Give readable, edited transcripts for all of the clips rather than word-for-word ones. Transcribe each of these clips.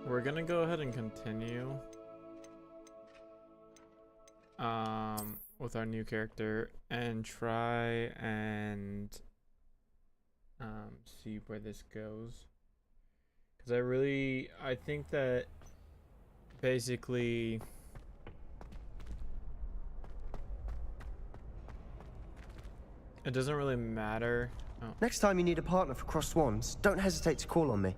we're gonna go ahead and continue with our new character and try and see where this goes, because I think that basically it doesn't really matter. Oh. Next time you need a partner for Cross Swans, don't hesitate to call on me.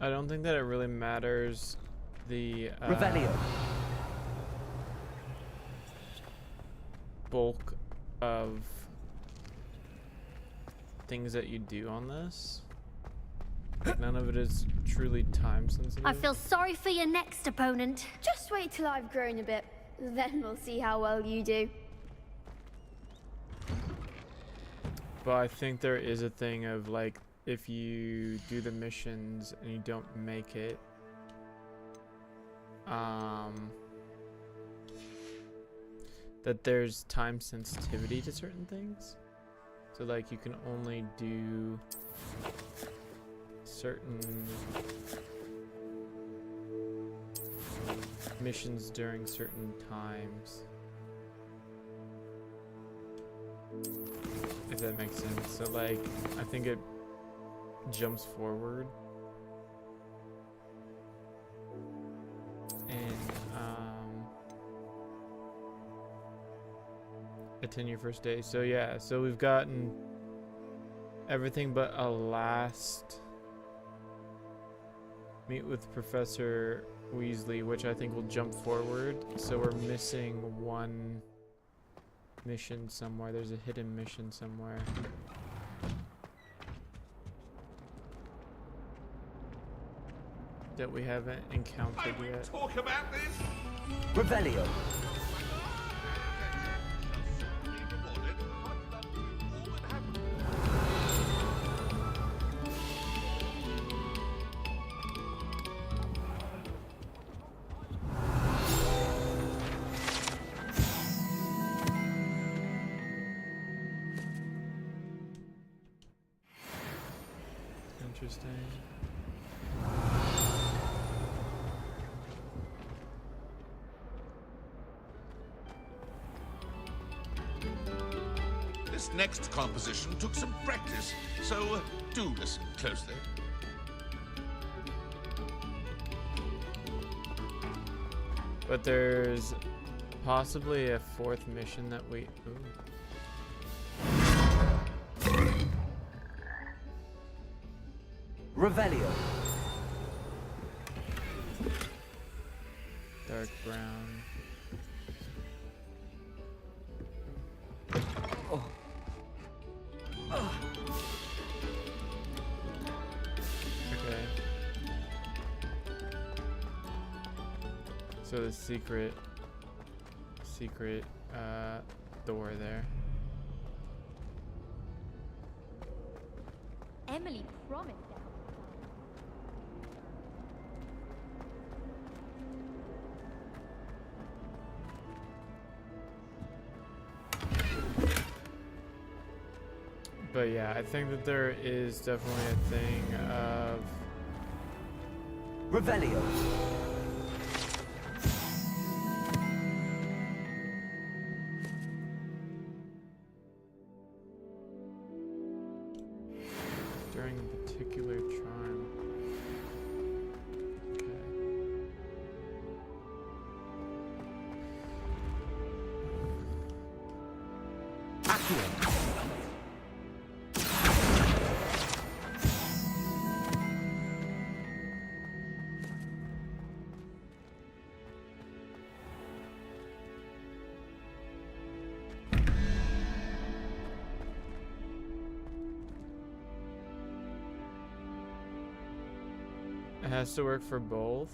I don't think that it really matters the Revelio. bulk of things that you do on this. Like, none of it is truly time sensitive. I feel sorry for your next opponent. Just wait till I've grown a bit, then we'll see how well you do. But I think there is a thing of, like, if you do the missions and you don't make it, that there's time sensitivity to certain things. So, like, you can only do certain missions during certain times. If that makes sense. So, like, I think it jumps forward. And, attend your first day. So, yeah, so we've gotten everything but a last meet with Professor Weasley, which I think will jump forward. So we're missing one mission somewhere. There's a hidden mission somewhere. That we haven't encountered yet. Talk about this. Revelio. Interesting. This next composition took some practice, so do listen closely. But there's possibly a fourth mission that we... Ooh. Revelio. Dark brown. Oh. Oh. Okay. So the secret door there. Emily promised that. But yeah, I think that there is definitely a thing of Revelio. during a particular charm. Okay. Accio. It has to work for both.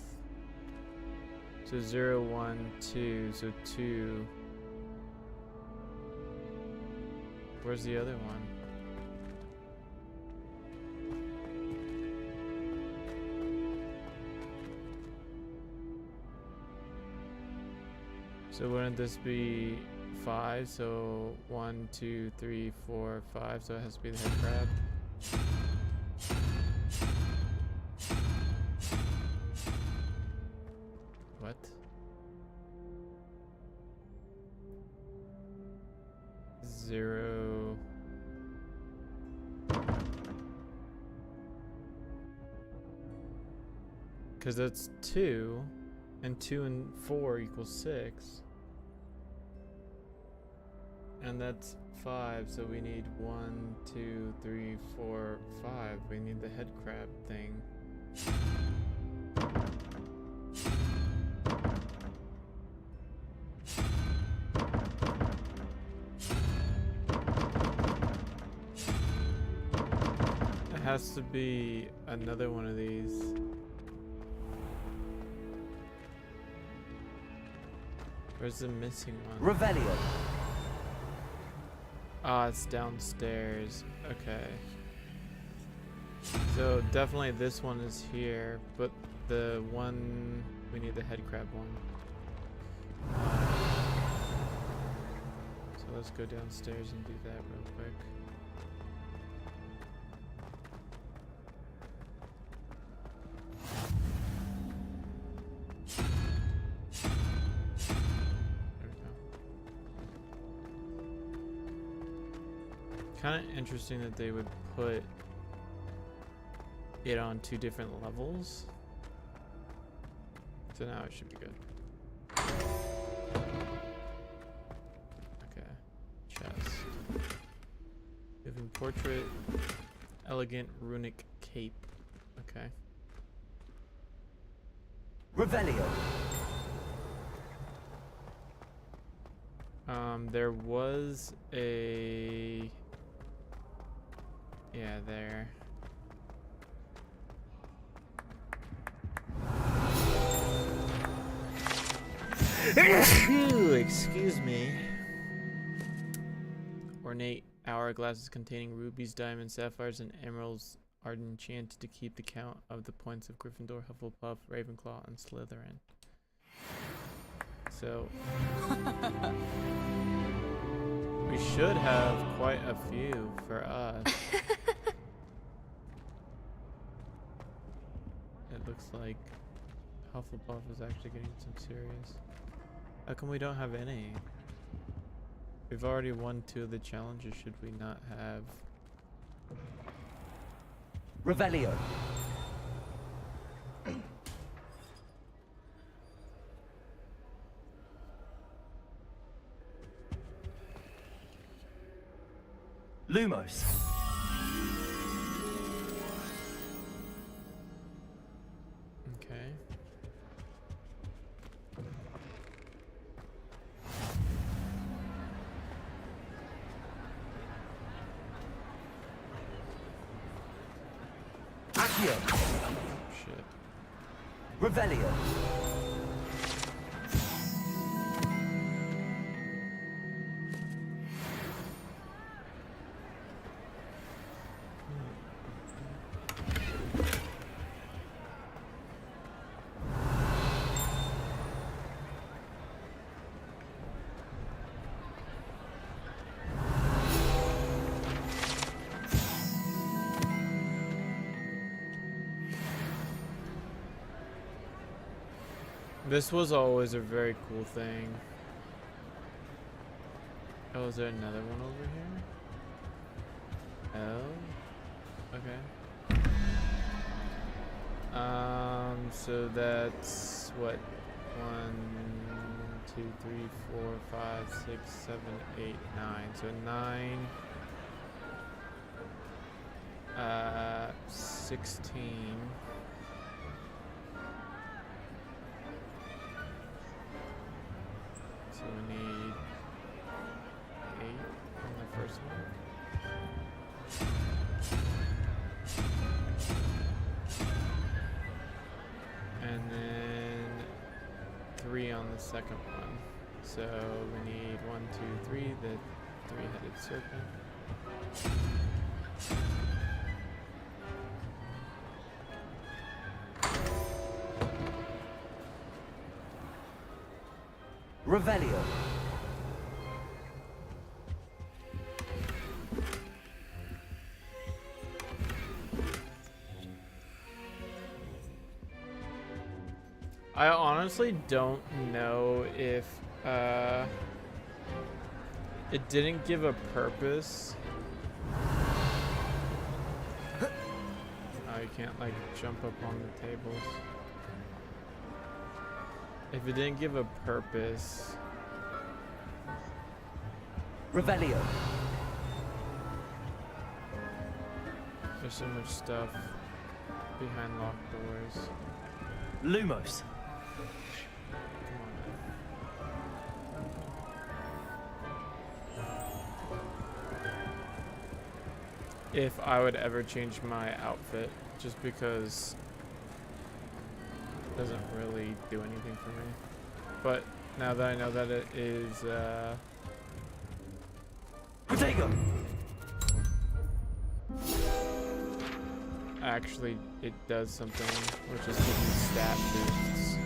So 0, 1, 2. So 2. Where's the other one? So wouldn't this be 5? So 1, 2, 3, 4, 5. So it has to be the head crab. 0. Because that's 2, and 2 and 4 equals 6. And that's 5, so we need 1, 2, 3, 4, 5. We need the head crab thing. It has to be another one of these. Where's the missing one? Revelio. Ah, it's downstairs. Okay. So definitely this one is here, but the one we need the head crab one. So let's go downstairs and do that real quick. Kind of interesting that they would put it on 2 different levels. So now it should be good. Okay. Chest. Moving portrait. Elegant runic cape. Okay. Revelio. There was a... Yeah, there. Excuse me. Ornate hourglasses containing rubies, diamonds, sapphires, and emeralds are enchanted to keep the count of the points of Gryffindor, Hufflepuff, Ravenclaw, and Slytherin. So we should have quite a few for us. It looks like Hufflepuff is actually getting some serious. How come we don't have any? We've already won 2 of the challenges. Should we not have? Revelio. Lumos. Okay. Accio. Shit. Revelio. This was always a very cool thing. Oh, is there another one over here? Oh, okay. So that's what? 1, 2, 3, 4, 5, 6, 7, 8, 9. So 9. 16. So we need 8 on the first one. And then 3 on the second one. So we need 1, 2, 3, the 3-headed serpent. Revelio. I honestly don't know if It didn't give a purpose. Oh, you can't like jump up on the tables. If it didn't give a purpose. Revelio. There's so much stuff behind locked doors. Lumos. Come on, man. If I would ever change my outfit, just because it doesn't really do anything for me. But now that I know that it is, Protego. actually it does something, which is give you stat boosts.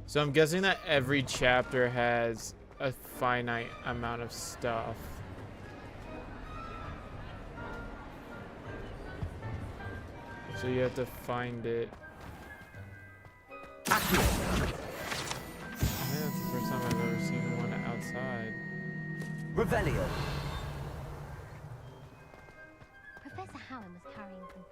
So I'm guessing that every chapter has a finite amount of stuff. So you have to find it. I think that's the first time I've ever seen one outside. Revelio. Professor Hallam was carrying some.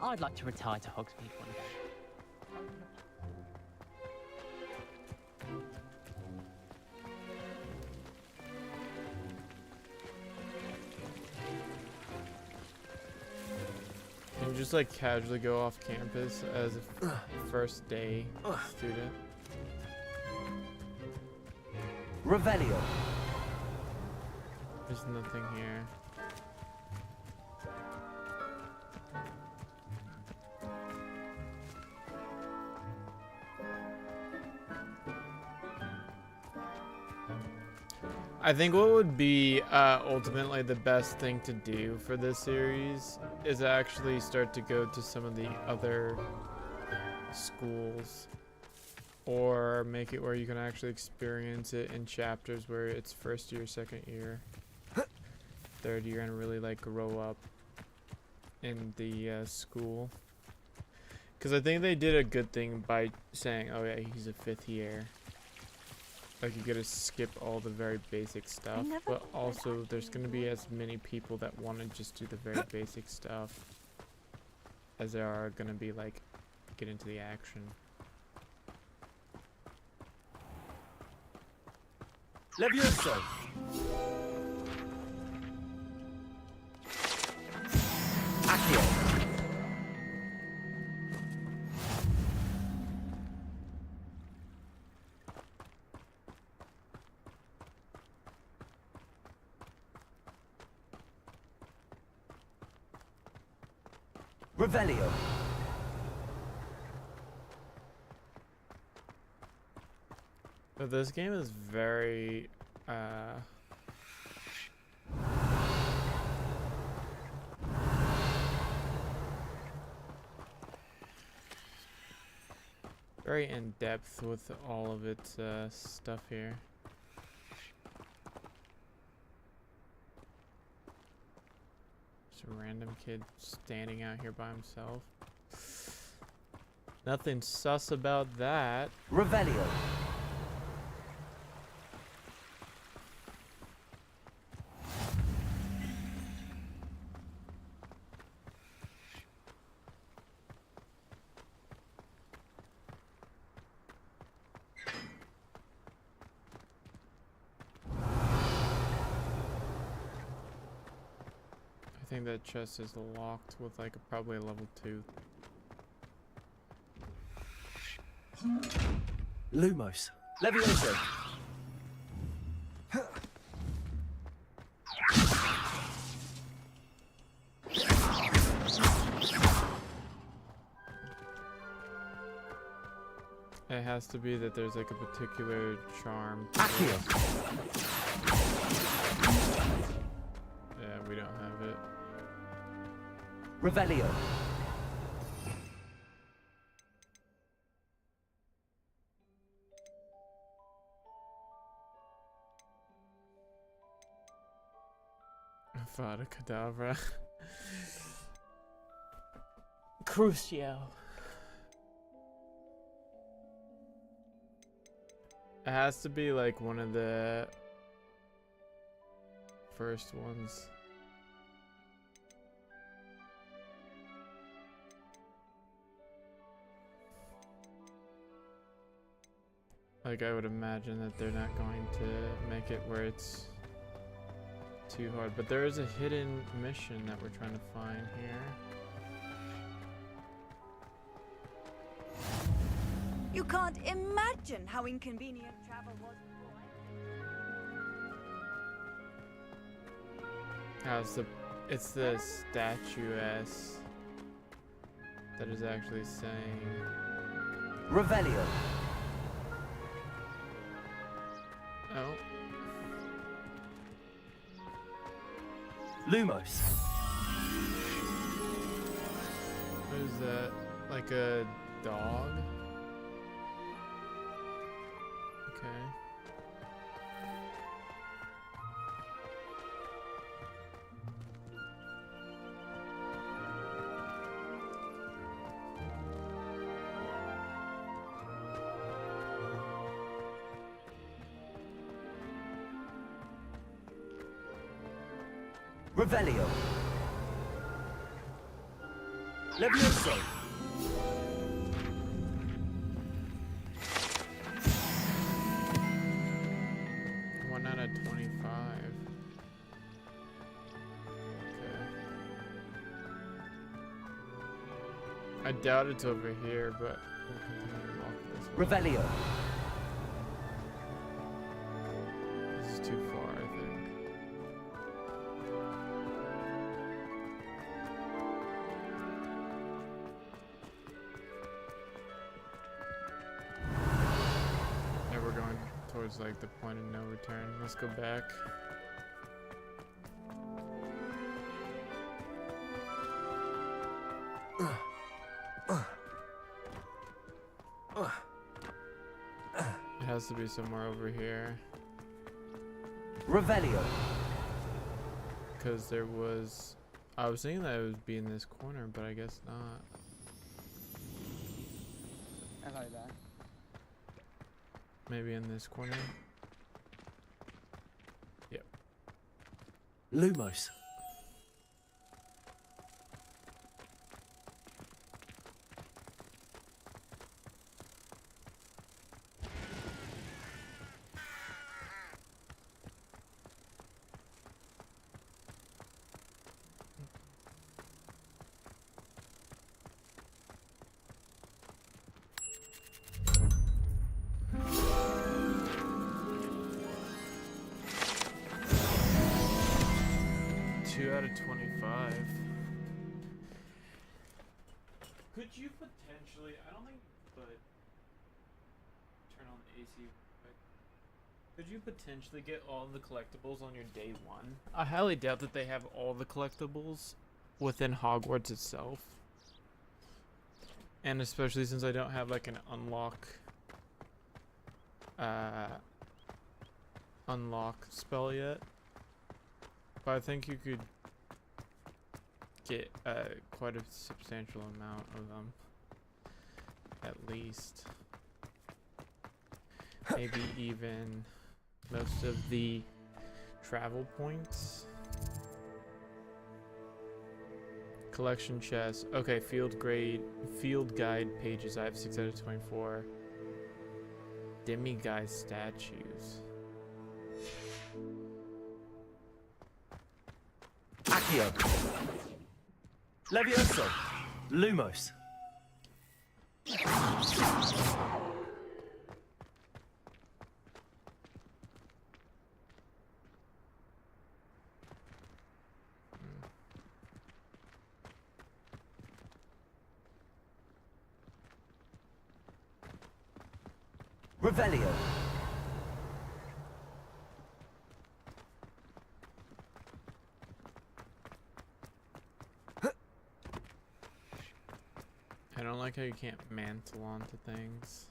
I'd like to retire to Hogsmeade one day. Can you just like casually go off campus as a first day student? Revelio. There's nothing here. I think what would be ultimately the best thing to do for this series is actually start to go to some of the other schools, or make it where you can actually experience it in chapters where it's first year, second year, third year, and really like grow up in the school. Because I think they did a good thing by saying, oh yeah, he's a fifth year. Like, you gotta skip all the very basic stuff, but also there's gonna be as many people that want to just do the very basic stuff as there are gonna be like get into the action. Levioso. Accio. Revelio. But this game is very very in depth with all of its stuff here. Just a random kid standing out here by himself. Nothing sus about that. Revelio. I think that chest is locked with like probably a level 2. Lumos. Levioso. It has to be that there's like a particular charm. Accio. Yeah, we don't have it. Revelio. Avada Kedavra. Crucio. It has to be like one of the first ones. Like, I would imagine that they're not going to make it where it's too hard. But there is a hidden mission that we're trying to find here. You can't imagine how inconvenient travel was before. How's the... It's the statuess that is actually saying... Revelio. Oh. Lumos. What is that? Like a dog? Okay. Revelio. Levioso. 1 out of 25. Okay. I doubt it's over here, but we'll continue to walk this way. Revelio. This is too far, I think. Yeah, we're going towards like the point of no return. Let's go back. It has to be somewhere over here. Revelio. Because there was... I was thinking that it would be in this corner, but I guess not. Hello there. Maybe in this corner? Yep. Lumos. Out of 25. Could you potentially, I don't think, but turn on the AC quick. Could you potentially get all the collectibles on your day one? I highly doubt that they have all the collectibles within Hogwarts itself. And especially since I don't have like an unlock spell yet. But I think you could get quite a substantial amount of them, at least. Maybe even most of the travel points. Collection chest. Okay, field guide pages. I have 6 out of 24. Demiguise statues. Accio. Levioso. Lumos. Revelio. I don't like how you can't mantle onto things.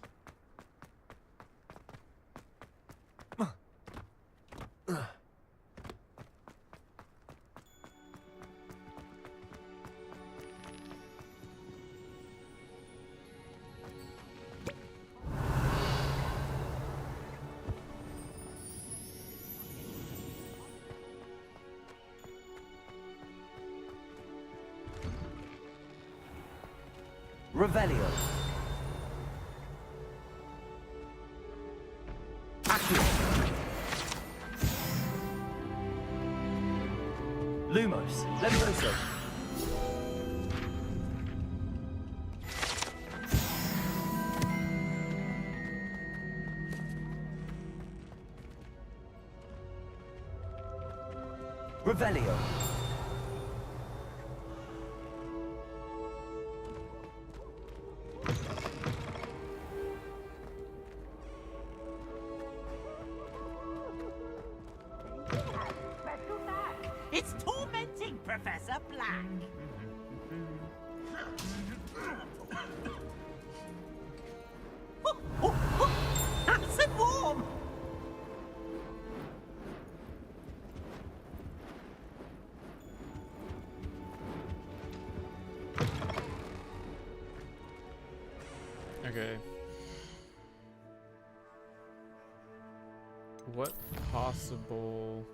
Revelio. Accio. Lumos. Levioso. Revelio. It's tormenting, Professor Black. Nice and warm. Okay. What possible...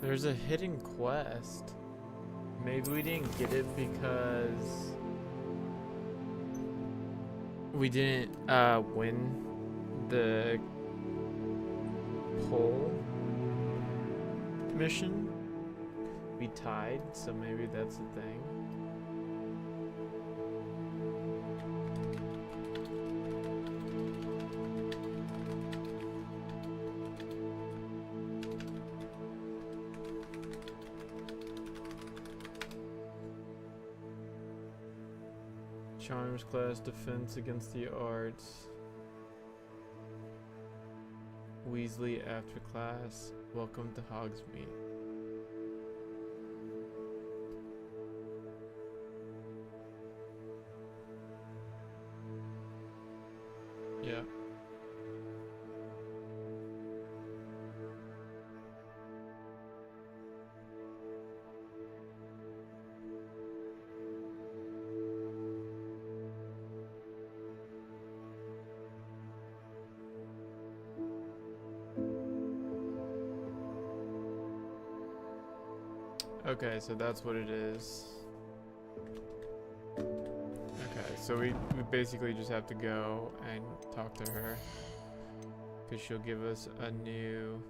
There's a hidden quest. Maybe we didn't get it because we didn't win the poll mission. We tied, so maybe that's the thing. Charms class, defense against the arts. Weasley after class. Welcome to Hogsmeade. Yeah. Okay, so that's what it is. Okay, so we basically just have to go and talk to her, because she'll give us a new...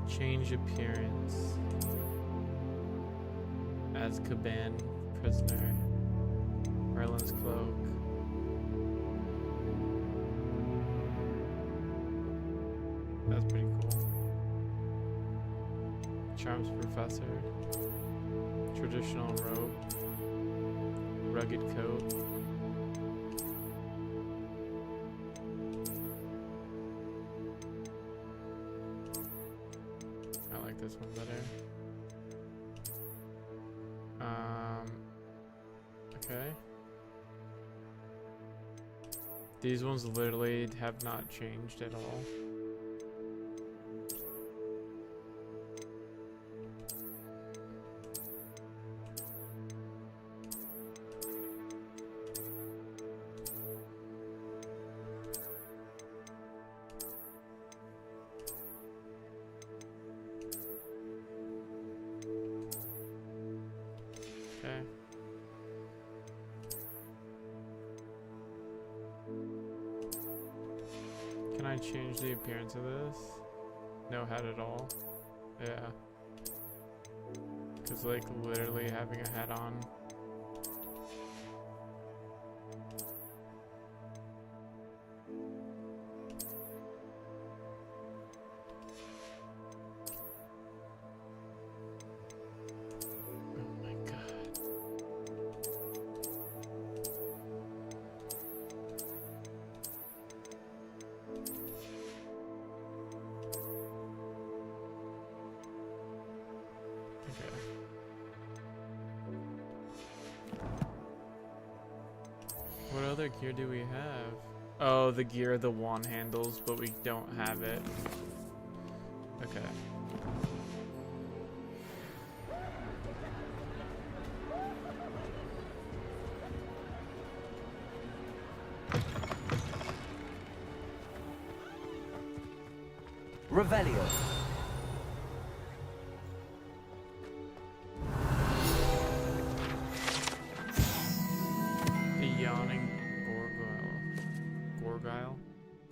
change appearance. Azkaban prisoner. Merlin's cloak. That's pretty cool. Charms professor. Traditional robe. Rugged coat. I like this one better. Okay. These ones literally have not changed at all. I change the appearance of this? No hat at all. Yeah. Cause like literally having a hat on. Oh my god. Okay. What other gear do we have? Oh, the gear of the wand handles, but we don't have it. Okay. Revelio. The yawning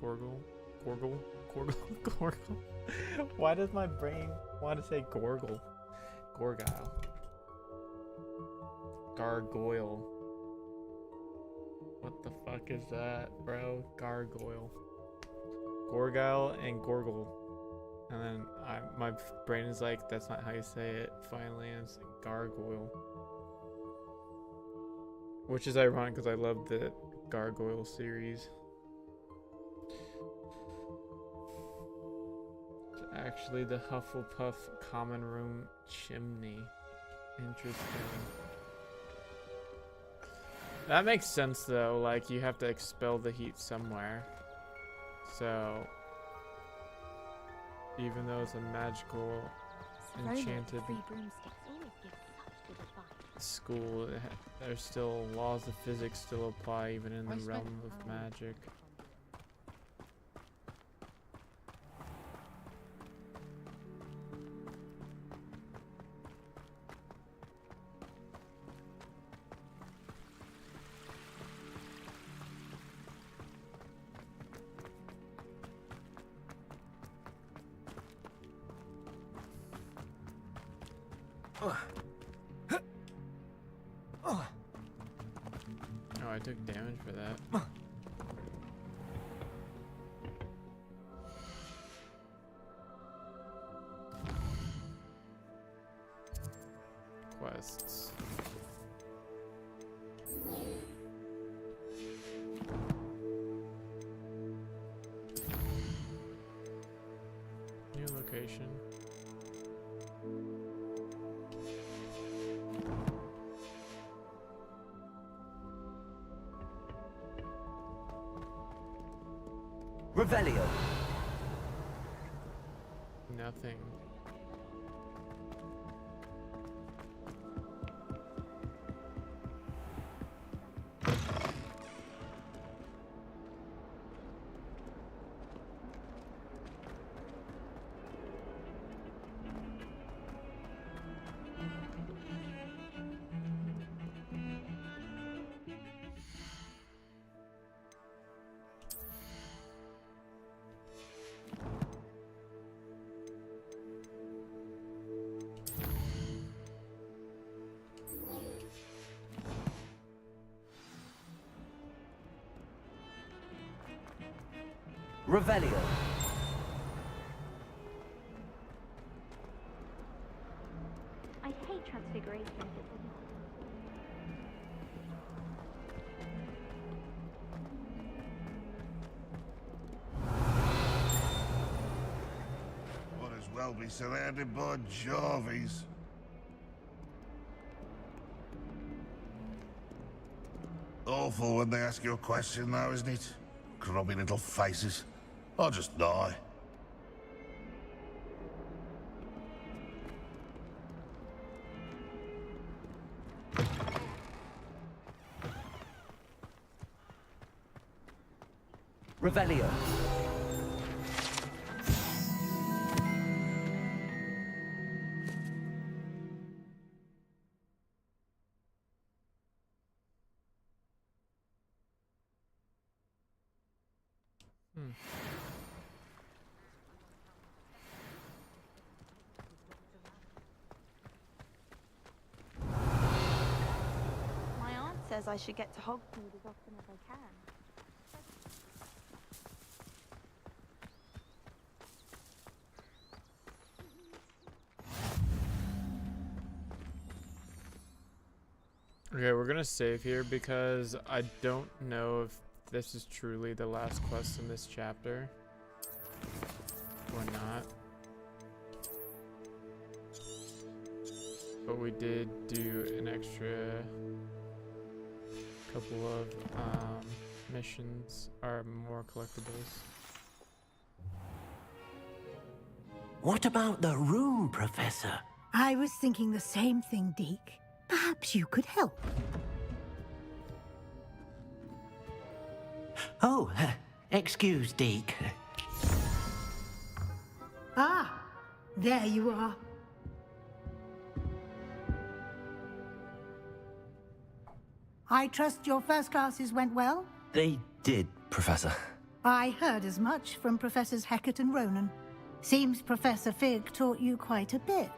Gorgile? Gorgle? Why does my brain want to say Gorgle? Gorgile. Gargoyle. What the fuck is that, bro? Gargoyle. Gorgile and Gorgle. And then my brain is like, that's not how you say it. Finally, and it's like gargoyle. Which is ironic because I love the Gargoyle series. It's actually the Hufflepuff common room chimney. Interesting. That makes sense though, like you have to expel the heat somewhere. So, even though it's a magical, enchanted Free broomsticks always give such good advice. school, there's still laws of physics still apply even in the realm of magic. Oh, I took damage for that. Quests. New location. Revelio. Nothing. Revelio. I hate transfiguration. Might as well be surrounded by Jarvies. Awful when they ask you a question, though, isn't it? Grubby little faces. I'll just die. Revelio. says I should get to Hogsmeade as often as I can. Okay, we're gonna save here because I don't know if this is truly the last quest in this chapter or not. But we did do an extra couple of missions, or more collectibles. What about the room, Professor? I was thinking the same thing, Deke. Perhaps you could help. Oh, excuse, Deke. Ah, there you are. I trust your first classes went well? They did, Professor. I heard as much from Professors Hecat and Ronan. Seems Professor Fig taught you quite a bit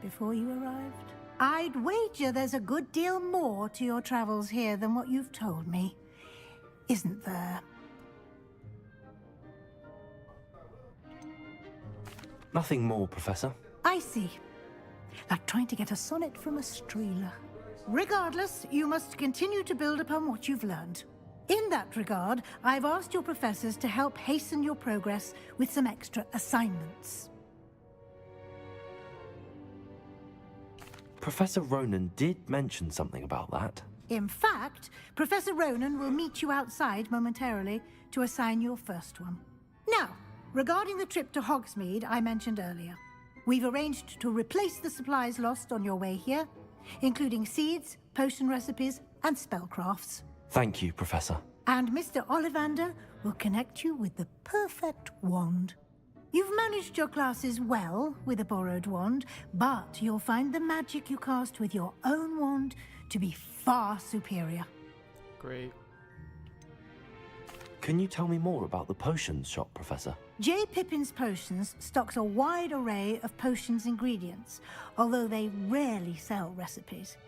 before you arrived. I'd wager there's a good deal more to your travels here than what you've told me. Isn't there? Nothing more, Professor. I see. Like trying to get a sonnet from a streeler. Regardless, you must continue to build upon what you've learned. In that regard, I've asked your professors to help hasten your progress with some extra assignments. Professor Ronan did mention something about that. In fact, Professor Ronan will meet you outside momentarily to assign your first one. Now, regarding the trip to Hogsmeade I mentioned earlier, we've arranged to replace the supplies lost on your way here, including seeds, potion recipes, and spellcrafts. Thank you, Professor. And Mr. Ollivander will connect you with the perfect wand. You've managed your classes well with a borrowed wand, but you'll find the magic you cast with your own wand to be far superior. Great. Can you tell me more about the potions shop, Professor? J. Pippin's Potions stocks a wide array of potions ingredients, although they rarely sell recipes.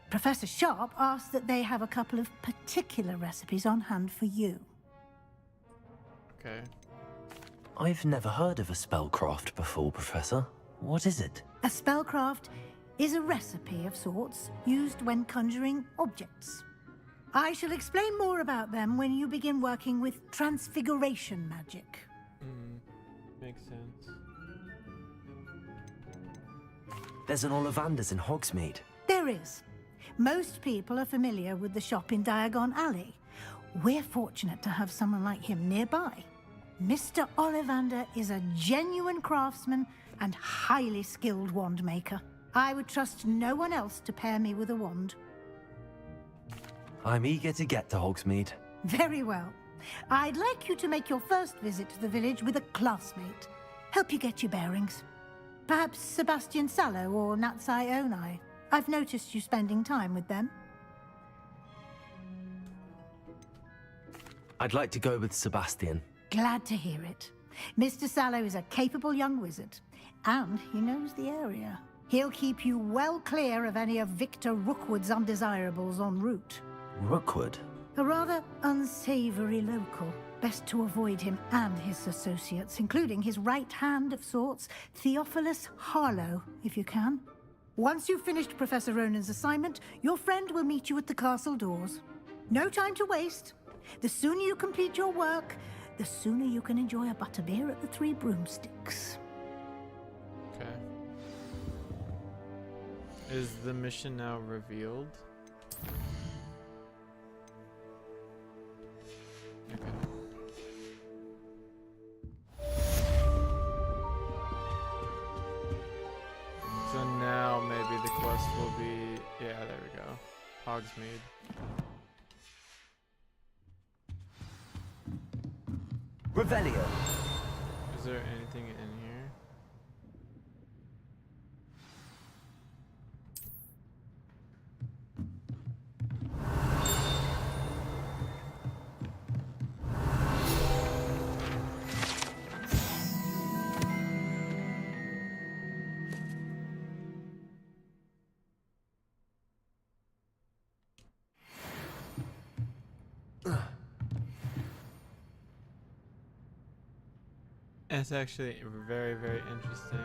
Professor Sharp asked that they have a couple of particular recipes on hand for you. Okay. I've never heard of a spellcraft before, Professor. What is it? A spellcraft is a recipe of sorts used when conjuring objects. I shall explain more about them when you begin working with transfiguration magic. Makes sense. There's an Ollivander's in Hogsmeade. There is. Most people are familiar with the shop in Diagon Alley. We're fortunate to have someone like him nearby. Mr. Ollivander is a genuine craftsman and highly skilled wand maker. I would trust no one else to pair me with a wand. I'm eager to get to Hogsmeade. Very well. I'd like you to make your first visit to the village with a classmate. Help you get your bearings. Perhaps Sebastian Sallow or Natsai Onai. I've noticed you spending time with them. I'd like to go with Sebastian. Glad to hear it. Mr. Sallow is a capable young wizard, and he knows the area. He'll keep you well clear of any of Victor Rookwood's undesirables en route. Rookwood? A rather unsavory local. Best to avoid him and his associates, including his right hand of sorts, Theophilus Harlow, if you can. Once you've finished Professor Ronan's assignment, your friend will meet you at the castle doors. No time to waste. The sooner you complete your work, the sooner you can enjoy a butterbeer at the Three Broomsticks. Okay. Is the mission now revealed? Okay. So now maybe the quest will be... Yeah, there we go. Hogsmeade. Revelio. Is there anything in here? It's actually very, very interesting.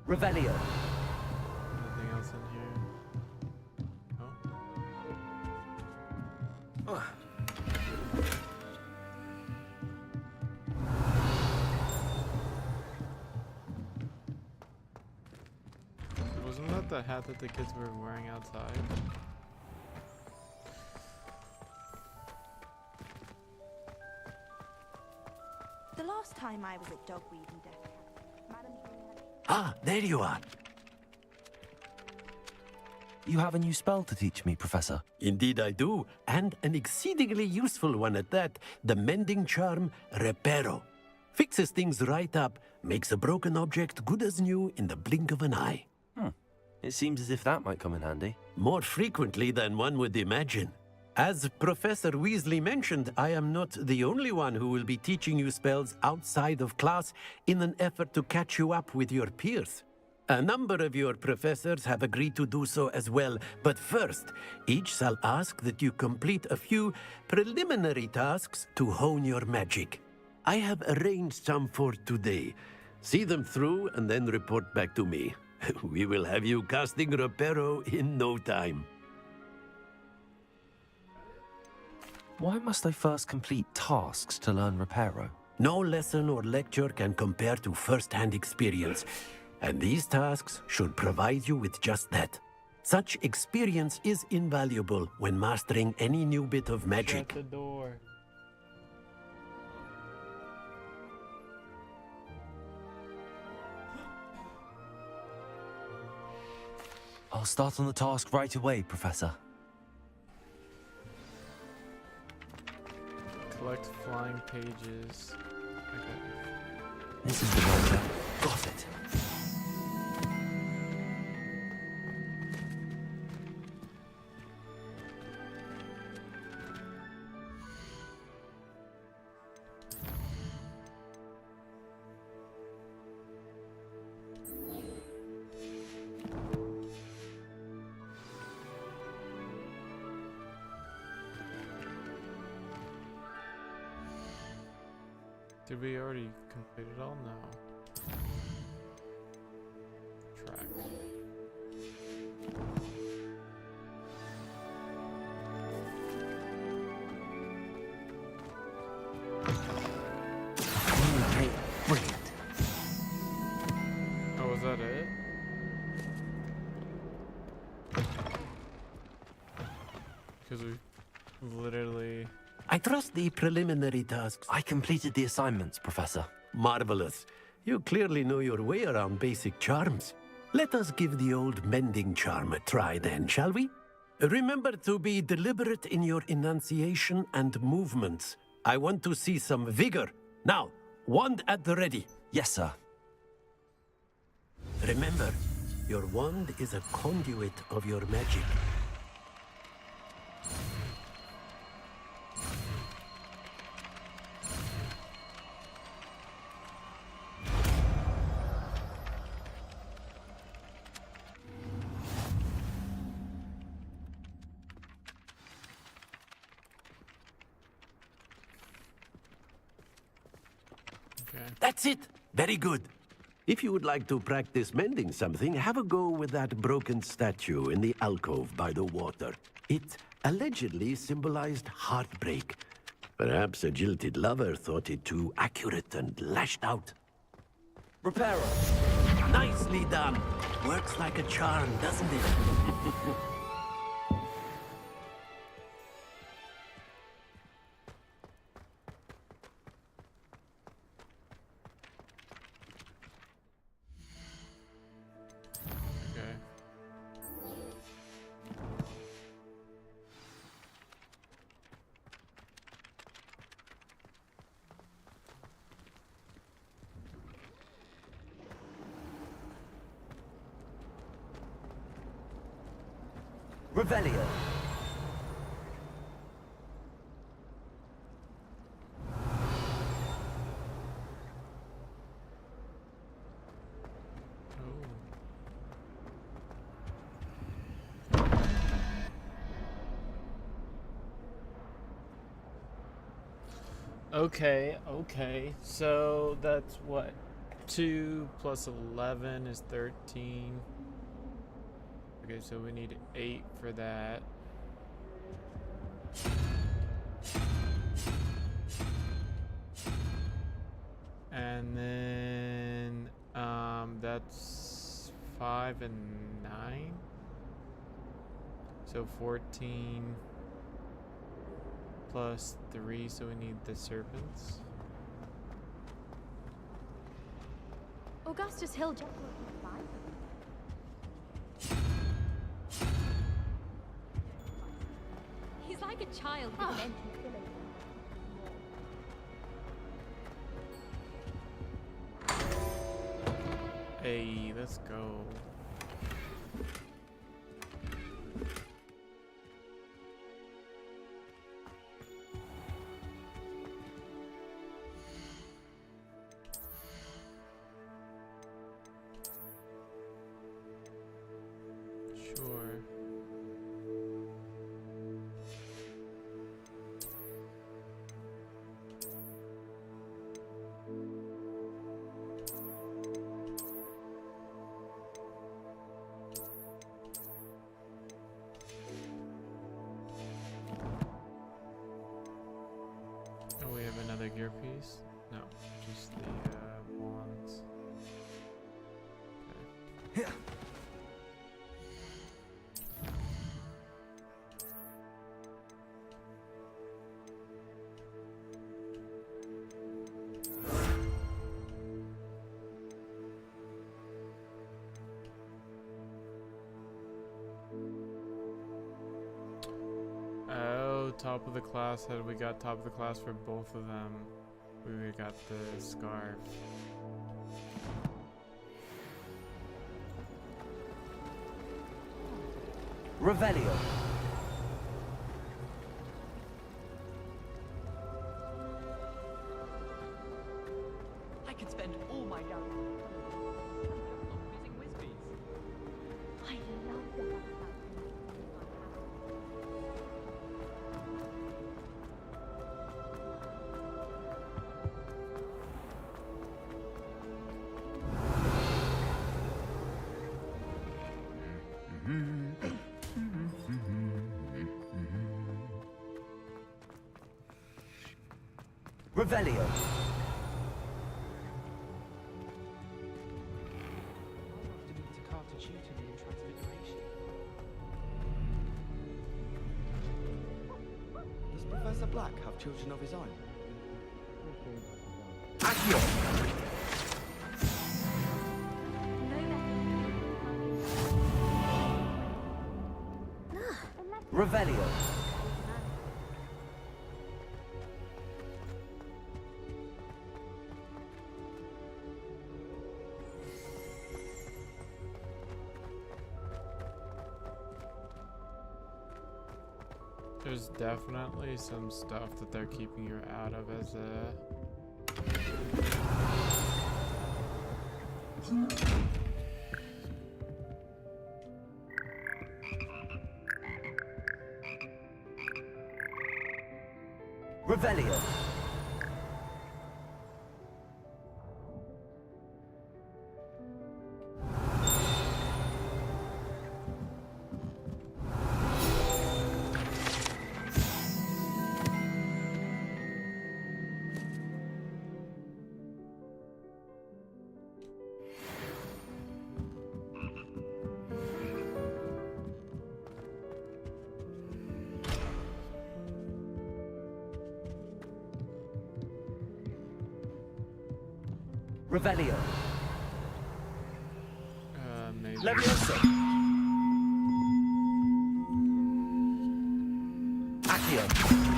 Revelio. Nothing else in here. Oh. Wasn't that the hat that the kids were wearing outside? The last time I was at Dogweed and Death Camp, Madam had... Ah, there you are. You have a new spell to teach me, Professor. Indeed I do, and an exceedingly useful one at that. The mending charm, Reparo. Fixes things right up, makes a broken object good as new in the blink of an eye. It seems as if that might come in handy. More frequently than one would imagine. As Professor Weasley mentioned, I am not the only one who will be teaching you spells outside of class in an effort to catch you up with your peers. A number of your professors have agreed to do so as well, but first, each shall ask that you complete a few preliminary tasks to hone your magic. I have arranged some for today. See them through and then report back to me. We will have you casting Reparo in no time. Why must I first complete tasks to learn Reparo? No lesson or lecture can compare to first-hand experience, and these tasks should provide you with just that. Such experience is invaluable when mastering any new bit of magic. Shut the door. I'll start on the task right away, Professor. Collect flying pages. Okay. This is the roger. Got it. Did we already complete it all? No. Track. Okay, brilliant. Oh, was that it? Because we literally... I trust the preliminary tasks. I completed the assignments, Professor. Marvelous. You clearly know your way around basic charms. Let us give the old mending charm a try then, shall we? Remember to be deliberate in your enunciation and movements. I want to see some vigor. Now, wand at the ready. Yes, sir. Remember, your wand is a conduit of your magic. Okay. That's it! Very good. If you would like to practice mending something, have a go with that broken statue in the alcove by the water. It allegedly symbolized heartbreak. Perhaps a jilted lover thought it too accurate and lashed out. Reparo. Nicely done! Works like a charm, doesn't it? Okay. Revelio. Okay, okay. So that's what? 2 plus 11 is 13. Okay, so we need 8 for that. And then that's 5 and 9. So 14 plus 3, so we need the serpents. Augustus Hill just He's like a child with an empty filling. Hey, let's go. Sure. Oh, we have another gear piece? No, just the wands. Okay. Oh, top of the class. Had we got top of the class for both of them, we would have got the scarf. Revelio. I could spend all my young using whiz I love the Revelio. Does Professor Black have children of his own? Accio. Revelio. There's definitely some stuff that they're keeping you out of as a... Revelio. Revelio. maybe. Levioso. Accio.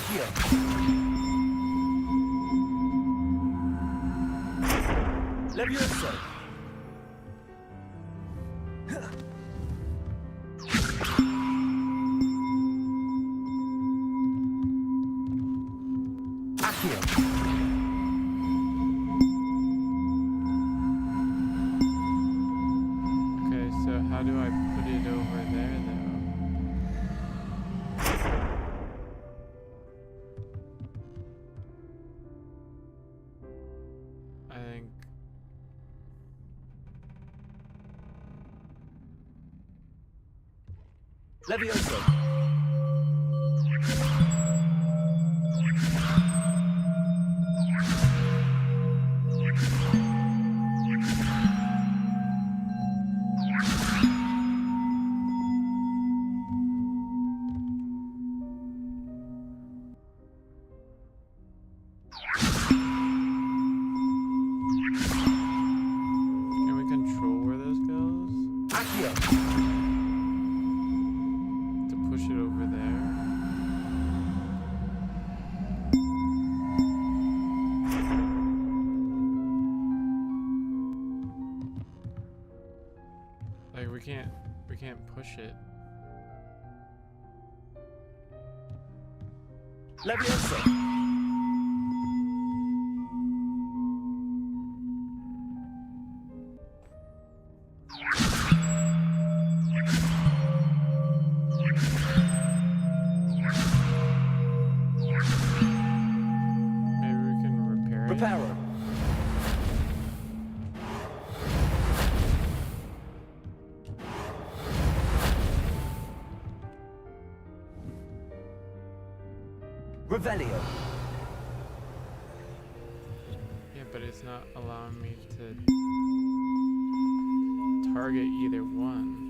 Accio. Levioso. Accio. Okay, so how do I put it over there though? I think Levioso. can we control where this goes? Accio. To push it over there? Like we can't push it. Levioso. Maybe we can repair it. Reparo. Revelio. Yeah, but it's not allowing me to target either one.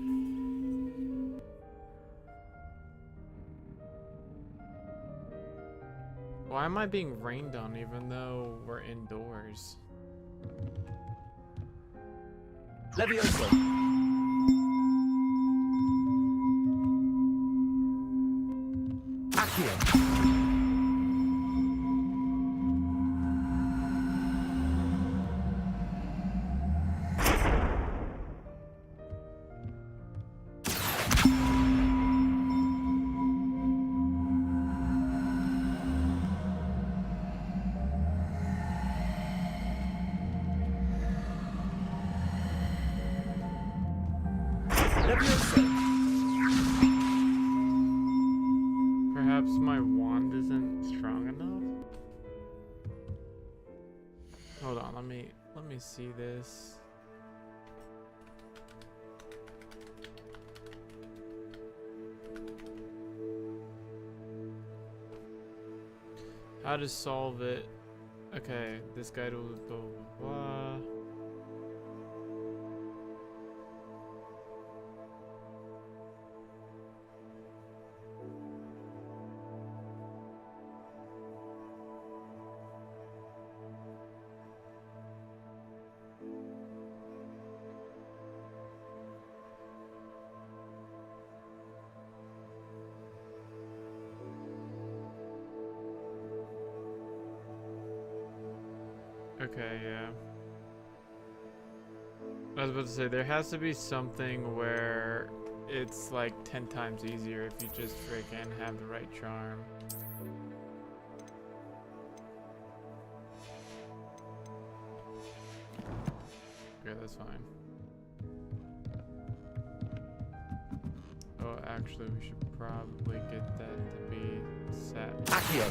Why am I being rained on even though we're indoors? Levioso. Accio. Levioso. Perhaps my wand isn't strong enough? Hold on, let me see this. How to solve it. Okay, this guy will blah blah blah. Okay, yeah. I was about to say, there has to be something where it's like 10 times easier if you just freaking have the right charm. Okay, that's fine. Oh, actually, we should probably get that to be set. Accio.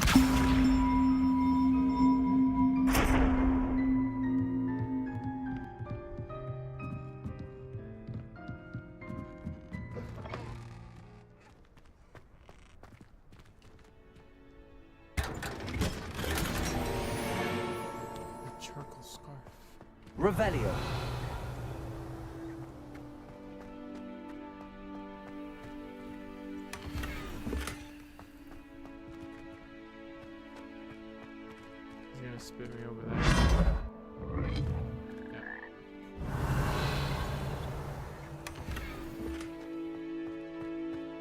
Charcoal scarf. Revelio. He's gonna spit me over there. Yeah.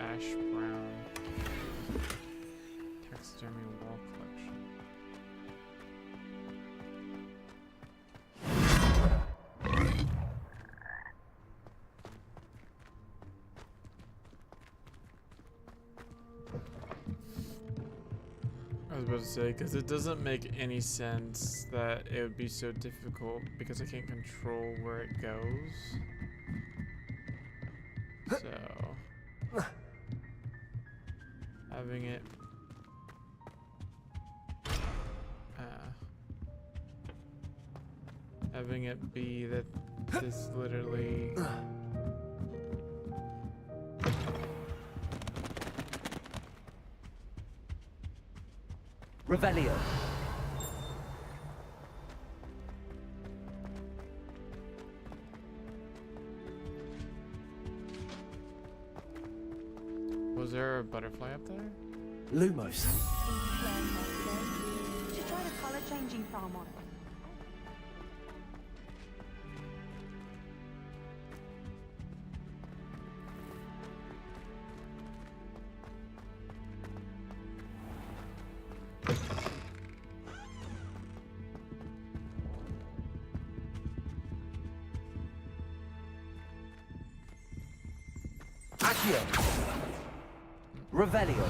Ash brown. Taxidermy about to say, because it doesn't make any sense that it would be so difficult because I can't control where it goes. So having it having it be that this literally Revelio. Was there a butterfly up there? Lumos. Should try the colour changing farm on. Accio. Revelio.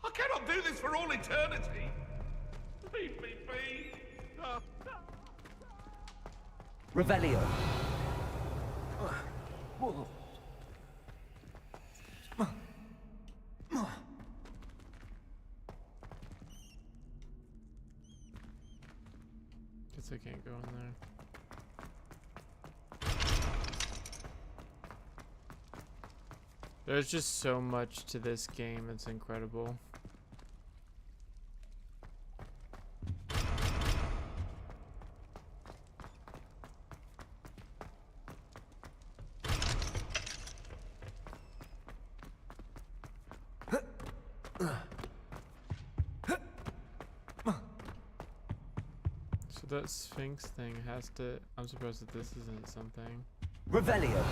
I cannot do this for all eternity. Leave me be. Revelio. Guess I can't go in there. There's just so much to this game, it's incredible. So that Sphinx thing has to... I'm surprised that this isn't something. Revelio.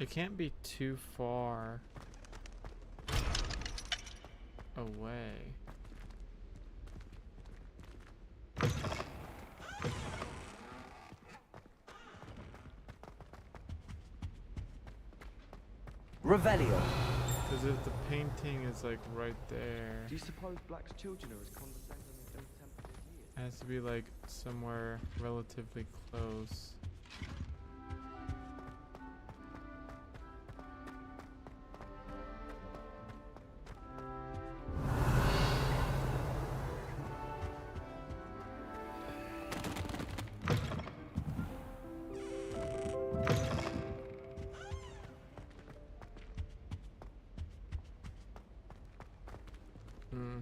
It can't be too far away. Revelio. Because if the painting is like right there, Do you suppose Black's children are as condescending as those temple years? it has to be like somewhere relatively close. Hmm.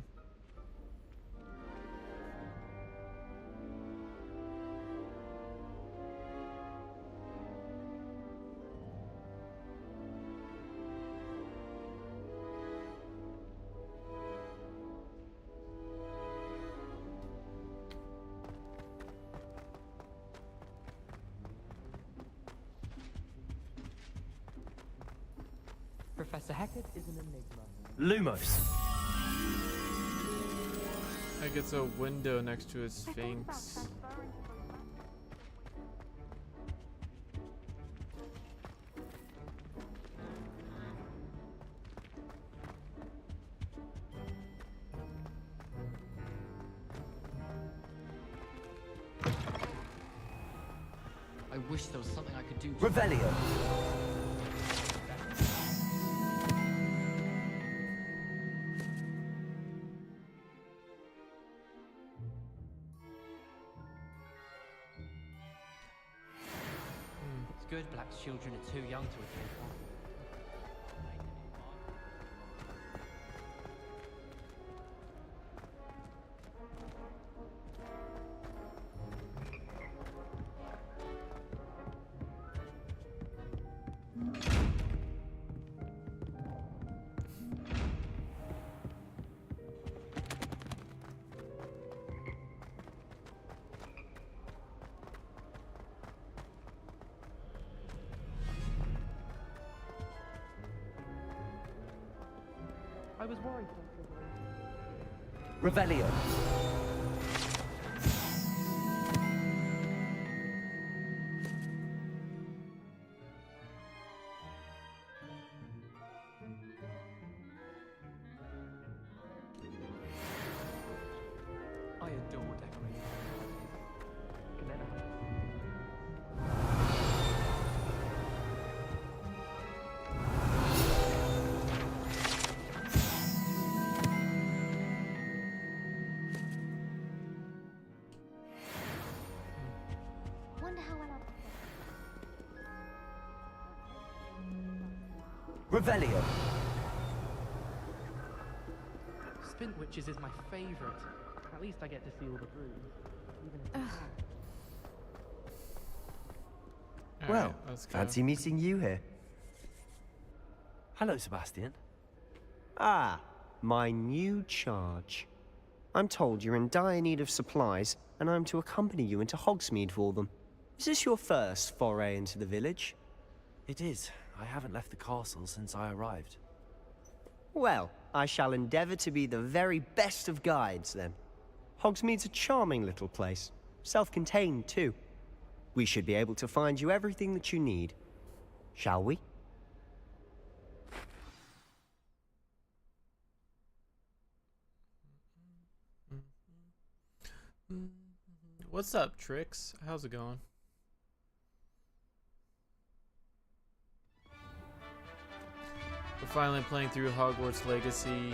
Professor Hackett is an enigma. Lumos. Like it's a window next to a sphinx. I wish there was something I could do to... Revelio. good. Black's children are too young to attend Hogwarts. I was worried. Revelio. I adore decorating. Wonder how well Revelio. Spint Witches is my favorite. At least I get to see all the brooms, even if it's All Well, right, let's go. fancy meeting you here. Hello, Sebastian. Ah, my new charge. I'm told you're in dire need of supplies, and I'm to accompany you into Hogsmeade for them. Is this your first foray into the village? It is. I haven't left the castle since I arrived. Well, I shall endeavour to be the very best of guides, then. Hogsmeade's a charming little place. Self-contained, too. We should be able to find you everything that you need. Shall we? What's up, Trix? How's it going? We're finally playing through Hogwarts Legacy.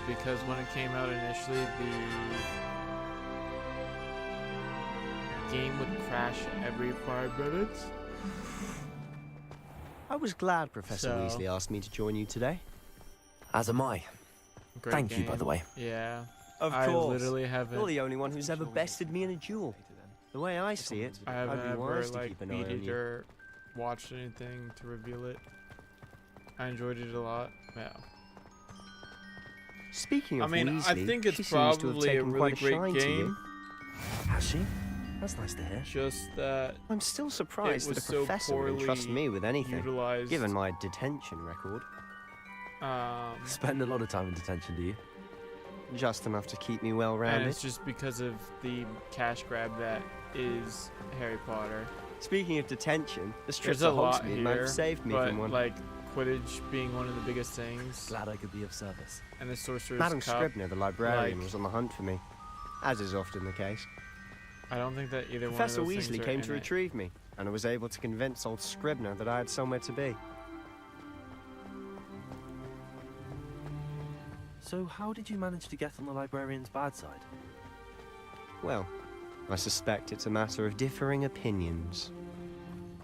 Because when it came out initially, the game would crash every 5 minutes. I was glad Professor So- Weasley asked me to join you today. As am I. Great Thank you, game. by the way. Yeah. Of I course. literally haven't. You're the only one who's ever bested me in a duel. The way I see it, I haven't I'd be ever wise to like keep an beat eye on it you. or watched anything to reveal it. I enjoyed it a lot. Yeah. Speaking I of mean, Weasley, I think it's she seems to have probably a taken really quite great shine to you. game. Has she? That's nice to hear. Just that I'm still surprised it that a was so professor would entrust poorly me with anything, utilized. given my detention record. Spend a lot of time in detention, do you? Just enough to keep me And well-rounded. it's just because of the cash grab that is Harry Potter. Speaking of detention, the strips There's a of lot Hogsmeade might here, have saved me but from one. like Quidditch being one of the biggest things, Glad I could be of service. and the Sorcerer's Madam Cup. Scribner, the librarian, like- was on the hunt for me, as is often the case. I don't think that either Professor one of those Weasley things are came in to it. retrieve me, and I was able to convince old Scribner that I had somewhere to be. So how did you manage to get on the librarian's bad side? Well, I suspect it's a matter of differing opinions.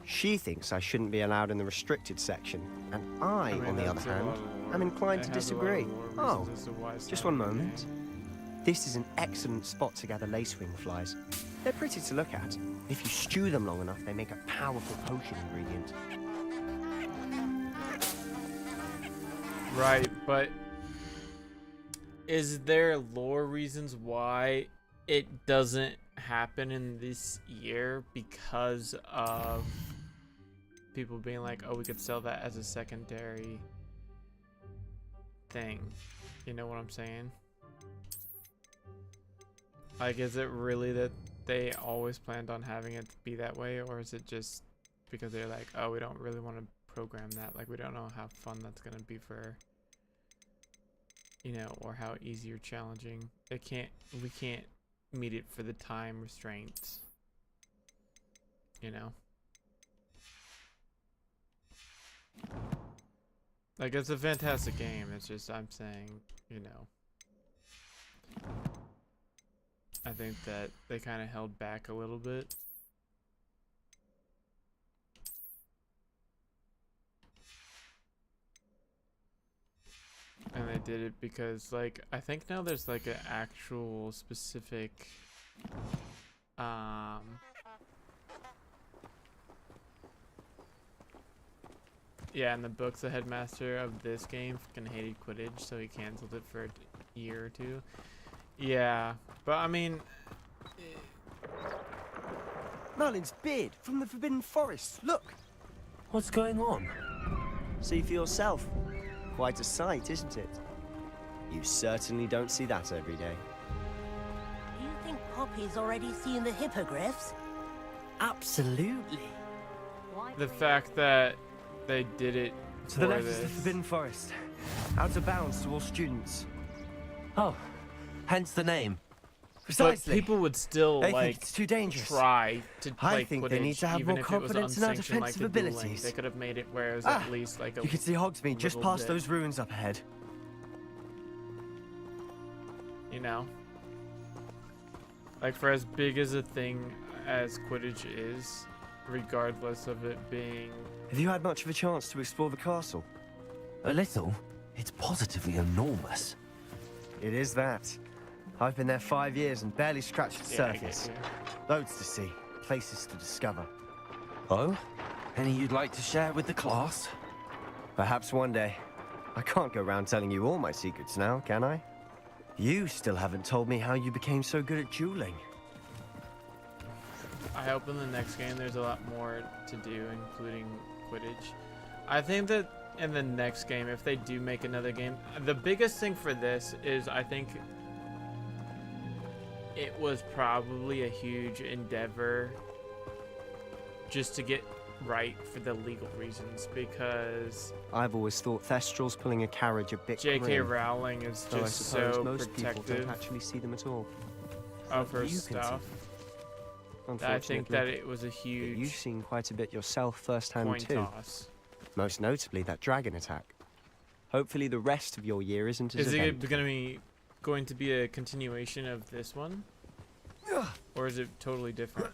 She thinks I shouldn't be allowed in the restricted section, and I, mean, on the other that's a lot hand, of lore. am inclined It to has a lot of disagree. lore Oh, reasons as to why it's just not one a good moment. This is an excellent spot to gather lacewing flies. They're pretty to look at. If you stew them long enough, they make a powerful potion ingredient. Right, but is there lore reasons why it doesn't happen in this year because of people being like, oh, we could sell that as a secondary thing? You know what I'm saying? Like, is it really that they always planned on having it be that way, or is it just because they're like, oh, we don't really want to program that, like we don't know how fun that's gonna be for, you know, or how easy or challenging we can't meet it for the time restraints, you know? Like, it's a fantastic game, it's just, I'm saying, you know, I think that they kind of held back a little bit. And they did it because, like, I think now there's like an actual specific yeah, in the books, the headmaster of this game fucking hated Quidditch, so he canceled it for a year or two. Yeah, but I mean, Merlin's beard from the Forbidden Forest. Look. What's going on? See for yourself. Quite a sight, isn't it? You certainly don't see that every day. Do you think Poppy's already seen the hippogriffs? Absolutely. the fact that they did it To the for left is the this. Forbidden Forest. Out of bounds to all students. Oh, hence the name. Precisely. But people would still They like think it's too dangerous. try to I play think Quidditch, they need to have even more if it was confidence in our unsanctioned, like defensive the dueling. abilities. They could have made it where it was at least like a You can see Hogsmeade just little past bit, those ruins up ahead. you know, like for as big as a thing as Quidditch is, regardless of it being. Have you had much of a chance to explore the castle? A little. It's positively enormous. It is that. I've been there 5 years and barely scratched the surface. Loads to see, places to discover. Oh? Any you'd like to share with the class? Perhaps one day. I can't go around telling you all my secrets now, can I? You still haven't told me how you became so good at dueling. I hope in the next game there's a lot more to do, including Quidditch. I think that in the next game, if they do make another game, the biggest thing for this is I think it was probably a huge endeavor just to get right for the legal reasons, because I've always thought Thestral's pulling a carriage a bit J.K. grim, Rowling is though just I suppose so most people protective don't actually see them at all. of her You can see stuff. them. I think that Unfortunately, it was a but huge you've seen quite a bit yourself firsthand coin too. toss. Most notably that dragon attack. Hopefully the rest of your year isn't as Is it eventful. going to be a continuation of this one, or is it totally different?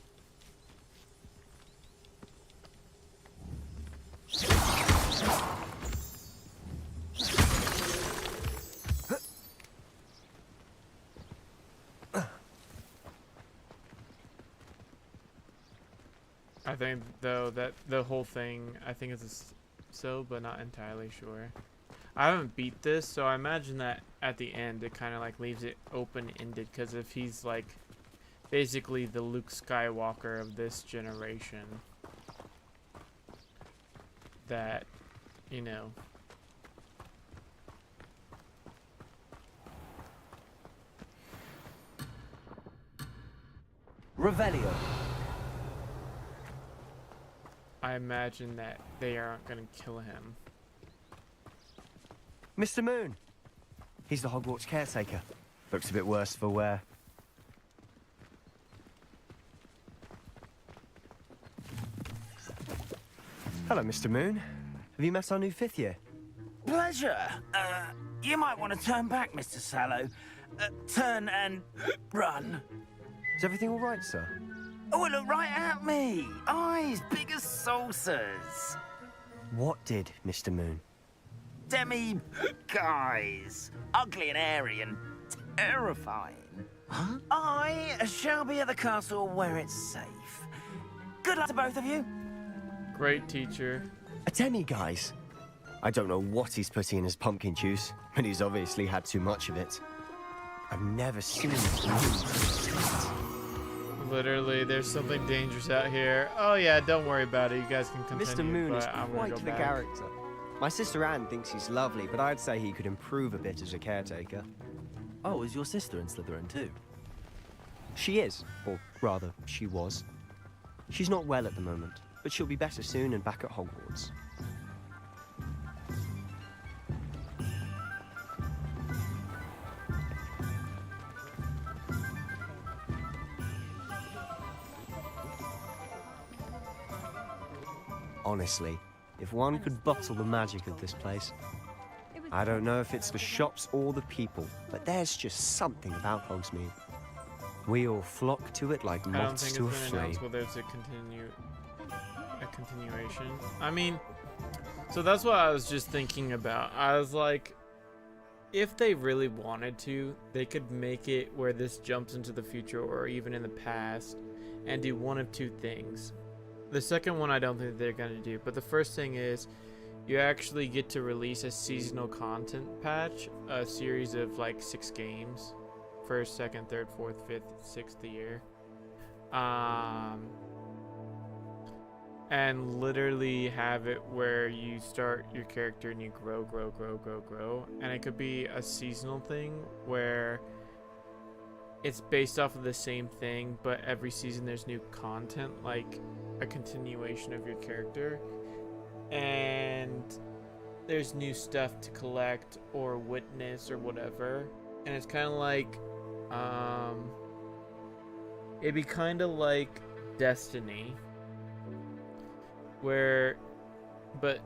I think though that the whole thing, I think is so, but not entirely sure. I haven't beat this, so I imagine that at the end it kind of like leaves it open-ended, because if he's like basically the Luke Skywalker of this generation, that, you know, Revelio. I imagine that they aren't going to kill him. Mr. Moon. He's the Hogwarts caretaker. Looks a bit worse for wear. Hello, Mr. Moon. Have you met our new 5th year? Pleasure. You might want to turn back, Mr. Sallow. Turn and run. Is everything all right, sir? Oh, look right at me. Eyes big as saucers. What did, Mr. Moon? Demi guys. Ugly and airy and terrifying. Huh? I shall be at the castle where it's safe. Good luck to both of you. Great teacher. A demi-guise. I don't know what he's putting in his pumpkin juice, but he's obviously had too much of it. I've never seen Mr. Moon. Literally, there's something dangerous out here. Oh yeah, don't worry about it. You guys can continue. Mr. Moon is but I'm gonna quite go the back. character. My sister Anne thinks he's lovely, but I'd say he could improve a bit as a caretaker. Oh, is your sister in Slytherin too? She is, or rather, she was. She's not well at the moment, but she'll be better soon and back at Hogwarts. Honestly, if one could bottle the magic of this place. I don't know if it's the shops or the people, but there's just something about Hogsmeade. We all flock to it like I don't moths think to a it's been flame. announced whether it's a continuation. I mean, so that's what I was just thinking about. I was like, if they really wanted to, they could make it where this jumps into the future or even in the past and do one of two things. The second one I don't think they're going to do, but the first thing is you actually get to release a seasonal content patch, a series of like 6 games, first, second, third, fourth, fifth, sixth year, and literally have it where you start your character and you grow, and it could be a seasonal thing where it's based off of the same thing, but every season there's new content, like a continuation of your character, and there's new stuff to collect or witness or whatever. And it's kind of like it'd be kind of like Destiny, where, but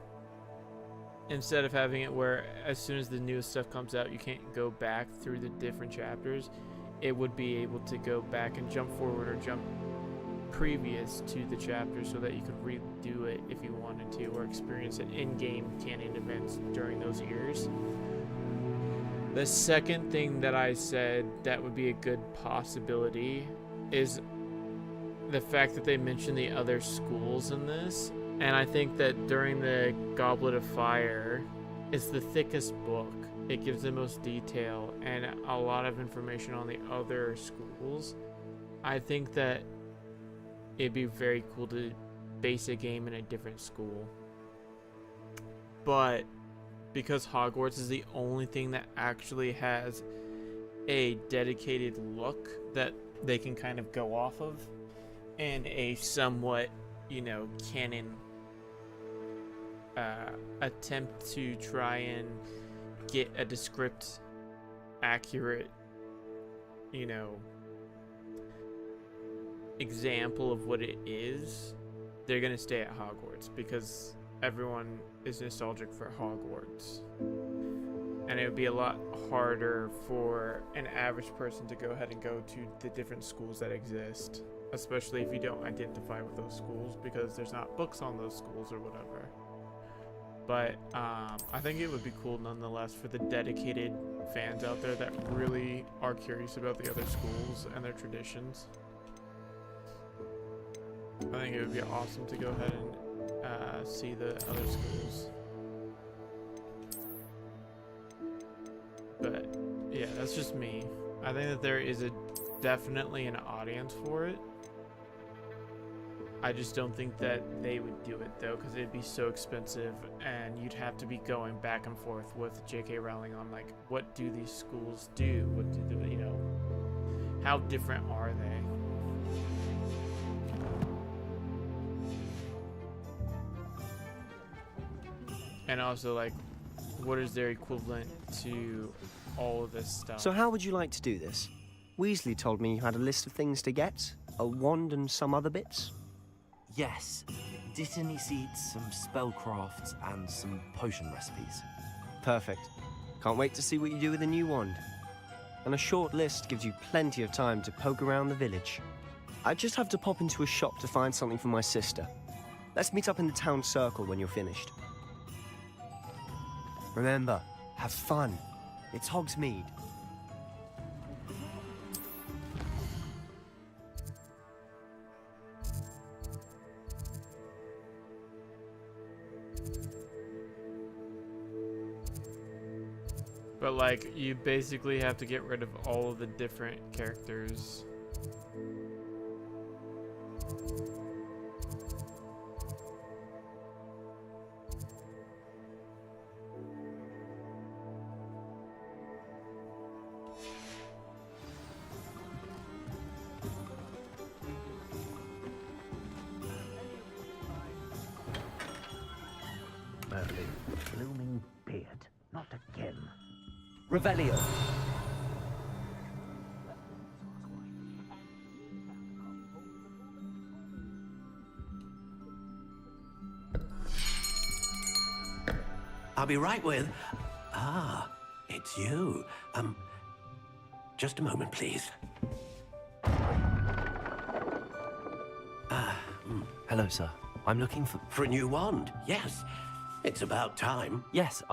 instead of having it where as soon as the newest stuff comes out you can't go back through the different chapters, it would be able to go back and jump forward or jump previous to the chapter so that you could redo it if you wanted to, or experience an in-game canon events during those years. The second thing that I said that would be a good possibility is the fact that they mentioned the other schools in this, and I think that during the Goblet of Fire, it's the thickest book. It gives the most detail and a lot of information on the other schools. I think that it'd be very cool to base a game in a different school. But because Hogwarts is the only thing that actually has a dedicated look that they can kind of go off of, and a somewhat, you know, canon attempt to try and get a descript accurate, you know, example of what it is, they're gonna stay at Hogwarts because everyone is nostalgic for Hogwarts, and it would be a lot harder for an average person to go ahead and go to the different schools that exist, especially if you don't identify with those schools because there's not books on those schools or whatever. But I think it would be cool nonetheless for the dedicated fans out there that really are curious about the other schools and their traditions. I think it would be awesome to go ahead and see the other schools. But yeah, that's just me. I think that there is definitely an audience for it. I just don't think that they would do it though, because it'd be so expensive and you'd have to be going back and forth with J.K. Rowling on like, what do these schools do? What do they, you know, how different are they? And also, like, what is their equivalent to all of this stuff? So how would you like to do this? Weasley told me you had a list of things to get, a wand and some other bits. Yes. Dittany seeds, some spellcrafts, and some potion recipes. Perfect. Can't wait to see what you do with the new wand. And a short list gives you plenty of time to poke around the village. I just have to pop into a shop to find something for my sister. Let's meet up in the town circle when you're finished. Remember, have fun. It's Hogsmeade. But like, you basically have to get rid of all of the different characters. Blooming beard. Not again. Revelio. I'll be right with... Ah, it's you. Just a moment, please. Hello, sir. I'm looking for... For a new wand, yes. It's about time. Yes,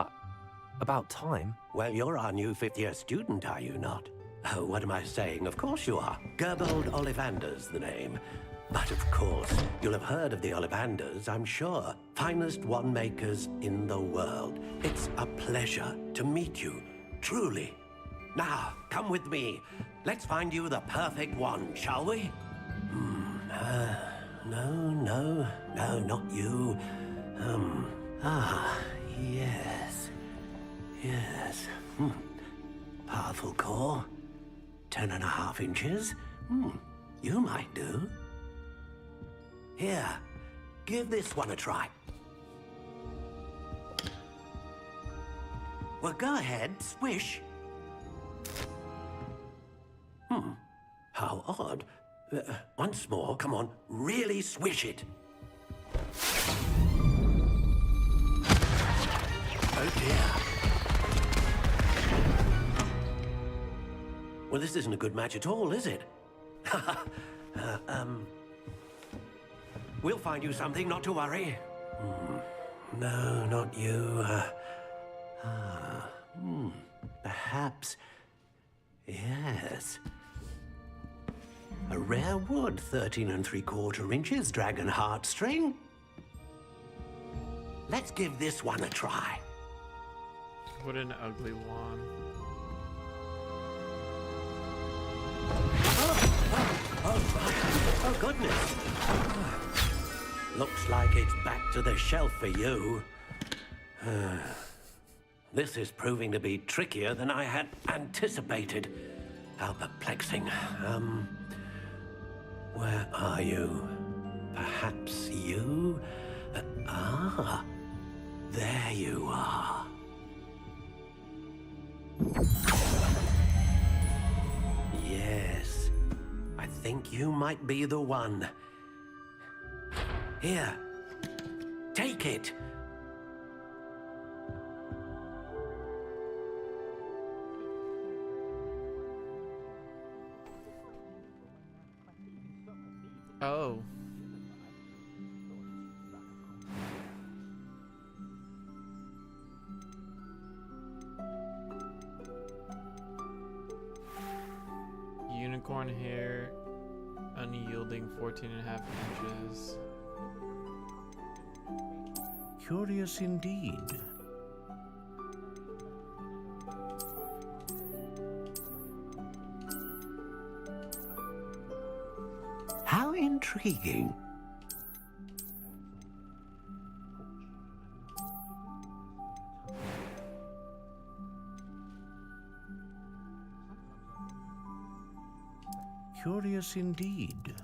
About time. Well, you're our new fifth-year student, are you not? Oh, what am I saying? Of course you are. Gerbold Ollivander's the name. But of course, you'll have heard of the Ollivanders, I'm sure. Finest wand-makers in the world. It's a pleasure to meet you, truly. Now, come with me. Let's find you the perfect wand, shall we? No, not you. Yes. Yes. Powerful core. 10.5 inches. You might do. Here, give this one a try. Well, go ahead, swish. How odd. Once more, come on, really swish it. Oh dear. Well, this isn't a good match at all, is it? We'll find you something, not to worry. No, not you. Perhaps. Yes. A rare wood, 13 3/4 inches, dragon heartstring. Let's give this one a try. What an ugly wand. Oh, goodness. Looks like it's back to the shelf for you. This is proving to be trickier than I had anticipated. How perplexing. Where are you? Perhaps you? There you are. Yes, I think you might be the one. Here, take it. Oh. Unicorn hair, unyielding 14.5 inches. Curious indeed. How intriguing. Curious indeed.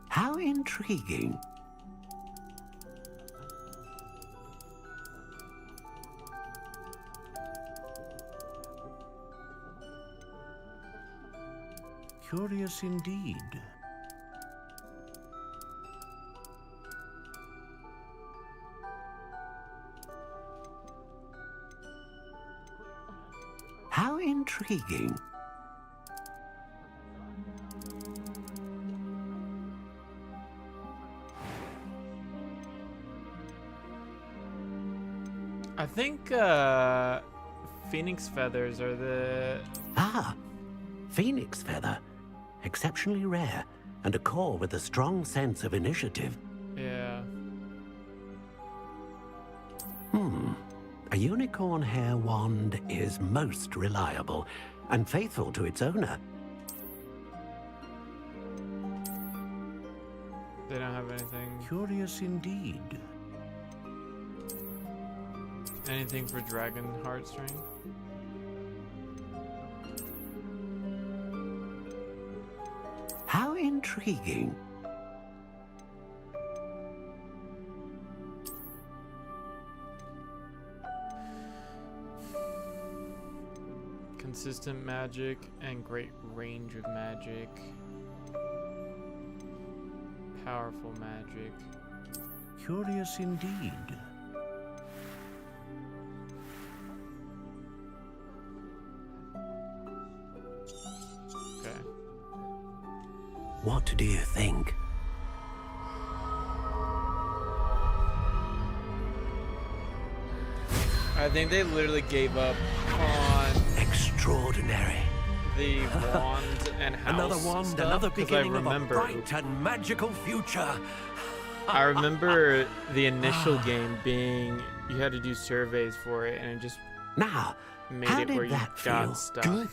How intriguing. Curious indeed. How intriguing. I think phoenix feathers are the... Phoenix feather. Exceptionally rare, and a core with a strong sense of initiative. Yeah. A unicorn hair wand is most reliable and faithful to its owner. They don't have anything. Curious indeed. Anything for dragon heartstring? How intriguing. Consistent magic and great range of magic. Powerful magic. Curious indeed. Okay. What do you think? I think they literally gave up on Extraordinary. the wand and house Another wand, stuff, another 'cause beginning I of a remember, bright and magical future. I remember the initial game being you had to do surveys for it, and it just Now, made how it did where you that got feel? stuff. Good.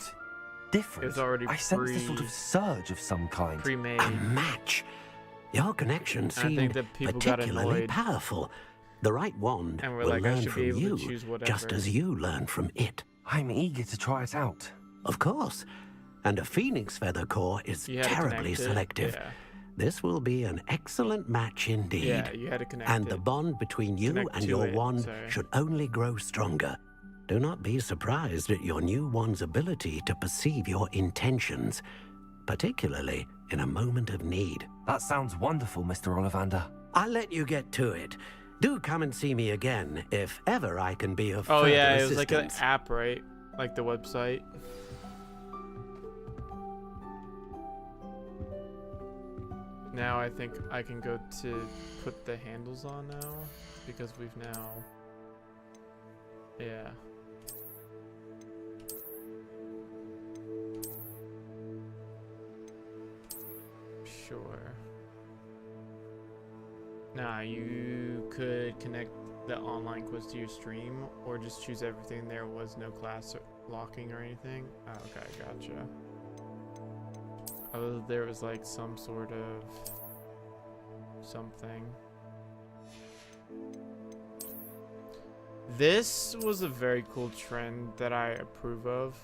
Different. It was already I sensed a sort of surge of some kind. pre-made. A match. Your connection I think seemed that people got particularly annoyed. powerful. The right wand And we're will like, I learn should from be able you, to choose whatever. just as you learn from it. I'm eager to try it out. Of course. And a phoenix feather core is You had to terribly connect it, selective. yeah. This will be an excellent match indeed. Yeah, you had to connect And it. the bond between you Connect and to your it, wand sorry. should only grow stronger. Do not be surprised at your new wand's ability to perceive your intentions, particularly in a moment of need. That sounds wonderful, Mr. Ollivander. I'll let you get to it. Do come and see me again if ever I can be of Oh further yeah, it was like an assistance. app, right? Like the website. Now I think I can go to put the handles on now because we've now, yeah. Sure. Nah, you could connect the online quiz to your stream or just choose everything. There was no class locking or anything. Oh, okay, gotcha. Oh, there was like some sort of something. This was a very cool trend that I approve of,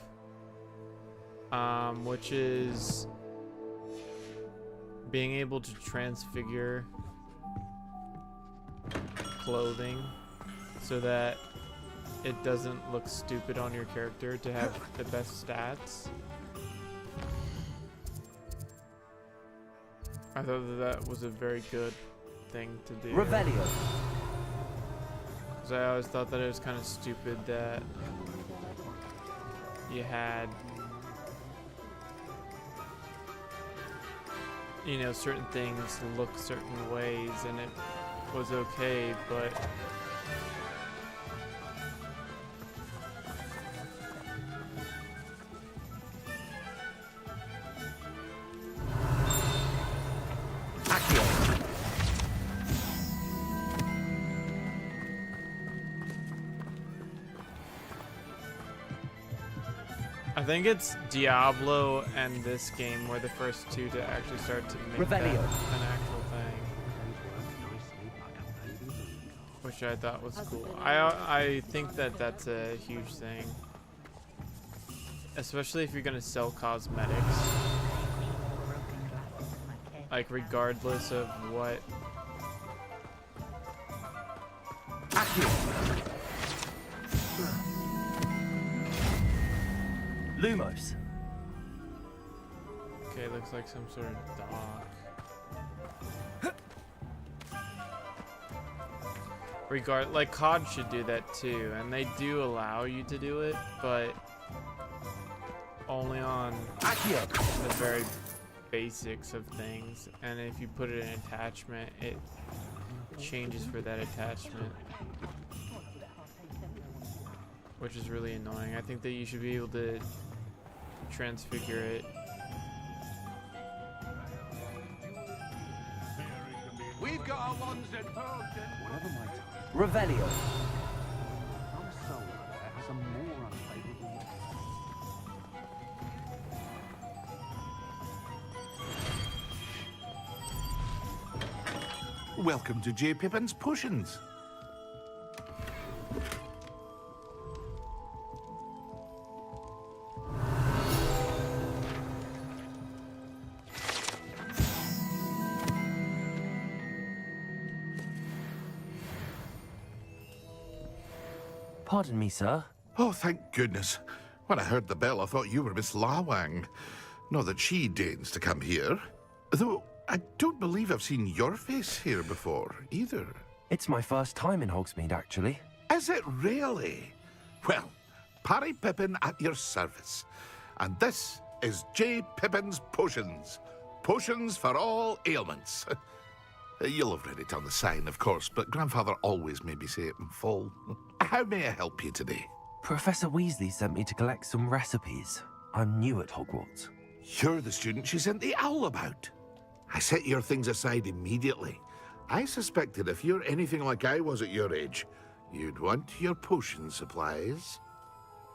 which is being able to transfigure clothing so that it doesn't look stupid on your character to have the best stats. I thought that was a very good thing to do. Revelio. Because I always thought that it was kind of stupid that you had, you know, certain things look certain ways and it was okay, but I think it's Diablo and this game were the first two to actually start to make that Revelio. an actual thing, which I thought was cool. I think that that's a huge thing, especially if you're gonna sell cosmetics. Like regardless of what. Lumos. Okay, looks like some sort of dock. Like COD should do that too, and they do allow you to do it, but only on the very basics of things. And if you put it in attachment, it changes for that attachment, which is really annoying. I think that you should be able to transfigure it. We've got our wands in potion. Whatever my time. Revelio. Some soul there has a more unfavorable look. Welcome to J. Pippin's Potions. Pardon me, sir. Oh, thank goodness. When I heard the bell, I thought you were Miss Lawang. Not that she deigns to come here. Though, I don't believe I've seen your face here before, either. It's my first time in Hogsmeade, actually. Is it really? Well, Parry Pippin at your service. And this is J. Pippin's Potions. Potions for all ailments. You'll have read it on the sign, of course, but Grandfather always made me say it in full. How may I help you today? Professor Weasley sent me to collect some recipes. I'm new at Hogwarts. You're the student she sent the owl about. I set your things aside immediately. I suspected if you're anything like I was at your age, you'd want your potion supplies.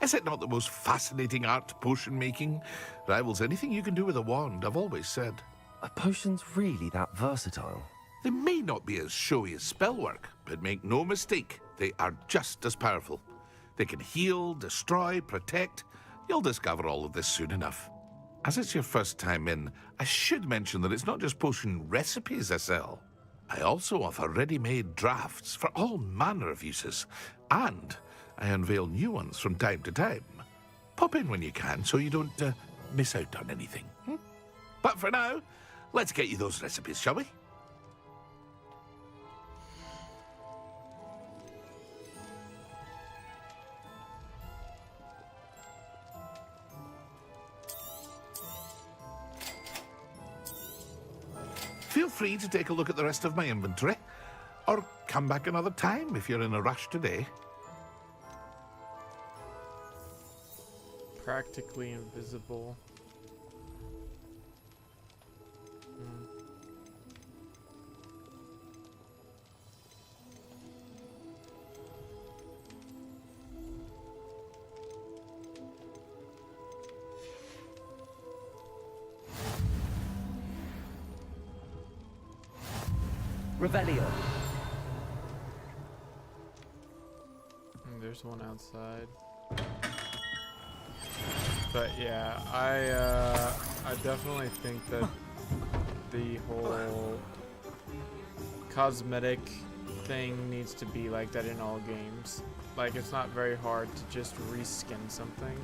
Is it not the most fascinating art, potion making? Rivals anything you can do with a wand, I've always said. Are potions really that versatile? They may not be as showy as spellwork, but make no mistake, they are just as powerful. They can heal, destroy, protect. You'll discover all of this soon enough. As it's your first time in, I should mention that it's not just potion recipes I sell. I also offer ready-made drafts for all manner of uses, and I unveil new ones from time to time. Pop in when you can so you don't miss out on anything. But for now, let's get you those recipes, shall we? Feel free to take a look at the rest of my inventory, or come back another time if you're in a rush today. Practically invisible. Revelio. There's one outside. But yeah, I definitely think that the whole cosmetic thing needs to be like that in all games. Like, it's not very hard to just reskin something.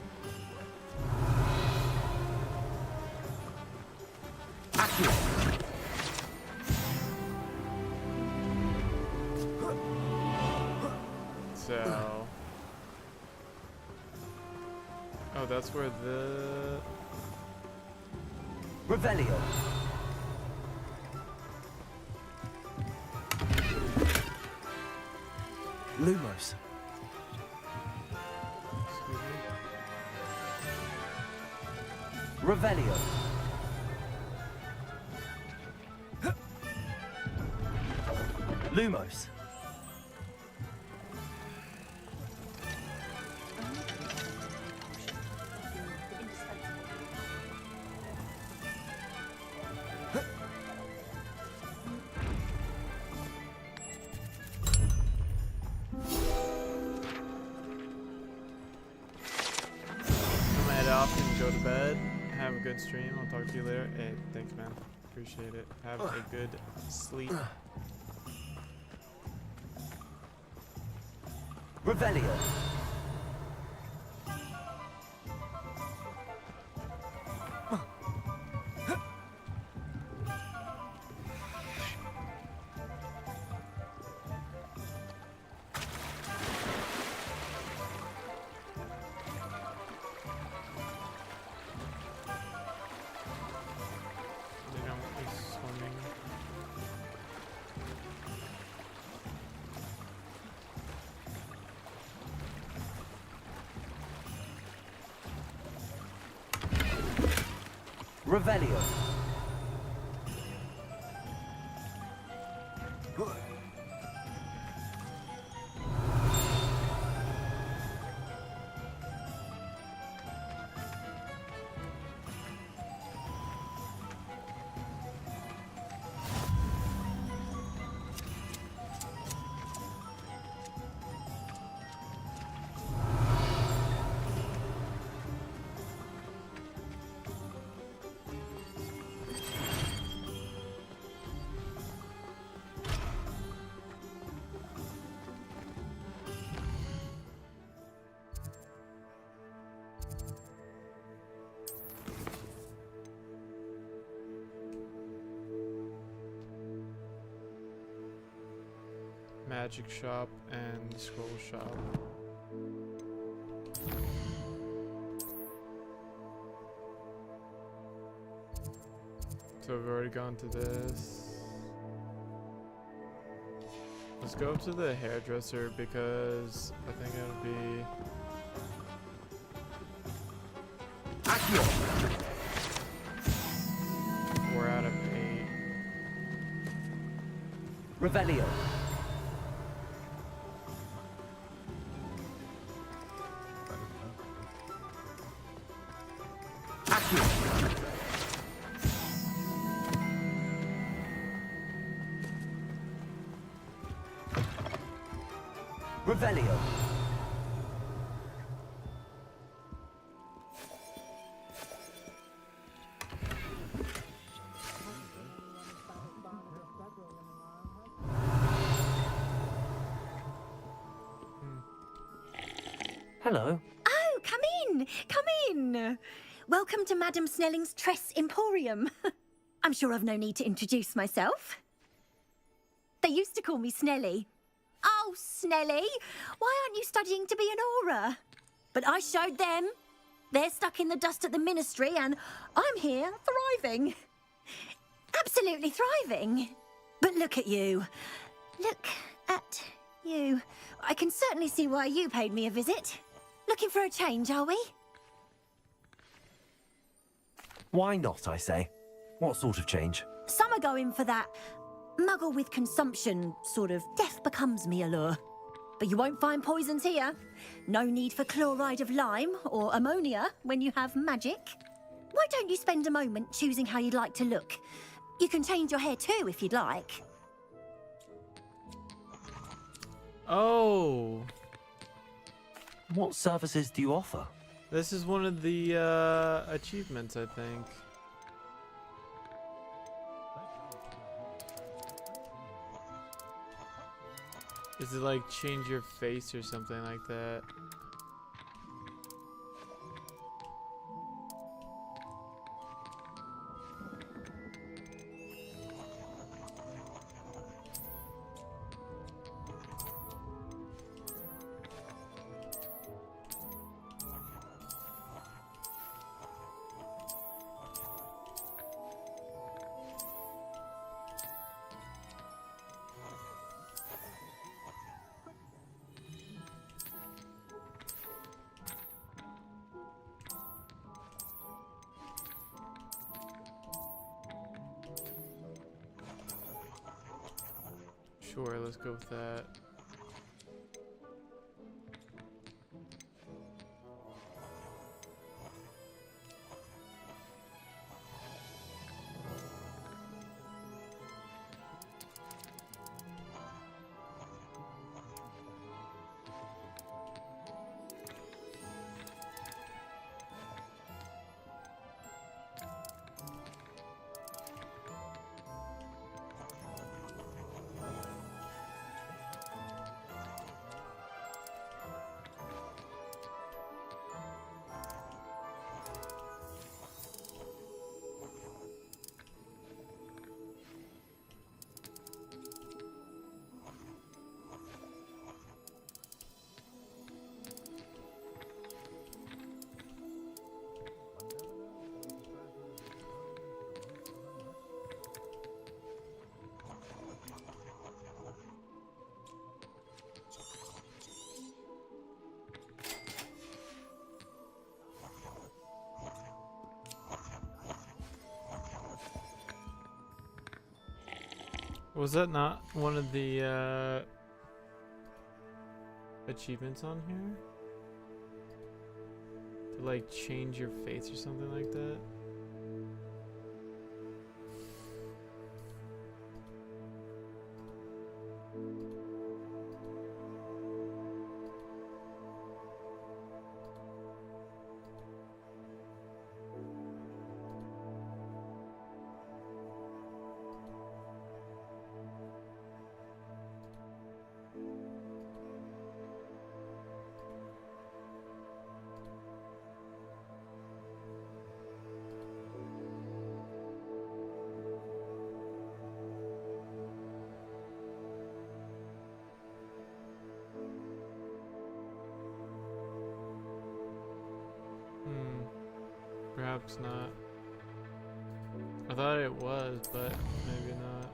So, oh, that's where the Revelio. Lumos. Revelio. Lumos. go to bed. Have a good stream. I'll talk to you later. Hey, thanks, man. Appreciate it. Have a good sleep. Revelio. Revelio. Magic shop and scroll shop. So we've already gone to this. Just go up to the hairdresser because I think it'll be... Accio! 4 out of 8. Revelio. Accio! Revelio. Hello. Oh, come in! Come in! Welcome to Madame Snelling's Tress Emporium. I'm sure I've no need to introduce myself. They used to call me Snelly. Oh, Snelly, why aren't you studying to be an aura? But I showed them. They're stuck in the dust at the ministry and I'm here thriving. Absolutely thriving. But look at you. Look at you. I can certainly see why you paid me a visit. Looking for a change, are we? Why not, I say? What sort of change? Some are going for that muggle with consumption, sort of death becomes me allure. But you won't find poisons here. No need for chloride of lime or ammonia when you have magic. Why don't you spend a moment choosing how you'd like to look? You can change your hair too if you'd like. Oh! What services do you offer? This is one of the achievements, I think. Is it like change your face or something like that? Sure, let's go with that. Was that not one of the achievements on here? To like change your face or something like that? Perhaps not. I thought it was, but maybe not.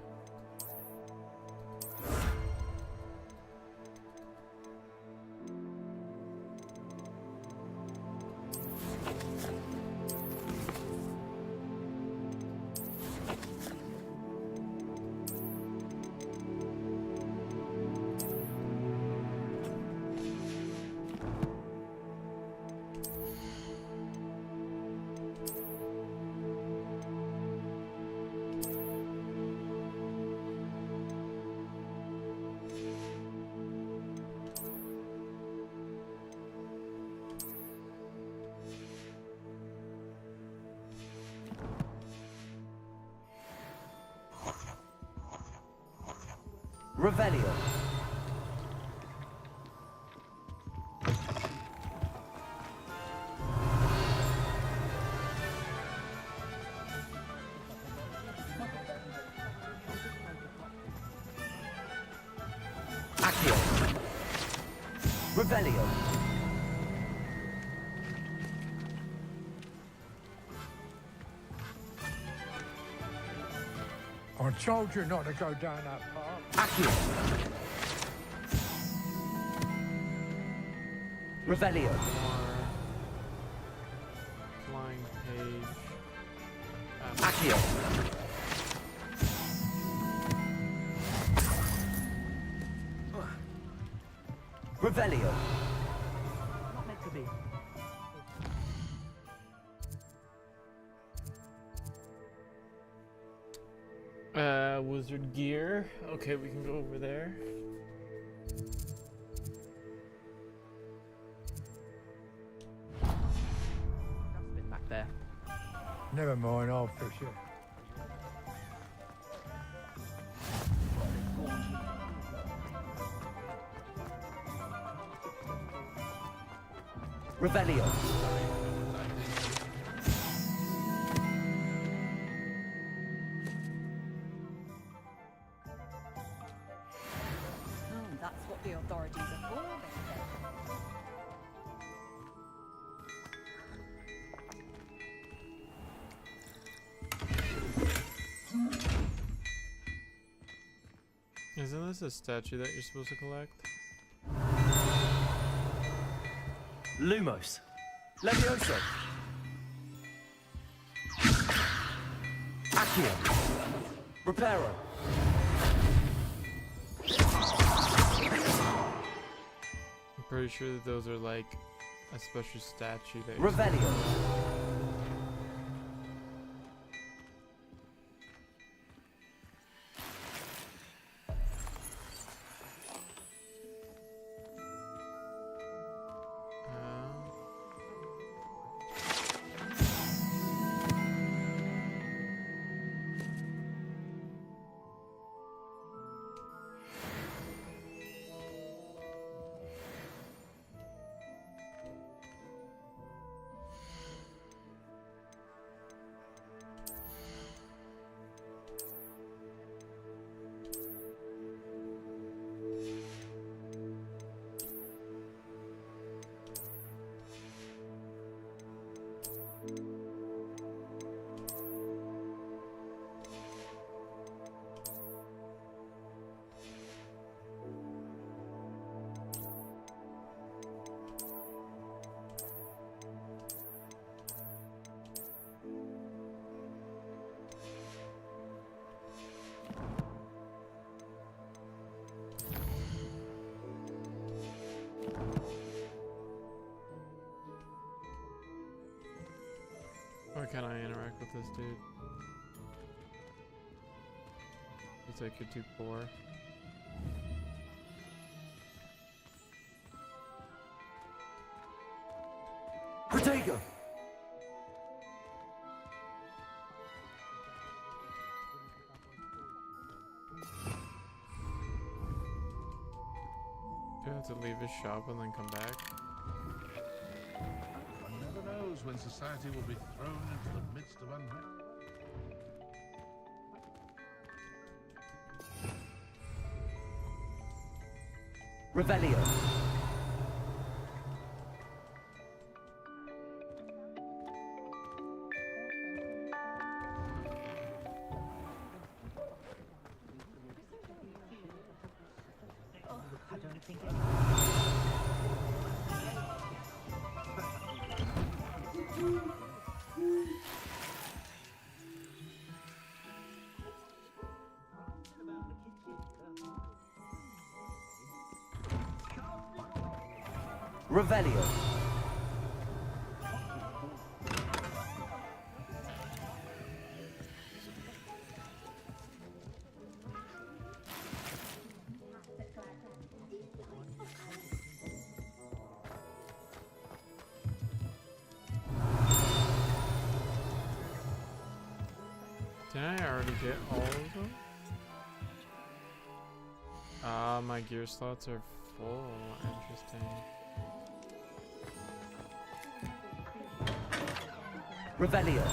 Revelio. Accio. Revelio. I told you not to go down that path. Accio. Revelio. Flying page. Accio. Revelio. Not meant to be. Wizard gear. Okay, we can go over there. Dustbin back there. Never mind, I'll fix it. Revelio. That's what the authorities are for, they Isn't this a statue that you're supposed to collect? Lumos. Levioso. Accio. Reparo. I'm pretty sure that those are like a special statue that Revelio. Or can I interact with this dude? Looks like you're too poor. Protego. Do I have to leave his shop and then come back? One never knows when society will be thrown into the midst of unrest. Revelio. I don't think it... Revelio. Did I already get all of them? Ah, my gear slots are full. Interesting. Revelio.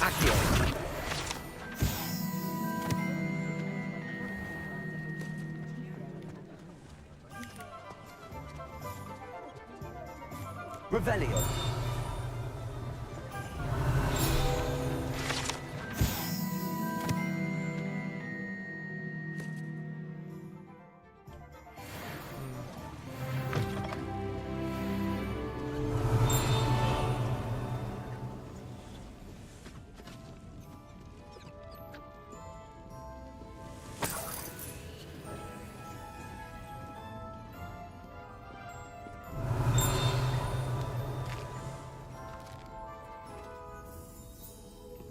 Accio. Revelio.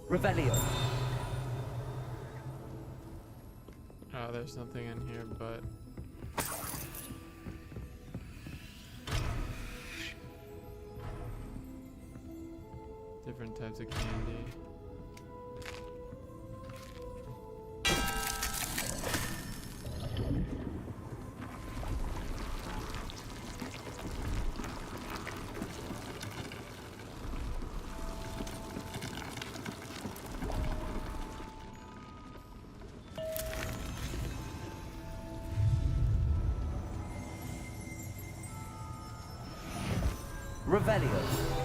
Revelio. Oh, there's nothing in here but different types of candy. Revelio.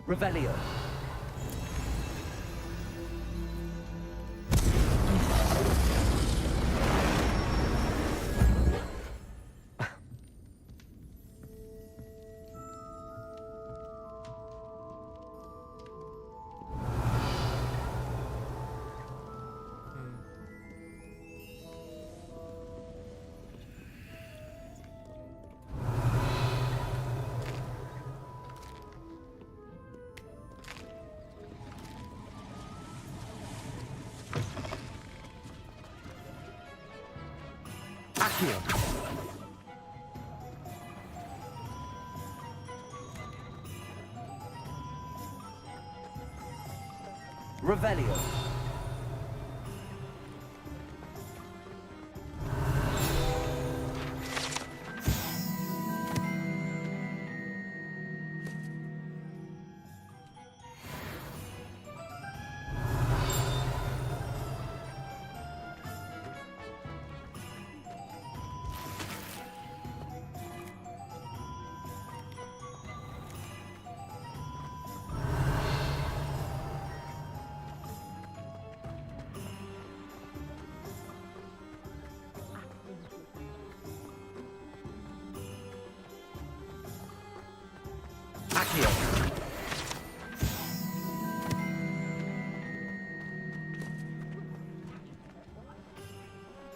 Revelio. Accio. Revelio. Accio.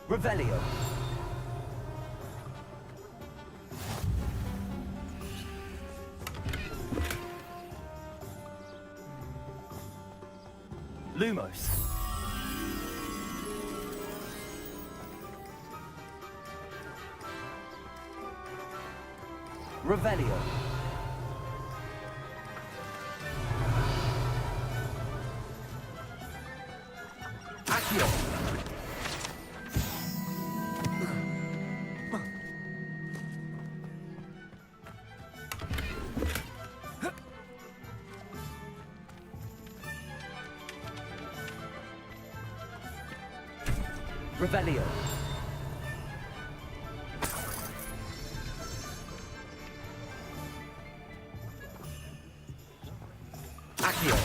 Revelio. Lumos. Revelio. Accio. Revelio. Accio.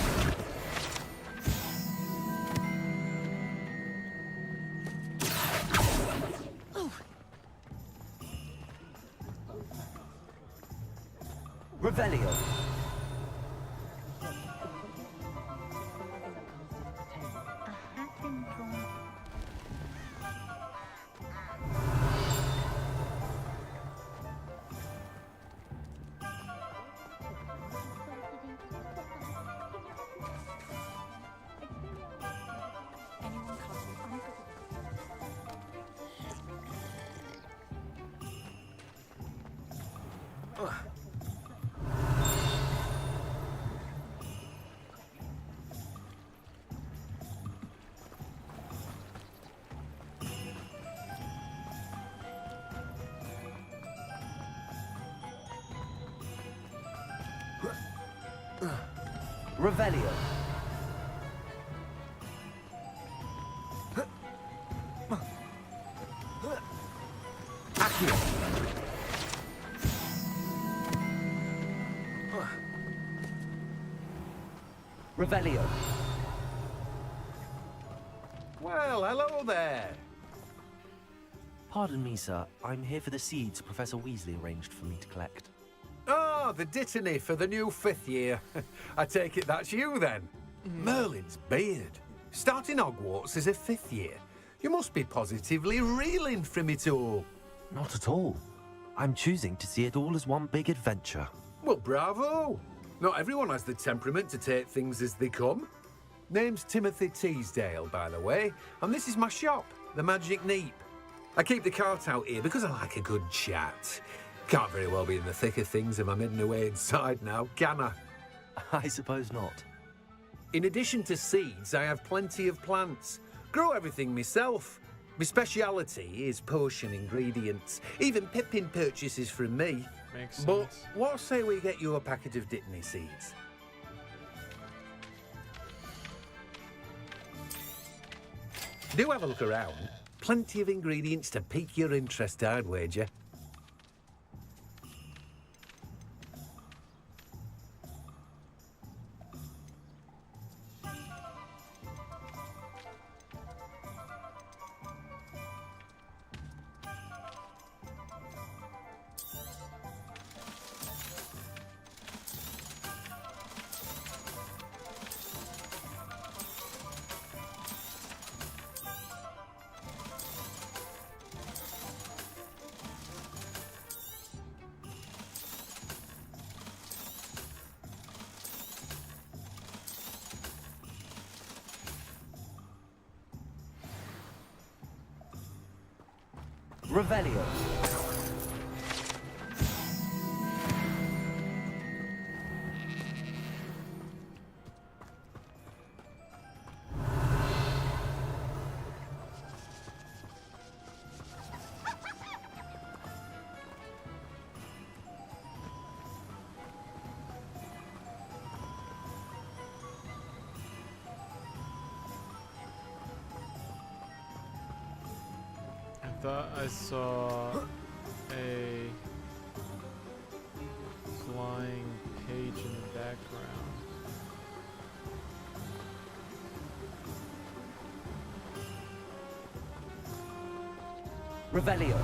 Revelio. Revelio. Accio. Revelio. Well, hello there. Pardon me, sir. I'm here for the seeds Professor Weasley arranged for me to collect. Oh, the dittany for the new 5th year. I take it that's you then. Merlin's beard. Starting Hogwarts as a 5th year. You must be positively reeling from it all. Not at all. I'm choosing to see it all as one big adventure. Well, bravo. Not everyone has the temperament to take things as they come. Name's Timothy Teasdale, by the way, and this is my shop, the Magic Neep. I keep the cart out here because I like a good chat. Can't very well be in the thick of things if I'm hidden away inside now, can I? I suppose not. In addition to seeds, I have plenty of plants. Grow everything myself. My speciality is potion ingredients. Even Pippin purchases from me. Makes sense. But what say we get you a packet of dittany seeds? Do have a look around. Plenty of ingredients to pique your interest, I'd wager. Revelio. I thought I saw a flying page in the background. Revelio.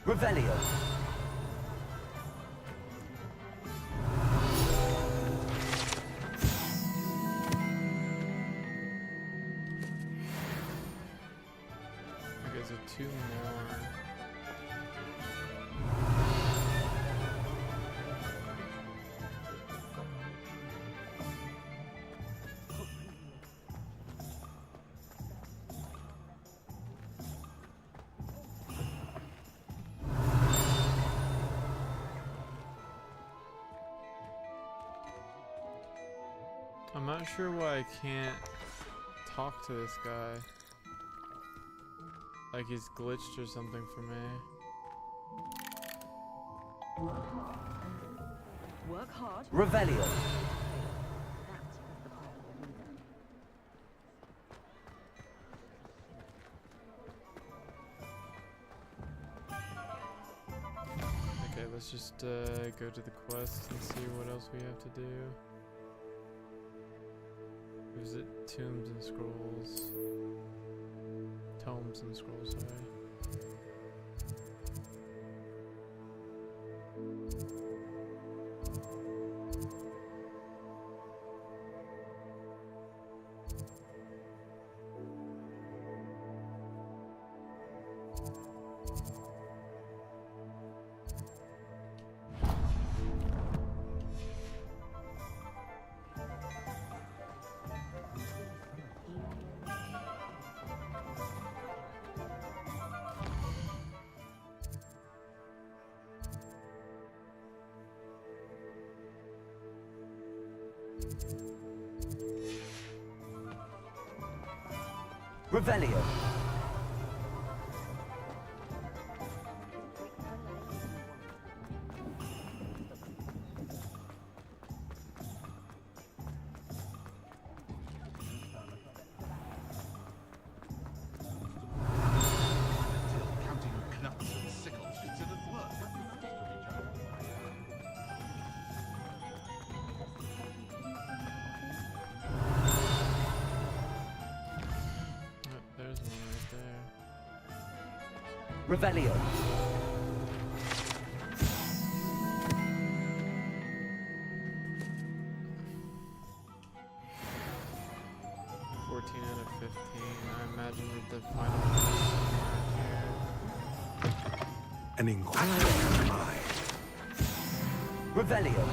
Revelio. Okay, so 2 more. I'm not sure why I can't talk to this guy. Like he's glitched or something for me. Work hard. Revelio. Okay, let's just go to the quest and see what else we have to do. Visit tombs and scrolls. Tomes and scrolls, sorry. Revelio. Counting knuts and sickles considered work. There's one right there. Revelio. 14 out of 15. I imagine that the final one is somewhere here. An inquiring mind. Revelio.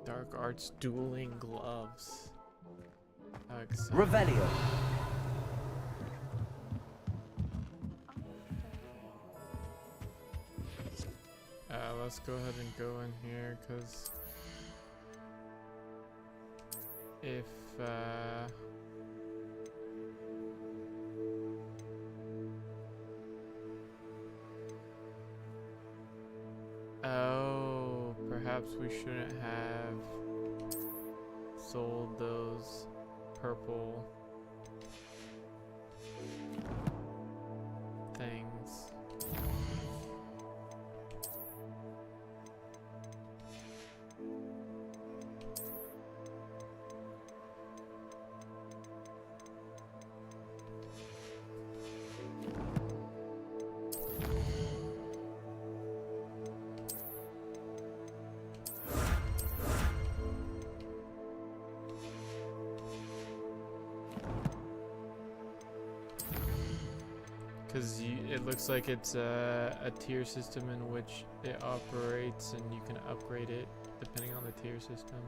Dark Arts Dueling Gloves. How exciting. Revelio. Let's go ahead and go in here, because if oh, perhaps we shouldn't have sold those purple things. Because it looks like it's a tier system in which it operates, and you can upgrade it depending on the tier system.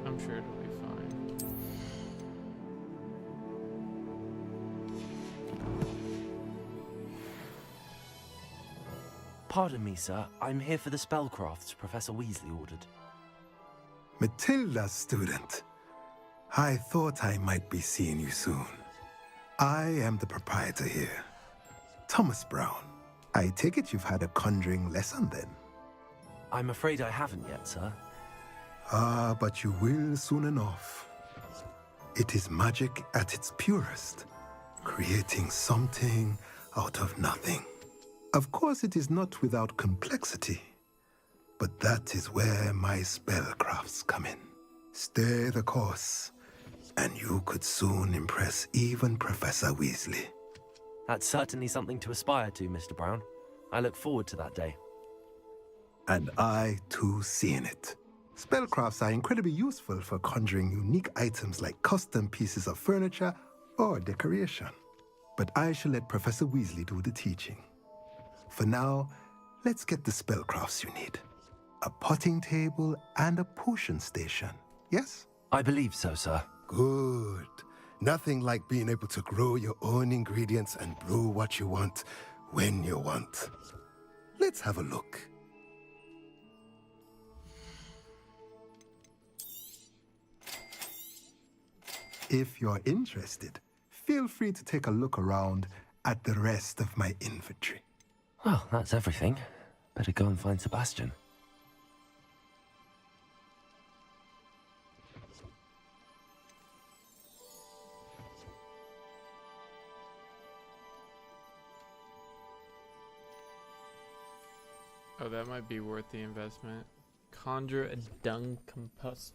I'm sure it'll be fine. Pardon me, sir. I'm here for the spellcrafts Professor Weasley ordered. Matilda, student. I thought I might be seeing you soon. I am the proprietor here, Thomas Brown. I take it you've had a conjuring lesson then? I'm afraid I haven't yet, sir. Ah, but you will soon enough. It is magic at its purest, creating something out of nothing. Of course, it is not without complexity, but that is where my spellcrafts come in. Stay the course, And you could soon impress even Professor Weasley. That's certainly something to aspire to, Mr. Brown. I look forward to that day. And I, too, seeing it. Spellcrafts are incredibly useful for conjuring unique items like custom pieces of furniture or decoration. But I shall let Professor Weasley do the teaching. For now, let's get the spellcrafts you need. A potting table and a potion station, yes? I believe so, sir. Good. Nothing like being able to grow your own ingredients and brew what you want when you want. Let's have a look. If you're interested, feel free to take a look around at the rest of my inventory. Well, that's everything. Better go and find Sebastian. Oh, that might be worth the investment. Conjure a dung composter.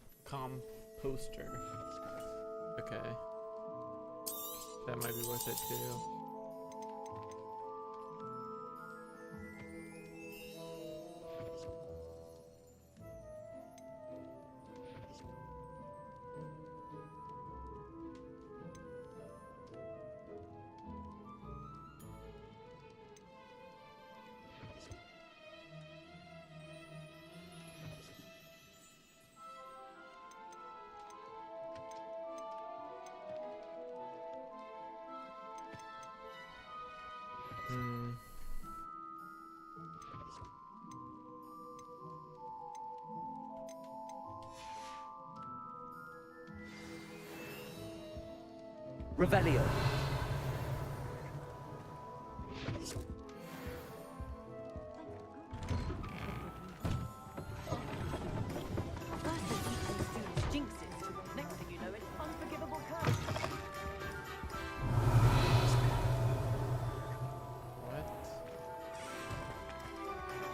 Okay. That might be worth it too. Revelio.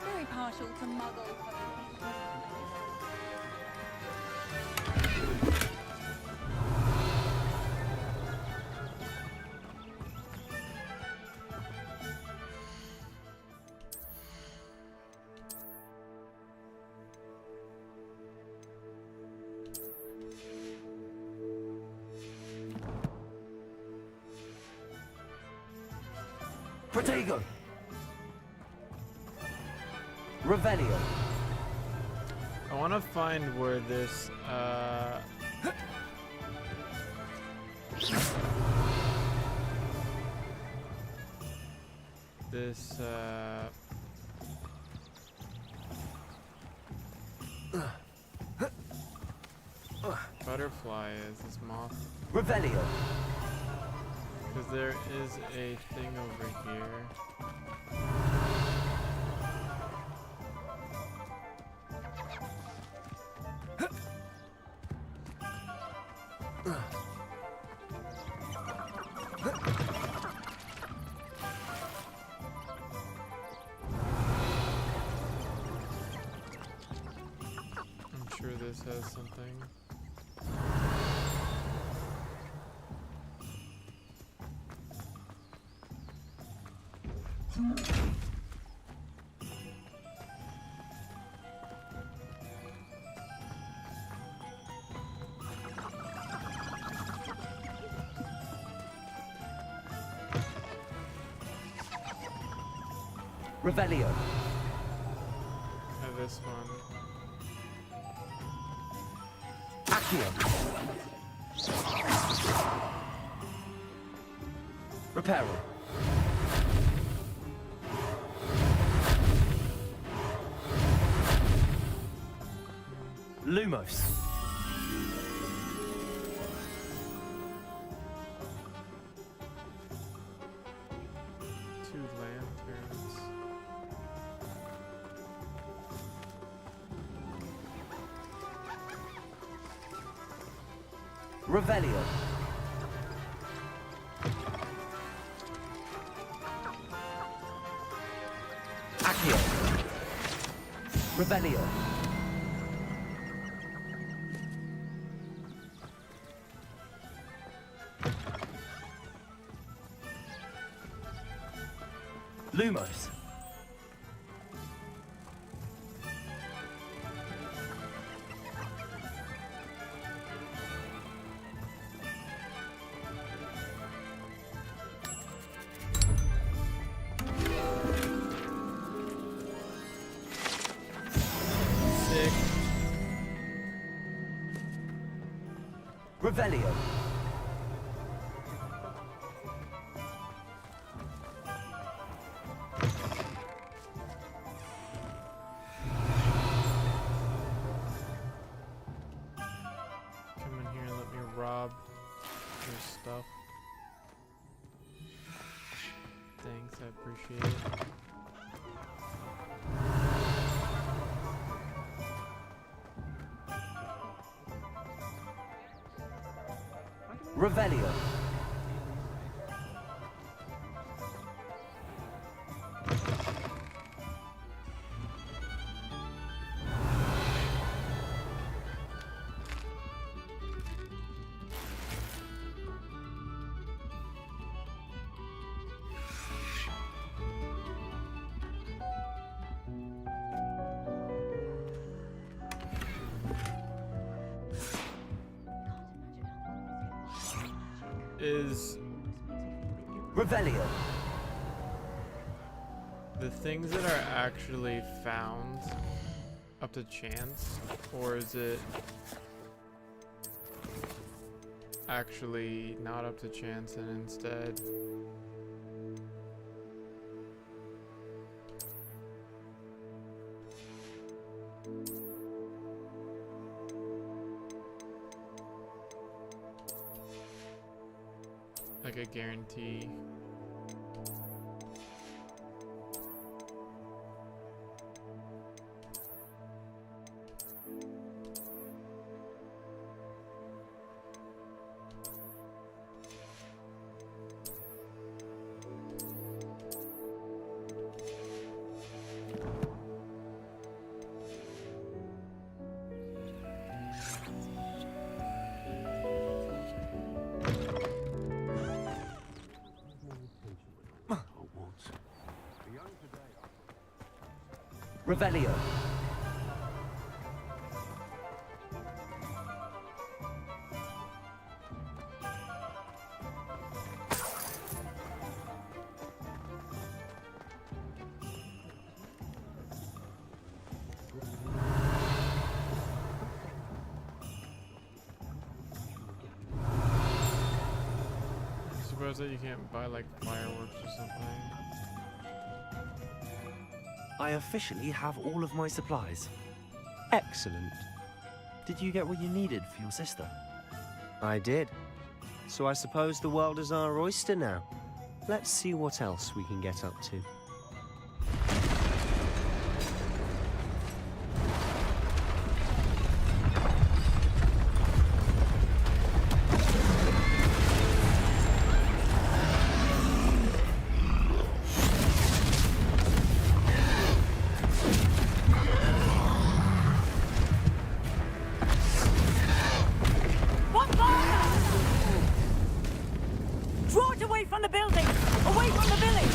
Very partial to muggle. Protego. Revelio. I want to find where this butterfly is, this moth. Revelio. Because there is a thing over here. I'm sure this has something. Revelio. This one. Accio. Reparo. Lumos. Two lanterns. Revelio. Accio. Revelio. Lumos. Sick. Revelio. Come in here and let me rob your stuff. Thanks, I appreciate it. Revelio. Is Revelio. the things that are actually found up to chance, or is it actually not up to chance and instead like a guarantee? Revelio. I suppose that you can't buy like fireworks or something. I officially have all of my supplies. Excellent. Did you get what you needed for your sister? I did. So I suppose the world is our oyster now. Let's see what else we can get up to. Draw it away from the building! Away from the village!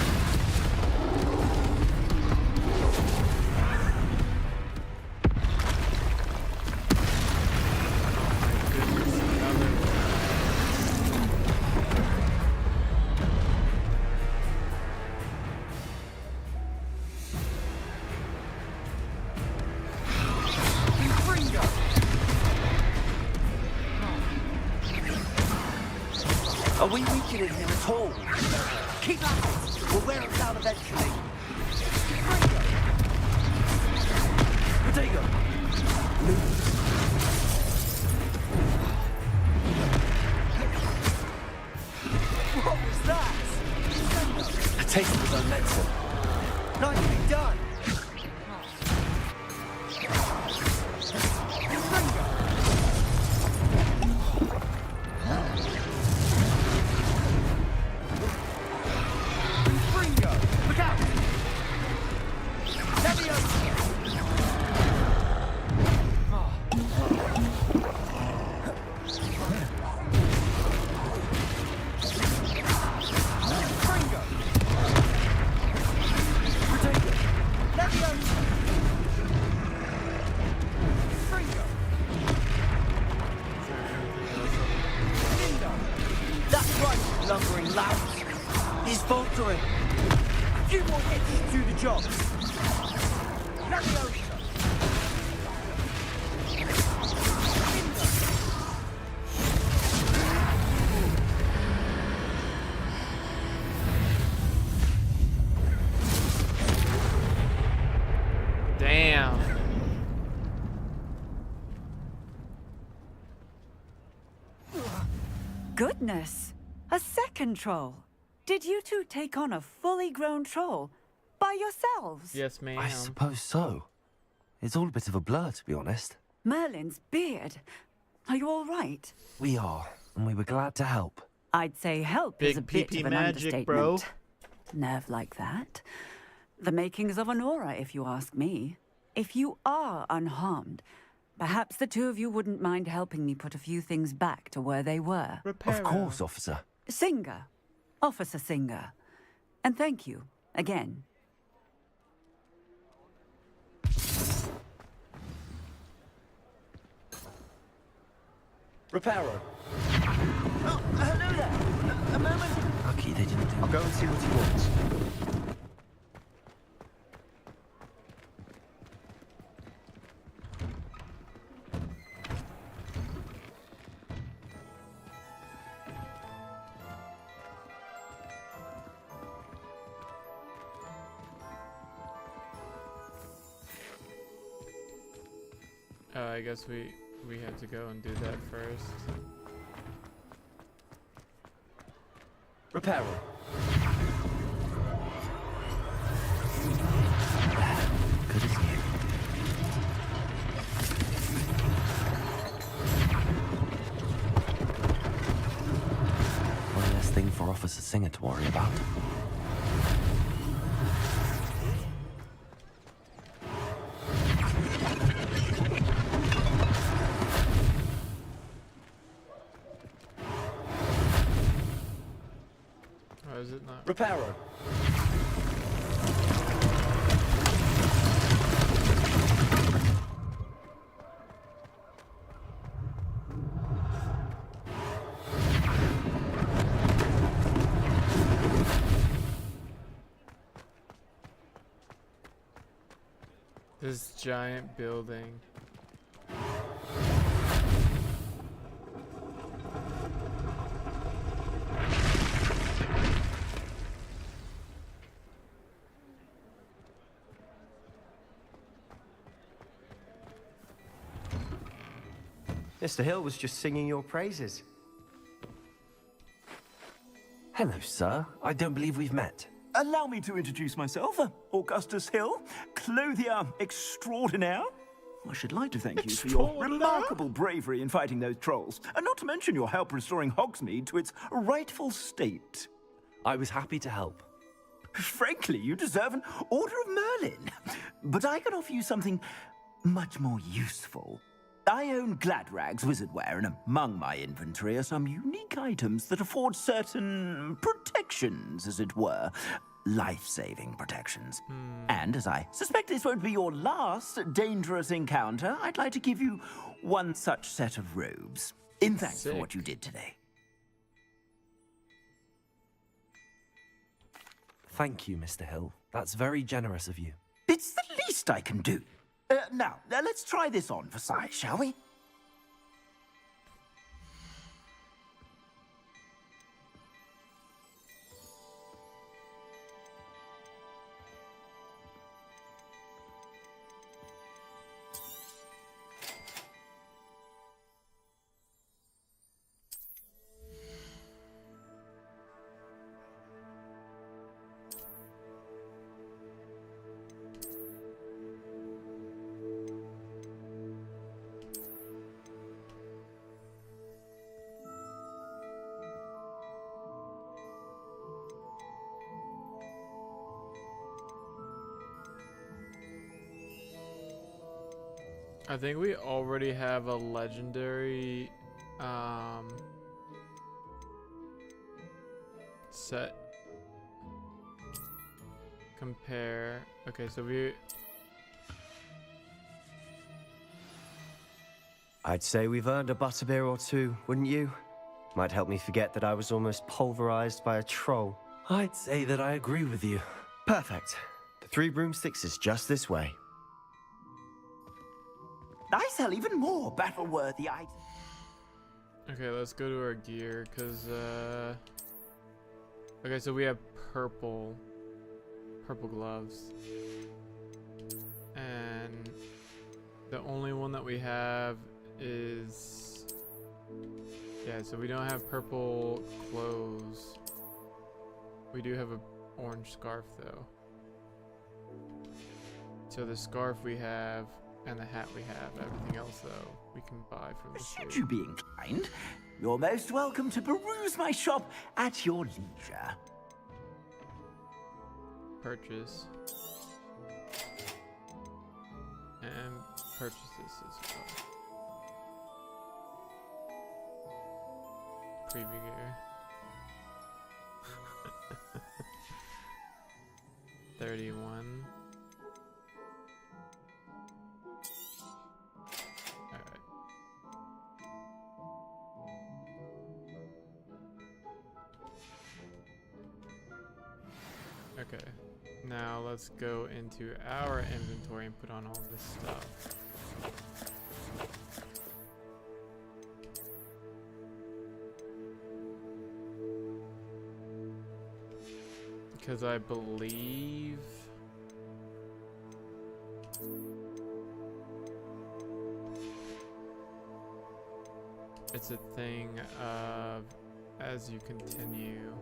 Are we weakening him at all? Keep at it! We'll wear him down eventually. Potato! What was that? A taste of his own medicine. Nicely done! faltering. A few more hits to do the job. Leviosa. Damn. Goodness! A second troll. Did you two take on a fully grown troll by yourselves? Yes, ma'am. I suppose so. It's all a bit of a blur, to be honest. Merlin's beard. Are you all right? We are, and we were glad to help. I'd say help is a bit PP of an magic, bro. understatement. Nerve like that. The makings of an aura, if you ask me. If you are unharmed, perhaps the two of you wouldn't mind helping me put a few things back to where they were. Of course, officer. Singer. Officer Singer. And thank you, again. Reparo. Oh, hello there. A moment. Lucky they didn't do I'll go and see what he wants. I guess we have to go and do that first. Reparo. Good as new. One less thing for Officer Singer to worry about. Or is it not? Reparo. This giant building. Mr. Hill was just singing your praises. Hello, sir. I don't believe we've met. Allow me to introduce myself, Augustus Hill, clothier extraordinaire. I should like to thank you for your remarkable bravery in fighting those trolls, and not to mention your help restoring Hogsmeade to its rightful state. I was happy to help. Frankly, you deserve an Order of Merlin. But I can offer you something much more useful. I own Gladrag's wizardware, and among my inventory are some unique items that afford certain protections, as it were. Life-saving protections. And as I suspect this won't be your last dangerous encounter, I'd like to give you one such set of robes, in thanks for what you did today. Thank you, Mr. Hill. That's very generous of you. It's the least I can do. Now, let's try this on for size, shall we? I think we already have a legendary set. Compare. Okay, so I'd say we've earned a butterbeer or two, wouldn't you? Might help me forget that I was almost pulverized by a troll. I'd say that I agree with you. Perfect. The 3 broomsticks is just this way. I sell even more battle-worthy items. Okay, let's go to our gear, because, okay, so we have purple gloves. And the only one that we have is... Yeah, so we don't have purple clothes. We do have an orange scarf, though. So the scarf we have, and the hat we have. Everything else, though, we can buy from the store. Should you be inclined, you're most welcome to peruse my shop at your leisure. Purchase. And purchase this as well. Preview gear. 31. Alright. Okay. Now let's go into our inventory and put on all this stuff. Because I believe it's a thing of as you continue.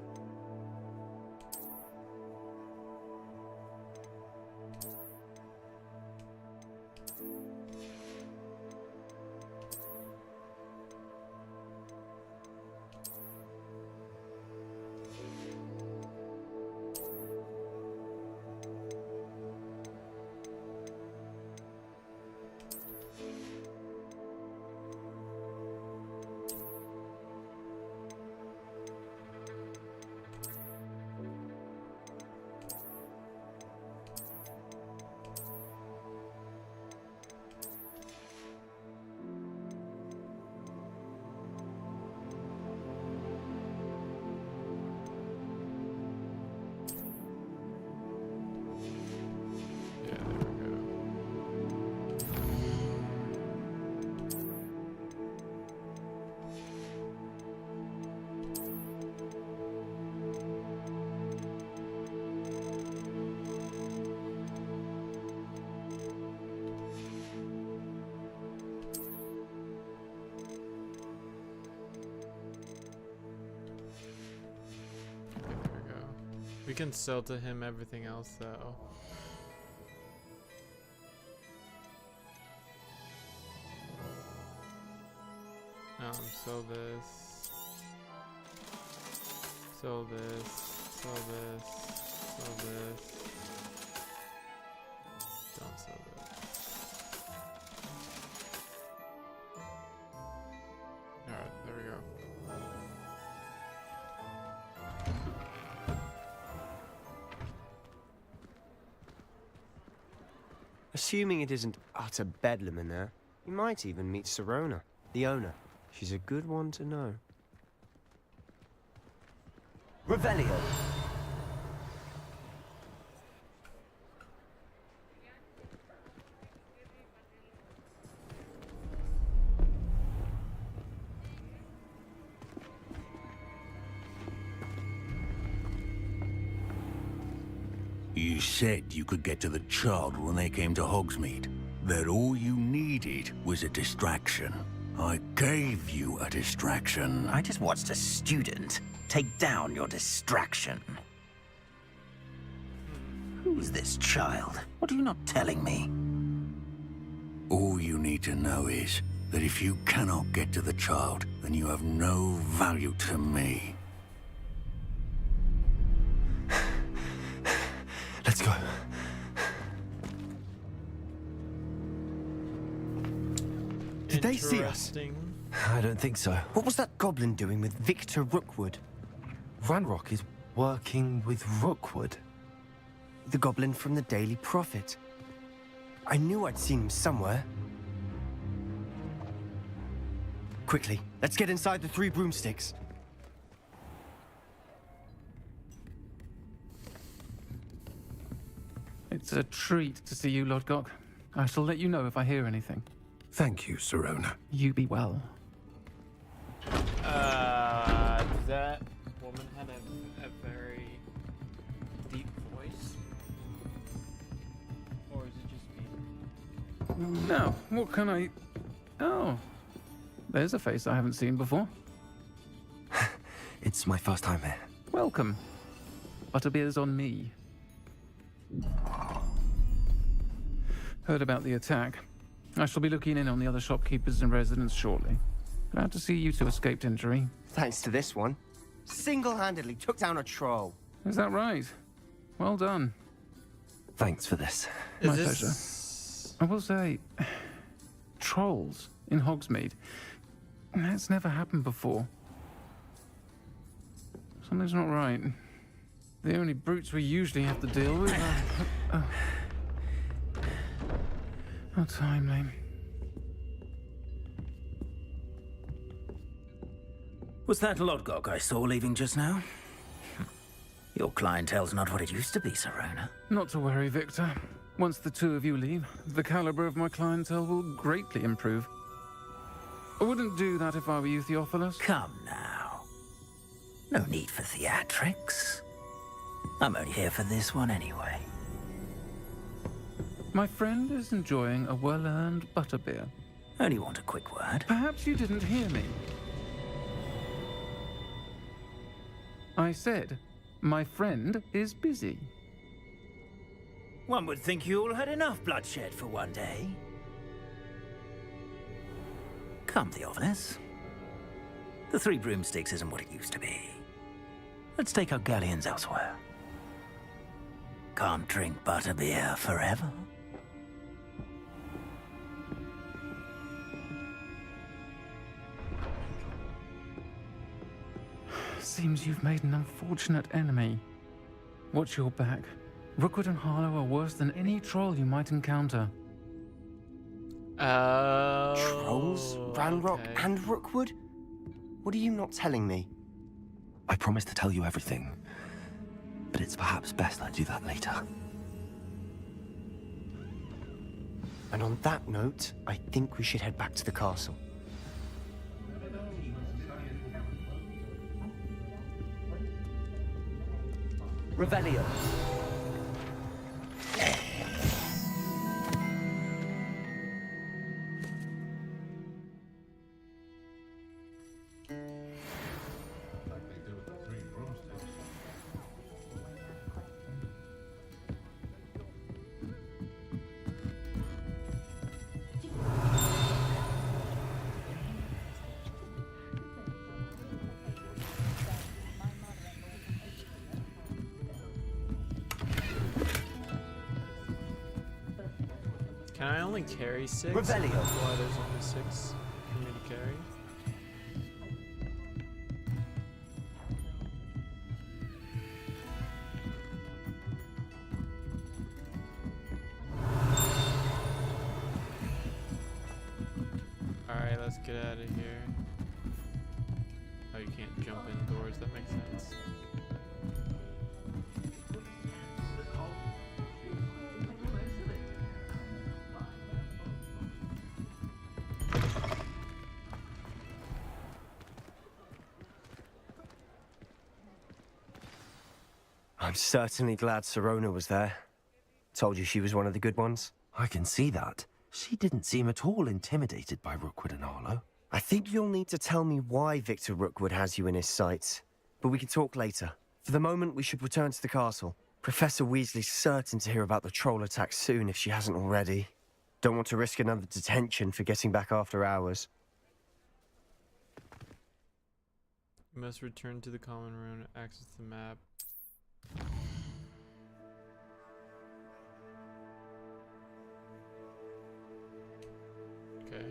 We can sell to him everything else, though. Sell this. Sell this. Sell this. Sell this. Don't sell this. Alright, there we go. Assuming it isn't utter bedlam in there, you might even meet Sirona, the owner. She's a good one to know. Revelio. You said you could get to the child when they came to Hogsmeade. That all you needed was a distraction. I gave you a distraction. I just watched a student take down your distraction. Who's this child? What are you not telling me? All you need to know is that if you cannot get to the child, then you have no value to me. Let's go. Did they see us? I don't think so. What was that goblin doing with Victor Rookwood? Ranrock is working with Rookwood. The goblin from the Daily Prophet. I knew I'd seen him somewhere. Quickly, let's get inside the 3 broomsticks. It's a treat to see you, Lodgok. I shall let you know if I hear anything. Thank you, Sirona. You be well. That woman had a very deep voice? Or is it just me? Now, what can I... Oh, there's a face I haven't seen before. It's my first time here. Welcome. Butterbeer's on me. Heard about the attack. I shall be looking in on the other shopkeepers and residents shortly. Glad to see you two escaped injury. Thanks to this one. Single-handedly took down a troll. Is that right? Well done. Thanks for this. My pleasure. I will say, trolls in Hogsmeade. That's never happened before. Something's not right. The only brutes we usually have to deal with are... How timely. Was that Lodgok I saw leaving just now? Your clientele's not what it used to be, Sirona. Not to worry, Victor. Once the two of you leave, the caliber of my clientele will greatly improve. I wouldn't do that if I were you, Theophilus. Come now. No need for theatrics. I'm only here for this one anyway. My friend is enjoying a well-earned butterbeer. Only want a quick word. Perhaps you didn't hear me. I said, my friend is busy. One would think you all had enough bloodshed for one day. Come, Theophilus. The Three Broomsticks isn't what it used to be. Let's take our galleons elsewhere. Can't drink butterbeer forever. Seems you've made an unfortunate enemy. Watch your back. Rookwood and Harlow are worse than any troll you might encounter. Trolls? Ranrock and Rookwood? What are you not telling me? I promised to tell you everything, but it's perhaps best I do that later. And on that note, I think we should head back to the castle. Revelio. Can I only carry 6? Revelio. Why there's only 6 for me to carry? Alright, let's get out of here. Oh, you can't jump indoors, that makes sense. I'm certainly glad Sirona was there. Told you she was one of the good ones. I can see that. She didn't seem at all intimidated by Rookwood and Harlow. I think you'll need to tell me why Victor Rookwood has you in his sights. But we can talk later. For the moment, we should return to the castle. Professor Weasley's certain to hear about the troll attack soon if she hasn't already. Don't want to risk another detention for getting back after hours. You must return to the common room to access the map. Okay.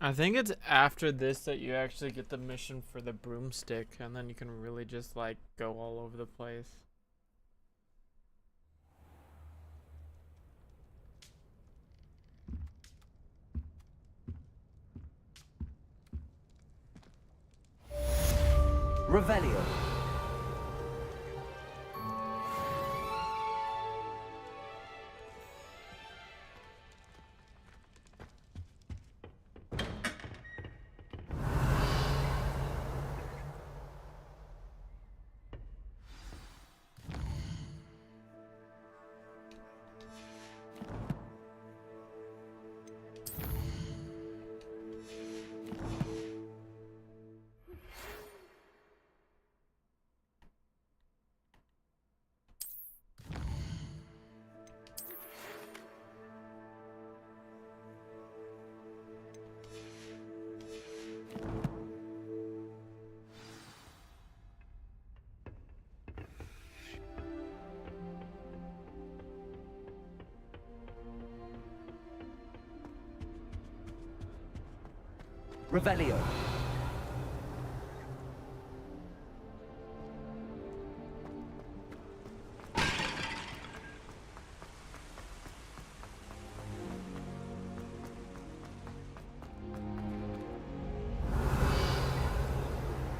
I think it's after this that you actually get the mission for the broomstick, and then you can really just like go all over the place. Revelio. Revelio.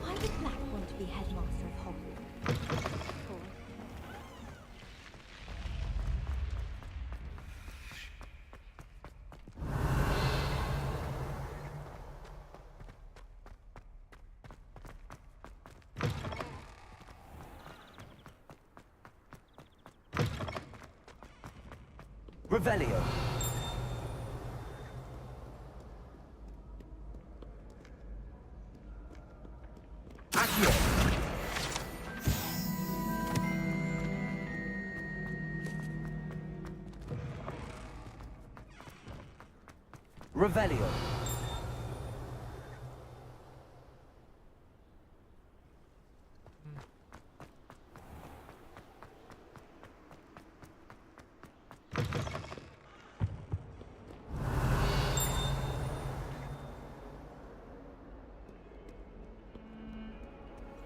Why would Black want to be headmaster of Hogwarts? Revelio. Accio. Revelio.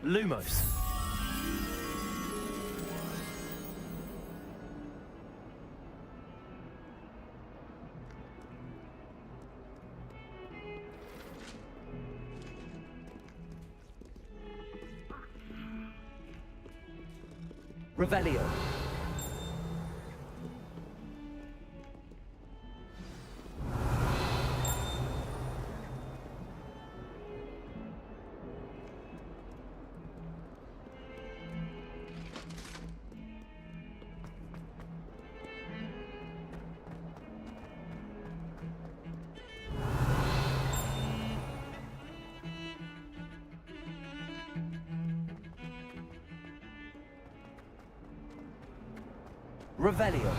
Lumos. Revelio. Revelio.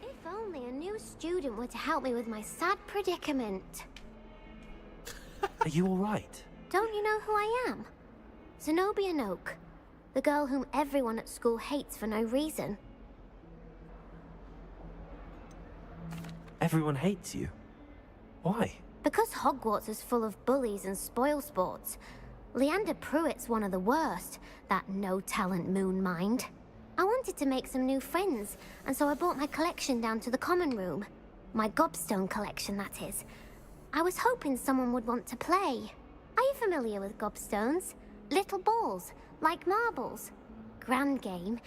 If only a new student were to help me with my sad predicament. Are you all right? Don't you know who I am? Zenobia Noak, the girl whom everyone at school hates for no reason. Everyone hates you. Why? Because Hogwarts is full of bullies and spoilsports. Leander Pruitt's one of the worst, that no-talent moon mind. I wanted to make some new friends, and so I brought my collection down to the common room. My gobstone collection, that is. I was hoping someone would want to play. Are you familiar with gobstones? Little balls, like marbles. Grand game.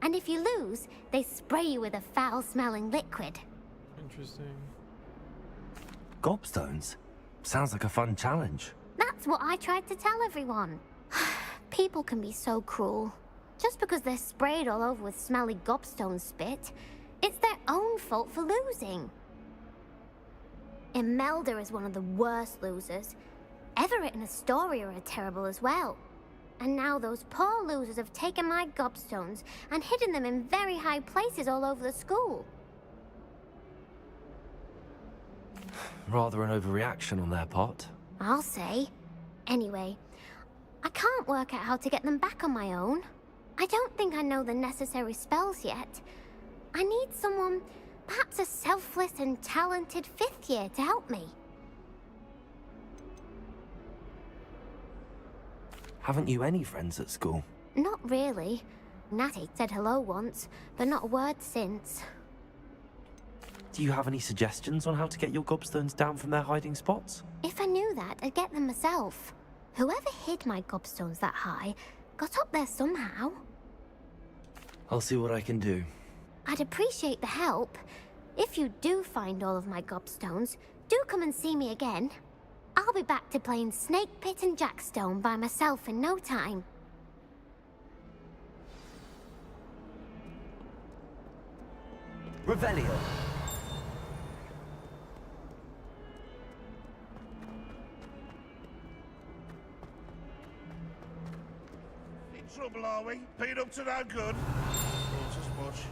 And if you lose, they spray you with a foul-smelling liquid. Interesting. Gobstones? Sounds like a fun challenge. That's what I tried to tell everyone. People can be so cruel. Just because they're sprayed all over with smelly gobstone spit, it's their own fault for losing. Imelda is one of the worst losers. Everett and Astoria are terrible as well. And now those poor losers have taken my gobstones and hidden them in very high places all over the school. Rather an overreaction on their part. I'll say. Anyway, I can't work out how to get them back on my own. I don't think I know the necessary spells yet. I need someone, perhaps a selfless and talented fifth year to help me. Haven't you any friends at school? Not really. Natty said hello once, but not a word since. Do you have any suggestions on how to get your gobstones down from their hiding spots? If I knew that, I'd get them myself. Whoever hid my gobstones that high got up there somehow. I'll see what I can do. I'd appreciate the help. If you do find all of my gobstones, do come and see me again. I'll be back to playing Snake Pit and Jackstone by myself in no time. Revelio. In trouble, are we? Been up to no good? Not as much.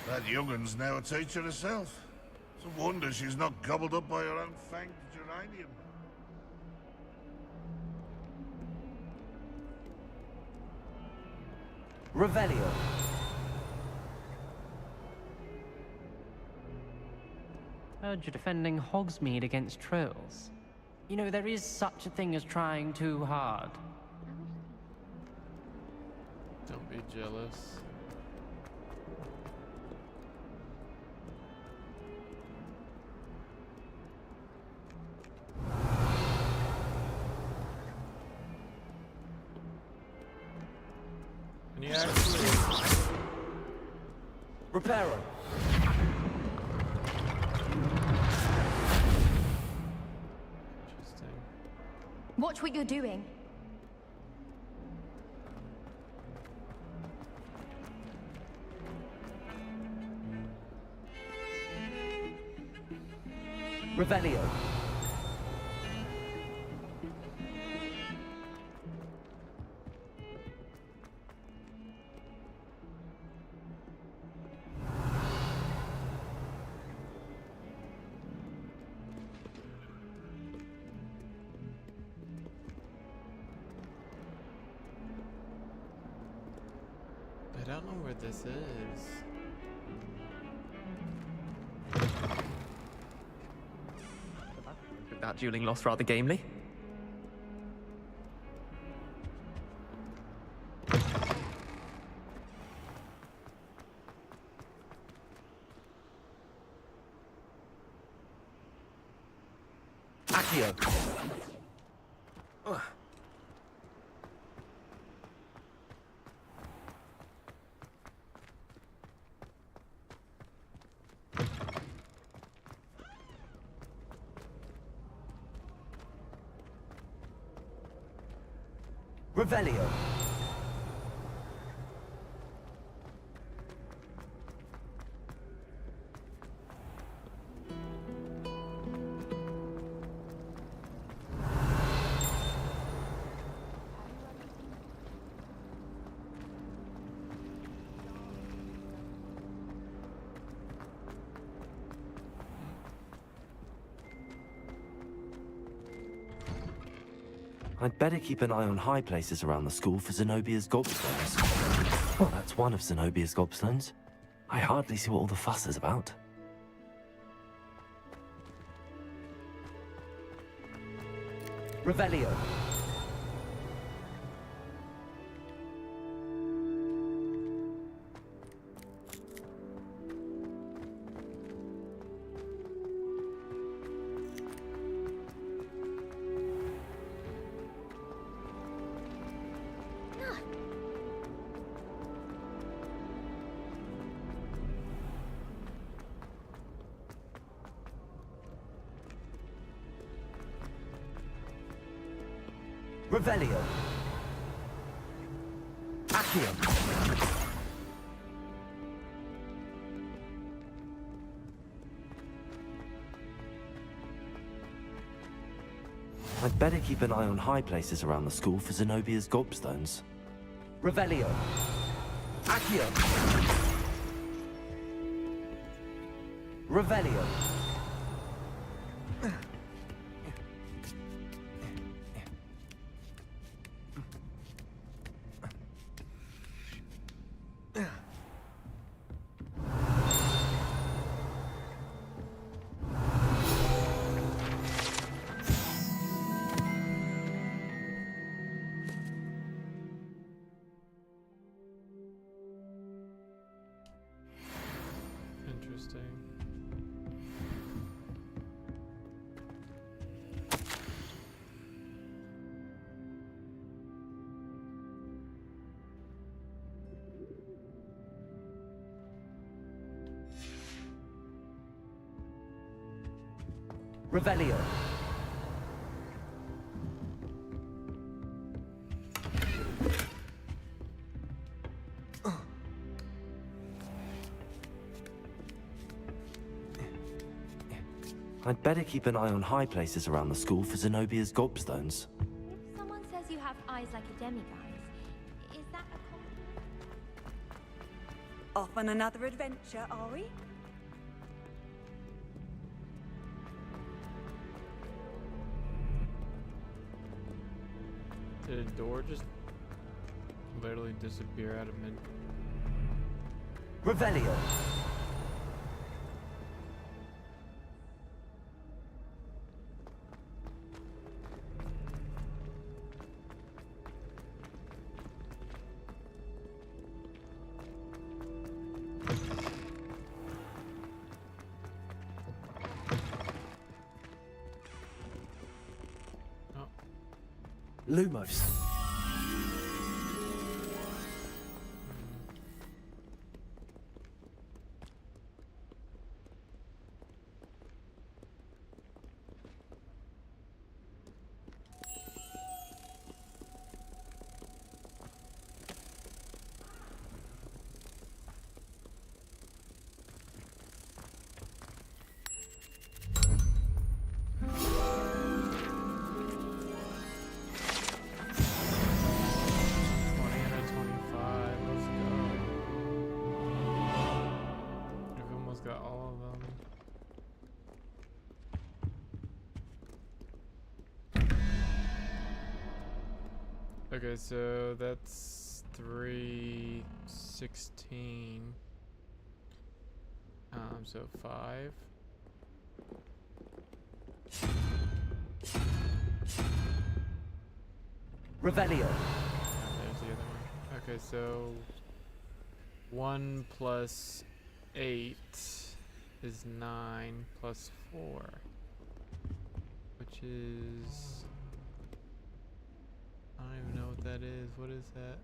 That young'un's now a teacher herself. It's a wonder she's not gobbled up by her own fanged geranium. Revelio. Heard you're defending Hogsmeade against trolls. You know, there is such a thing as trying too hard. Don't be jealous. Can you actually... Reparo. Interesting. Watch what you're doing. Revelio. I don't know where this is. That dueling lost rather gamely. Accio. Revelio. I'd better keep an eye on high places around the school for Zenobia's gobstones. Well, that's one of Zenobia's gobstones. I hardly see what all the fuss is about. Revelio. Revelio. Accio. I'd better keep an eye on high places around the school for Zenobia's gobstones. Revelio. Accio. Revelio. interesting. Revelio. I'd better keep an eye on high places around the school for Zenobia's gobstones. If someone says you have eyes like a demiguise, is that a compliment? Off on another adventure, are we? Did a door just literally disappear out of mid? Revelio. Lumos. Okay, so that's 316. So 5. Revelio. There's the other one. Okay, so 1 plus 8 is 9 plus 4, which is, I don't even know what that is. What is that?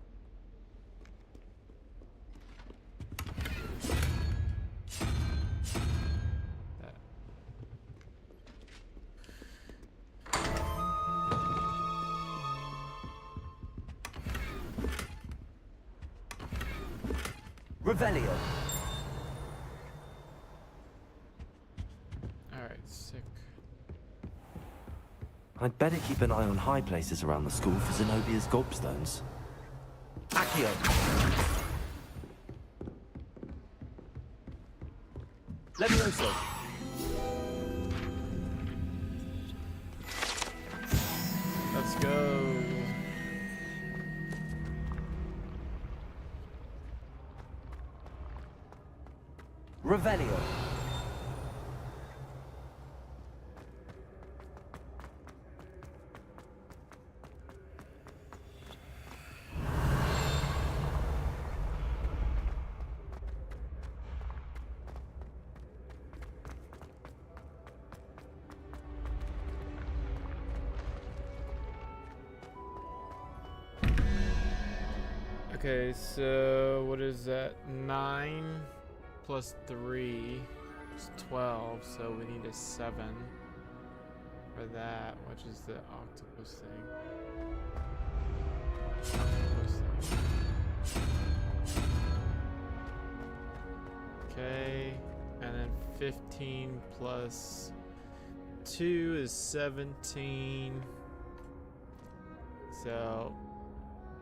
Revelio. Alright, sick. I'd better keep an eye on high places around the school for Zenobia's gobstones. Accio. Levioso. Let's go. Revelio. Okay, so what is that? 9 plus 3 is 12, so we need a 7 for that, which is the octopus thing. Okay, and then 15 plus 2 is 17. So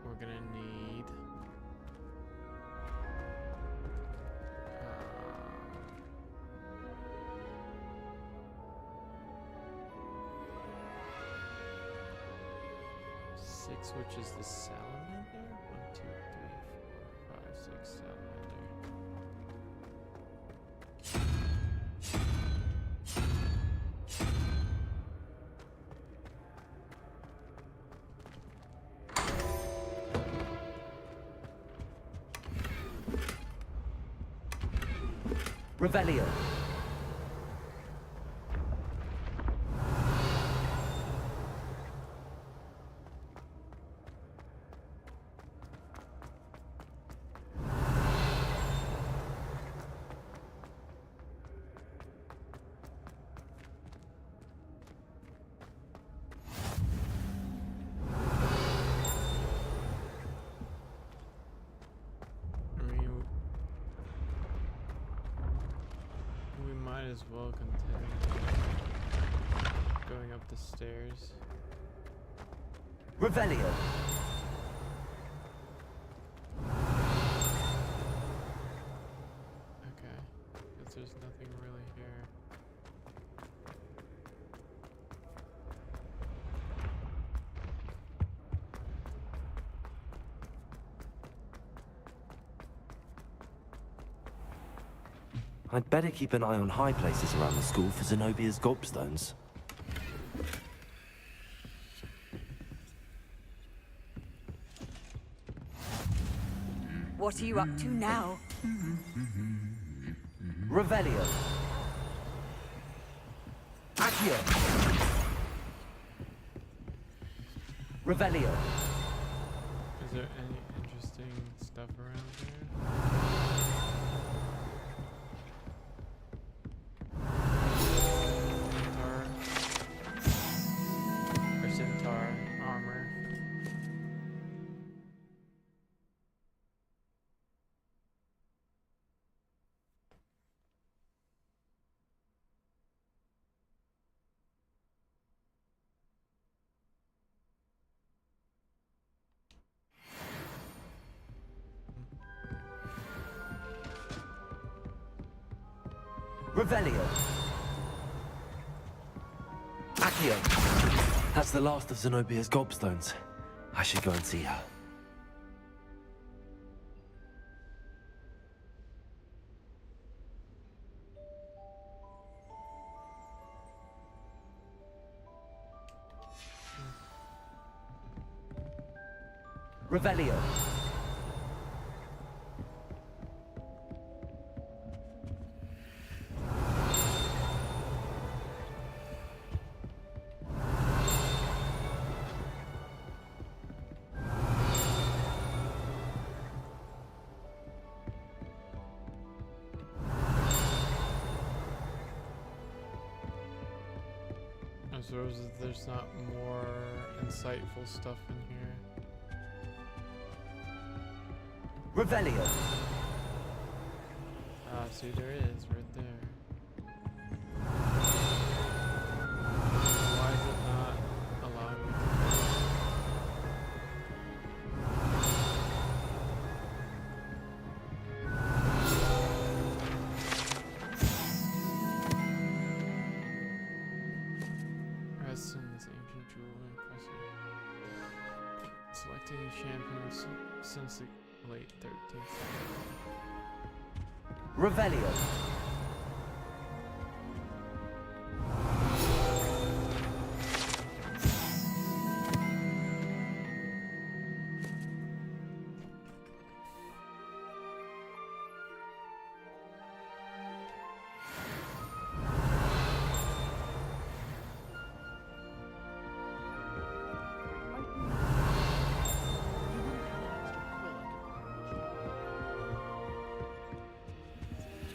we're gonna need 6, which is the salamander. 1, 2, 3, 4, 5, 6, salamander. Revelio. We might as well continue going up the stairs. Revelio. Okay, because there's nothing really here. I'd better keep an eye on high places around the school for Zenobia's gobstones. What are you up to now? Revelio. Accio. Revelio. Is there any interesting stuff around here? Centaur armor. Revelio. Accio. That's the last of Zenobia's gobstones. I should go and see her. Revelio. I suppose there's not more insightful stuff in here. Revelio. Ah, see, there is right there. Why is it not allowing me to? Reston's ancient jewelry, impressive. Selecting champions since the late 13th century. Revelio.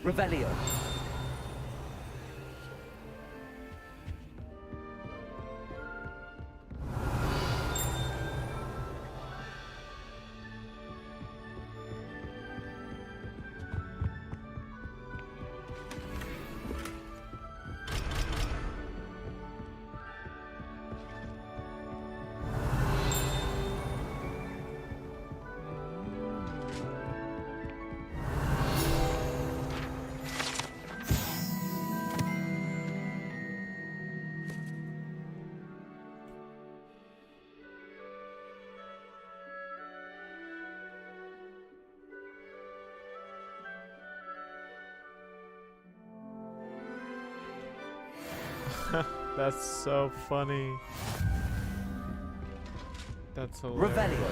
Revelio. That's so funny. That's hilarious. Revelio.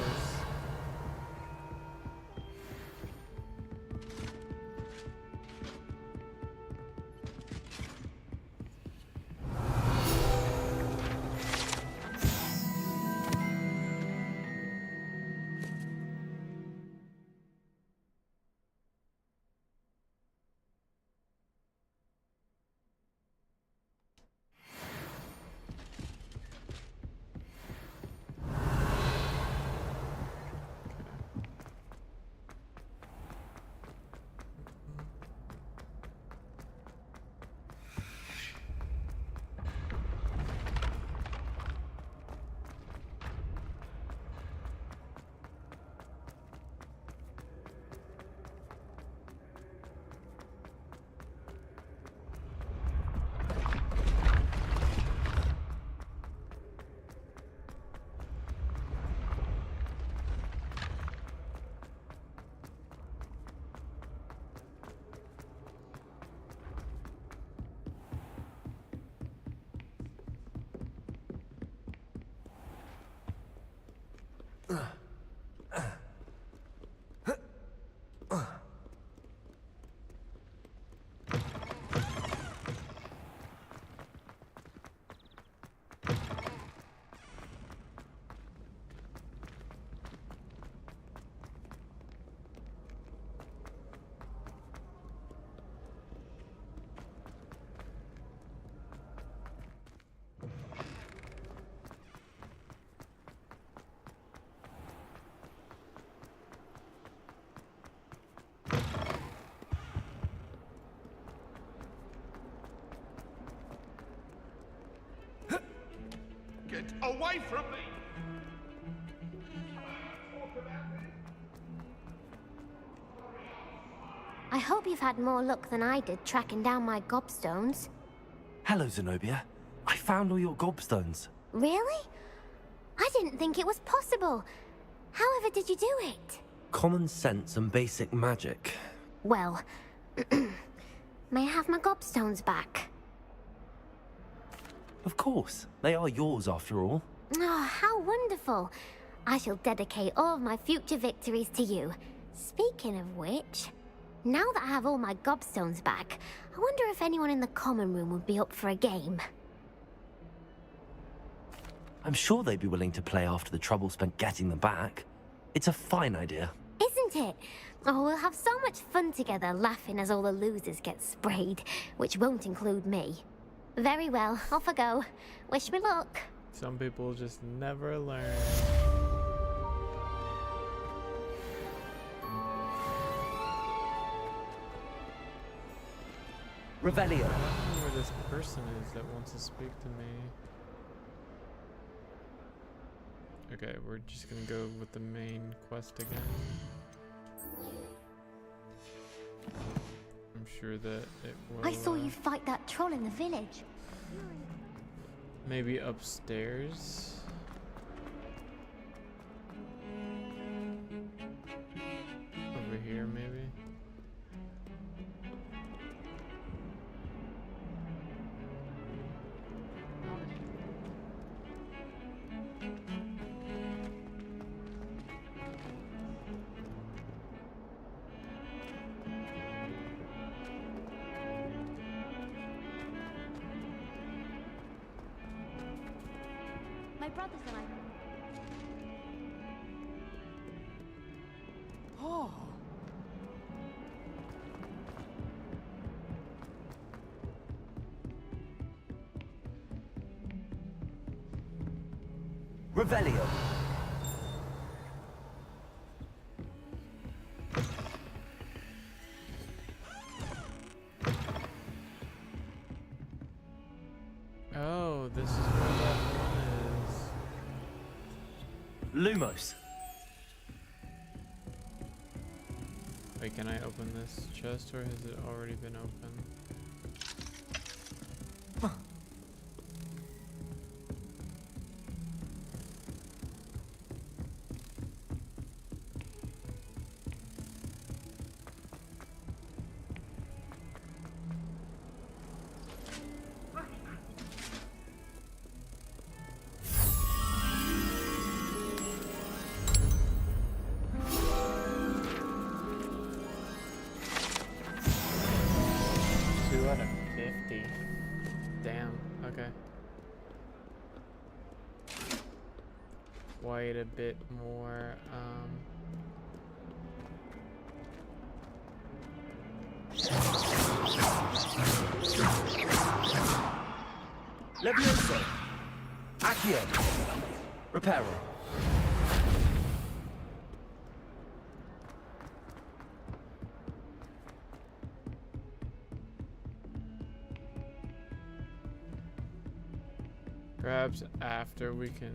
away from me! I hope you've had more luck than I did tracking down my gobstones. Hello, Zenobia. I found all your gobstones. Really? I didn't think it was possible. However did you do it? Common sense and basic magic. Well, may I have my gobstones back? Of course. They are yours after all. Oh, how wonderful. I shall dedicate all of my future victories to you. Speaking of which, now that I have all my gobstones back, I wonder if anyone in the common room would be up for a game. I'm sure they'd be willing to play after the trouble spent getting them back. It's a fine idea. Isn't it? Oh, we'll have so much fun together laughing as all the losers get sprayed, which won't include me. Very well, off I go. Wish me luck. Some people just never learn. Revelio. I don't know where this person is that wants to speak to me. Okay, we're just gonna go with the main quest again. I'm sure that it will. I saw you fight that troll in the village. Maybe upstairs. Over here, maybe. My brothers and I. Oh. Revelio. Oh, this is where that one is. Lumos. Wait, can I open this chest or has it already been opened? Quite a bit more, Levioso. Accio. Reparo. perhaps after we can.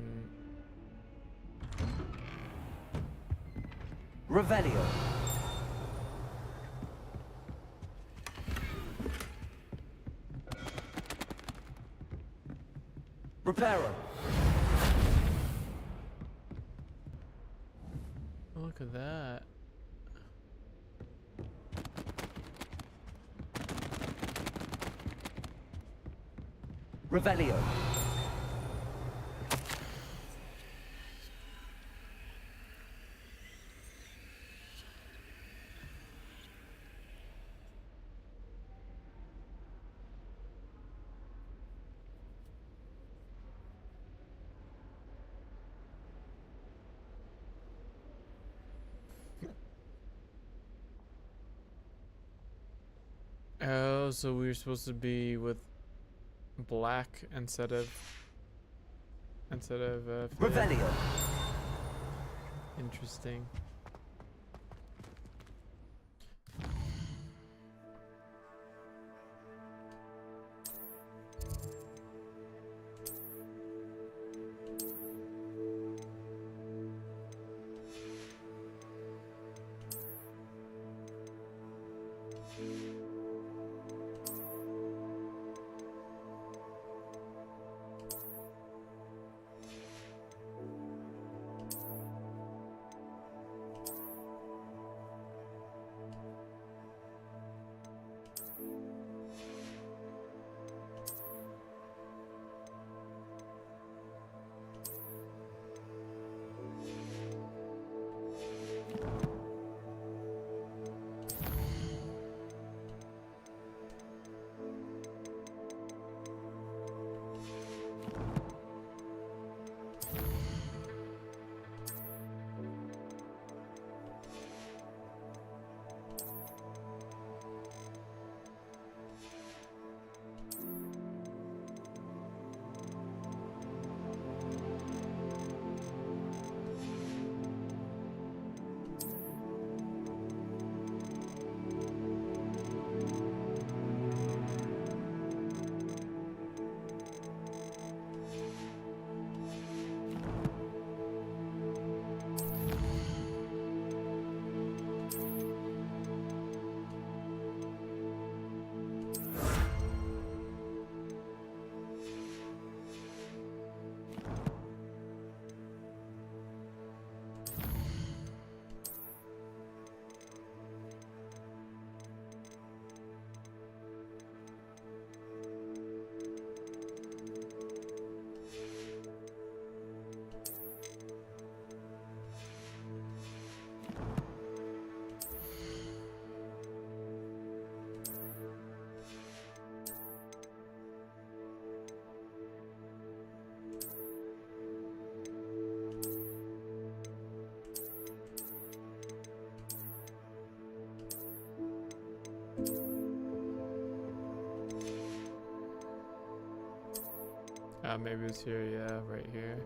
Revelio. Reparo. Look at that. Revelio. Oh, so we were supposed to be with black instead of Revelio. Interesting. Maybe it's here, yeah, right here.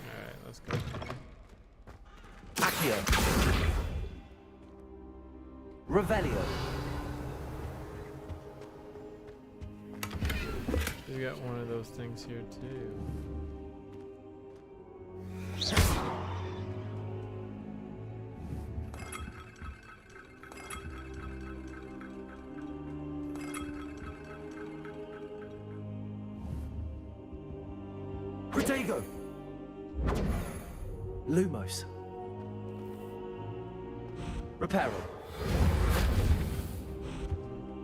Alright, let's go. Accio. Revelio. We got one of those things here too. Protego. Lumos. Reparo.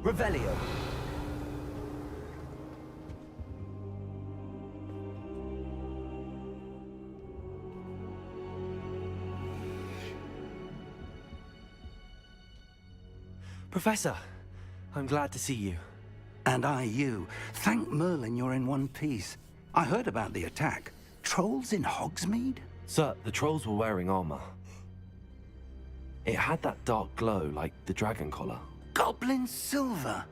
Revelio. Professor, I'm glad to see you. And I you. Thank Merlin you're in one piece. I heard about the attack. Trolls in Hogsmeade? Sir, the trolls were wearing armor. It had that dark glow like the dragon collar. Goblin silver.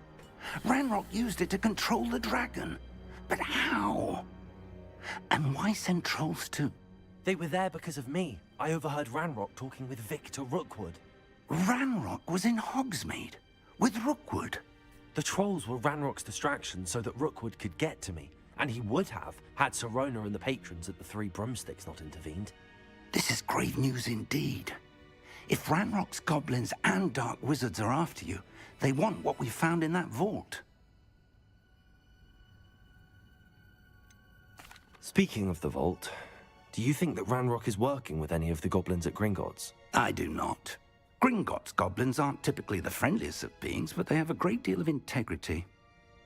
Ranrock used it to control the dragon. But how? And why send trolls too? They were there because of me. I overheard Ranrock talking with Victor Rookwood. Ranrock was in Hogsmeade? With Rookwood? The trolls were Ranrock's distraction so that Rookwood could get to me. And he would have, had Sirona and the patrons at the Three Broomsticks not intervened. This is grave news indeed. If Ranrock's goblins and dark wizards are after you, they want what we found in that vault. Speaking of the vault, do you think that Ranrock is working with any of the goblins at Gringotts? I do not. Gringotts goblins aren't typically the friendliest of beings, but they have a great deal of integrity.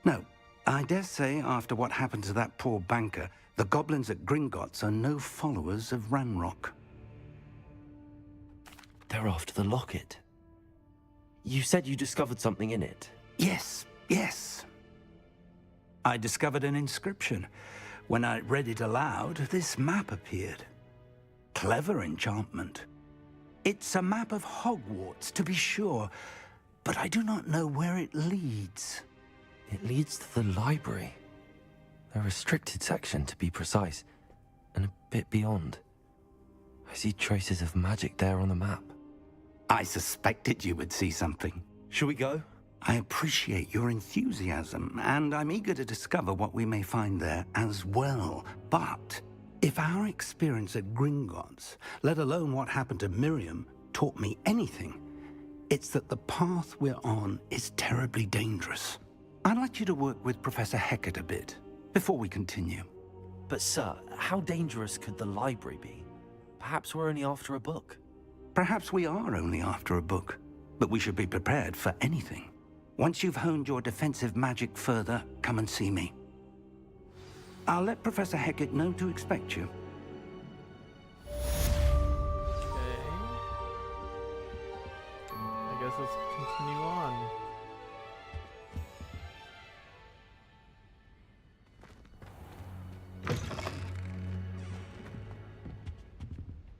No, I dare say after what happened to that poor banker, the goblins at Gringotts are no followers of Ranrock. They're after the locket. You said you discovered something in it. Yes, yes. I discovered an inscription. When I read it aloud, this map appeared. Clever enchantment. It's a map of Hogwarts, to be sure, but I do not know where it leads. It leads to the library. A restricted section, to be precise, and a bit beyond. I see traces of magic there on the map. I suspected you would see something. Shall we go? I appreciate your enthusiasm, and I'm eager to discover what we may find there as well. But if our experience at Gringotts, let alone what happened to Miriam, taught me anything, it's that the path we're on is terribly dangerous. I'd like you to work with Professor Hecat a bit, before we continue. But sir, how dangerous could the library be? Perhaps we're only after a book. Perhaps we are only after a book, but we should be prepared for anything. Once you've honed your defensive magic further, come and see me. I'll let Professor Hecat know to expect you. Okay. I guess let's continue on.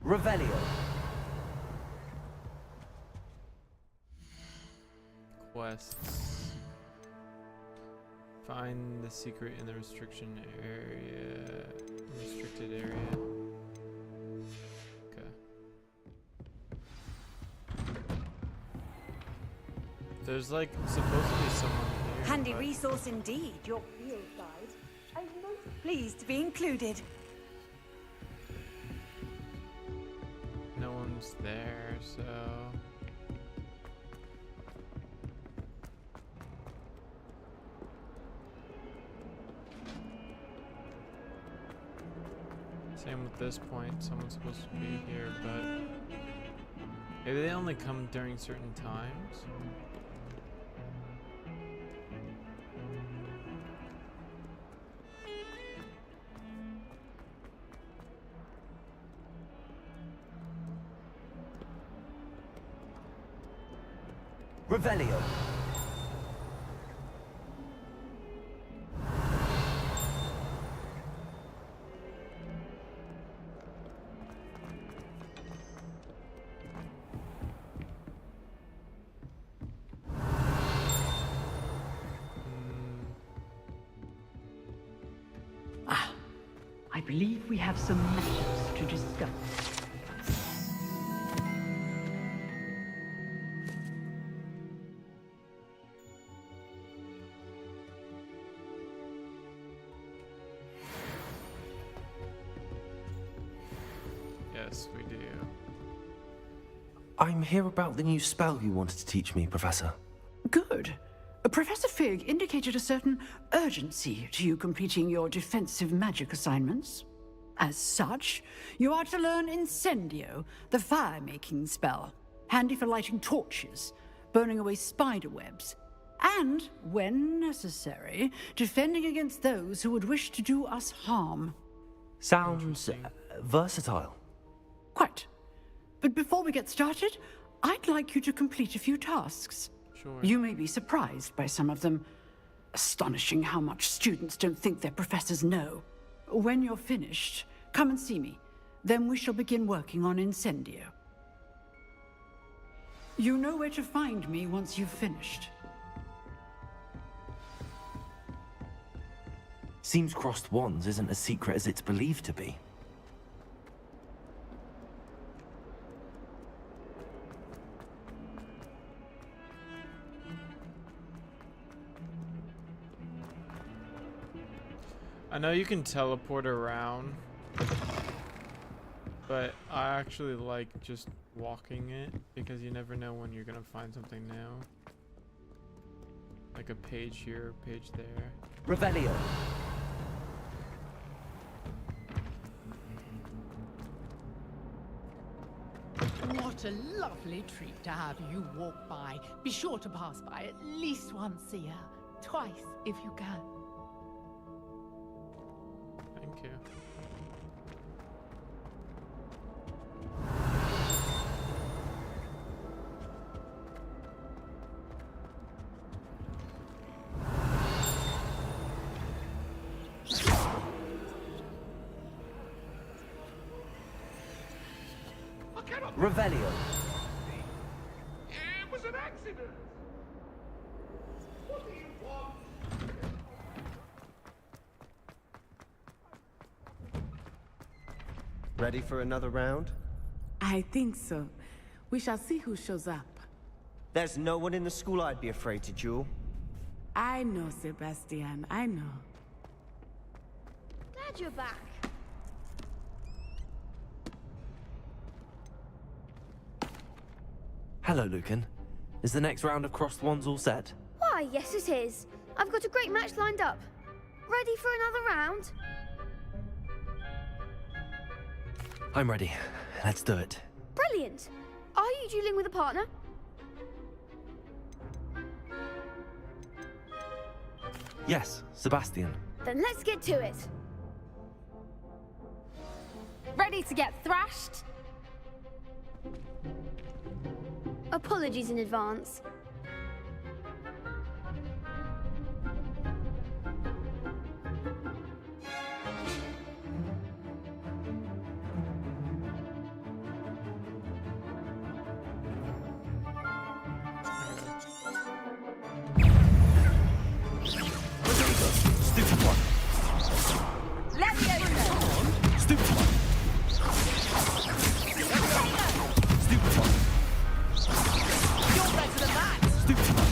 Revelio. Quests. Find the secret in the restricted area. Okay. There's like supposed to be someone here. Handy but resource indeed, your field guide. I'm most pleased to be included. no one's there, so. Same with this point, someone's supposed to be here, but maybe they only come during certain times. Revelio. believe we have some matters to discuss. Yes, we do. I'm here about the new spell you wanted to teach me, Professor. Good. Professor Fig indicated a certain urgency to you completing your defensive magic assignments. As such, you are to learn Incendio, the fire-making spell, handy for lighting torches, burning away spider webs, and, when necessary, defending against those who would wish to do us harm. Sounds versatile. Quite. But before we get started, I'd like you to complete a few tasks. Sure. You may be surprised by some of them. Astonishing how much students don't think their professors know. When you're finished, come and see me. Then we shall begin working on Incendio. You know where to find me once you've finished. Seems crossed wands isn't as secret as it's believed to be. I know you can teleport around, but I actually like just walking it because you never know when you're gonna find something new. Like a page here, a page there. Revelio. What a lovely treat to have you walk by. Be sure to pass by at least once a year. Twice if you can. Thank you. Revelio. It was an accident. What do you want? Ready for another round? I think so. We shall see who shows up. There's no one in the school I'd be afraid to duel. I know, Sebastian. I know. Glad you're back. Hello, Lucan. Is the next round of crossed wands all set? Why, yes it is. I've got a great match lined up. Ready for another round? I'm ready. Let's do it. Brilliant. Are you dueling with a partner? Yes, Sebastian. Then let's get to it. Ready to get thrashed? Apologies in advance. Stupid one. Let me over. Stupid one. Stupid one. You're better than that. Stupid one.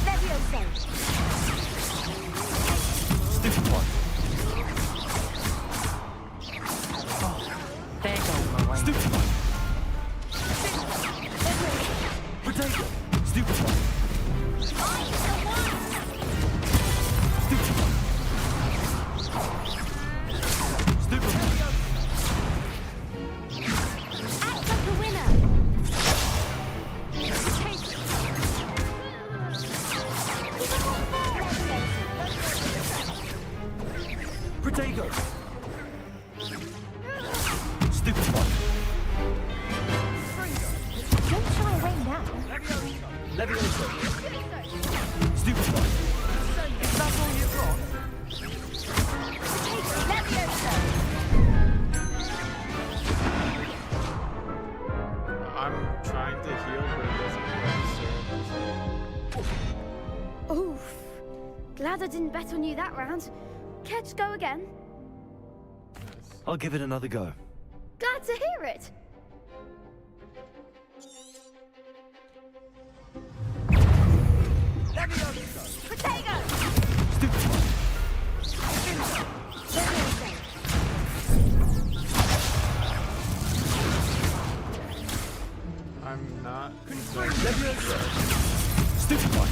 Stupid one. There goes my way. Stupid one. Potato. Stupid one. Stupid one. Stupid one. Act like a winner. Potato. Stupid one. Don't shy away now. Levioso. Stupid one. Is that all you've got? I'm trying to heal, but it doesn't register. Oof. Glad I didn't bet on you that round. Care to go again? Yes. I'll give it another go. Glad to hear it. Potato! I'm not. Stupid one.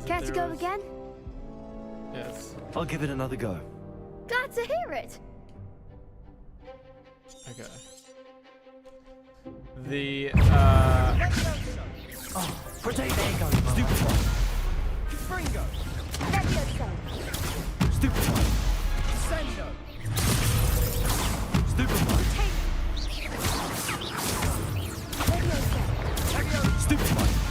Care to go again? Yes. I'll give it another go. Glad to hear it. Okay. The Oh, potato! Stupid one! Fringo! Stupid one! Sendo! Stupid one! Stupid one!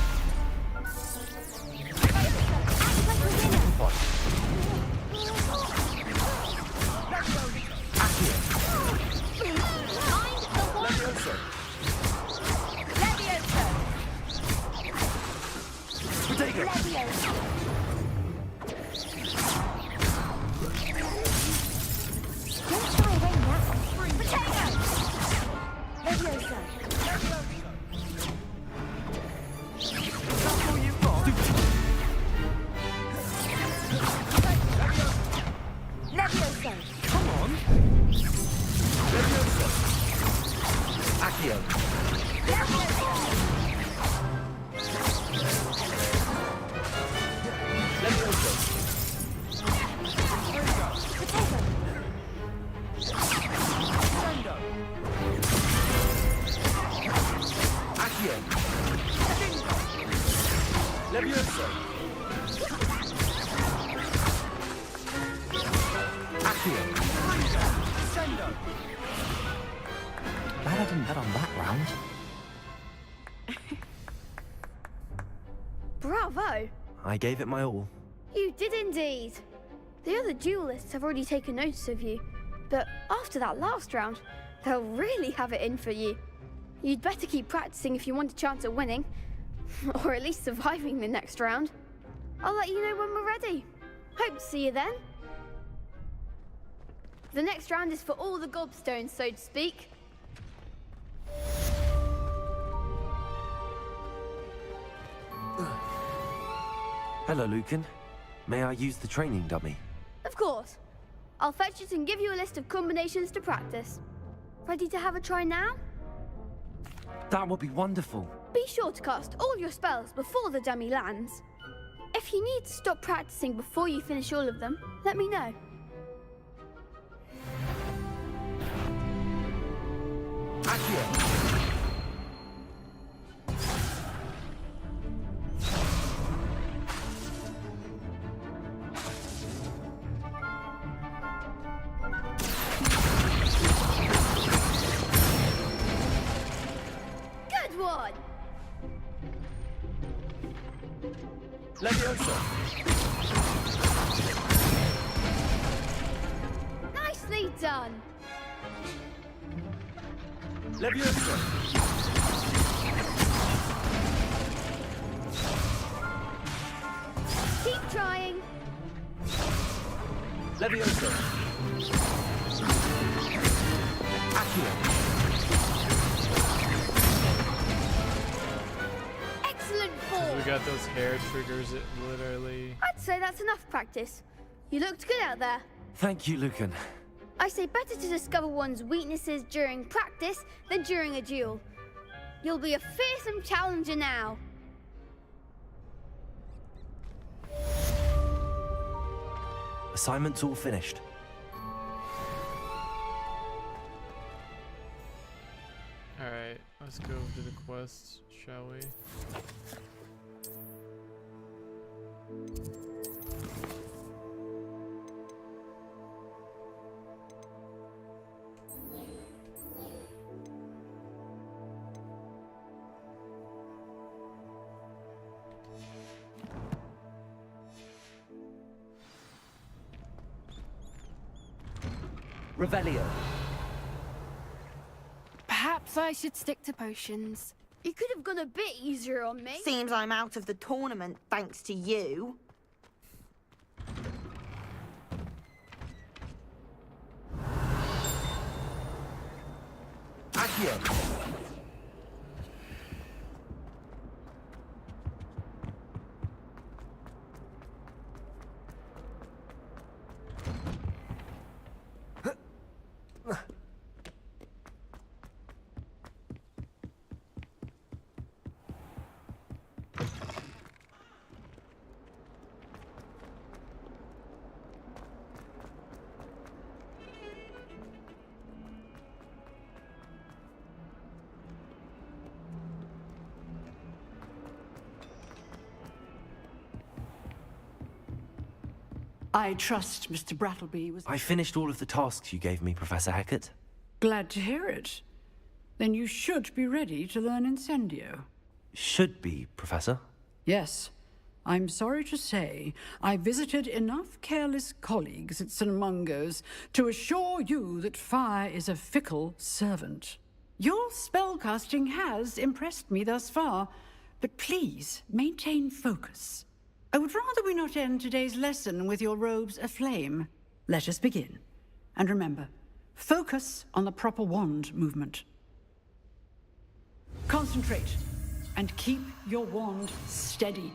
Glad I didn't bet on that round. Bravo! I gave it my all. You did indeed. The other duelists have already taken notice of you, but after that last round, they'll really have it in for you. You'd better keep practicing if you want a chance at winning, or at least surviving the next round. I'll let you know when we're ready. Hope to see you then. The next round is for all the gobstones, so to speak. Hello, Lucan. May I use the training dummy? Of course. I'll fetch it and give you a list of combinations to practice. Ready to have a try now? That would be wonderful. Be sure to cast all your spells before the dummy lands. If you need to stop practicing before you finish all of them, let me know. Good one! Leviosa! Nicely done! Leviosa! Keep trying! Leviosa! Excellent form! we got those hair triggers. It literally. I'd say that's enough practice. You looked good out there. Thank you, Lucan. I say better to discover one's weaknesses during practice than during a duel. You'll be a fearsome challenger now. Assignment's all finished. Alright, let's go to the quests, shall we? Revelio. Perhaps I should stick to potions. You could have gone a bit easier on me. Seems I'm out of the tournament thanks to you. Accio. I trust Mr. Brattleby was... I finished all of the tasks you gave me, Professor Hackett. Glad to hear it. Then you should be ready to learn Incendio. Should be, Professor. Yes. I'm sorry to say, I visited enough careless colleagues at St. Mungo's to assure you that fire is a fickle servant. Your spellcasting has impressed me thus far, but please maintain focus. I would rather we not end today's lesson with your robes aflame. Let us begin. And remember, focus on the proper wand movement. Concentrate, and keep your wand steady.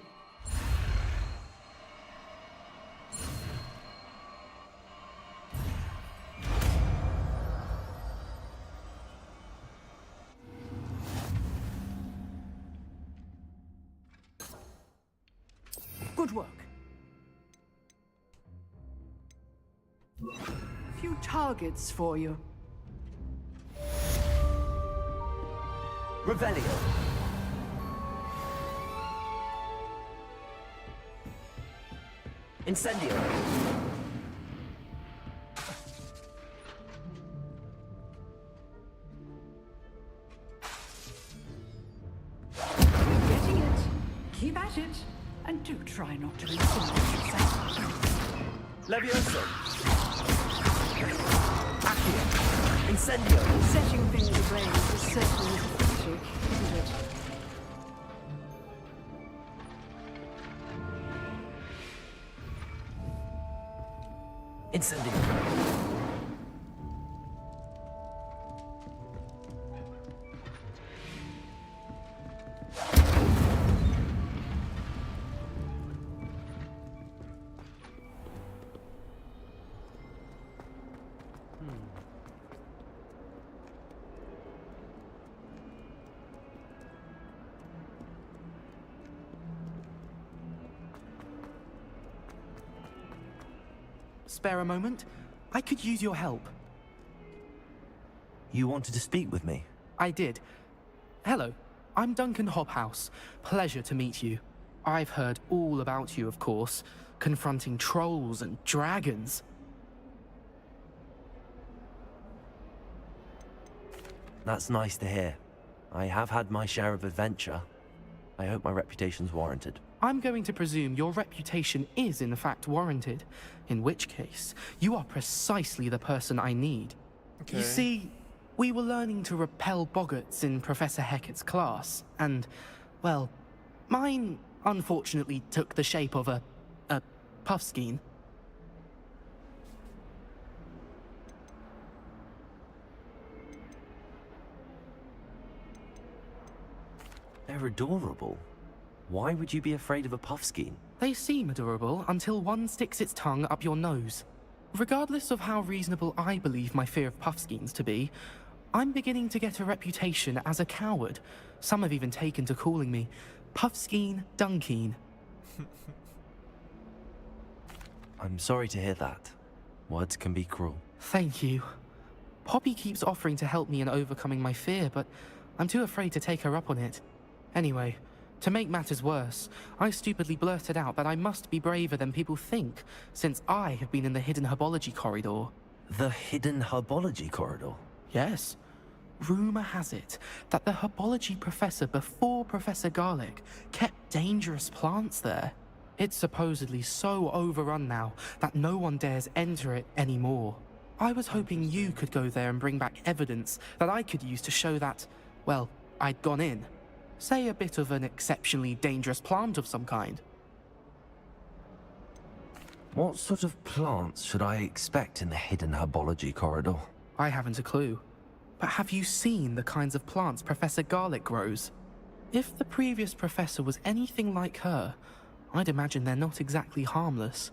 Good work. A few targets for you. Revelio. Incendio. You're getting it. Keep at it. And do try not to intimidate yourself. Levioso. Accio. Incendio. Setting things ablaze is certainly pathetic, isn't it? Incendio. Spare a moment? I could use your help. You wanted to speak with me? I did. Hello, I'm Duncan Hobhouse. Pleasure to meet you. I've heard all about you, of course, confronting trolls and dragons. That's nice to hear. I have had my share of adventure. I hope my reputation's warranted. I'm going to presume your reputation is in fact warranted, in which case, you are precisely the person I need. Okay. You see, we were learning to repel boggarts in Professor Hackett's class, and, well, mine unfortunately took the shape of a puffskein. They're adorable. Why would you be afraid of a puffskein? They seem adorable until one sticks its tongue up your nose. Regardless of how reasonable I believe my fear of puffskeins to be, I'm beginning to get a reputation as a coward. Some have even taken to calling me Puffskeen Dunkeen. I'm sorry to hear that. Words can be cruel. Thank you. Poppy keeps offering to help me in overcoming my fear, but I'm too afraid to take her up on it. Anyway, to make matters worse, I stupidly blurted out that I must be braver than people think, since I have been in the hidden herbology corridor. The hidden herbology corridor? Yes. Rumor has it that the herbology professor before Professor Garlic kept dangerous plants there. It's supposedly so overrun now that no one dares enter it anymore. I was hoping you could go there and bring back evidence that I could use to show that, well, I'd gone in. Say a bit of an exceptionally dangerous plant of some kind. What sort of plants should I expect in the hidden herbology corridor? I haven't a clue. But have you seen the kinds of plants Professor Garlic grows? If the previous professor was anything like her, I'd imagine they're not exactly harmless.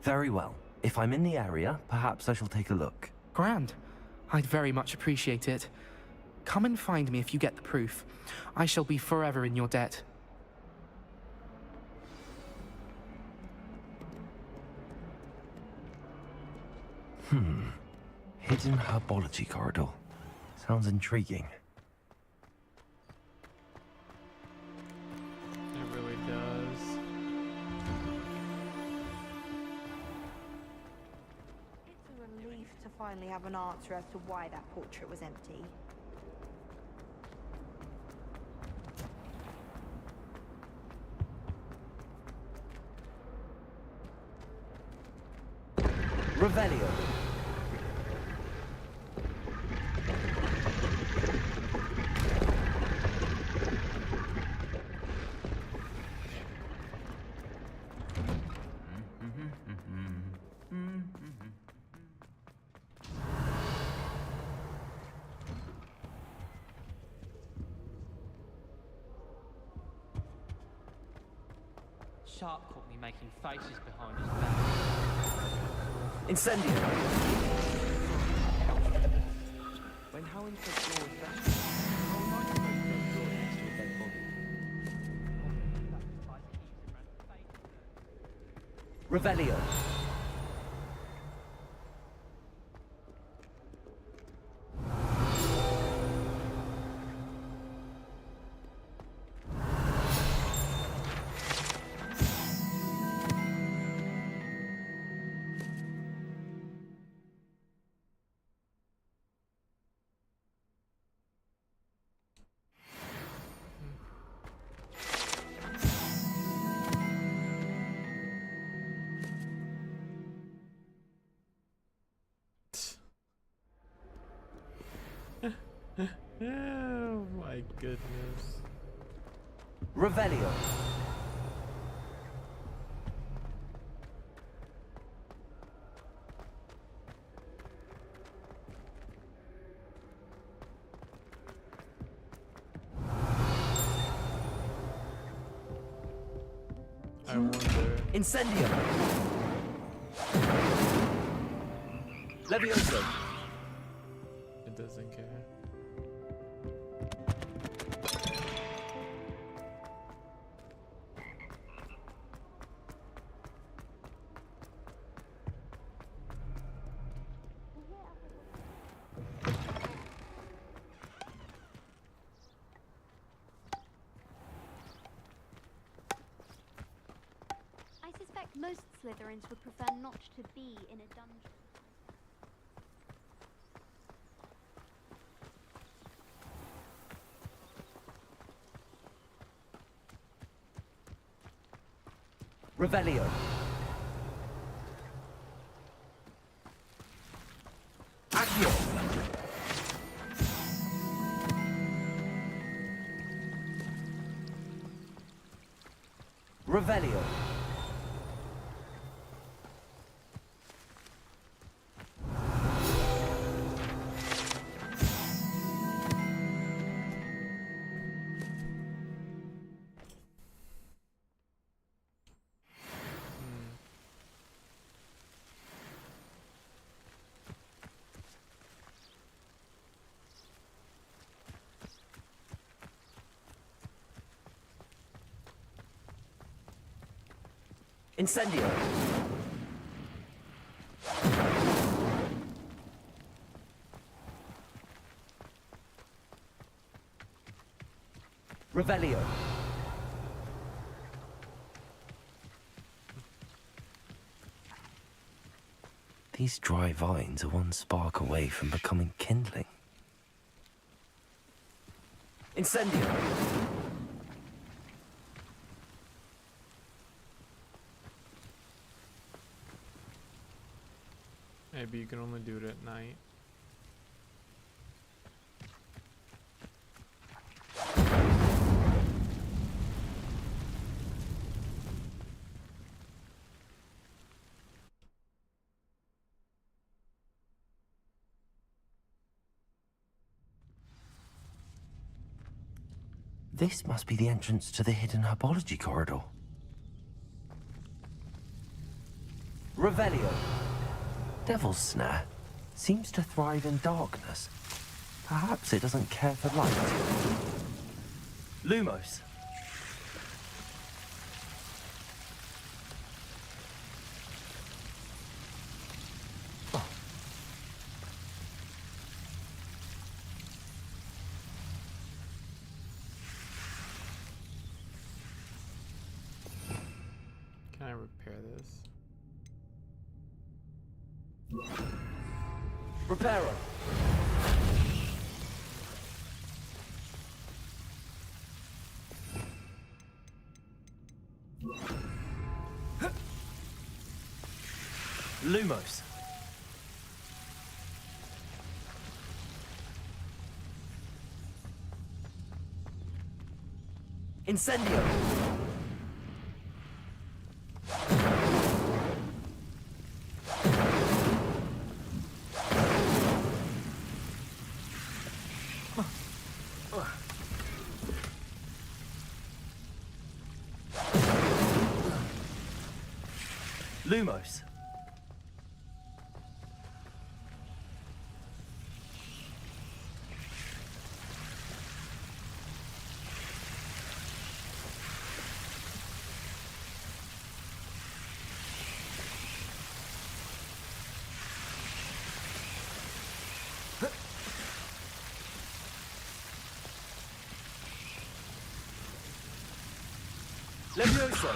Very well. If I'm in the area, perhaps I shall take a look. Grand. I'd very much appreciate it. Come and find me if you get the proof. I shall be forever in your debt. Hidden herbology corridor. Sounds intriguing. It really does. It's a relief to finally have an answer as to why that portrait was empty. Revelio. Sharp caught me making faces behind his back. Incendio. When Howin said floor was fresh, how am I supposed to go floor next to a dead body? Revelio. Oh my goodness. Revelio. I wonder. Incendio. Levioso. It doesn't care. I suspect most Slytherins would prefer not to be in a dungeon. Revelio. Accio. Revelio. Incendio. Revelio. These dry vines are one spark away from becoming kindling. Incendio. Maybe you can only do it at night. This must be the entrance to the hidden herbology corridor. Revelio. Devil's Snare seems to thrive in darkness. Perhaps it doesn't care for light. Lumos. Can I repair this? Reparo. Lumos. Incendio. Lumos. Levioso.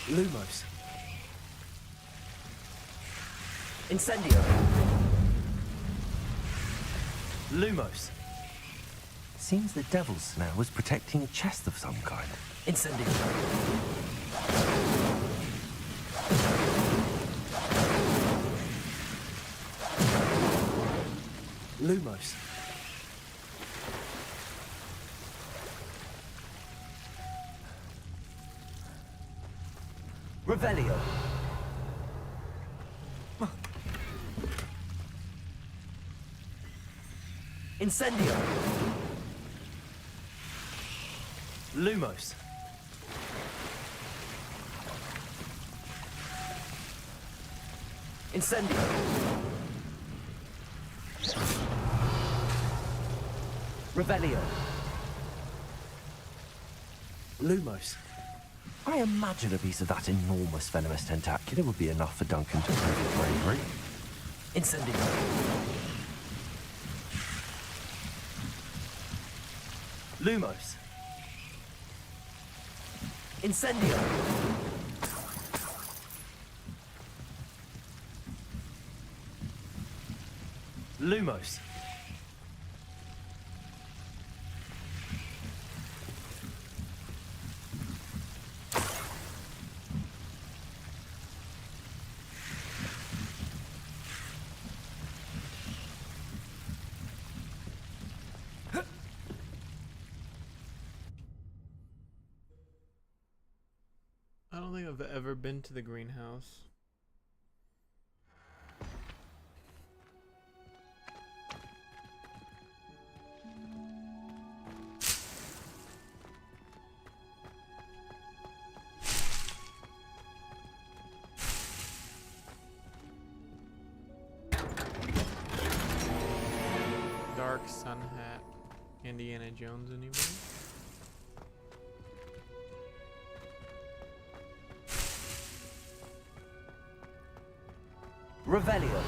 Lumos. Incendio. Lumos. Seems the Devil's Snare was protecting a chest of some kind. Incendio. Lumos. Revelio. Incendio. Lumos. Incendio. Revelio. Lumos. I imagine a piece of that enormous venomous tentacula would be enough for Duncan to prove his bravery. Incendio. Lumos. Incendio. Lumos. I don't think I've ever been to the greenhouse. Dark sun hat. Indiana Jones, anybody? Revelio.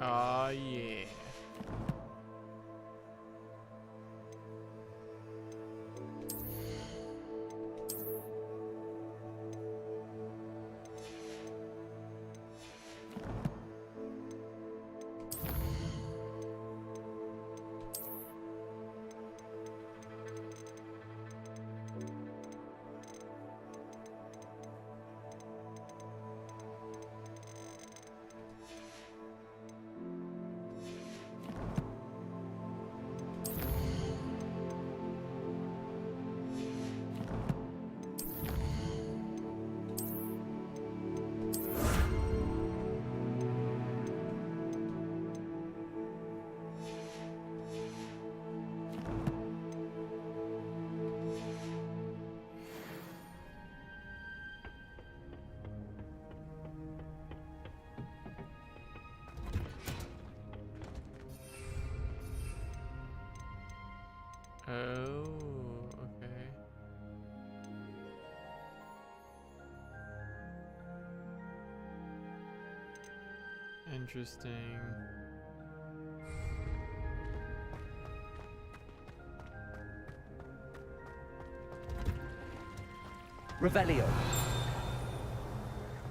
Oh, yeah. Oh, okay. Interesting. Revelio.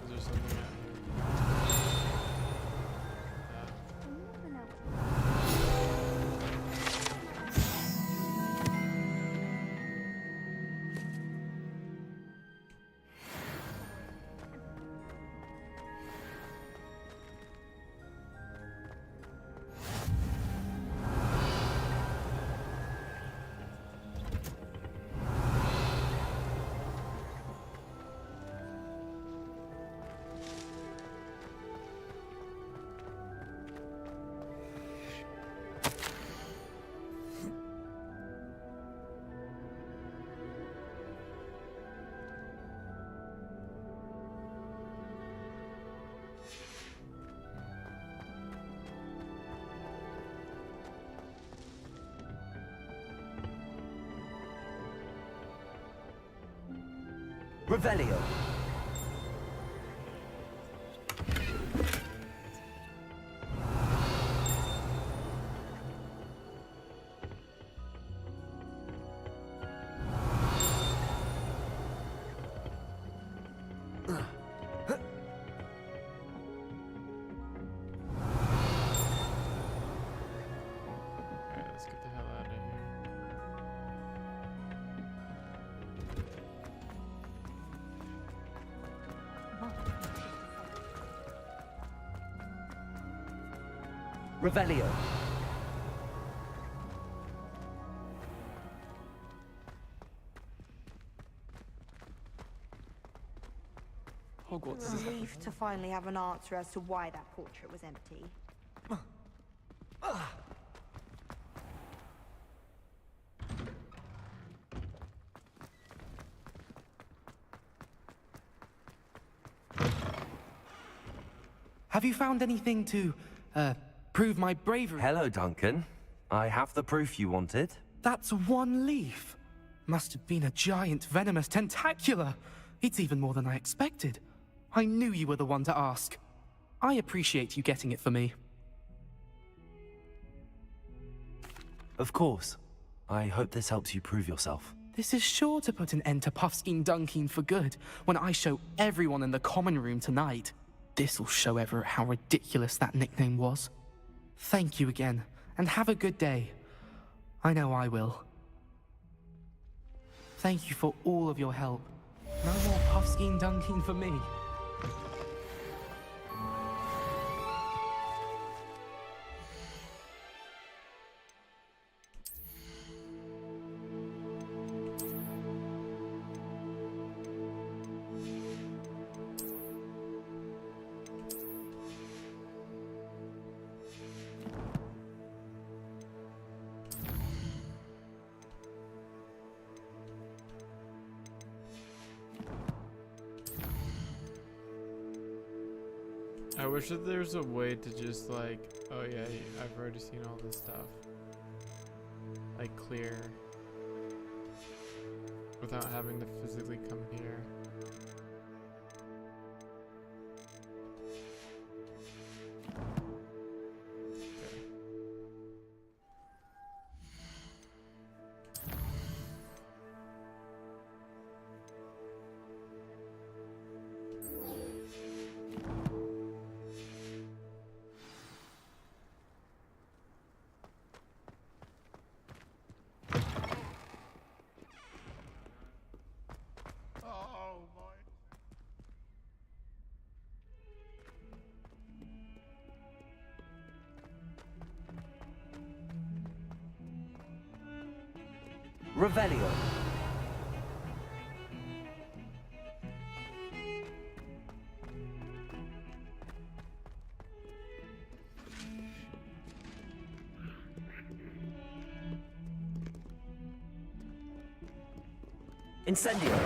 Is there something out Revelio. Alright, let's get the hell out of here. Revelio. Hogwarts. Relieved to finally have an answer as to why that portrait was empty. Have you found anything to, prove my bravery? Hello, Duncan. I have the proof you wanted. That's one leaf. Must have been a giant venomous tentacula. It's even more than I expected. I knew you were the one to ask. I appreciate you getting it for me. Of course. I hope this helps you prove yourself. This is sure to put an end to Puffskein Dunkin for good when I show everyone in the common room tonight. This'll show Everett how ridiculous that nickname was. Thank you again, and have a good day. I know I will. Thank you for all of your help. No more Puffskein Dunkin for me. I wish that there's a way to just like, oh yeah, I've already seen all this stuff. Like clear. Without having to physically come here. Revelio. Incendio.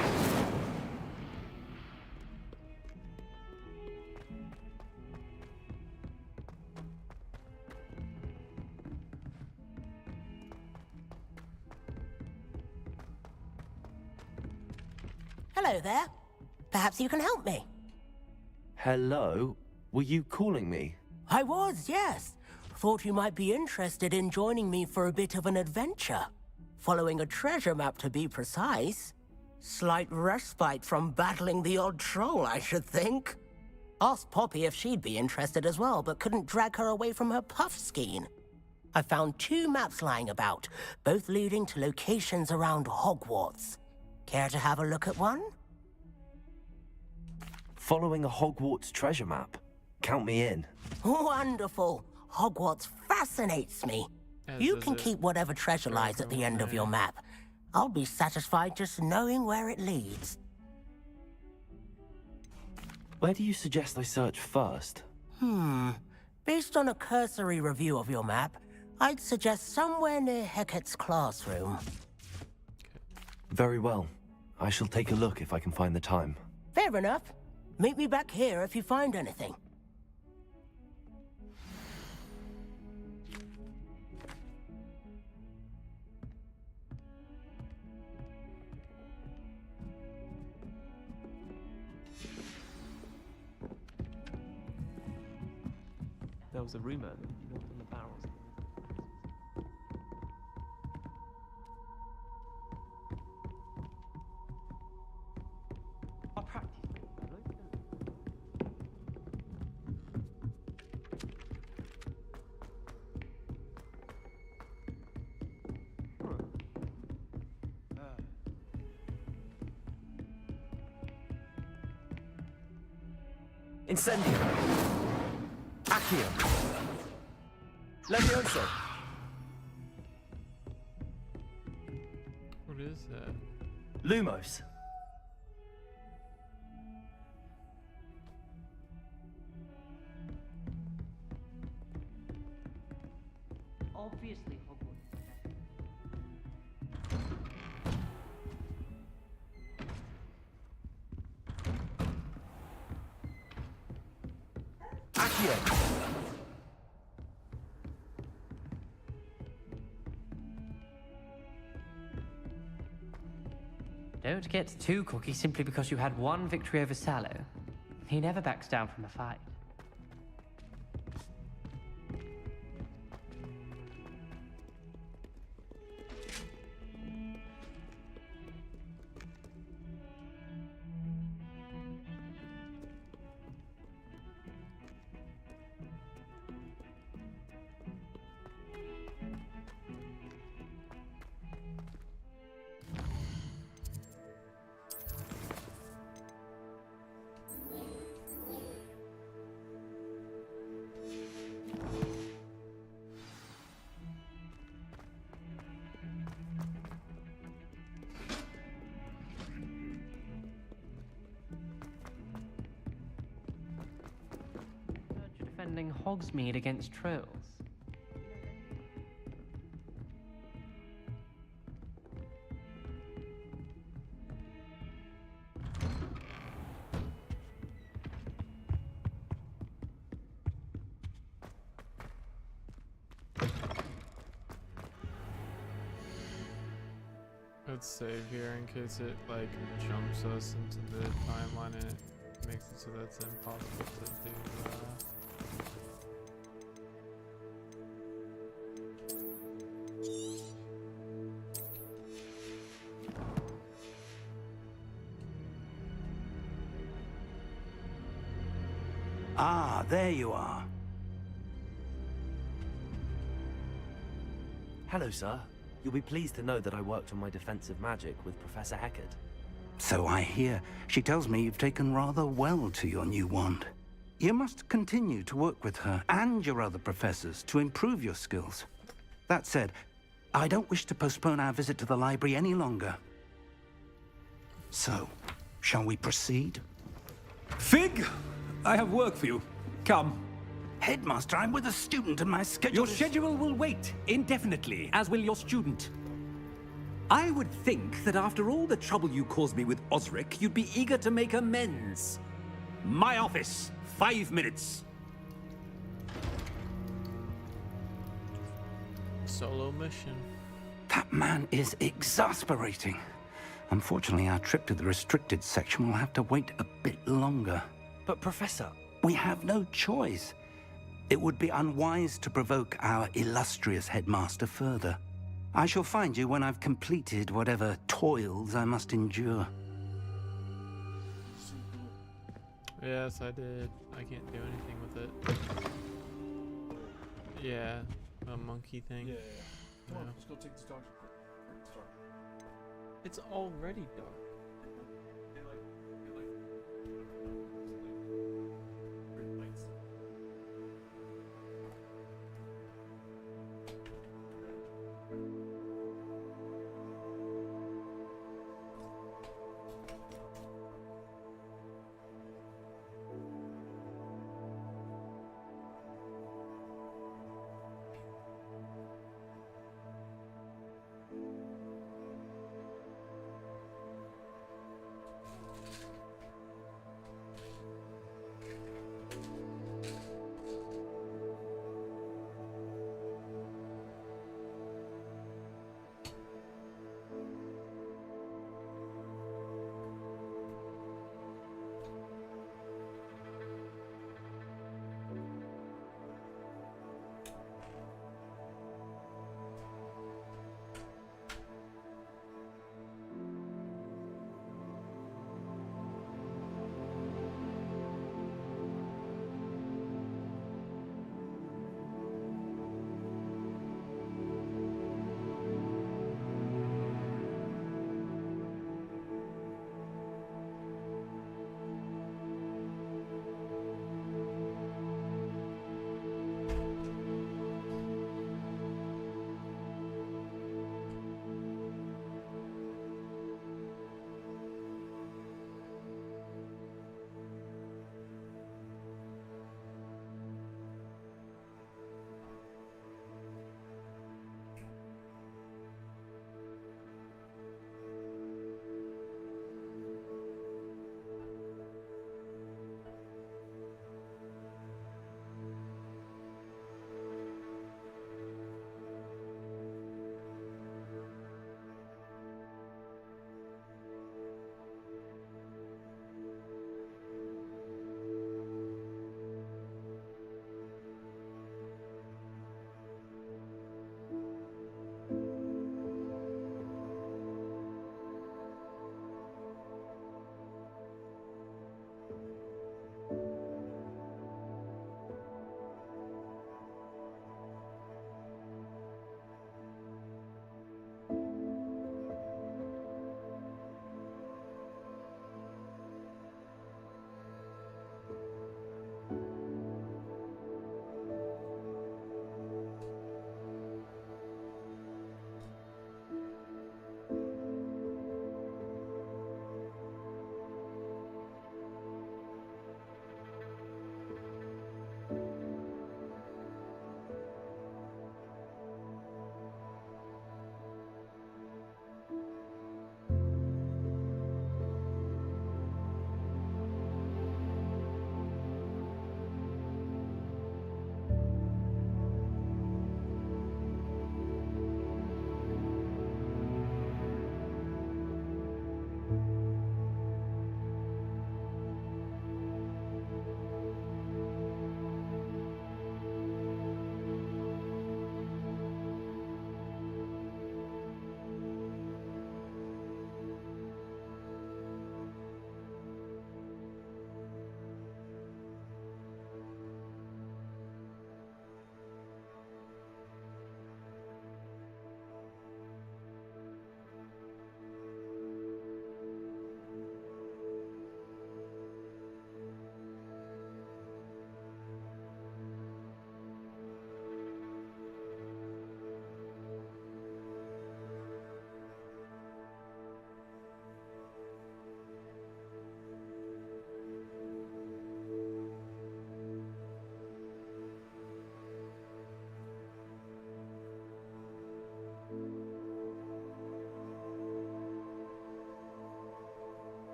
Hello there. Perhaps you can help me. Hello? Were you calling me? I was, yes. Thought you might be interested in joining me for a bit of an adventure. Following a treasure map, to be precise. Slight respite from battling the odd troll, I should think. Asked Poppy if she'd be interested as well, but couldn't drag her away from her puff skein. I found 2 maps lying about, both leading to locations around Hogwarts. Care to have a look at one? Following a Hogwarts treasure map? Count me in. Wonderful. Hogwarts fascinates me. You can keep whatever treasure lies at the end of your map. I'll be satisfied just knowing where it leads. Where do you suggest I search first? Based on a cursory review of your map, I'd suggest somewhere near Hecat's classroom. Very well. I shall take a look if I can find the time. Fair enough. Meet me back here if you find anything. There was a rumor that you lived in the barrels. I practiced it. Incendio. Accio. Levioso. What is that? Lumos. Obviously, Hogwarts. Accio. Don't get too cocky simply because you had one victory over Sallow. He never backs down from a fight. defending Hogsmeade against trolls? Let's save here in case it like jumps us into the timeline and it makes it so that's impossible to do. Ah, there you are. Hello, sir. You'll be pleased to know that I worked on my defensive magic with Professor Heckard. So I hear. She tells me you've taken rather well to your new wand. You must continue to work with her and your other professors to improve your skills. That said, I don't wish to postpone our visit to the library any longer. So, shall we proceed? Fig! I have work for you. Come. Headmaster, I'm with a student and my schedule Your schedule will wait indefinitely, as will your student. I would think that after all the trouble you caused me with Osric, you'd be eager to make amends. My office, 5 minutes. Solo mission. That man is exasperating. Unfortunately, our trip to the restricted section will have to wait a bit longer. But Professor... We have no choice. It would be unwise to provoke our illustrious headmaster further. I shall find you when I've completed whatever toils I must endure. Yes, I did. I can't do anything with it. Yeah, a monkey thing. Yeah. Come on, let's go take this dog. It's already dark.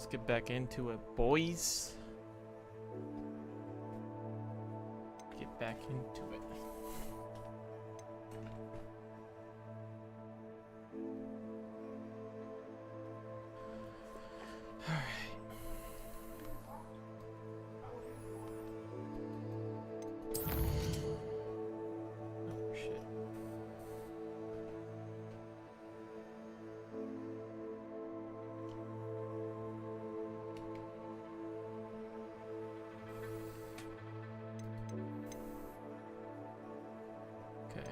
let's get back into it, boys. Get back into it. Alright. Oh, shit. Okay.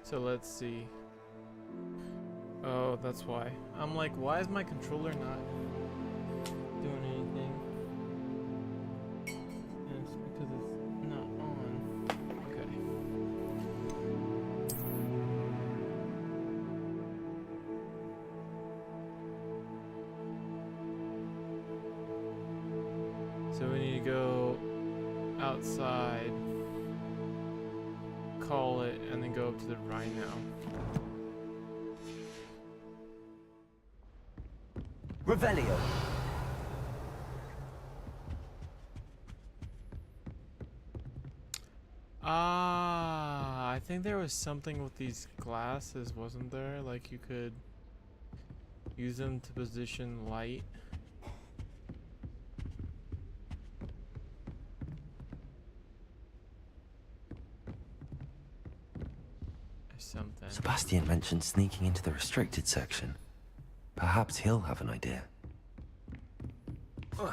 So let's see. Oh, that's why. I'm like, why is my controller not doing anything? It's because it's not on. Okay. So we need to go outside, call it, and then go up to the rhino. Revelio. Ah, I think there was something with these glasses, wasn't there? Like you could use them to position light. Or something. Sebastian mentioned sneaking into the restricted section. Perhaps he'll have an idea. Hello,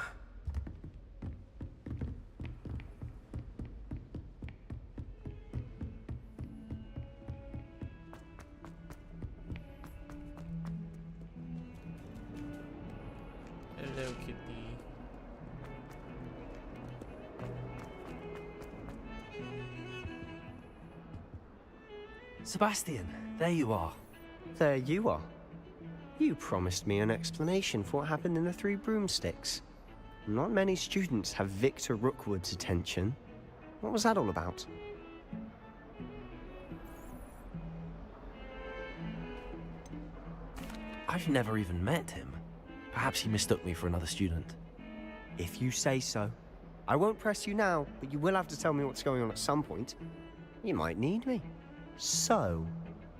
kitty. Sebastian, there you are. There you are. You promised me an explanation for what happened in the Three Broomsticks. Not many students have Victor Rookwood's attention. What was that all about? I've never even met him. Perhaps he mistook me for another student. If you say so. I won't press you now, but you will have to tell me what's going on at some point. You might need me. So,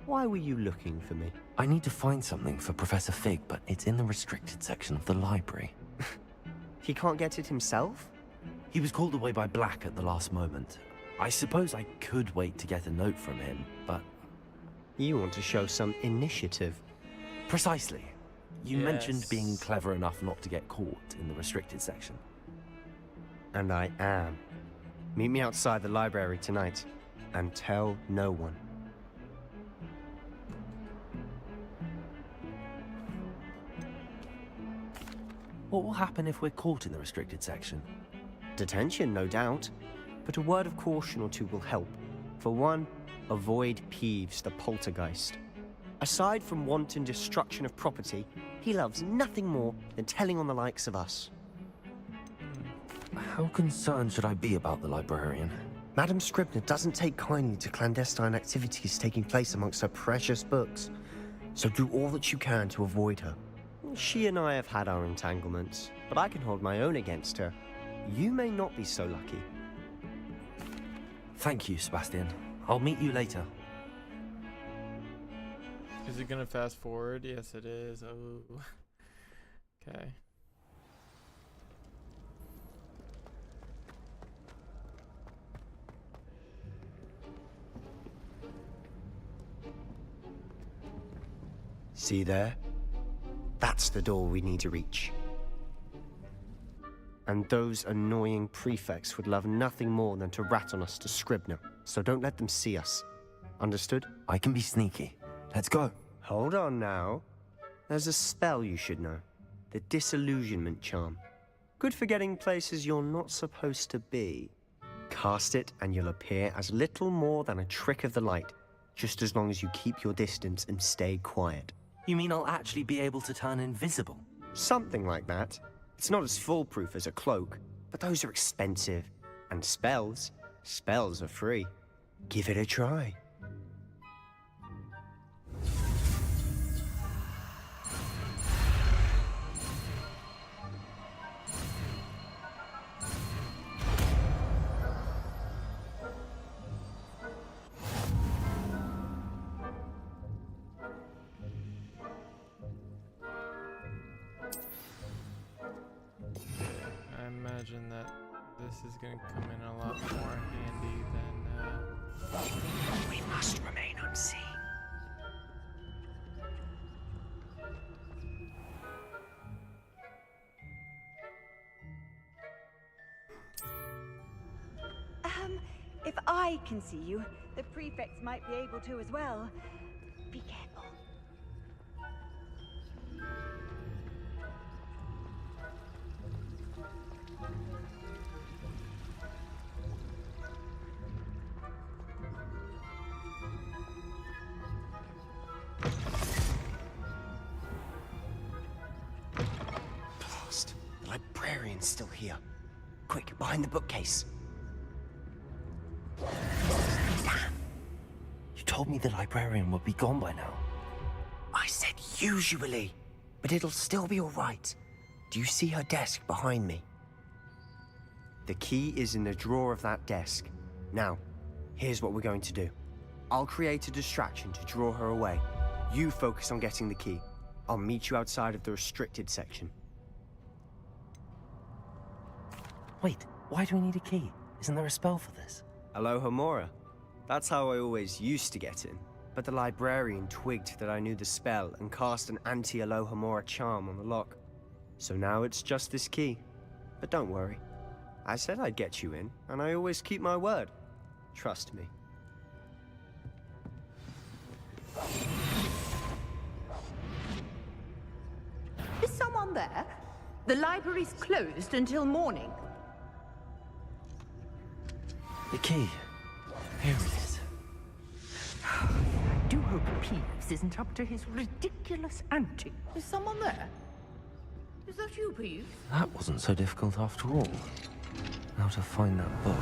why were you looking for me? I need to find something for Professor Fig, but it's in the restricted section of the library. He can't get it himself? He was called away by Black at the last moment. I suppose I could wait to get a note from him, but... You want to show some initiative. Precisely. You mentioned Yes. being clever enough not to get caught in the restricted section. And I am. Meet me outside the library tonight, and tell no one. What will happen if we're caught in the restricted section? Detention, no doubt. But a word of caution or two will help. For one, avoid Peeves, the poltergeist. Aside from wanton destruction of property, he loves nothing more than telling on the likes of us. How concerned should I be about the librarian? Madame Scribner doesn't take kindly to clandestine activities taking place amongst her precious books. So do all that you can to avoid her. She and I have had our entanglements, but I can hold my own against her. You may not be so lucky. Thank you, Sebastian. I'll meet you later. Is it gonna fast forward? Yes, it is. Oh. Okay. See there? That's the door we need to reach. And those annoying prefects would love nothing more than to rat on us to Scribner, so don't let them see us. Understood? I can be sneaky. Let's go. Hold on now. There's a spell you should know. The Disillusionment Charm. Good for getting places you're not supposed to be. Cast it and you'll appear as little more than a trick of the light, just as long as you keep your distance and stay quiet. You mean I'll actually be able to turn invisible? Something like that. It's not as foolproof as a cloak, but those are expensive. And spells are free. Give it a try. I imagine that this is gonna come in a lot more handy than. We must remain unseen. If I can see you, the prefects might be able to as well. Be careful. Blast. The librarian's still here. Quick, behind the bookcase. Damn. You told me the librarian would be gone by now. I said usually, but it'll still be all right. Do you see her desk behind me? The key is in the drawer of that desk. Now, here's what we're going to do. I'll create a distraction to draw her away. You focus on getting the key. I'll meet you outside of the restricted section. Wait, why do we need a key? Isn't there a spell for this? Alohomora. That's how I always used to get in. But the librarian twigged that I knew the spell and cast an anti-Alohomora charm on the lock. So now it's just this key. But don't worry. I said I'd get you in, and I always keep my word. Trust me. Is someone there? The library's closed until morning. The key. Here it is. I do hope Peeves isn't up to his ridiculous antics. Is someone there? Is that you, Peeves? That wasn't so difficult after all. Now to find that book.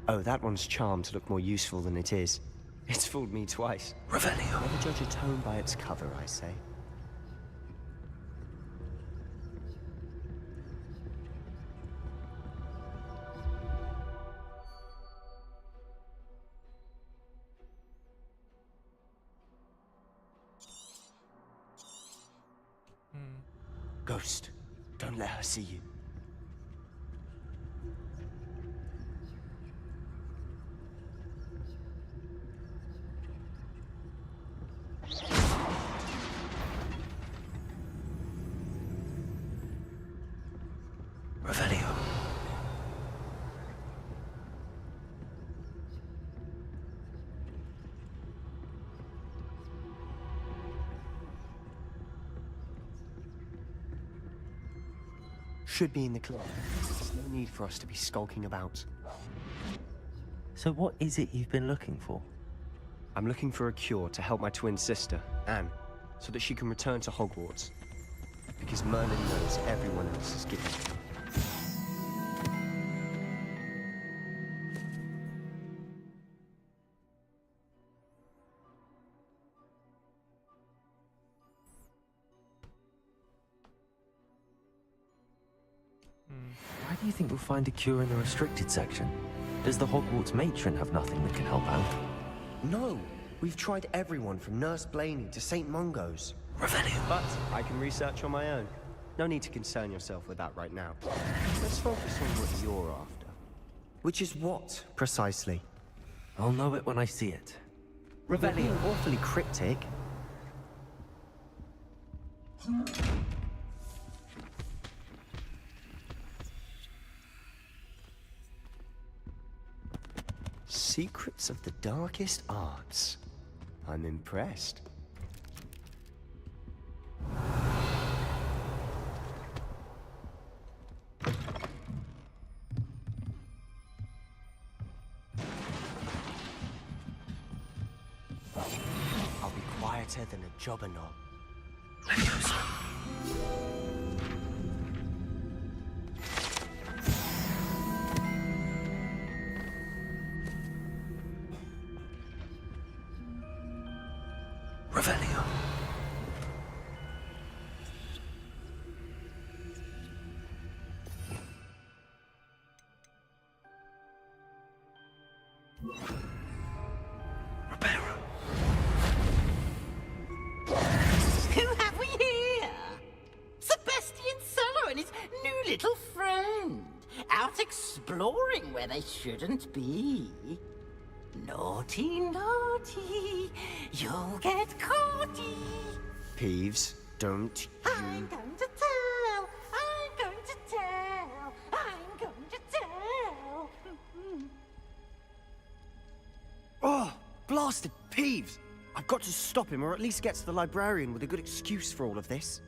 Oh, that one's charmed to look more useful than it is. It's fooled me twice. Revelio. Never judge a tome by its cover, I say. Ghost, don't let her see you. Revelio. Should be in the club. There's no need for us to be skulking about. So what is it you've been looking for? I'm looking for a cure to help my twin sister, Anne, so that she can return to Hogwarts. Because Merlin knows everyone else is guilty. Why do you think we'll find a cure in the restricted section? Does the Hogwarts matron have nothing that can help out? No! We've tried everyone from Nurse Blaney to St. Mungo's. Revelio. But I can research on my own. No need to concern yourself with that right now. Let's focus on what you're after. Which is what, precisely? I'll know it when I see it. Revelio. Awfully cryptic. Secrets of the darkest arts. I'm impressed. I'll be quieter than a jobberknoll. Revelio. Who have we here? Sebastian Cello and his new little friend. Out exploring where they shouldn't be. Naughty, naughty, you'll get caughty. Peeves, don't I'm going to tell, I'm going to tell, I'm going to tell. Oh, blasted Peeves! I've got to stop him, or at least get to the librarian with a good excuse for all of this.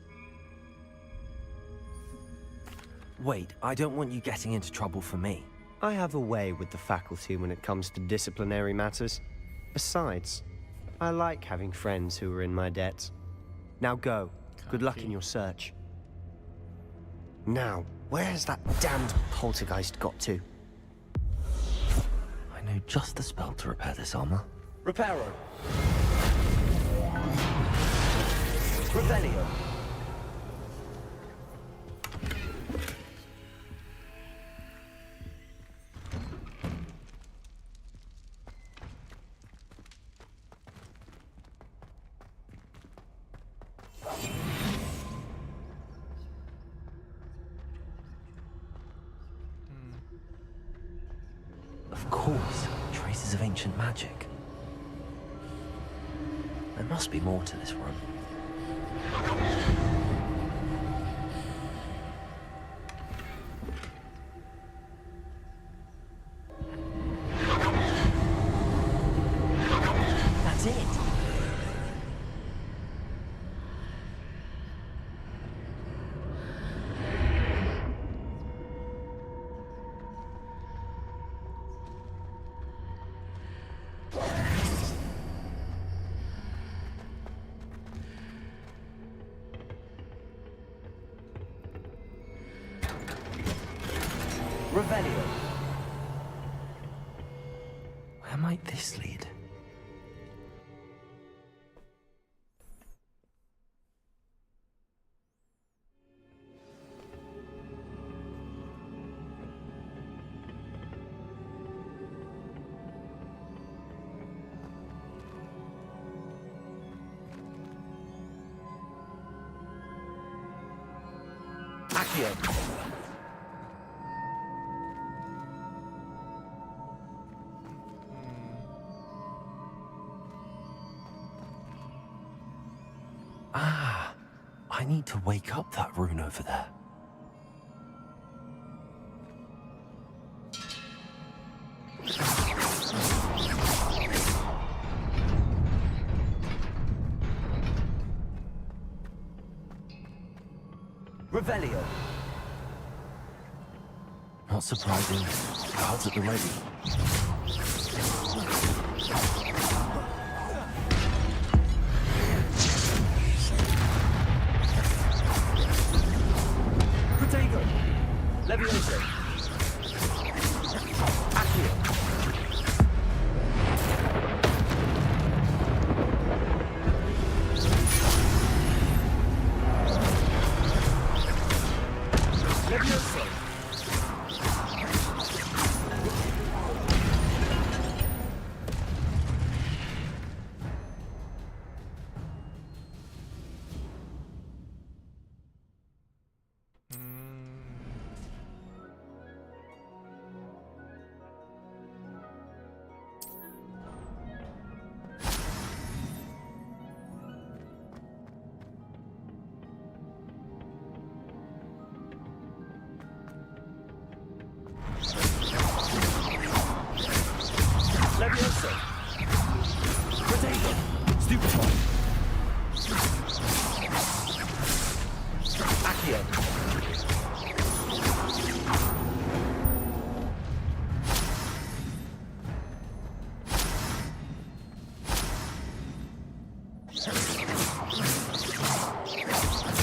Wait, I don't want you getting into trouble for me. I have a way with the faculty when it comes to disciplinary matters. Besides, I like having friends who are in my debt. Now go. Good luck in your search. Now, where's that damned poltergeist got to? I know just the spell to repair this armor. Reparo. Revelio. Of course, traces of ancient magic. There must be more to this room. That's it. Revelio. Where might this lead? Accio. Ah, I need to wake up that rune over there. Revelio. Not surprising. Guards at the ready. Protego. Levioso. Accio. Levioso. Levioso. Protego. Stupefy. Accio.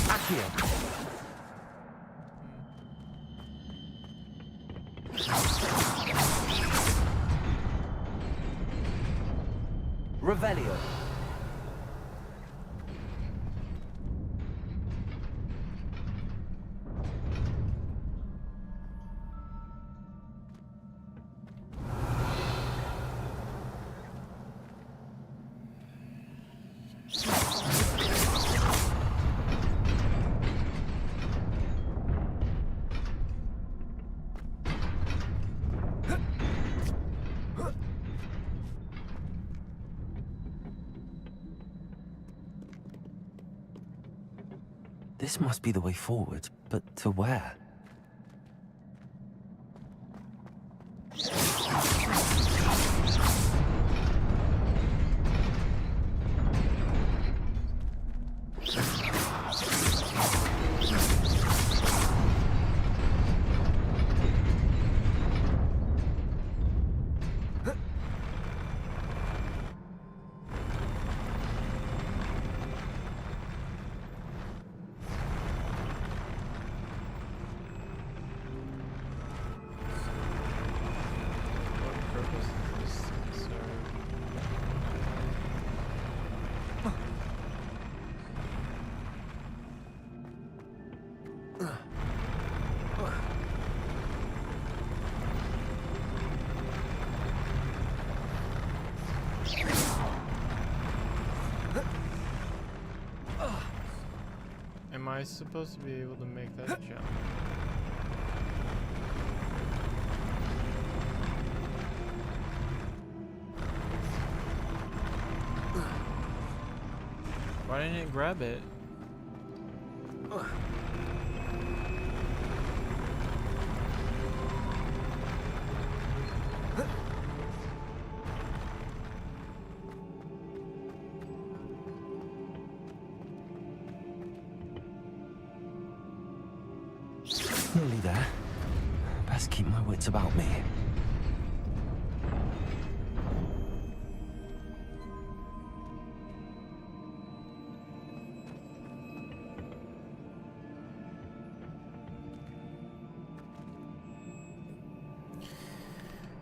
Accio. Revelio. This must be the way forward, but to where? Am I supposed to be able to make that jump? Why didn't it grab it? Nearly there. Best keep my wits about me.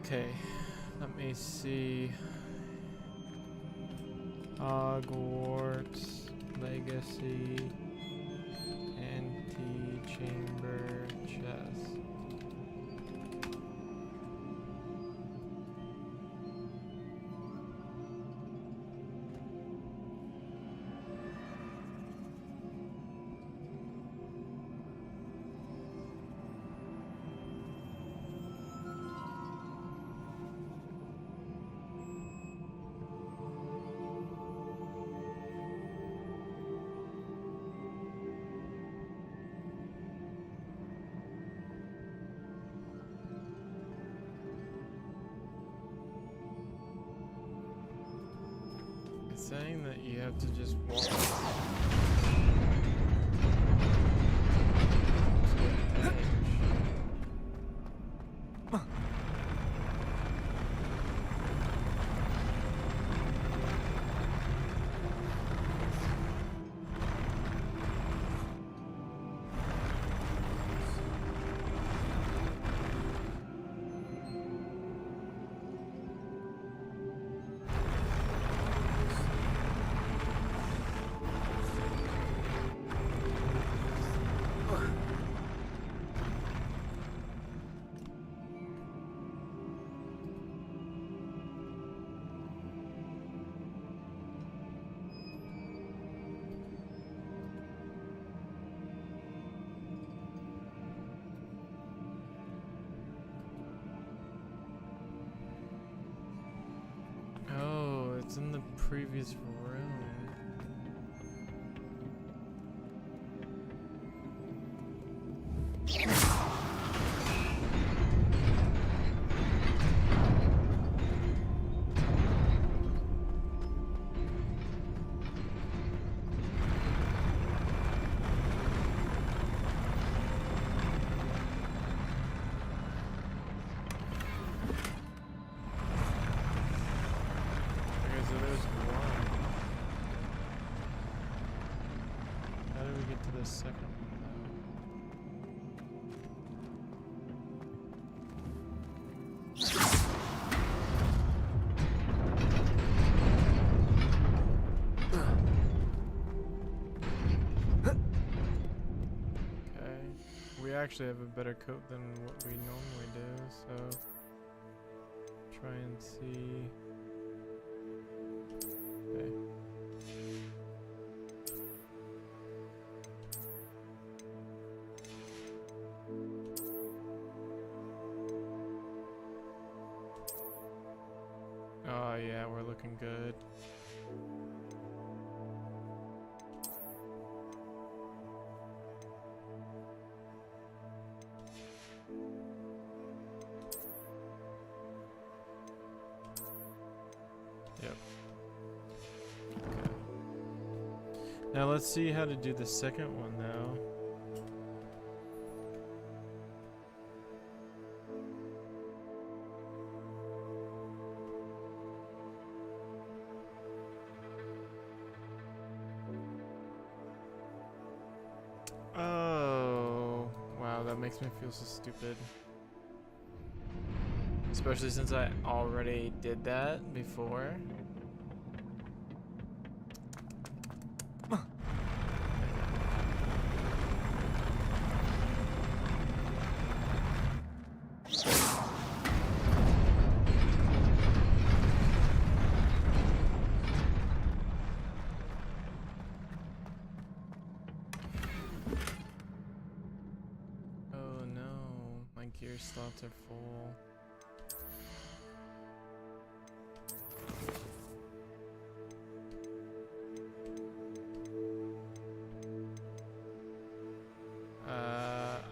Okay, let me see. Hogwarts Legacy Antechamber chest. Saying that you have to just walk. It's in the previous room. The second one. Okay, we actually have a better coat than what we normally do, so try and see. Okay. Oh yeah, we're looking good. Yep. Okay. Now let's see how to do the second one though. Oh, wow, that makes me feel so stupid. Especially since I already did that before. Oh no, my gear slots are full.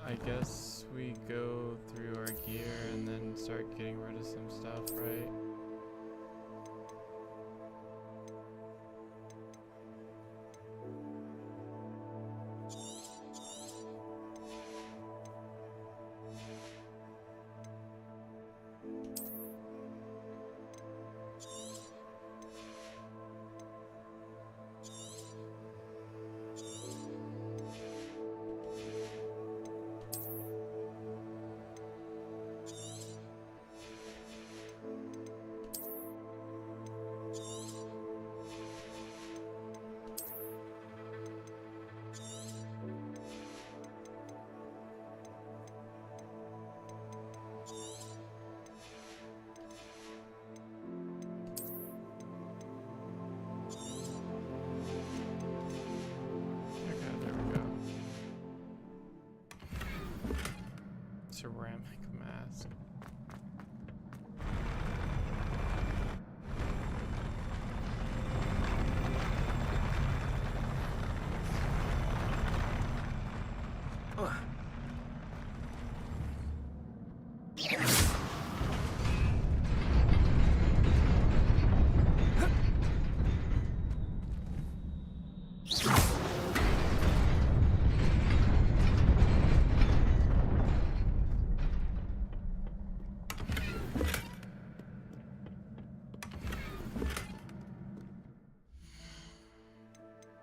I guess we go through our gear and then start getting rid of some stuff, right? Ceramic mask.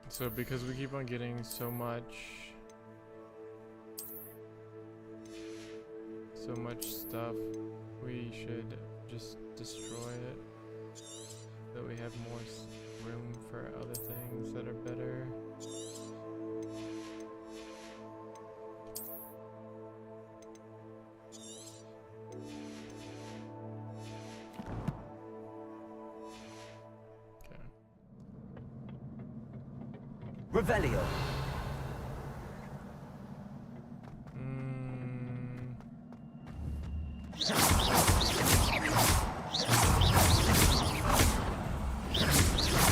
So because we keep on getting so much stuff, we should just destroy it so we have more room for other things that are better. Revelio.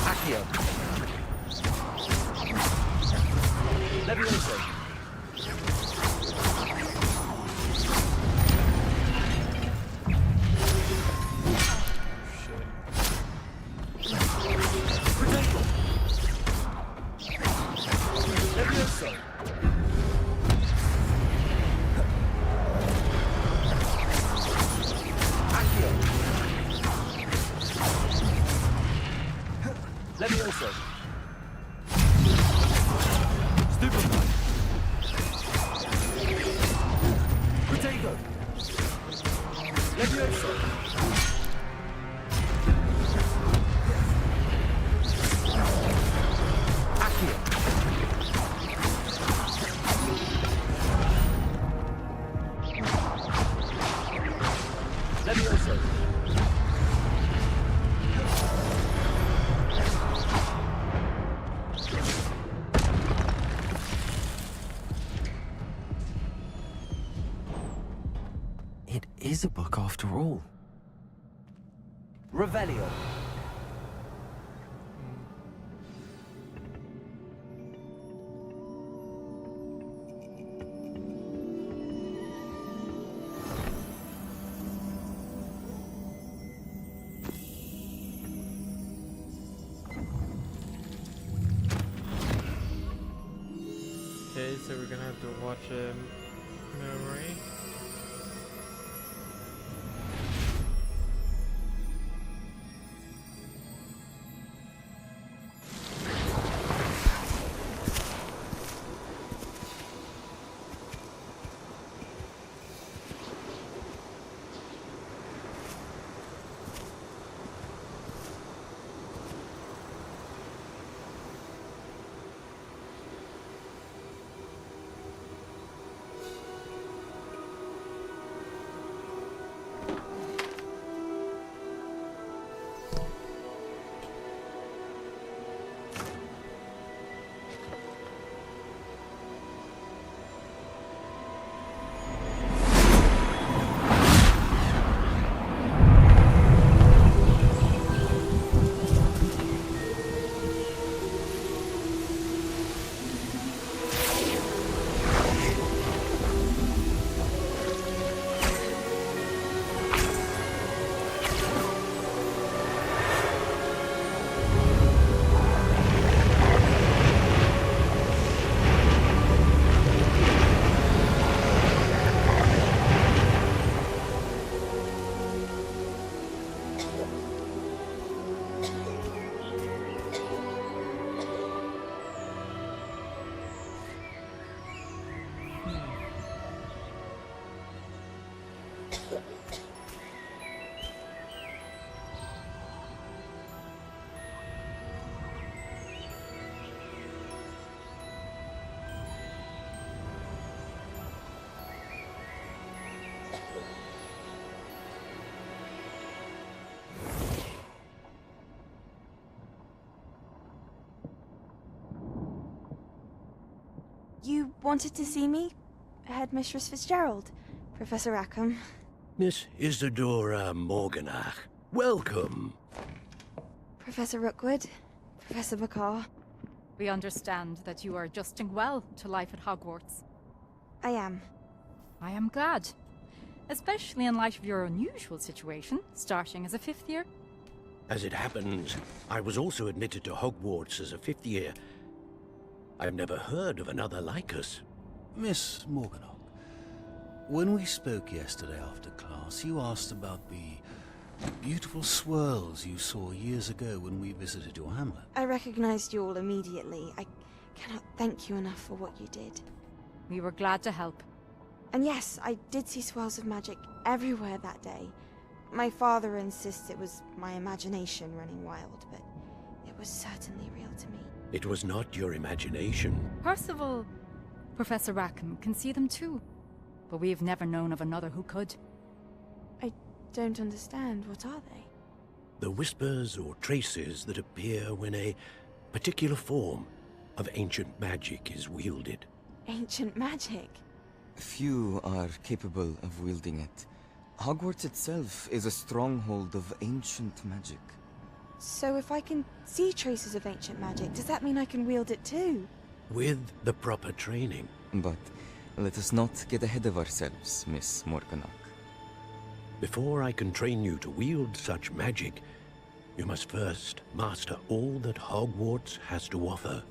Accio. Levioso. Levioso. Stupefy. Protego. Levioso. Accio. Levioso. It is a book after all. Revelio. So we're gonna have to watch a memory. You wanted to see me? Headmistress Fitzgerald, Professor Rackham. Miss Isadora Morganach, welcome. Professor Rookwood, Professor Bakar. We understand that you are adjusting well to life at Hogwarts. I am. I am glad. Especially in light of your unusual situation, starting as a 5th year. As it happens, I was also admitted to Hogwarts as a 5th year. I've never heard of another like us. Miss Morganach, when we spoke yesterday after class, you asked about the beautiful swirls you saw years ago when we visited your hamlet. I recognized you all immediately. I cannot thank you enough for what you did. We were glad to help. And yes, I did see swirls of magic everywhere that day. My father insists it was my imagination running wild, but it was certainly real to me. It was not your imagination. Percival, Professor Rackham can see them too. But we have never known of another who could. I don't understand. What are they? The whispers or traces that appear when a particular form of ancient magic is wielded. Ancient magic? Few are capable of wielding it. Hogwarts itself is a stronghold of ancient magic. So if I can see traces of ancient magic, does that mean I can wield it too? With the proper training. But let us not get ahead of ourselves, Miss Morganach. Before I can train you to wield such magic, you must first master all that Hogwarts has to offer.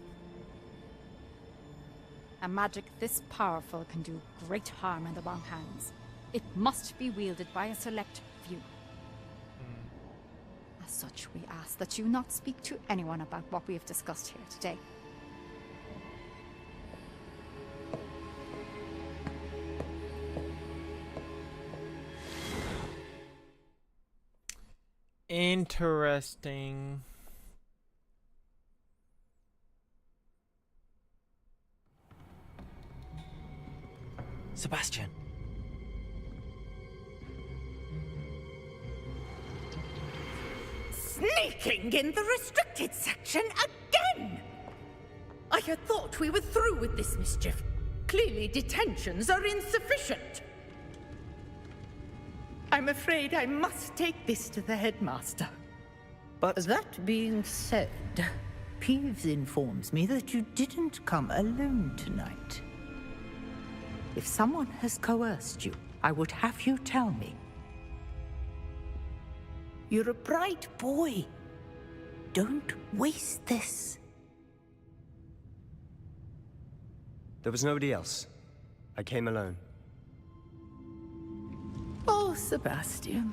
A magic this powerful can do great harm in the wrong hands. It must be wielded by a select few. As such, we ask that you not speak to anyone about what we have discussed here today. Interesting. Sebastian. Sneaking in the restricted section again! I had thought we were through with this mischief. Clearly detentions are insufficient. I'm afraid I must take this to the headmaster. But that being said, Peeves informs me that you didn't come alone tonight. If someone has coerced you, I would have you tell me. You're a bright boy. Don't waste this. There was nobody else. I came alone. Oh, Sebastian.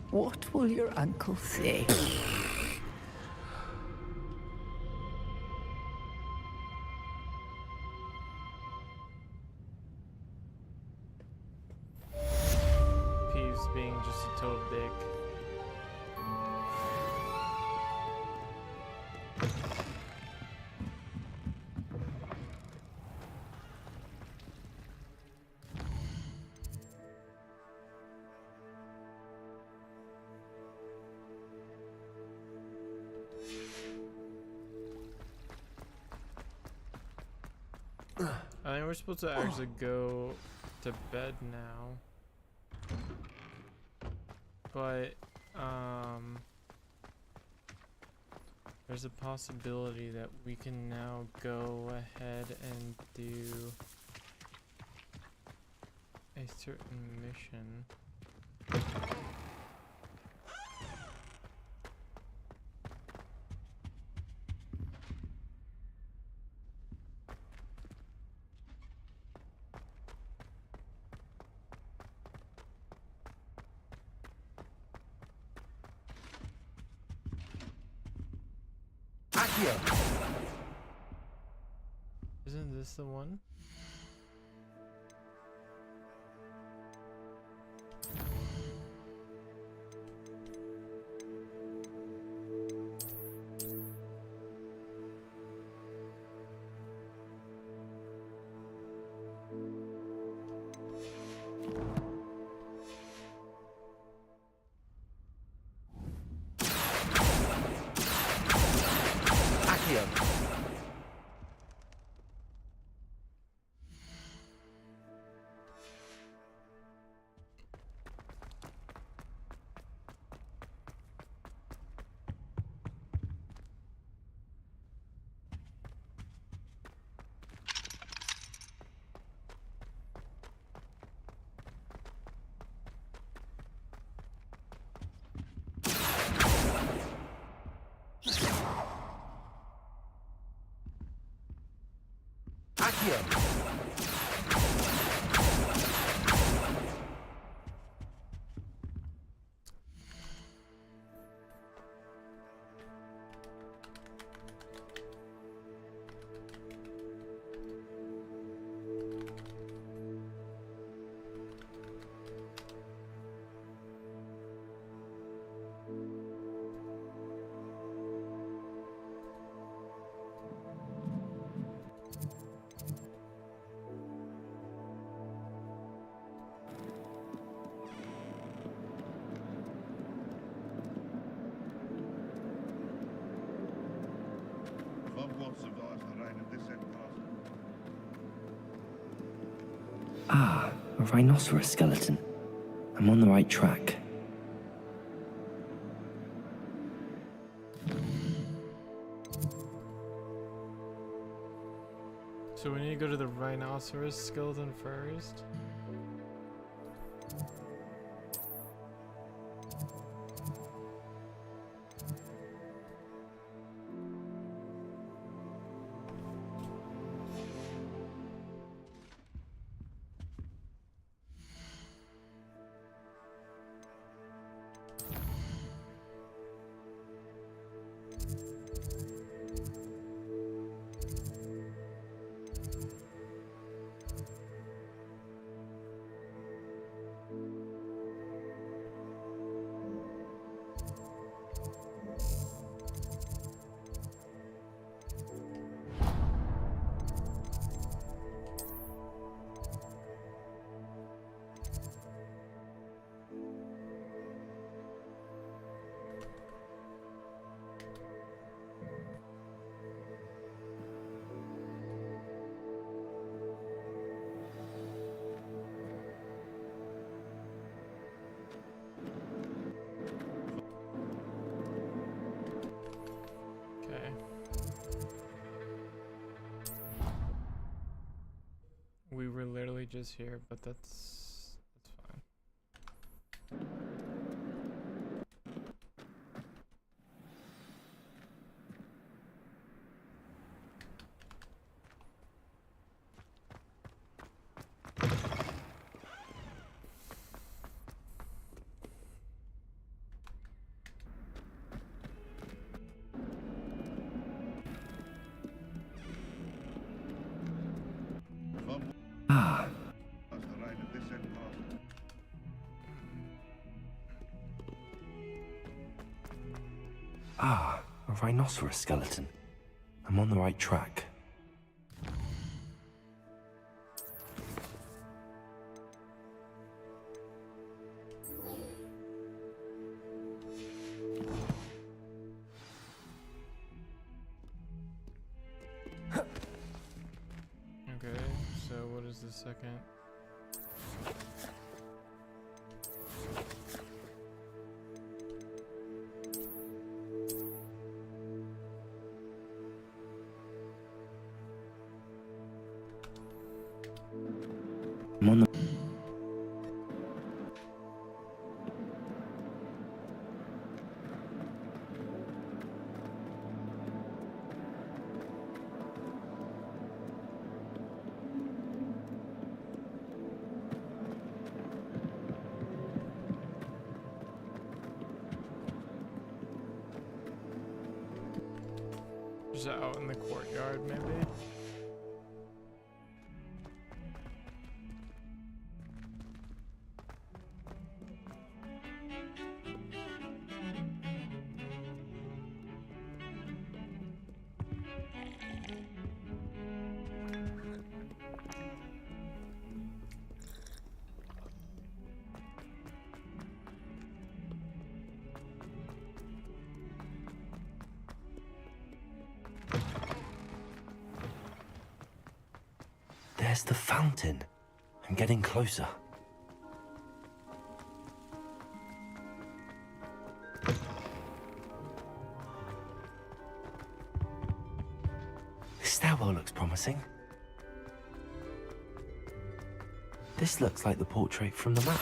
What will your uncle say? Peeves being just a total dick. I think we're supposed to actually go to bed now. But, there's a possibility that we can now go ahead and do a certain mission. Isn't this the one? Hogwarts survives the reign of this empire. Ah, a rhinoceros skeleton. I'm on the right track. So we need to go to the rhinoceros skeleton first. We were literally just here, but that's fine. Ah, a rhinoceros skeleton. I'm on the right track. Okay, so what is the second? I'm on the... Just out in the courtyard, maybe? There's the fountain. I'm getting closer. This stairwell looks promising. This looks like the portrait from the map.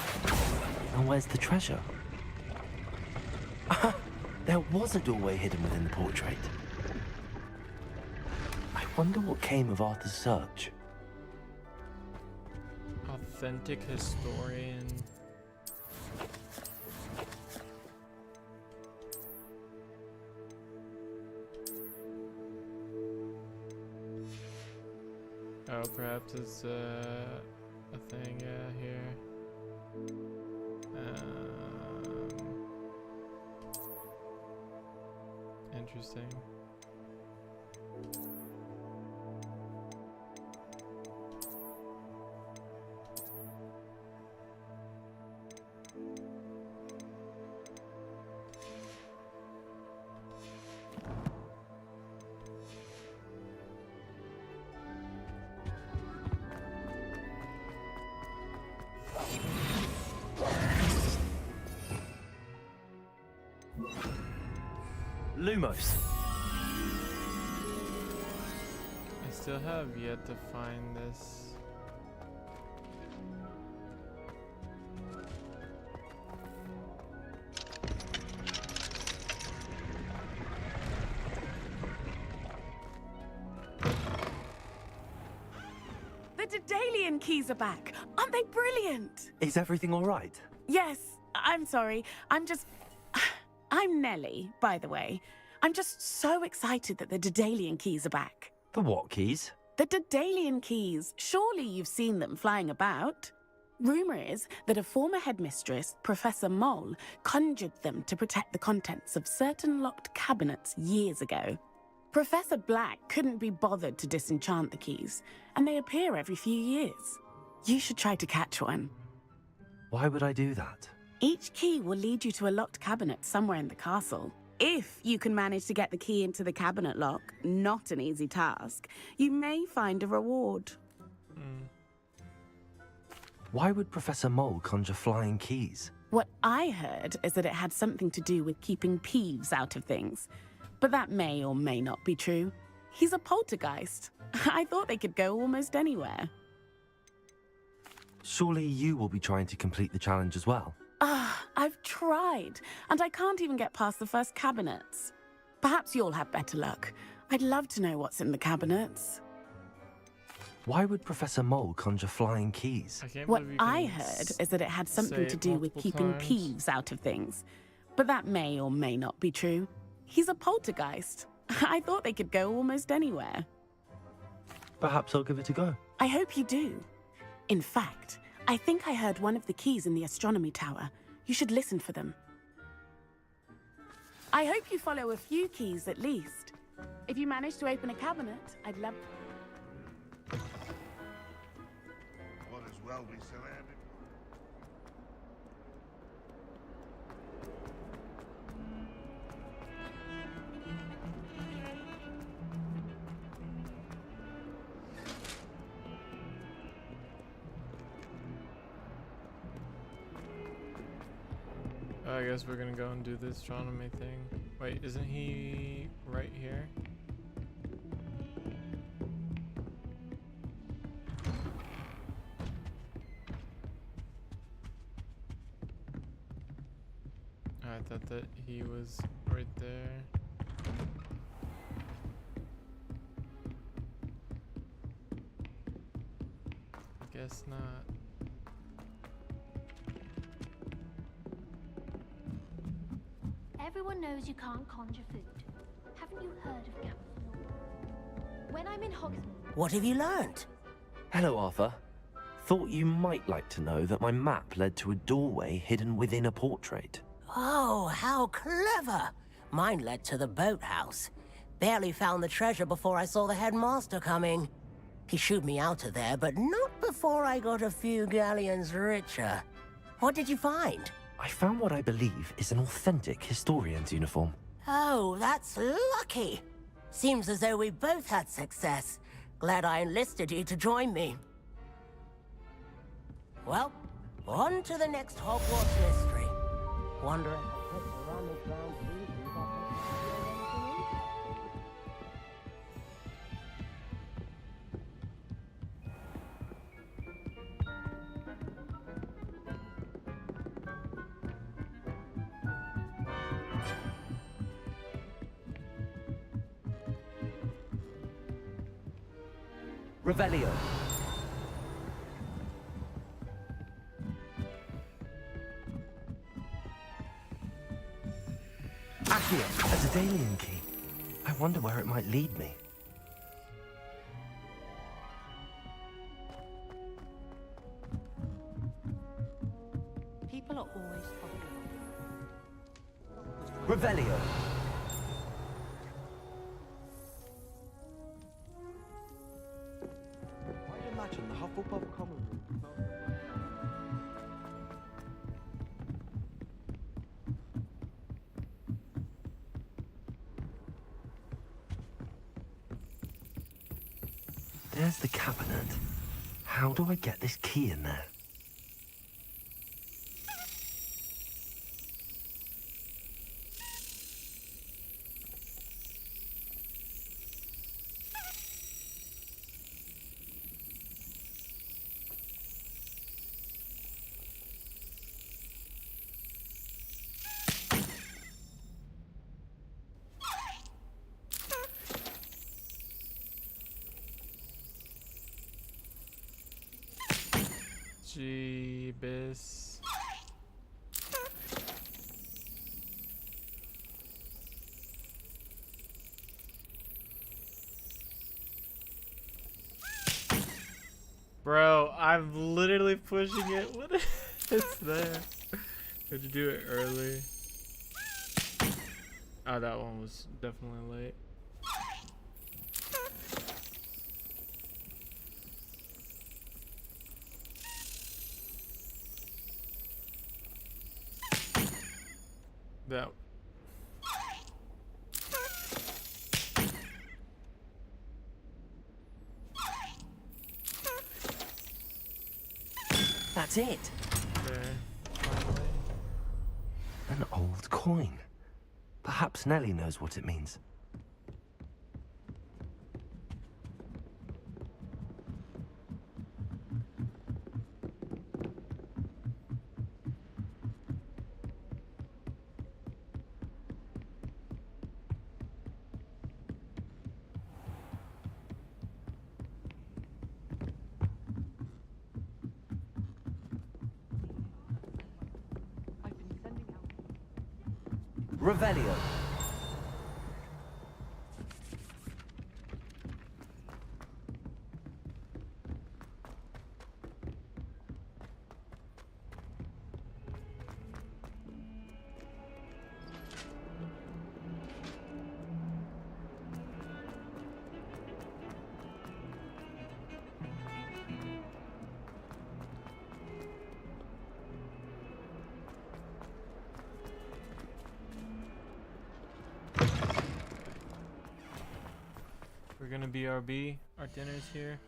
And where's the treasure? There was a doorway hidden within the portrait. I wonder what came of Arthur's search. Authentic historian. Oh, perhaps it's a thing, yeah, here. Interesting. Lumos. I still have yet to find this. The Daedalian keys are back. Aren't they brilliant? Is everything all right? Yes, I'm sorry. I'm Nellie, by the way. I'm just so excited that the Daedalian keys are back. The what keys? The Daedalian keys. Surely you've seen them flying about. Rumor is that a former headmistress, Professor Mole, conjured them to protect the contents of certain locked cabinets years ago. Professor Black couldn't be bothered to disenchant the keys, and they appear every few years. You should try to catch one. Why would I do that? Each key will lead you to a locked cabinet somewhere in the castle. If you can manage to get the key into the cabinet lock, not an easy task, you may find a reward. Why would Professor Mole conjure flying keys? What I heard is that it had something to do with keeping Peeves out of things. But that may or may not be true. He's a poltergeist. I thought they could go almost anywhere. Surely you will be trying to complete the challenge as well. I've tried, and I can't even get past the first cabinets. Perhaps you'll have better luck. I'd love to know what's in the cabinets. Why would Professor Mole conjure flying keys? What I heard is that it had something to do with keeping Peeves out of things. But that may or may not be true. He's a poltergeist. I thought they could go almost anywhere. Perhaps I'll give it a go. I hope you do. In fact, I think I heard one of the keys in the astronomy tower. You should listen for them. I hope you follow a few keys at least. If you manage to open a cabinet, I'd love... What as well be surrounded. I guess we're gonna go and do this astronomy thing. Wait, isn't he right here? I thought that he was right there. I guess not. Everyone knows you can't conjure food. Haven't you heard of Captain? When I'm in Hogsmeade... What have you learned? Hello, Arthur. Thought you might like to know that my map led to a doorway hidden within a portrait. Oh, how clever! Mine led to the boathouse. Barely found the treasure before I saw the headmaster coming. He shooed me out of there, but not before I got a few galleons richer. What did you find? I found what I believe is an authentic historian's uniform. Oh, that's lucky. Seems as though we both had success. Glad I enlisted you to join me. Well, on to the next Hogwarts mystery. Wondering if the run is round Revelio. Accio, a Daedalian key. I wonder where it might lead me. People are always popular. Revelio. I imagine the Hufflepuff common room. There's the cabinet. How do I get this key in there? Jeebus. Bro, I'm literally pushing it. What? It's there. Did you do it early? Oh, that one was definitely late. That. That's it. There. An old coin. Perhaps Nellie knows what it means. Revelio. We're gonna BRB. Our dinner's here.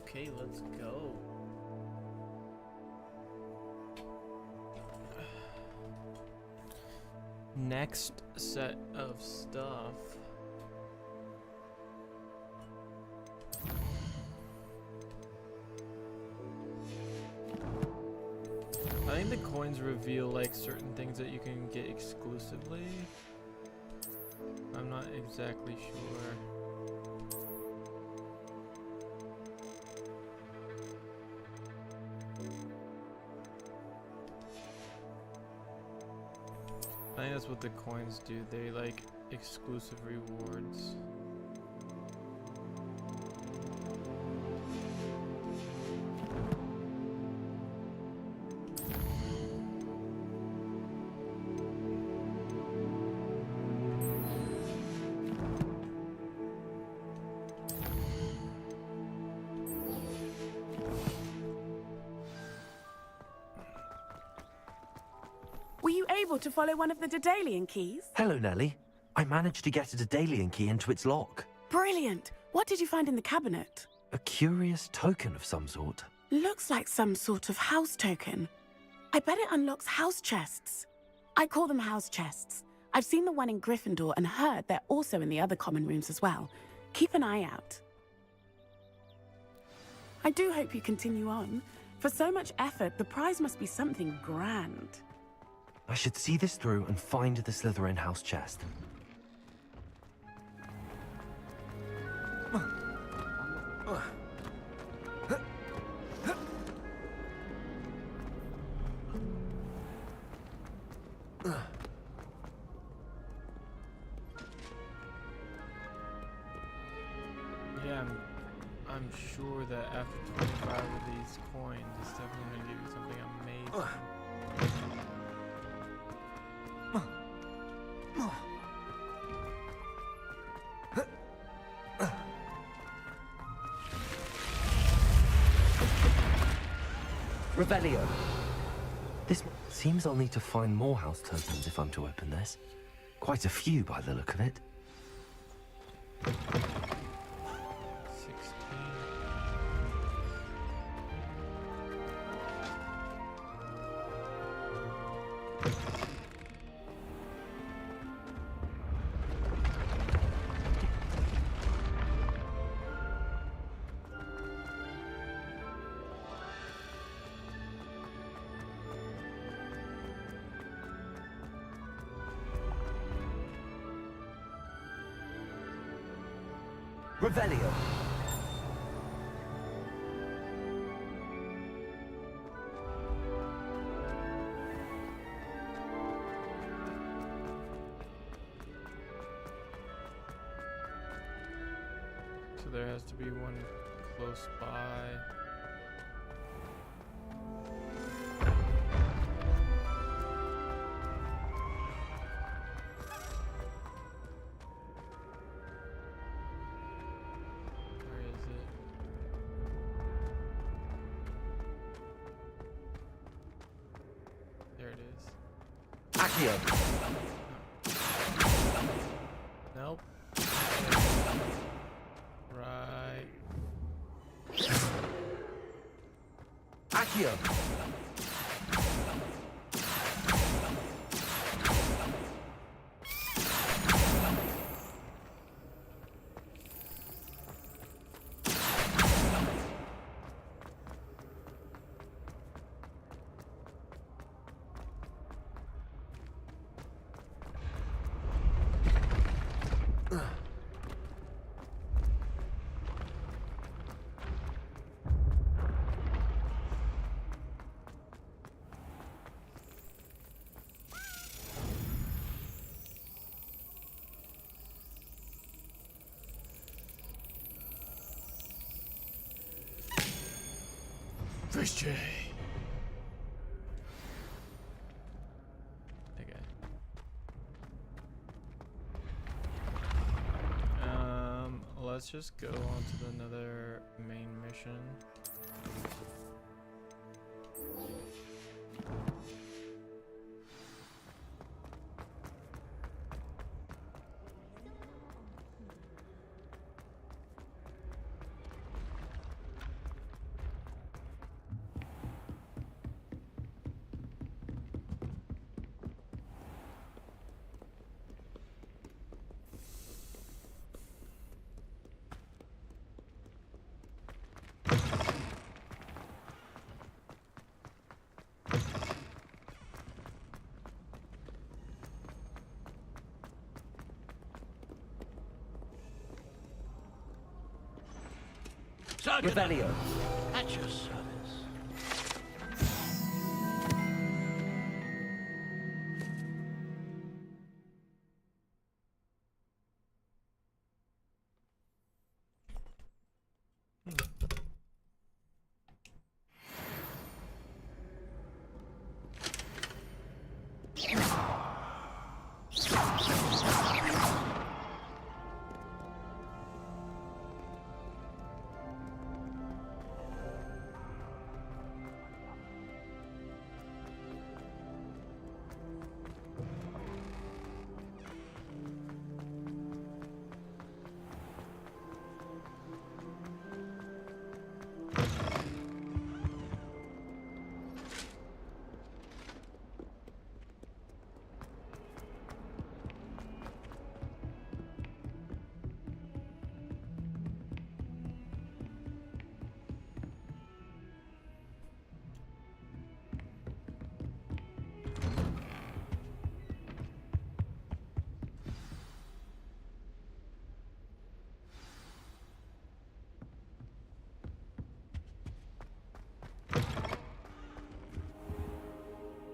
Okay, let's go. Next set of stuff. I think the coins reveal like certain things that you can get exclusively. I'm not exactly sure. I think that's what the coins do. They like exclusive rewards. Were you able to follow one of the Daedalian keys? Hello, Nellie. I managed to get a Daedalian key into its lock. Brilliant! What did you find in the cabinet? A curious token of some sort. Looks like some sort of house token. I bet it unlocks house chests. I call them house chests. I've seen the one in Gryffindor and heard they're also in the other common rooms as well. Keep an eye out. I do hope you continue on. For so much effort, the prize must be something grand. I should see this through and find the Slytherin house chest. Yeah, I'm sure that after 25 of these coins, it's definitely gonna give you something amazing. Revelio. This seems I'll need to find more house tokens if I'm to open this. Quite a few by the look of it. 16. Revelio. So there has to be one close by. Where is it? There it is. Accio. Nope. Right. Accio. Fish Okay. Let's just go on to another main mission. Revelio. At your service.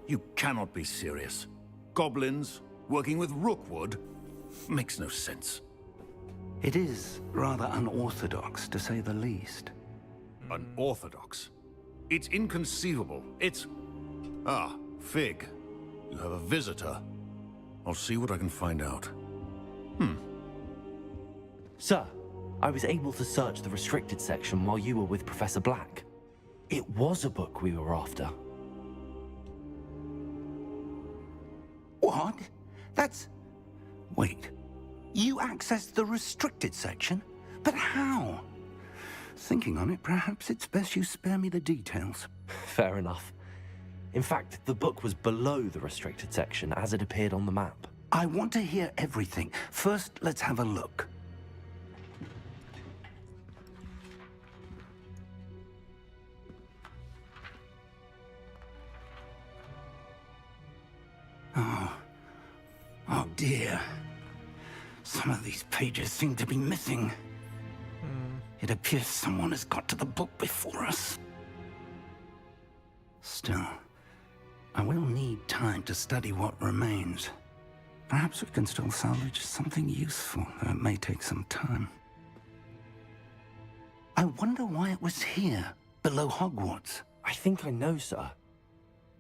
You cannot be serious. Goblins working with Rookwood makes no sense. It is rather unorthodox, to say the least. Unorthodox? It's inconceivable. It's... Ah, Fig. You have a visitor. I'll see what I can find out. Sir, I was able to search the restricted section while you were with Professor Black. It was a book we were after. What? That's... Wait. You accessed the restricted section? But how? Thinking on it, perhaps it's best you spare me the details. Fair enough. In fact, the book was below the restricted section as it appeared on the map. I want to hear everything. First, let's have a look. Oh dear. Some of these pages seem to be missing. It appears someone has got to the book before us. Still, I will need time to study what remains. Perhaps we can still salvage something useful, though it may take some time. I wonder why it was here, below Hogwarts. I think I know, sir.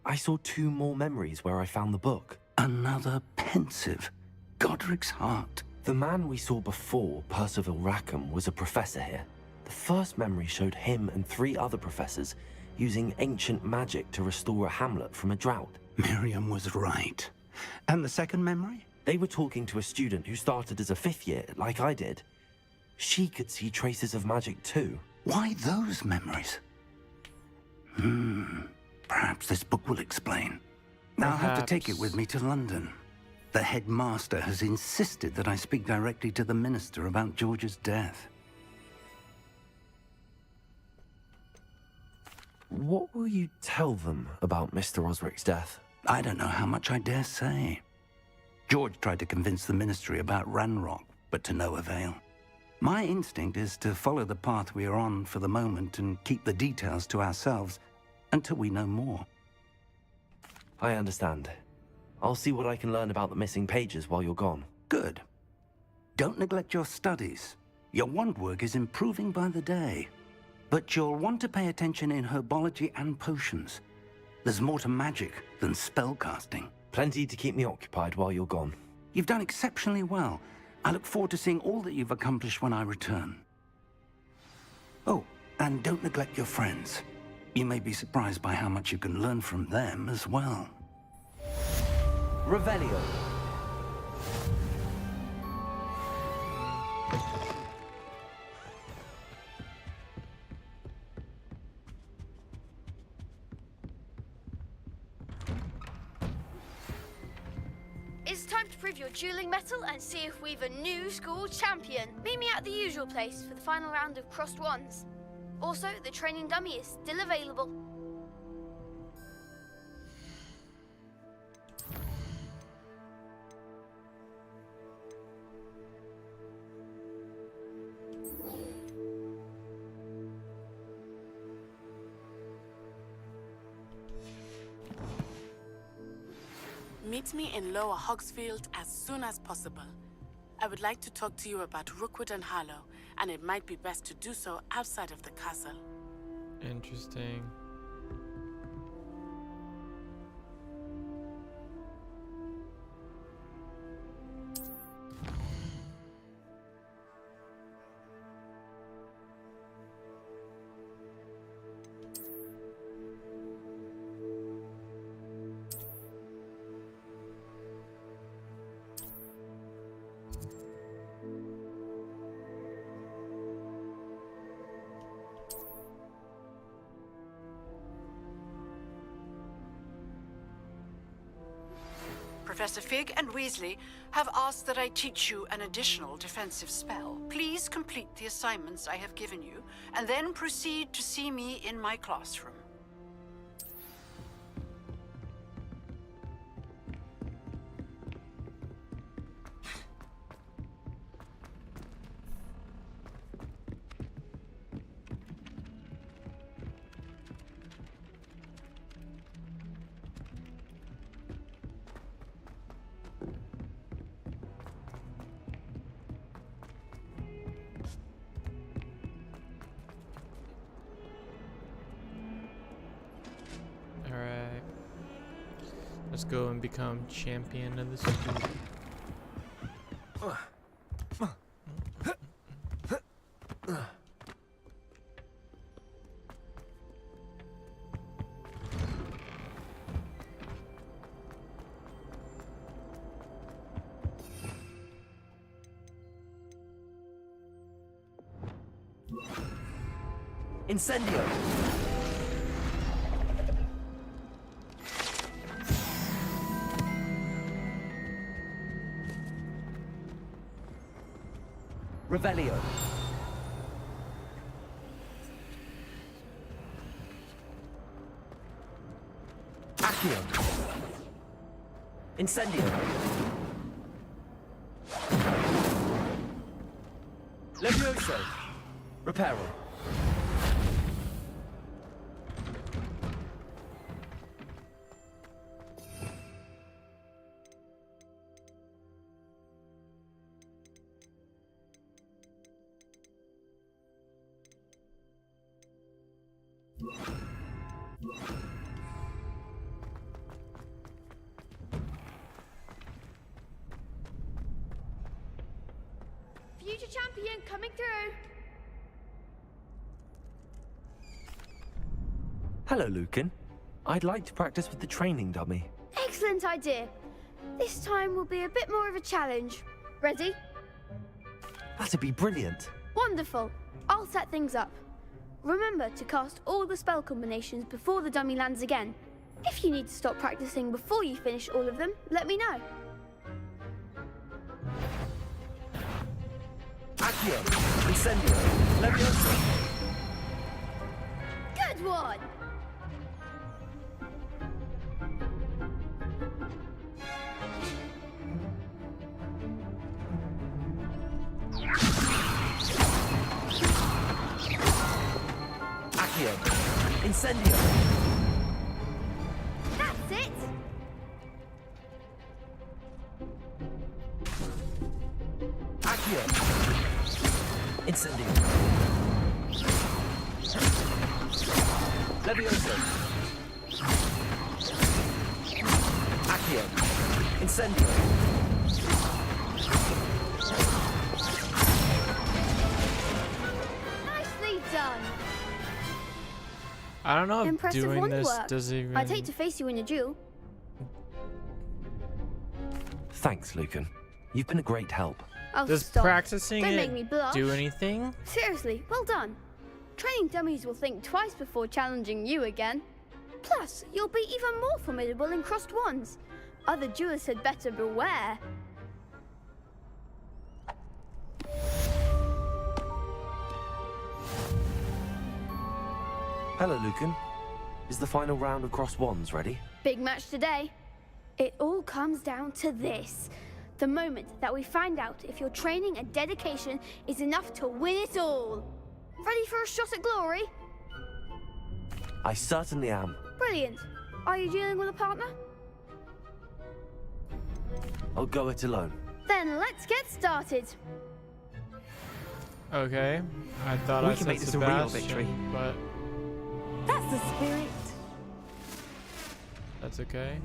I saw 2 more memories where I found the book. Another pensive. Godric's heart. The man we saw before, Percival Rackham, was a professor here. The first memory showed him and 3 other professors using ancient magic to restore a hamlet from a drought. Miriam was right. And the second memory? They were talking to a student who started as a 5th year, like I did. She could see traces of magic too. Why those memories? Perhaps this book will explain. Now I'll have to take it with me to London. The headmaster has insisted that I speak directly to the minister about George's death. What will you tell them about Mr. Osric's death? I don't know how much I dare say. George tried to convince the ministry about Ranrock, but to no avail. My instinct is to follow the path we are on for the moment and keep the details to ourselves until we know more. I understand. I'll see what I can learn about the missing pages while you're gone. Good. Don't neglect your studies. Your wand work is improving by the day. But you'll want to pay attention in herbology and potions. There's more to magic than spellcasting. Plenty to keep me occupied while you're gone. You've done exceptionally well. I look forward to seeing all that you've accomplished when I return. Oh, and don't neglect your friends. You may be surprised by how much you can learn from them as well. Revelio. It's time to prove your dueling mettle and see if we've a new school champion. Meet me at the usual place for the final round of crossed wands. Also, the training dummy is still available. Meet me in Lower Hogsfield as soon as possible. I would like to talk to you about Rookwood and Harlow, and it might be best to do so outside of the castle. Interesting. Professor Fig and Weasley have asked that I teach you an additional defensive spell. Please complete the assignments I have given you, and then proceed to see me in my classroom. Alright. Let's go and become champion of the school. Incendio! Revelio. Accio. Incendio. Levioso. Reparo. Future champion coming through. Hello, Lucan. I'd like to practice with the training dummy. Excellent idea. This time will be a bit more of a challenge. Ready? That'd be brilliant. Wonderful. I'll set things up. Remember to cast all the spell combinations before the dummy lands again. If you need to stop practicing before you finish all of them, let me know. Accio. Incendio. Levioso. Good one! Accio. Incendio. That's it! Accio. Incendio. Levioso. Accio. Incendio. Nicely done! I don't know if Impressive doing this work. does even... I'd hate to face you in a duel. Thanks, Lucan. You've been a great help. Oh, Does stop. practicing Don't it make me blush. do anything? Seriously, well done. Training dummies will think twice before challenging you again. Plus, you'll be even more formidable in crossed wands. Other duelists had better beware. Hello, Lucan. Is the final round of Cross Wands ready? Big match today. It all comes down to this. The moment that we find out if your training and dedication is enough to win it all. Ready for a shot at glory? I certainly am. Brilliant. Are you dealing with a partner? I'll go it alone. Then let's get started. Okay, I thought We I can said make this a real Sebastian, victory. but That's the spirit. that's okay.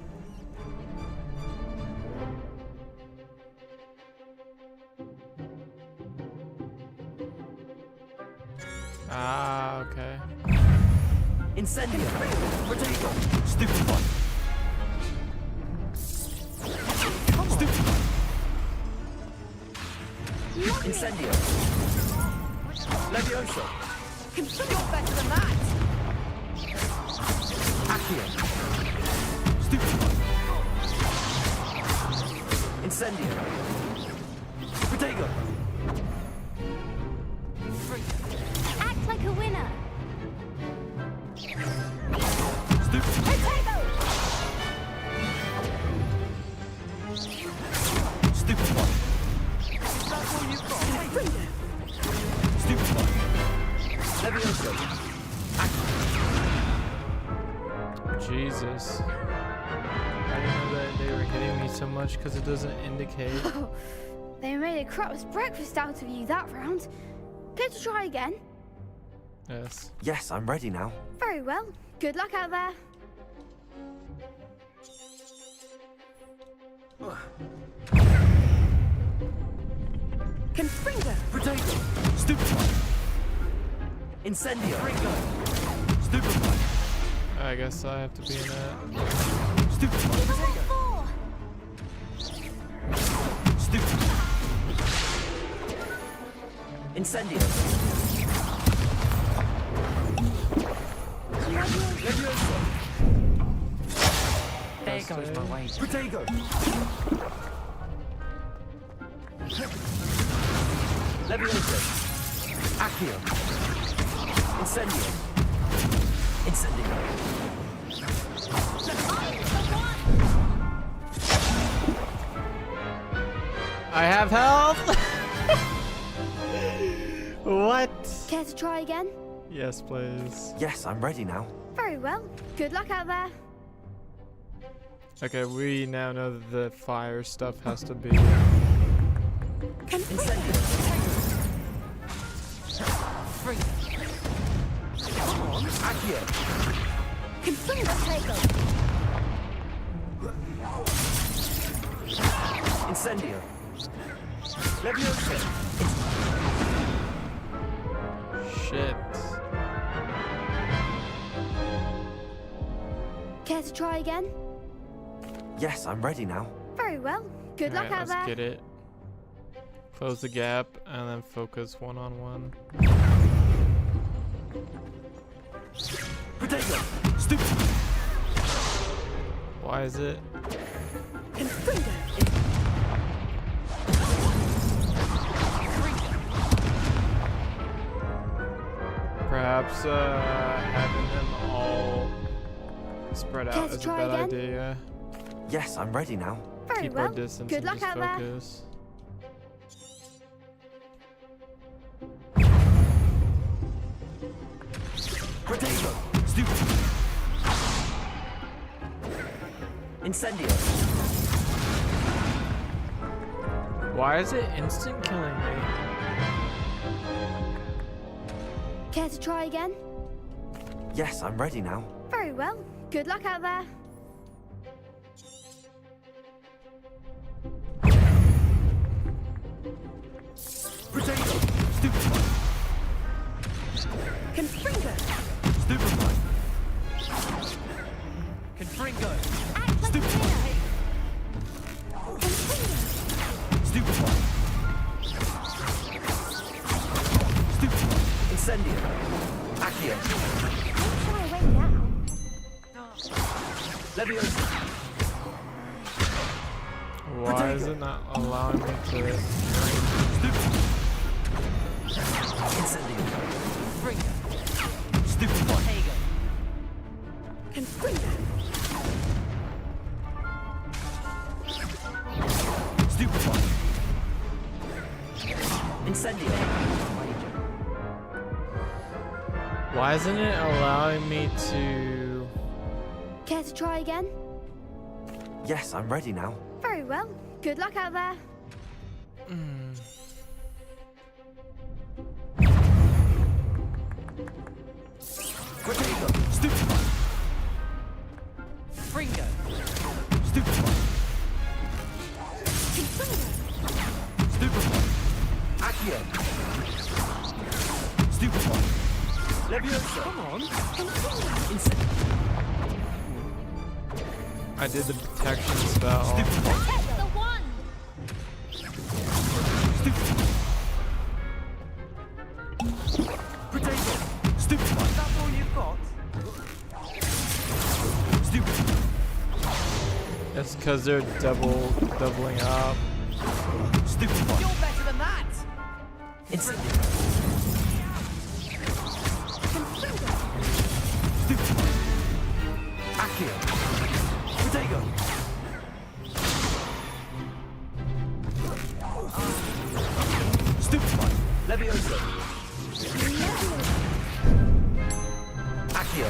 Ah, okay. Incendio! Protego! Stupefy! Stupefy! Incendio! Levioso! You're better than that! Accio! Stupefy! Incendio! Protego! Act like a winner. Potato! Stupefy! That's all you've got! Stupefy! Levioso! Jesus. I didn't know that they were hitting me so much because it doesn't indicate. They made a crap's breakfast out of you that round. Care to try again? Yes. Yes, I'm ready now. Very well. Good luck out there. Confringo! Protego! Stupefy! Incendio! Stupefy! I guess I have to be in that. Stupefy! Protego! Stupefy! Incendio! Levioso! There goes my way. Protego! Levioso! Accio! Incendio! Incendio! I have health! What? Care to try again? Yes, please. Yes, I'm ready now. Very well. Good luck out there. Okay, we now know that the fire stuff has to be. Incendio! Free! Come on! Accio! Confringo! Incendio! Levioso! Shit. Care to try again? Yes, I'm ready now. Very well. Good luck out Let's there. get it. Close the gap and then focus one-on-one. Protego! Stupid! Why is it? Perhaps having them all spread out is a bad idea. Yes, I'm ready now. Very Keep well. our distance Good and luck just out there. focus. Protego! Stupid! Incendio! Why is it instant killing me? Care to try again? Yes, I'm ready now. Very well. Good luck out there. Protego! Stupefy! Confringo! Stupefy! Confringo! Stupefy! Stupefy! Stupefy! Incendio! Accio! Try away now. Levioso! Why is it not allowing me to? Incendio! Fringo! Stupefy! Confringo! Stupefy! Incendio! Why isn't it allowing me to? Care to try again? Yes, I'm ready now. Very well. Good luck out there. Potato! Stupefy! Fringo! Stupefy! Stupefy! Accio! Stupefy! Leviosa! Come on! I did the protection spell. Protect the one. Potato! Stupefy! That's all you've got? Stupefy! It's because they're doubling up. Stupefy! You're better than that! It's... Accio! Potato! Stupefy! Leviosa! Accio!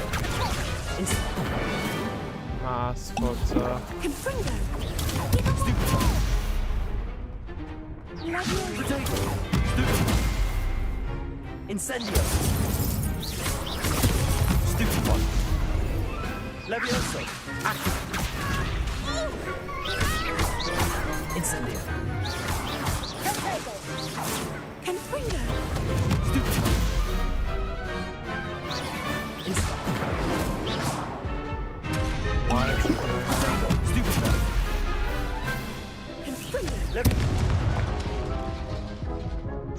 Sforza. Stupefy! Potato! Stupefy! Incendio! Stupefy! Leviosa! Accio! Incendio! Confringo! Stupefy! Why is it doing Potato! Stupefy! Confringo!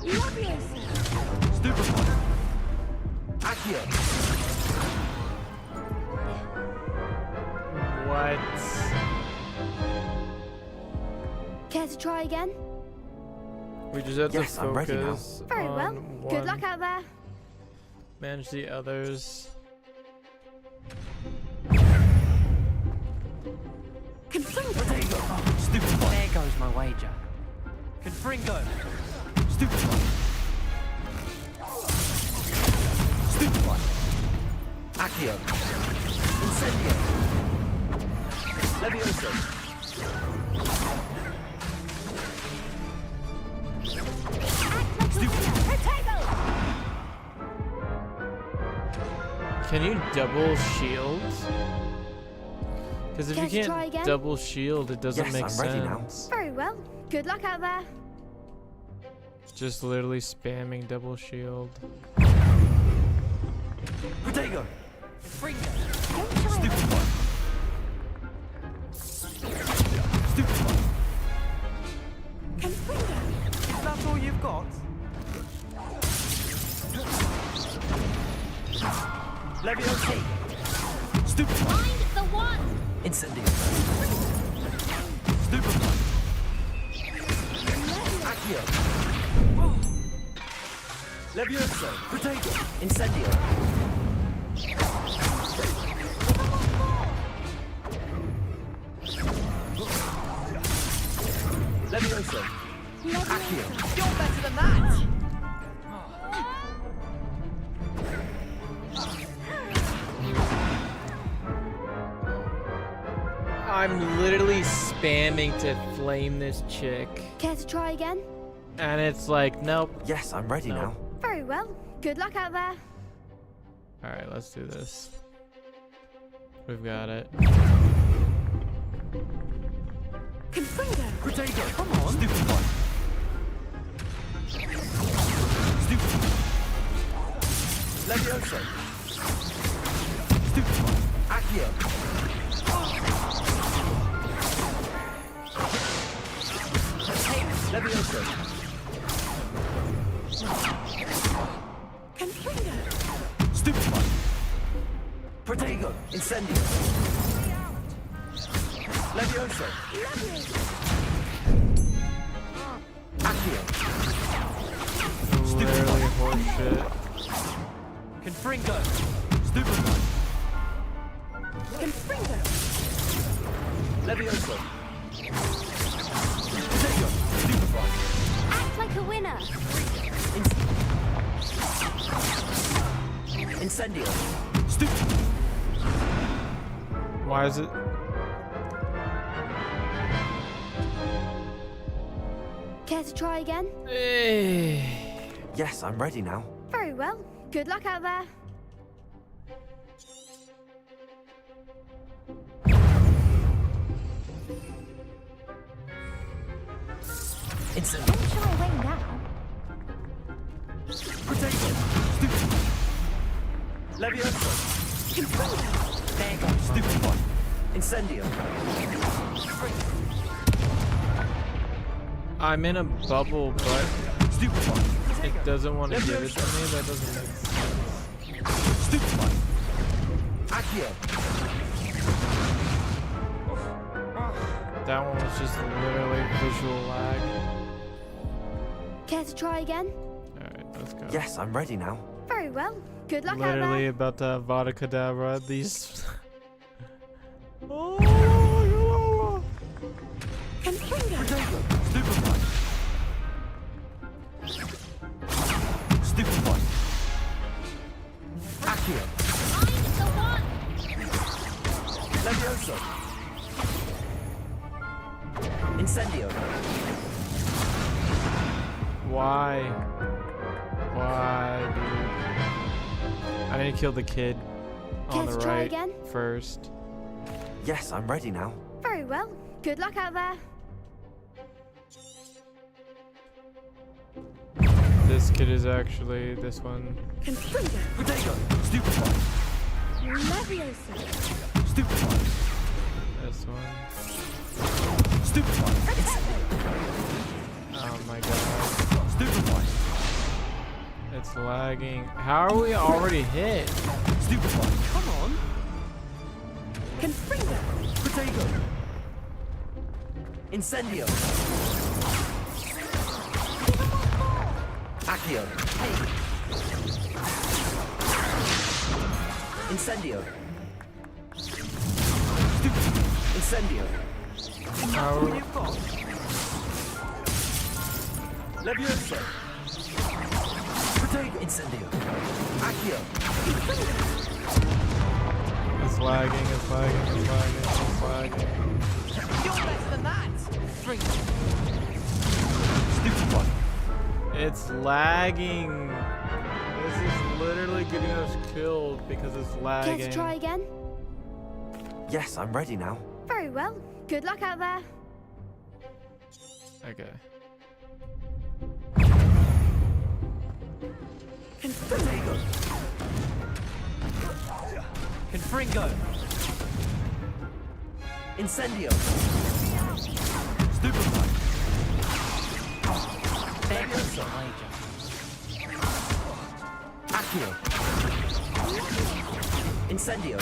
Leviosa! Stupefy! Accio! What? Care to try again? We just have Yes, to I'm ready now. focus Very on well. Good one. luck out there. Manage the others. Confringo! Potato! Stupefy! There goes my wager. Confringo! Stupefy! Stupefy! Accio! Incendio! Leviosa! Can you double shield? Because if Care you to try can't again? double shield, it doesn't Yes, make I'm ready now. sense. Very well. Good luck out there. Just literally spamming double shield. Potato! Fringo! Don't try Stupefy! Stupefy! Confringo! That's all you've got? Leviosa! Stupefy! Find the one. Incendio! Stupefy! Accio! Leviosa! Potato! Incendio! Leviosa! Accio! You're better than that! I'm literally spamming to flame this chick. Care to try again? And it's like, nope. Yes, I'm ready Nope. now. Very well. Good luck out there. Alright, let's do this. We've got it. Confringo! Potato! Come on! Stupefy! Stupefy! Leviosa! Stupefy! Accio! Leviosa! Confringo! Stupefy! Potato! Incendio! Leviosa! Accio! Literally horseshit. Confringo! Stupefy! Confringo! Leviosa! Potato! Stupefy! Act like a winner. Incendio! Stupefy! Why is it? Care to try again? Yes, I'm ready now. Very well. Good luck out there. It's When shall I wait now? Potato! Stupid! Levioso! There you go. Stupid one. Incendio. I'm in a bubble, but Stupid one. it doesn't want to give it to me. That doesn't make sense. Stupid one. Accio. That one was just literally visual lag. Care to try again? Alright, let's go. Yes, I'm ready now. Very well. Good luck out Literally there. about to Vada Kedavra. These. Oh, Stupid one. Stupid one. Accio. Levioso. Incendio. Why? Why, dude? I need to kill the kid on the Care to try right again? first. Yes, I'm ready now. Very well. Good luck out there. This kid is actually this one. Potato. Stupid one. Leviosa. Stupid one. This one. Stupid one. Oh my god. Stupid one. It's lagging. How are we already hit? Stupid one. Come on. Potato. Incendio. Accio. Incendio. Incendio. How? Levioso. Potato. Incendio. Accio. It's lagging, it's lagging, it's lagging, it's lagging. You're better than that. Stupid one. It's lagging. This is literally getting us killed because it's Care lagging. to try again? Yes, I'm ready now. Very well. Good luck out there. Okay. Potato. Confringo. Incendio. Stupid one. Levioso. Accio. Incendio.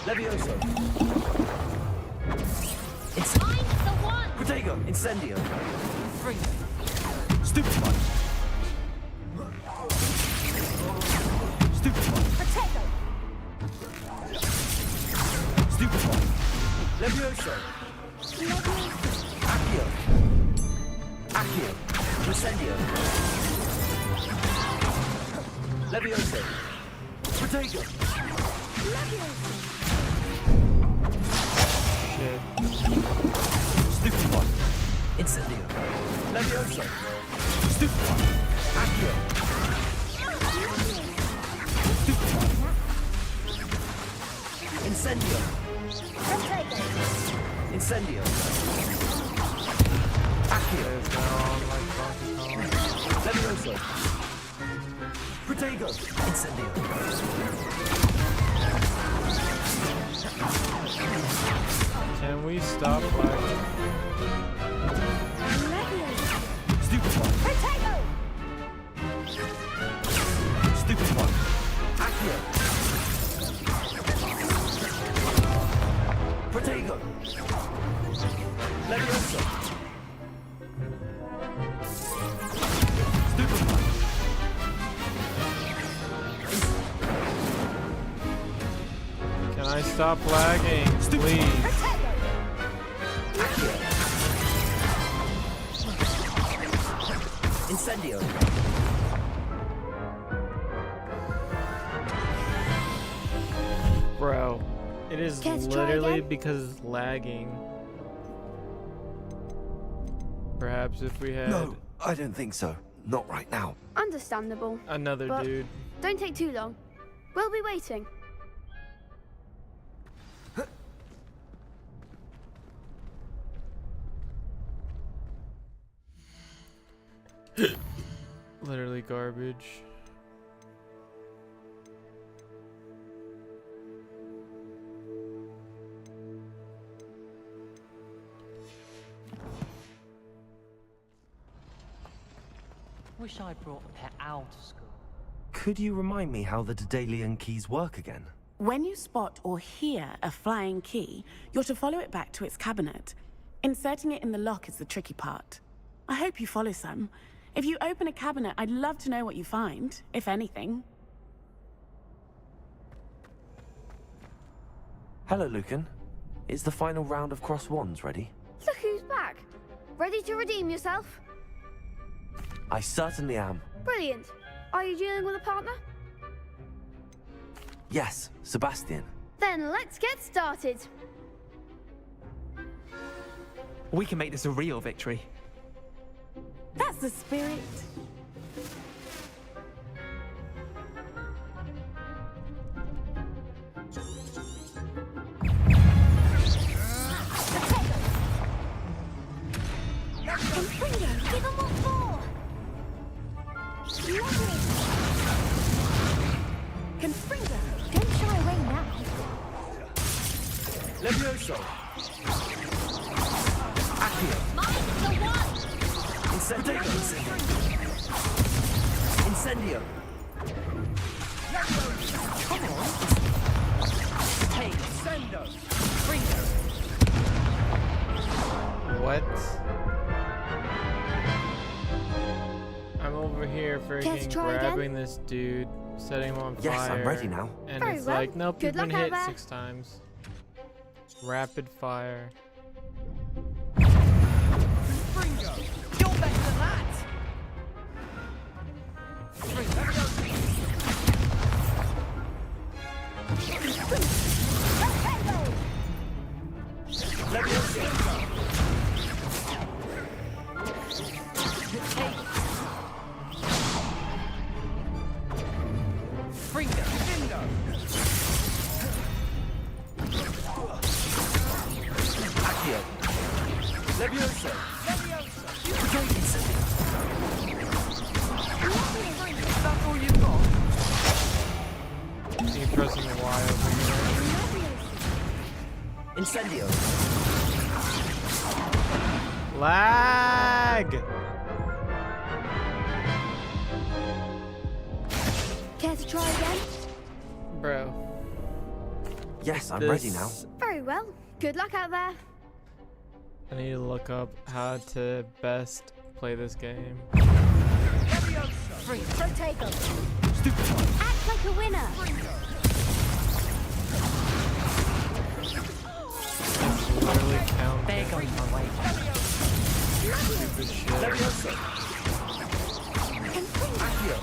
Levioso. Potato. Incendio. Stupid one. Stupid one. Stupid one. Levioso. Accio. Accio. Incendio. Levioso. Potato. Shit. Stupid one. Incendio. Levioso. Stupid one. Accio. Stupid one. Incendio. Incendio. Accio. It's now on like Donkey Kong. Levioso. Protego. Incendio. Can we stop lagging? Stupid one. Stupid one. Accio. Protego. Levioso. Stupid one. Can I stop lagging, please? Accio. Incendio. Bro, It is Care to try literally again? because it's lagging. Perhaps if we had No, I don't think so. Not right now. Understandable. another But dude. don't take too long. We'll be waiting. Literally garbage. Wish I'd brought a pet owl to school. Could you remind me how the Daedalian keys work again? When you spot or hear a flying key, you're to follow it back to its cabinet. Inserting it in the lock is the tricky part. I hope you follow some. If you open a cabinet, I'd love to know what you find, if anything. Hello, Lucan. Is the final round of Cross Wands ready? Look who's back. Ready to redeem yourself? I certainly am. Brilliant. Are you dealing with a partner? Yes, Sebastian. Then let's get started. We can make this a real victory. That's the spirit. Confringo, give them what for. Lovely. Confringo, don't shy away now. Levioso. Accio. Mine, the one. Incendio. Incendio. Come on. Take. Sendo. Fringo. What? I'm over here freaking grabbing this dude, setting him on fire. Yes, I'm ready now. And Very it's well. like, nope, Good you've been luck out hit there. 6 times. Rapid fire. Fringo. You're better than that. Levioso. Fringo. Fringo. Accio. Levioso. Levioso. Potato incendio. Is that all you've got? Keep pressing Y over here. Incendio. Lag! Care to try again? Bro. Yes, I'm ready now. Very well. Good luck out there. I need to look up how to best play this game. Protego. Act like a winner. It's literally counting. They're going my way. Stupid shit. Levioso. Accio.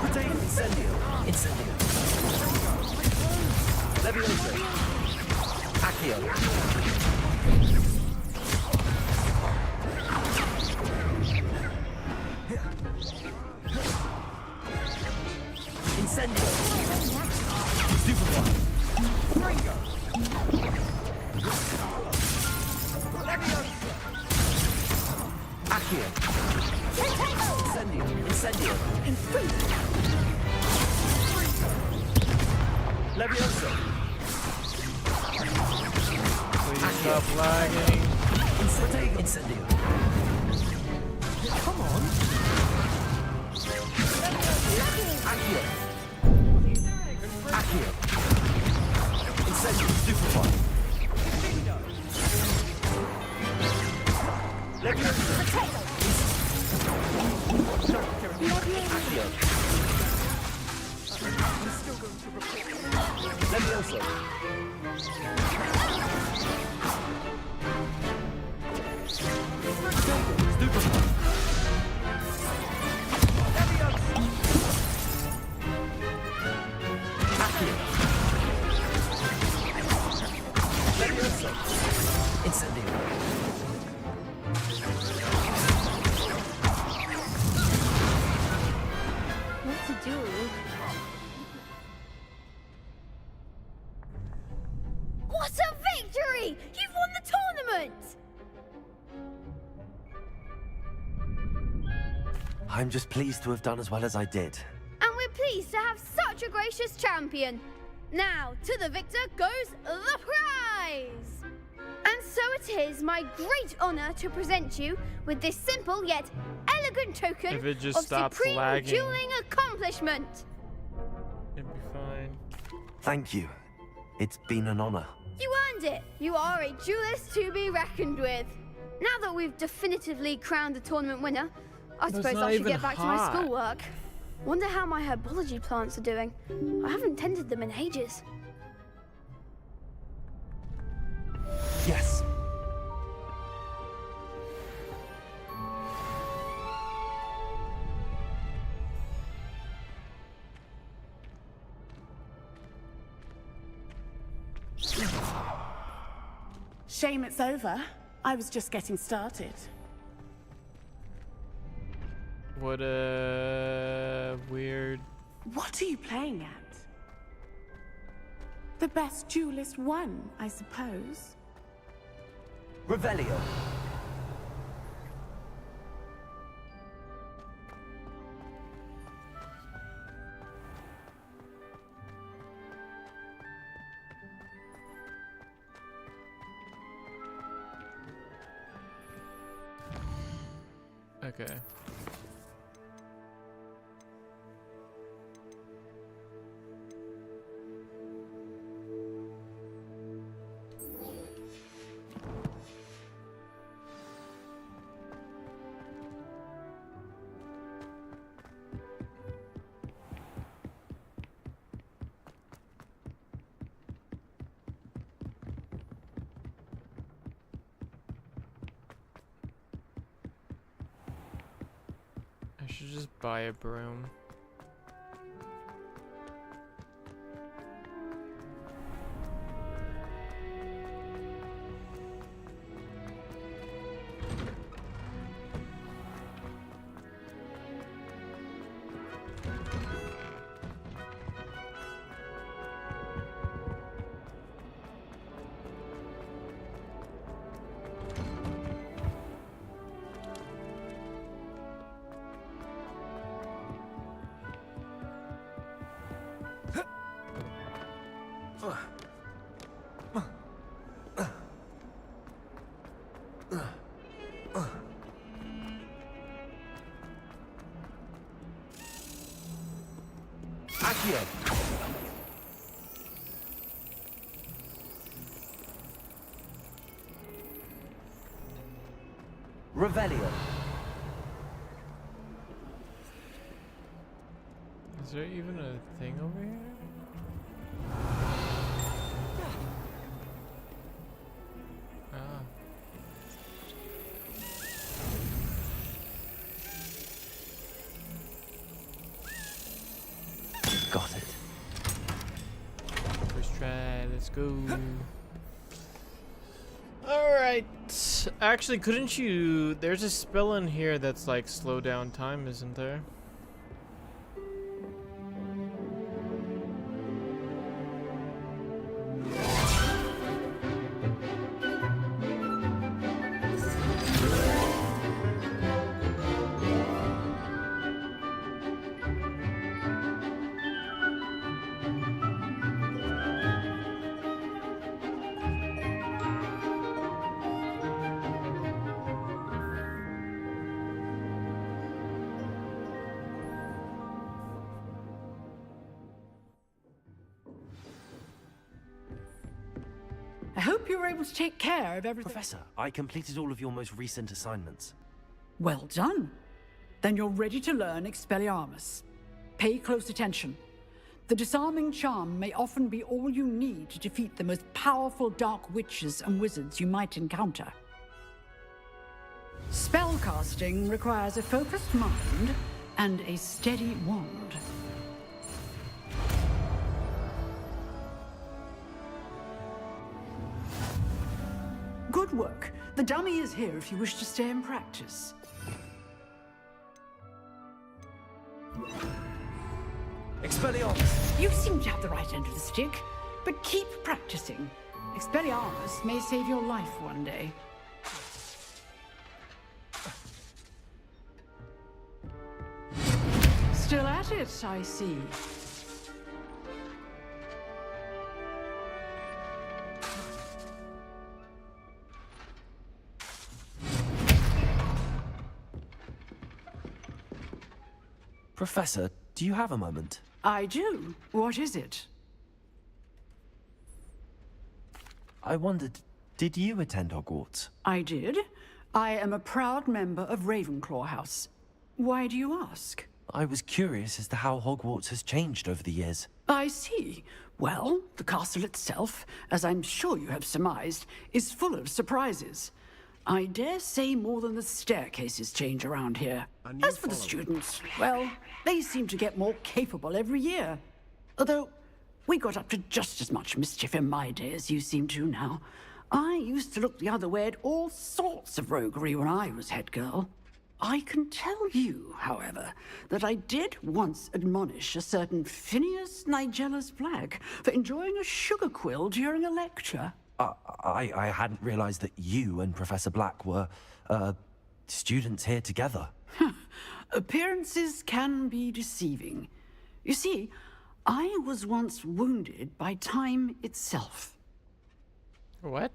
Potato incendio. Incendio. Levioso. Accio. Incendio. Superfly. Fringo. Levioso. Accio. Incendio. Incendio. Levioso. Please stop lagging. Incendio. Come on. Accio. Accio. Incendio. Superfly. Levioso. Accio. Levioso. Superfly. Levioso. Accio. duel. What a victory! You've won the tournament! I'm just pleased to have done as well as I did. And we're pleased to have such a gracious champion. Now, to the victor goes the prize! And so it is my great honor to present you with this simple yet elegant token If it just of stops supreme lagging. dueling accomplishment. It'd be fine. Thank you. It's been an honor. You earned it. You are a duelist to be reckoned with. Now that we've definitively crowned the tournament winner, I But it's suppose not I should even get back to my hot. schoolwork. Wonder how my herbology plants are doing. I haven't tended them in ages. Yes. Shame it's over. I was just getting started. What a weird. What are you playing at? The best duelist won, I suppose. Revelio. Okay. I should just buy a broom. Accio. Revelio. Is there even a thing over here? Ah. Got it. First try, let's go. Alright. Actually, couldn't you... There's a spell in here that's like slow down time, isn't there? I hope you were able to take care of everything. Professor, I completed all of your most recent assignments. Well done. Then you're ready to learn Expelliarmus. Pay close attention. The disarming charm may often be all you need to defeat the most powerful dark witches and wizards you might encounter. Spellcasting requires a focused mind and a steady wand. Good work. The dummy is here if you wish to stay and practice. Expelliarmus! You seem to have the right end of the stick, but keep practicing. Expelliarmus may save your life one day. Still at it, I see. Professor, do you have a moment? I do. What is it? I wondered, did you attend Hogwarts? I did. I am a proud member of Ravenclaw House. Why do you ask? I was curious as to how Hogwarts has changed over the years. I see. Well, the castle itself, as I'm sure you have surmised, is full of surprises. I dare say more than the staircases change around here. As for the students, well, they seem to get more capable every year. Although, we got up to just as much mischief in my day as you seem to now. I used to look the other way at all sorts of roguery when I was head girl. I can tell you, however, that I did once admonish a certain Phineas Nigellus Black for enjoying a sugar quill during a lecture. I hadn't realized that you and Professor Black were, students here together. Appearances can be deceiving. You see, I was once wounded by time itself. What?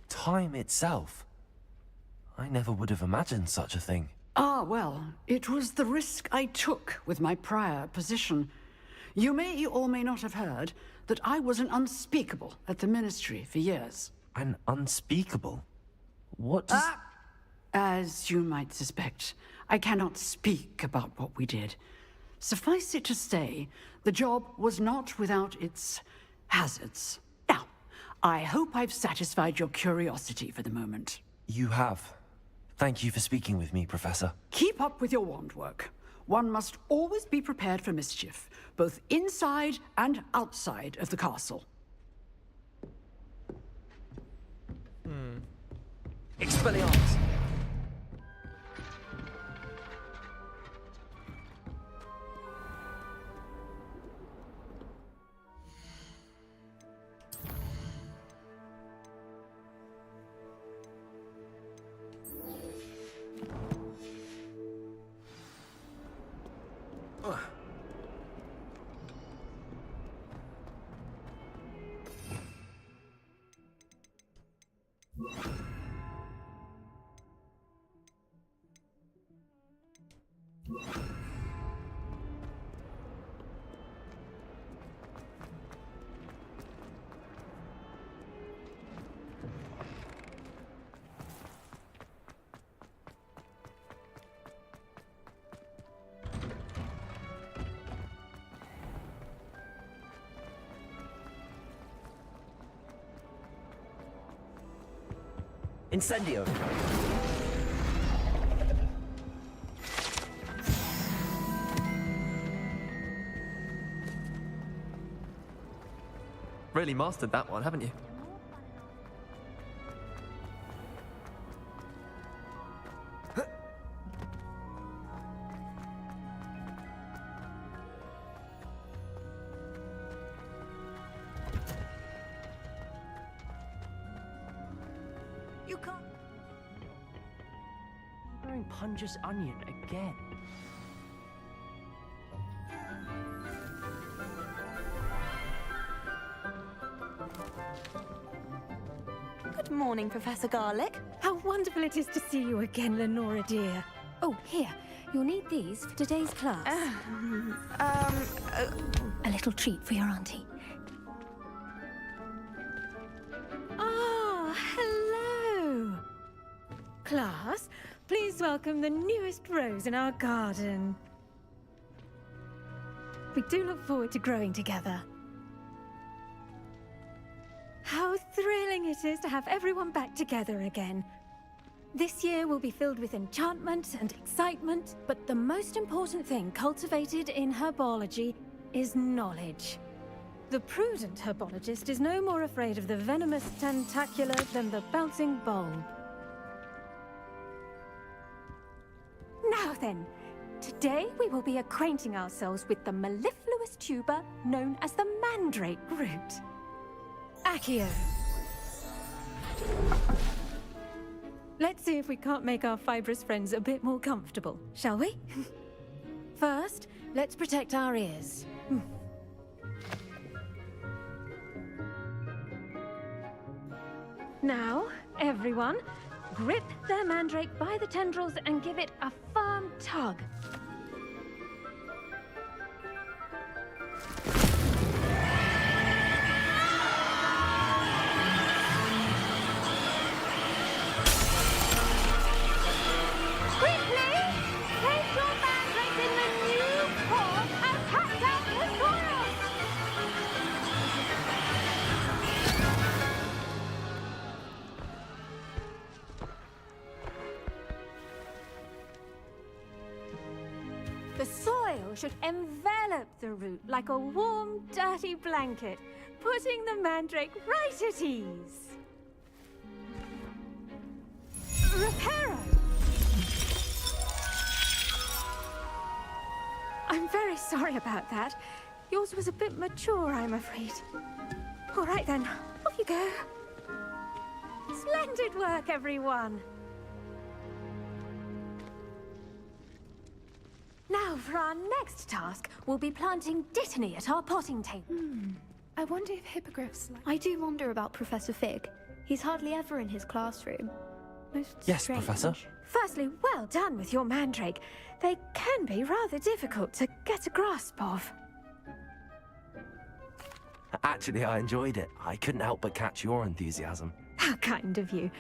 Time itself? I never would have imagined such a thing. Ah, well, it was the risk I took with my prior position. You may or may not have heard that I was an unspeakable at the Ministry for years. An unspeakable? What does... As you might suspect, I cannot speak about what we did. Suffice it to say, the job was not without its hazards. Now, I hope I've satisfied your curiosity for the moment. You have. Thank you for speaking with me, Professor. Keep up with your wand work. One must always be prepared for mischief, both inside and outside of the castle. Expelliarmus! Incendio! Really mastered that one, haven't you? You can't... Wearing Punja's onion again. Good morning, Professor Garlick. How wonderful it is to see you again, Lenora dear. Oh, here. You'll need these for today's class. A little treat for your auntie. Ah, hello. Class, please welcome the newest rose in our garden. We do look forward to growing together. How thrilling it is to have everyone back together again. This year will be filled with enchantment and excitement, but the most important thing cultivated in herbology is knowledge. The prudent herbologist is no more afraid of the venomous tentacula than the bouncing bulb. Now then, Today we will be acquainting ourselves with the mellifluous tuber known as the mandrake root. Accio. Let's see if we can't make our fibrous friends a bit more comfortable, shall we? First, let's protect our ears. Now, everyone, grip their mandrake by the tendrils and give it a firm tug. Quickly! Place your mandrake in the new pot and pack down the soil! The soil should envelop the root like a warm, dirty blanket, putting the mandrake right at ease. Reparo! I'm very sorry about that. Yours was a bit mature, I'm afraid. All right then, off you go. Splendid work, everyone. Now, for our next task, we'll be planting Dittany at our potting table. I wonder if hippogriffs like... I do wonder about Professor Fig. He's hardly ever in his classroom. Most Yes, strange. Professor. Firstly, well done with your mandrake. They can be rather difficult to get a grasp of. Actually, I enjoyed it. I couldn't help but catch your enthusiasm. How kind of you.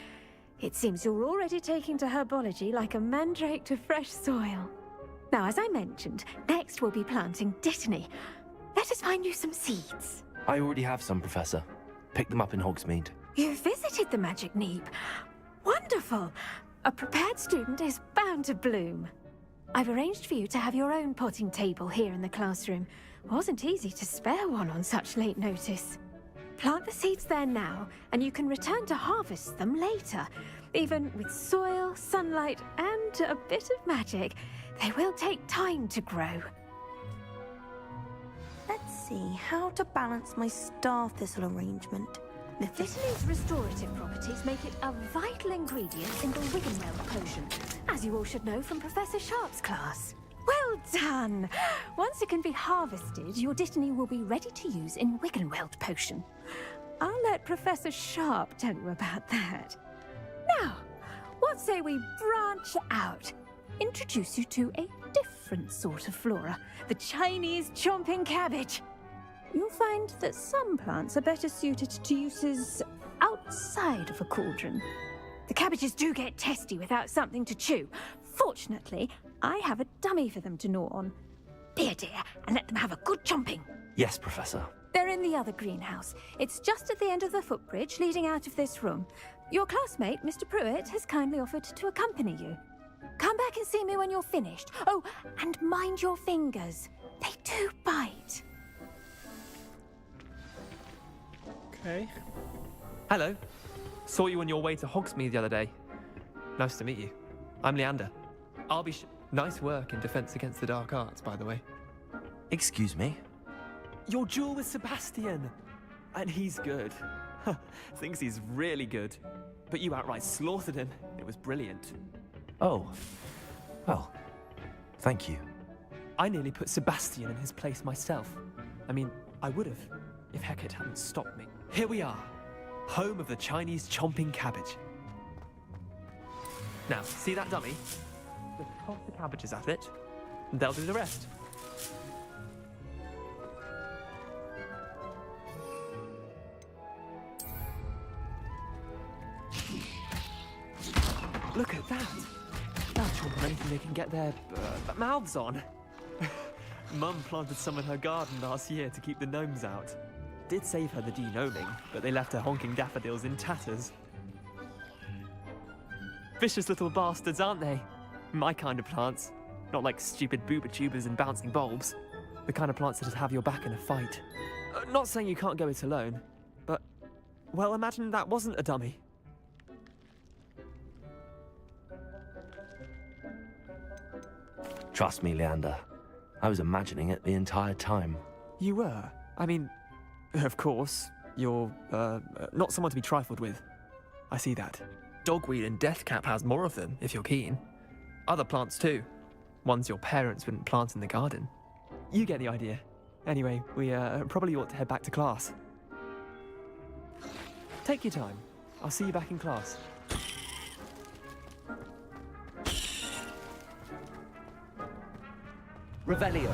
It seems you're already taking to herbology like a mandrake to fresh soil. Now, as I mentioned, next we'll be planting Dittany. Let us find you some seeds. I already have some, Professor. Picked them up in Hogsmeade. You visited the Magic Neep. Wonderful! A prepared student is bound to bloom. I've arranged for you to have your own potting table here in the classroom. Wasn't easy to spare one on such late notice. Plant the seeds there now, and you can return to harvest them later. Even with soil, sunlight, and a bit of magic, they will take time to grow. Let's see how to balance my star thistle arrangement. Dittany's restorative properties make it a vital ingredient in the Wiggenweld potion, as you all should know from Professor Sharp's class. Well done! Once it can be harvested, your Dittany will be ready to use in Wiggenweld potion. I'll let Professor Sharp tell you about that. Now, what say we branch out? Introduce you to a different sort of flora, the Chinese chomping cabbage. You'll find that some plants are better suited to uses outside of a cauldron. The cabbages do get testy without something to chew. Fortunately, I have a dummy for them to gnaw on. Be a dear and let them have a good chomping. Yes, Professor. They're in the other greenhouse. It's just at the end of the footbridge leading out of this room. Your classmate, Mr. Pruitt, has kindly offered to accompany you. Come back and see me when you're finished. Oh, and mind your fingers. They do bite. Okay. Hello. Saw you on your way to Hogsmeade the other day. Nice to meet you. I'm Leander. I'll be Nice work in Defense Against the Dark Arts, by the way. Excuse me? Your duel with Sebastian! And he's good. Thinks he's really good. But you outright slaughtered him. It was brilliant. Oh. Well, thank you. I nearly put Sebastian in his place myself. I mean, I would have, if Hecate hadn't stopped me. Here we are, home of the Chinese chomping cabbage. Now, see that dummy? Just toss the cabbages at it, and they'll do the rest. Look at that! They'll chomp on anything they can get their mouths on. Mum planted some in her garden last year to keep the gnomes out. Did save her the de-gnoming, but they left her honking daffodils in tatters. Vicious little bastards, aren't they? My kind of plants. Not like stupid booba tubers and bouncing bulbs. The kind of plants that just have your back in a fight. Not saying you can't go it alone, but, well, imagine that wasn't a dummy. Trust me, Leander. I was imagining it the entire time. You were? I mean, of course, you're, not someone to be trifled with. I see that. Dogweed and deathcap has more of them, if you're keen. Other plants too. Ones your parents wouldn't plant in the garden. You get the idea. Anyway, we probably ought to head back to class. Take your time. I'll see you back in class. Revelio.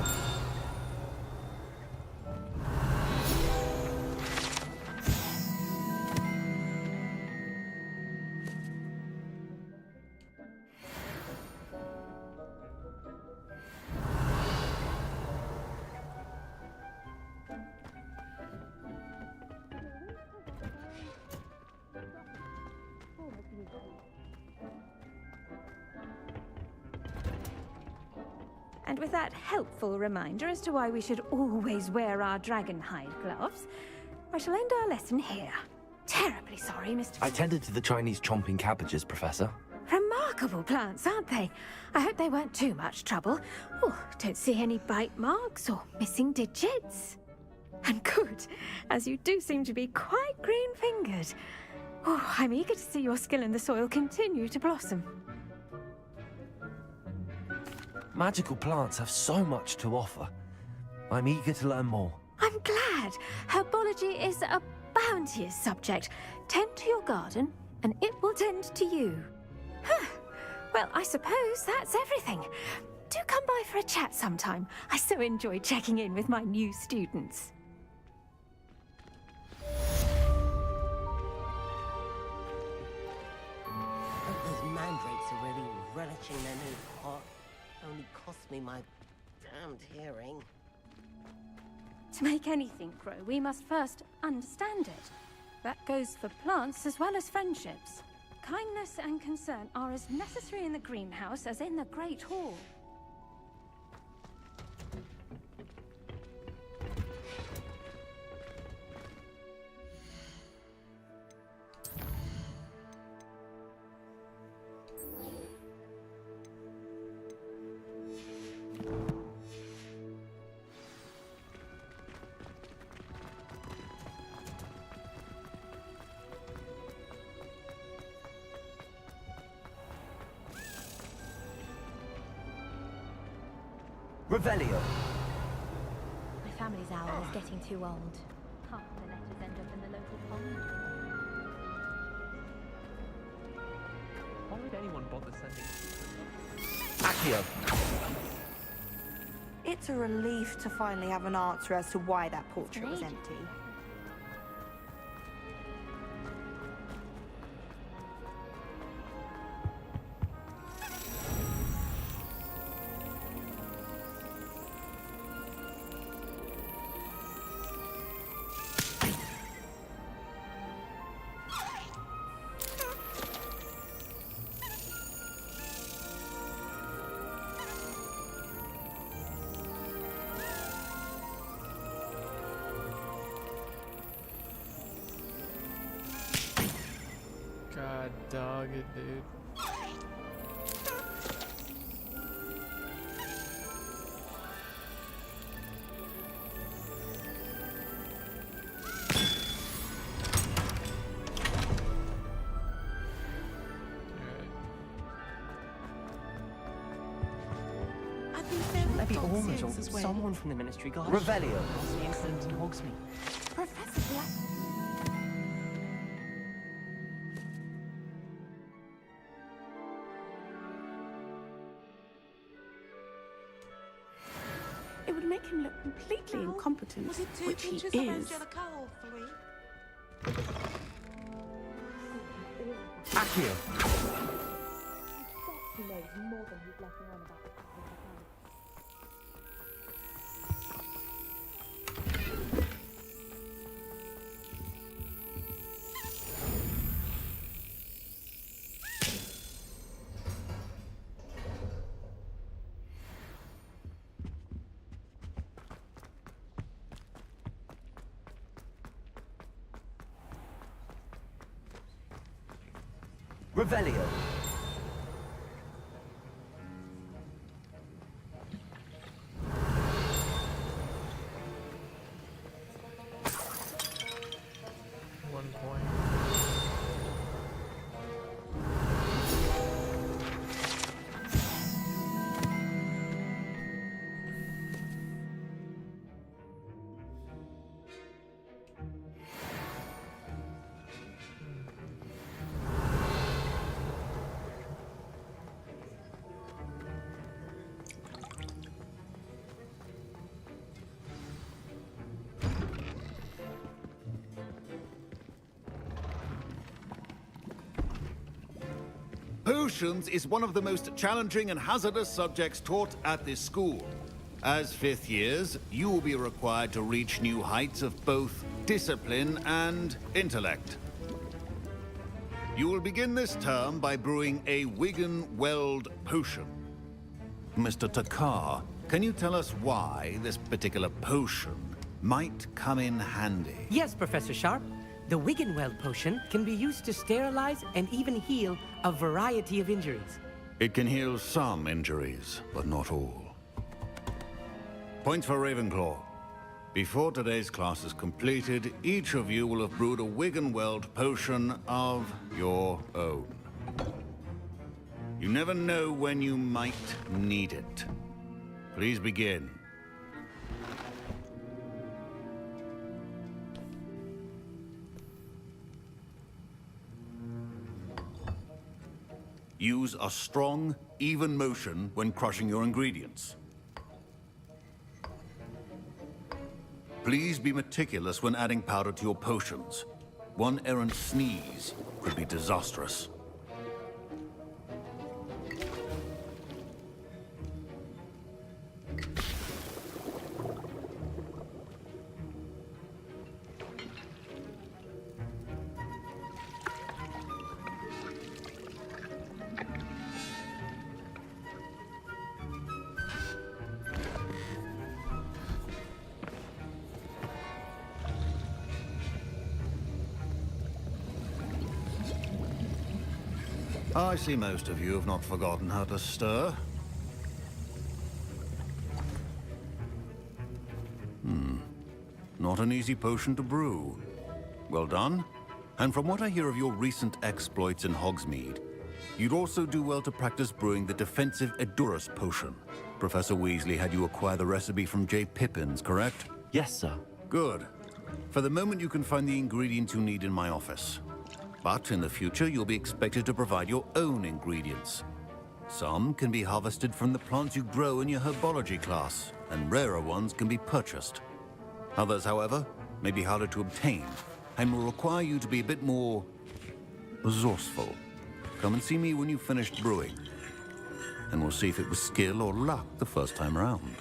And with that helpful reminder as to why we should always wear our dragon hide gloves, I shall end our lesson here. Terribly sorry, Mr. I tended to the Chinese chomping cabbages, Professor. Remarkable plants, aren't they? I hope they weren't too much trouble. Oh, don't see any bite marks or missing digits. And good, as you do seem to be quite green-fingered. Oh, I'm eager to see your skill in the soil continue to blossom. Magical plants have so much to offer. I'm eager to learn more. I'm glad. Herbology is a bounteous subject. Tend to your garden, and it will tend to you. Well, I suppose that's everything. Do come by for a chat sometime. I so enjoy checking in with my new students. Those mandrakes are really relishing their new pot. Only cost me my damned hearing. To make anything grow, we must first understand it. That goes for plants as well as friendships. Kindness and concern are as necessary in the greenhouse as in the Great Hall. Revelio. My family's owl is getting too old. Half the letters end up in the local pond. Why would anyone bother sending... Accio. It's a relief to finally have an answer as to why that portrait was empty. God dog it, dude. Maybe almost someone from the Ministry Guard. Revelio. What's the incident in Hogsmeade? Professor Black. It would make him look completely incompetent, which he is. Accio. He knows more than he's letting on about the Revelio. Potions is one of the most challenging and hazardous subjects taught at this school. As fifth years, you will be required to reach new heights of both discipline and intellect. You will begin this term by brewing a Wigan-Weld potion. Mr. Takar, can you tell us why this particular potion might come in handy? Yes, Professor Sharp. The Wigan-Weld potion can be used to sterilize and even heal a variety of injuries. It can heal some injuries, but not all. Points for Ravenclaw. Before today's class is completed, each of you will have brewed a Wigan-Weld potion of your own. You never know when you might need it. Please begin. Use a strong, even motion when crushing your ingredients. Please be meticulous when adding powder to your potions. One errant sneeze could be disastrous. I see most of you have not forgotten how to stir. Not an easy potion to brew. Well done. And from what I hear of your recent exploits in Hogsmeade, you'd also do well to practice brewing the defensive Edurus potion. Professor Weasley had you acquire the recipe from J. Pippins, correct? Yes, sir. Good. For the moment, you can find the ingredients you need in my office. But in the future, you'll be expected to provide your own ingredients. Some can be harvested from the plants you grow in your herbology class, and rarer ones can be purchased. Others, however, may be harder to obtain, and will require you to be a bit more resourceful. Come and see me when you've finished brewing, and we'll see if it was skill or luck the first time around.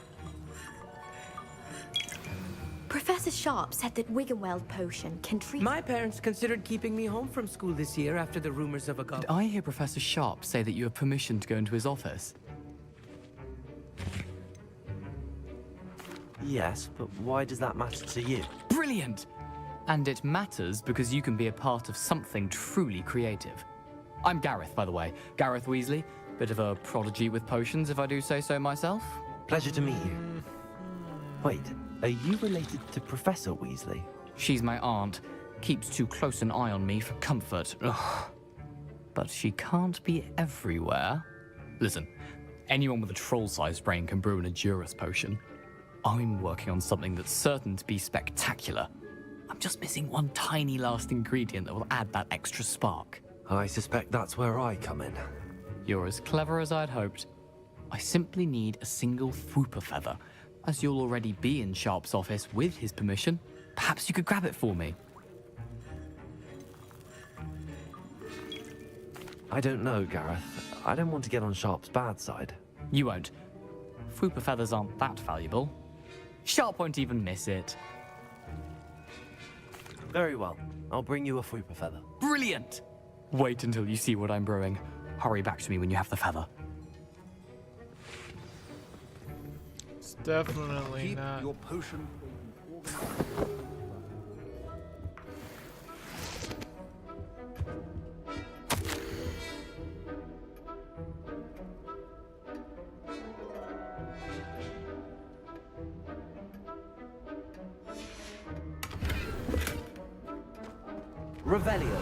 Professor Sharp said that Wigan-Weld potion can treat... My parents considered keeping me home from school this year after the rumors of a Did I hear Professor Sharp say that you have permission to go into his office? Yes, but why does that matter to you? Brilliant! And it matters because you can be a part of something truly creative. I'm Gareth, by the way. Gareth Weasley. Bit of a prodigy with potions, if I do say so myself. Pleasure to meet you. Wait, are you related to Professor Weasley? She's my aunt. Keeps too close an eye on me for comfort. Ugh. But she can't be everywhere. Listen, anyone with a troll-sized brain can brew an Edurus potion. I'm working on something that's certain to be spectacular. I'm just missing one tiny last ingredient that will add that extra spark. I suspect that's where I come in. You're as clever as I'd hoped. I simply need a single Fwooper feather. As you'll already be in Sharp's office with his permission, perhaps you could grab it for me. I don't know, Gareth. I don't want to get on Sharp's bad side. You won't. Fwooper feathers aren't that valuable. Sharp won't even miss it. Very well. I'll bring you a Fwooper feather. Brilliant! Wait until you see what I'm brewing. Hurry back to me when you have the feather. It's definitely Keep not. your potion. Revelio.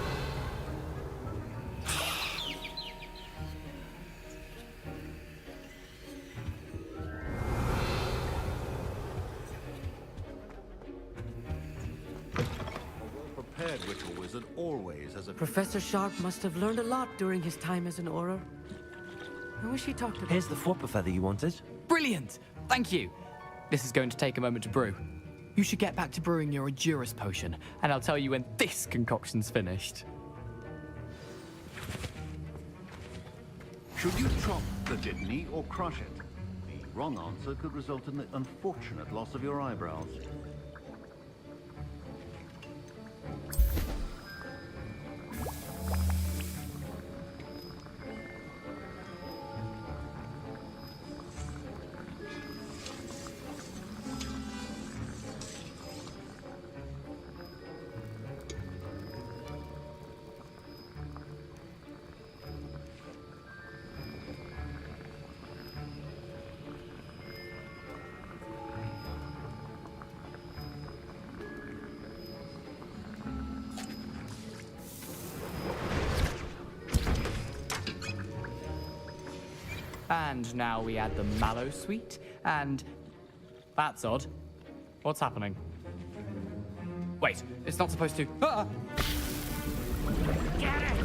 Prepared ritual wizard always has a... Professor Sharp must have learned a lot during his time as an Auror. I wish he talked about... Here's the Fwooper feather you wanted. Brilliant! Thank you! This is going to take a moment to brew. You should get back to brewing your Edurus potion, and I'll tell you when this concoction's finished. Should you chop the dittany or crush it? The wrong answer could result in the unfortunate loss of your eyebrows. And now we add the mallow sweet, and... That's odd. What's happening? Wait, it's not supposed to... Ah! Get it!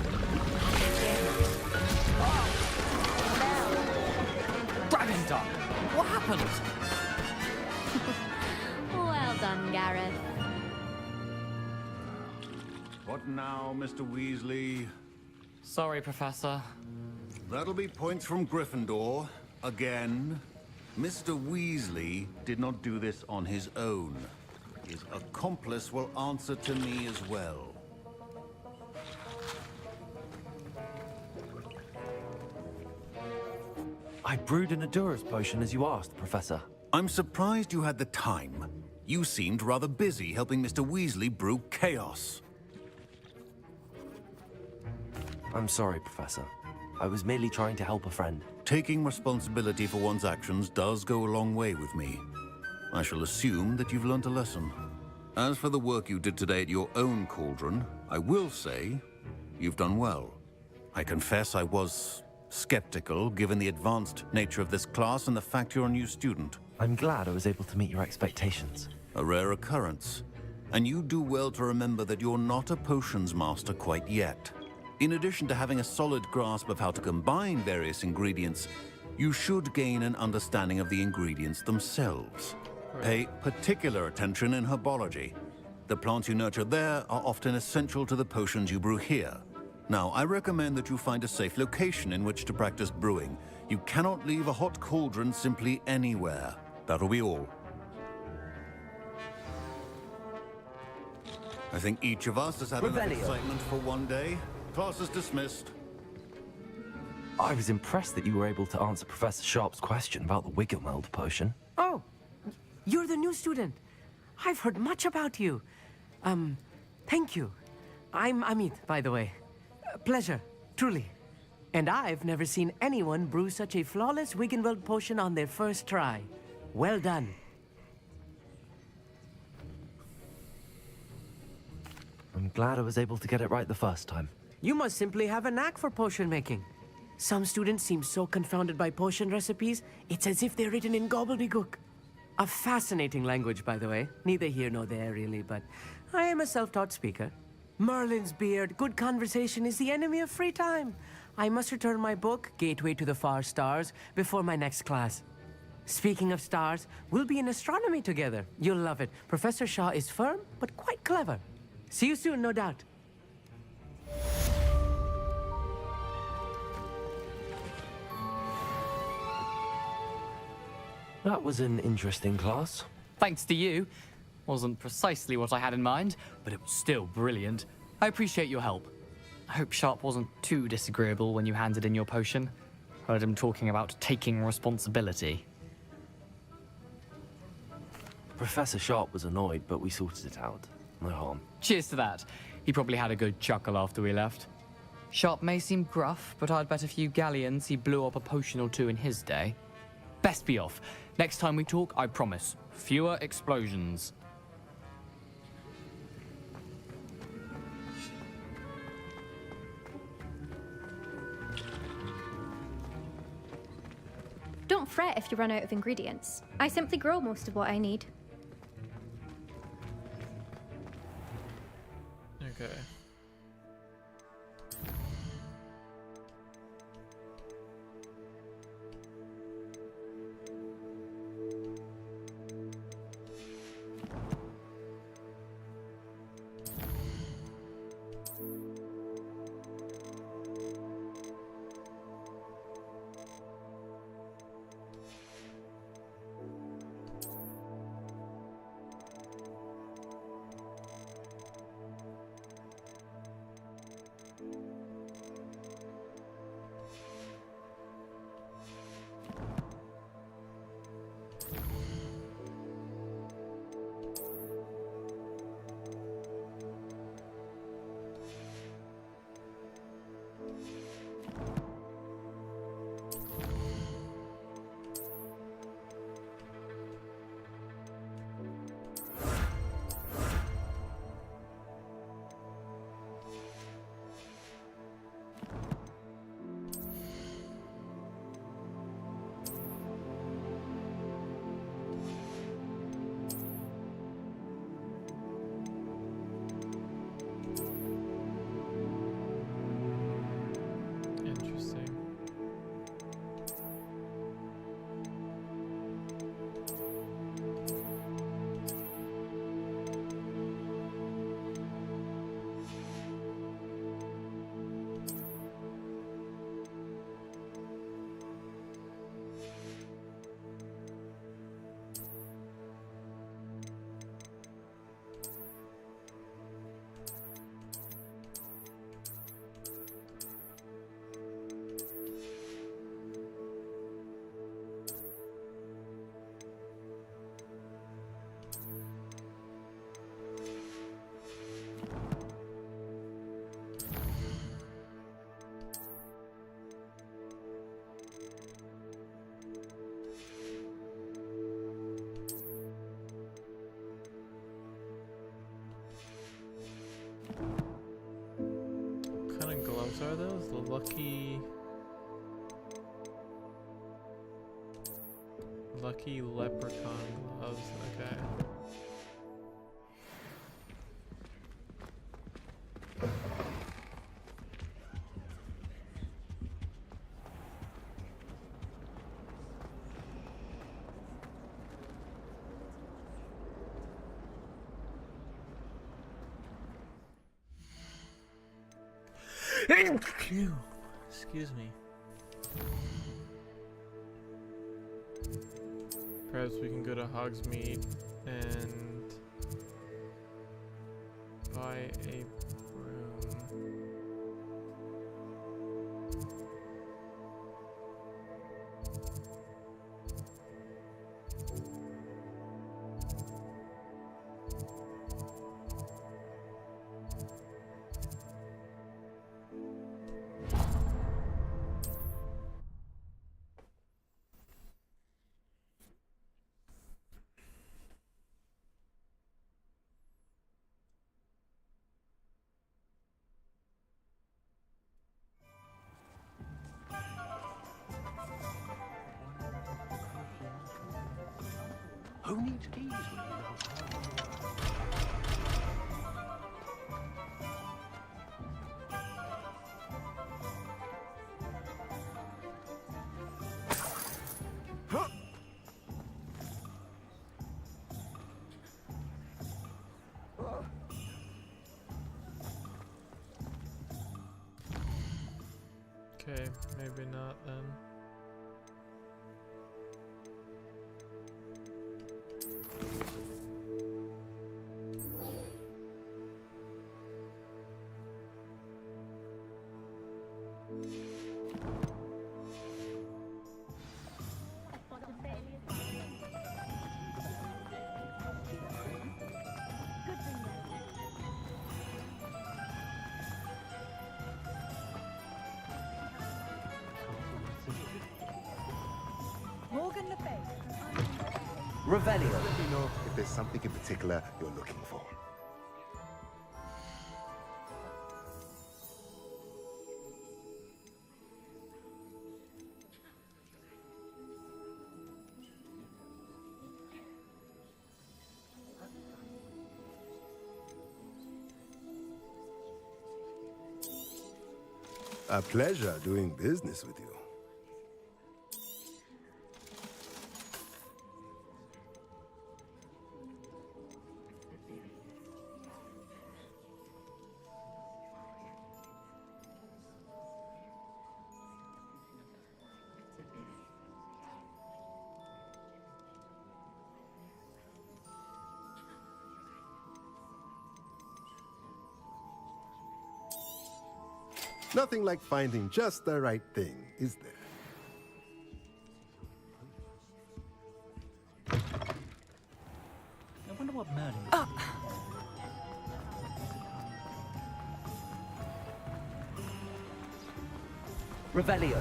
Dragon Dog! What happened? Well done, Gareth. What now, Mr. Weasley? Sorry, Professor. That'll be points from Gryffindor. Again. Mr. Weasley did not do this on his own. His accomplice will answer to me as well. I brewed an Adura's potion as you asked, Professor. I'm surprised you had the time. You seemed rather busy helping Mr. Weasley brew chaos. I'm sorry, Professor. I was merely trying to help a friend. Taking responsibility for one's actions does go a long way with me. I shall assume that you've learnt a lesson. As for the work you did today at your own cauldron, I will say you've done well. I confess I was skeptical, given the advanced nature of this class and the fact you're a new student. I'm glad I was able to meet your expectations. A rare occurrence. And you do well to remember that you're not a potions master quite yet. In addition to having a solid grasp of how to combine various ingredients, you should gain an understanding of the ingredients themselves. Pay particular attention in herbology. The plants you nurture there are often essential to the potions you brew here. Now, I recommend that you find a safe location in which to practice brewing. You cannot leave a hot cauldron simply anywhere. That'll be all. I think each of us has had enough excitement for one day. Class is dismissed. I was impressed that you were able to answer Professor Sharp's question about the Wiggenweld potion. Oh, you're the new student. I've heard much about you. Thank you. I'm Amit, by the way. Pleasure, truly. And I've never seen anyone brew such a flawless Wiggenweld potion on their first try. Well done. I'm glad I was able to get it right the first time. You must simply have a knack for potion making. Some students seem so confounded by potion recipes, it's as if they're written in gobbledygook. A fascinating language, by the way. Neither here nor there, really, but I am a self-taught speaker. Merlin's beard, good conversation is the enemy of free time. I must return my book, Gateway to the Far Stars, before my next class. Speaking of stars, we'll be in astronomy together. You'll love it. Professor Shaw is firm, but quite clever. See you soon, no doubt. That was an interesting class. Thanks to you. Wasn't precisely what I had in mind, but it was still brilliant. I appreciate your help. I hope Sharp wasn't too disagreeable when you handed in your potion. Heard him talking about taking responsibility. Professor Sharp was annoyed, but we sorted it out. No harm. Cheers to that. He probably had a good chuckle after we left. Sharp may seem gruff, but I'd bet a few galleons he blew up a potion or two in his day. Best be off. Next time we talk, I promise, fewer explosions. Don't fret if you run out of ingredients. I simply grow most of what I need. Okay. gloves are those? The lucky leprechaun gloves. Okay. Excuse me. Perhaps we can go to Hogsmeade and buy a broom. Who needs keys when you know Okay, maybe not then. Revelio. Let me know if there's something in particular you're looking for. A pleasure doing business with you. Nothing like finding just the right thing, is there? I wonder what Merlin is. Revelio.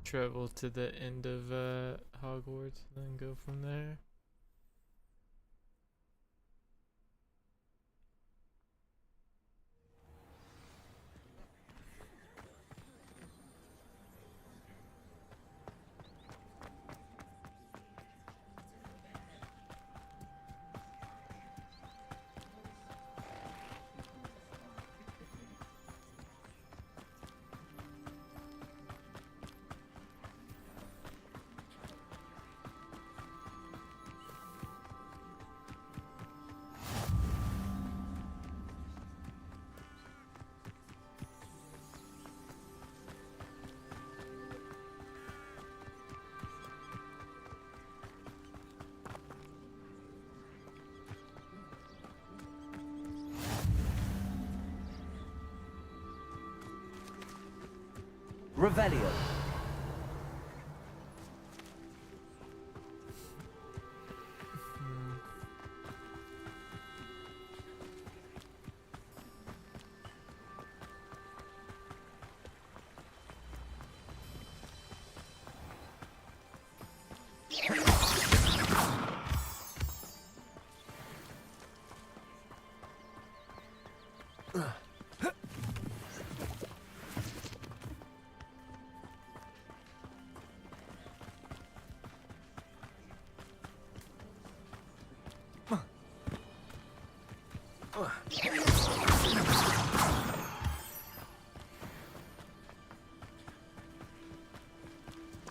Travel to the end of Hogwarts and then go from there. Revelio.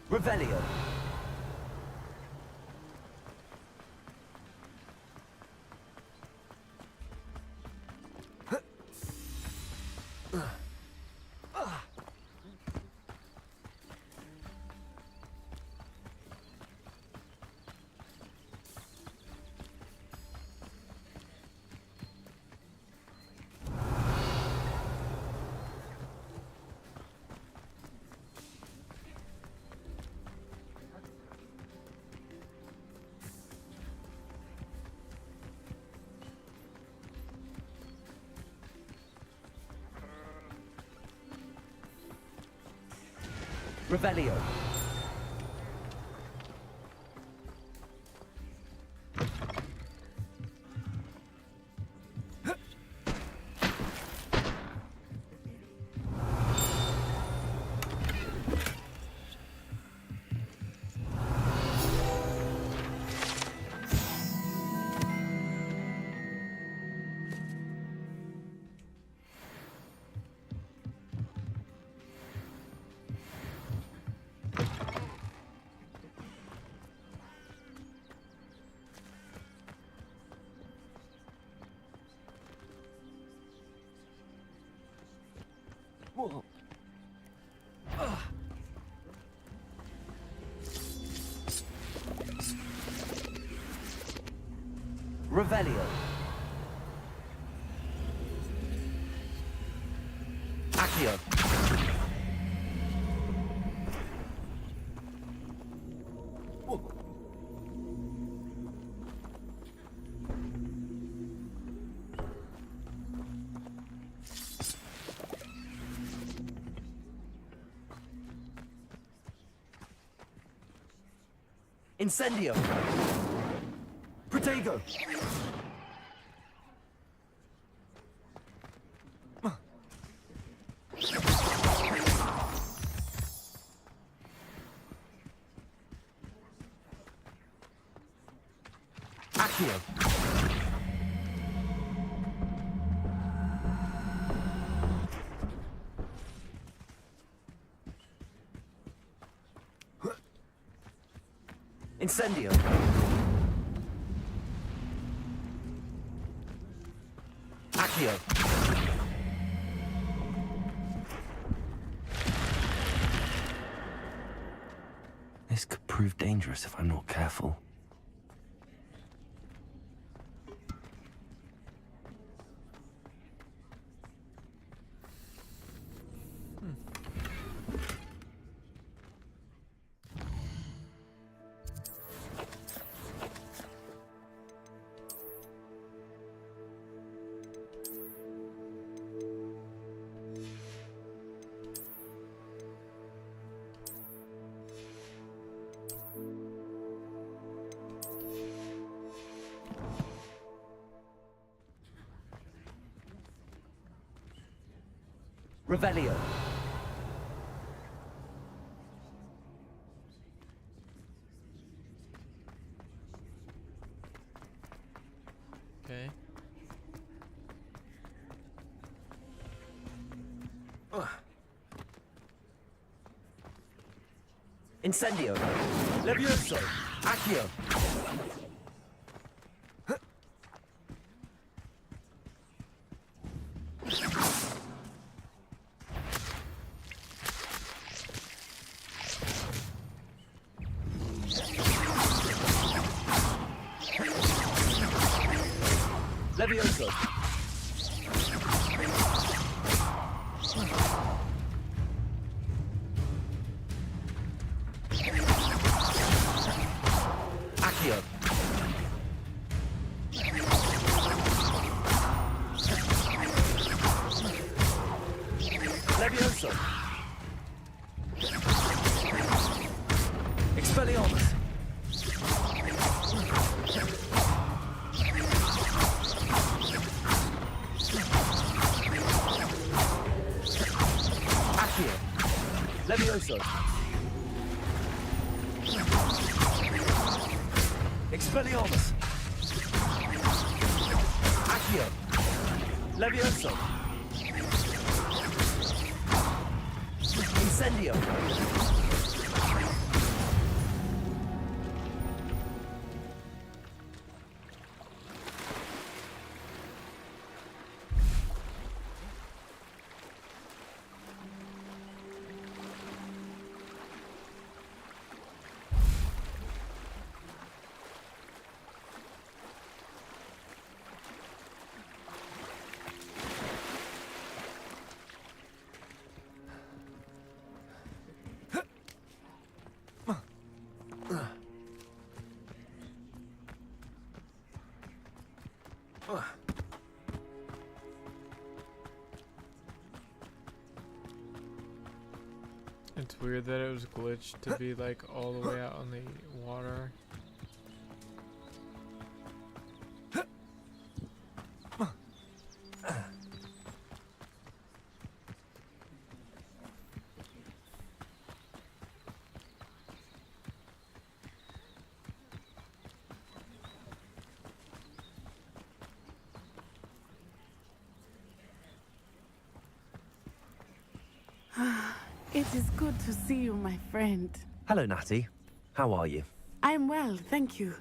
Revelio. Revelio. Whoa. Revelio. Accio. Incendio. Protego. Accio. Incendio. Accio. This could prove dangerous if I'm not careful. Revelio. Okay. Incendio. Levioso. Accio. Levioso. Accio. Levioso. Expelliarmus. Accio. Levioso. Expelliarmus. Accio. Levioso. Incendio. It's weird that it was glitched to be like all the way out on the water. It is good to see you, my friend. Hello, Natty. How are you? I'm well, thank you.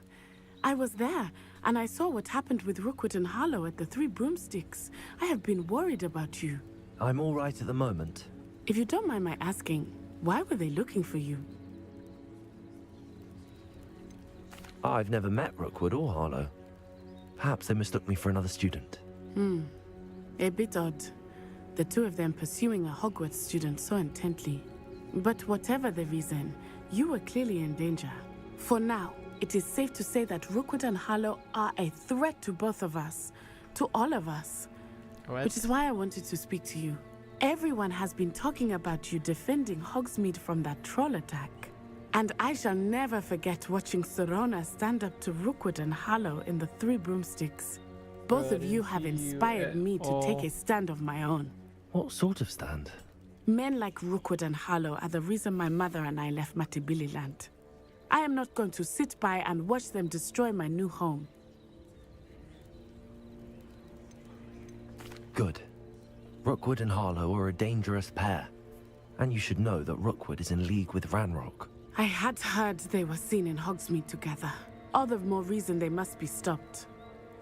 I was there, and I saw what happened with Rookwood and Harlow at the Three Broomsticks. I have been worried about you. I'm all right at the moment. If you don't mind my asking, why were they looking for you? I've never met Rookwood or Harlow. Perhaps they mistook me for another student. A bit odd. The two of them pursuing a Hogwarts student so intently. But whatever the reason, you were clearly in danger. For now, it is safe to say that Rookwood and Harlow are a threat to both of us. To all of us. What? Which is why I wanted to speak to you. Everyone has been talking about you defending Hogsmeade from that troll attack. And I shall never forget watching Serona stand up to Rookwood and Harlow in the Three Broomsticks. Both of you have inspired me to take a stand of my own. What sort of stand? Men like Rookwood and Harlow are the reason my mother and I left Matibili Land. I am not going to sit by and watch them destroy my new home. Good. Rookwood and Harlow are a dangerous pair. And you should know that Rookwood is in league with Ranrock. I had heard they were seen in Hogsmeade together. All the more reason they must be stopped.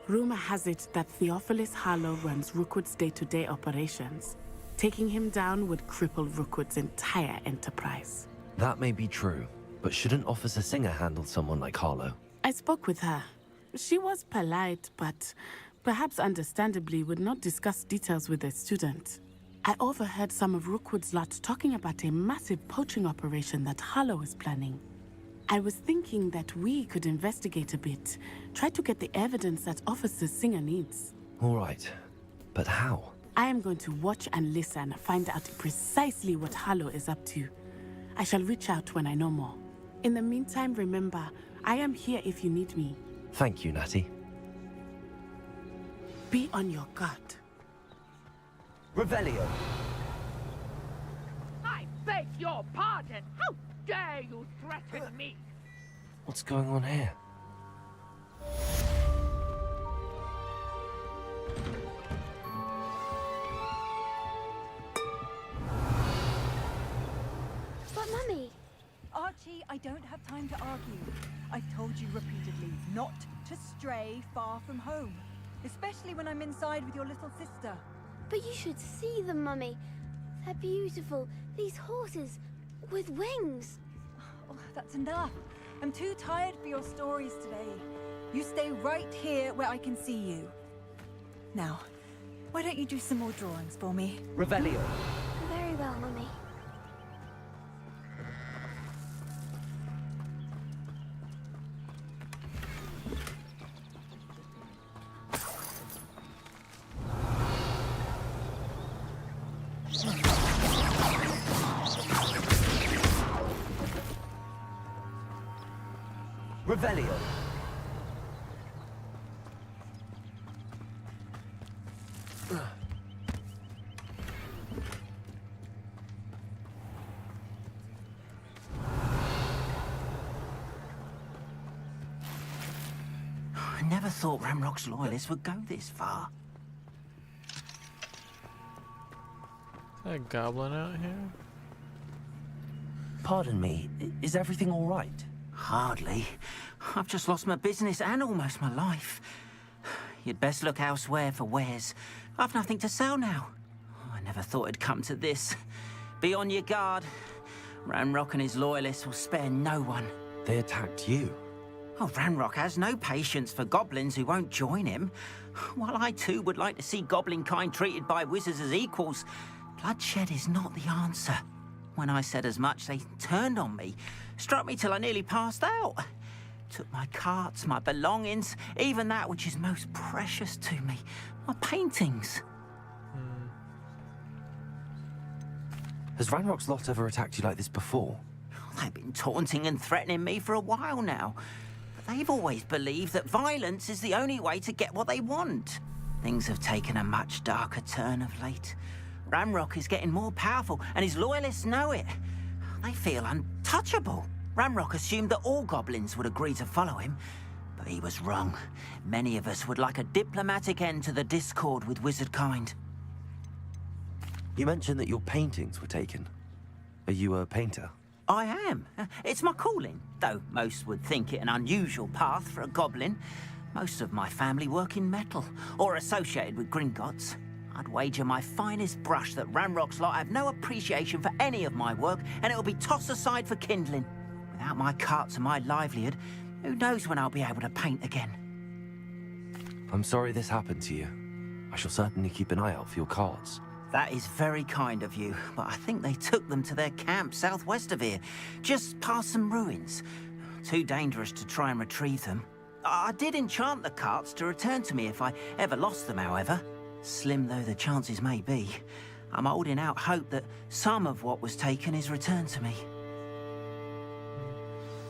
Rumor has it that Theophilus Harlow runs Rookwood's day-to-day operations. Taking him down would cripple Rookwood's entire enterprise. That may be true, but shouldn't Officer Singer handle someone like Harlow? I spoke with her. She was polite, but perhaps understandably would not discuss details with a student. I overheard some of Rookwood's lot talking about a massive poaching operation that Harlow is planning. I was thinking that we could investigate a bit, try to get the evidence that Officer Singer needs. All right, but how? I am going to watch and listen, find out precisely what Harlow is up to. I shall reach out when I know more. In the meantime, remember, I am here if you need me. Thank you, Natty. Be on your guard. Revelio. I beg your pardon. How dare you threaten me? What's going on here? But Mummy... Archie, I don't have time to argue. I've told you repeatedly not to stray far from home. Especially when I'm inside with your little sister. But you should see them, Mummy. They're beautiful. These horses with wings. Oh, that's enough. I'm too tired for your stories today. You stay right here where I can see you. Now, why don't you do some more drawings for me? Revelio. Very well, Mummy. Revelio. I never thought Ramrock's loyalists would go this far. Is that a goblin out here? Pardon me, is everything all right? Hardly. I've just lost my business and almost my life. You'd best look elsewhere for wares. I've nothing to sell now. I never thought it'd come to this. Be on your guard. Ranrock and his loyalists will spare no one. They attacked you? Oh, Ranrock has no patience for goblins who won't join him. While I too would like to see goblin kind treated by wizards as equals, bloodshed is not the answer. When I said as much, they turned on me, struck me till I nearly passed out. Took my carts, my belongings, even that which is most precious to me, my paintings. Has Ranrock's lot ever attacked you like this before? They've been taunting and threatening me for a while now. But they've always believed that violence is the only way to get what they want. Things have taken a much darker turn of late. Ranrock is getting more powerful, and his loyalists know it. They feel untouchable. Ranrock assumed that all goblins would agree to follow him, but he was wrong. Many of us would like a diplomatic end to the discord with wizard kind. You mentioned that your paintings were taken. Are you a painter? I am. It's my calling, though most would think it an unusual path for a goblin. Most of my family work in metal, or associated with Gringotts. I'd wager my finest brush that Ranrock's lot have no appreciation for any of my work, and it'll be tossed aside for kindling. Without my carts and my livelihood, who knows when I'll be able to paint again? I'm sorry this happened to you. I shall certainly keep an eye out for your cards. That is very kind of you, but I think they took them to their camp southwest of here, just past some ruins. Too dangerous to try and retrieve them. I did enchant the carts to return to me if I ever lost them, however. Slim though the chances may be, I'm holding out hope that some of what was taken is returned to me.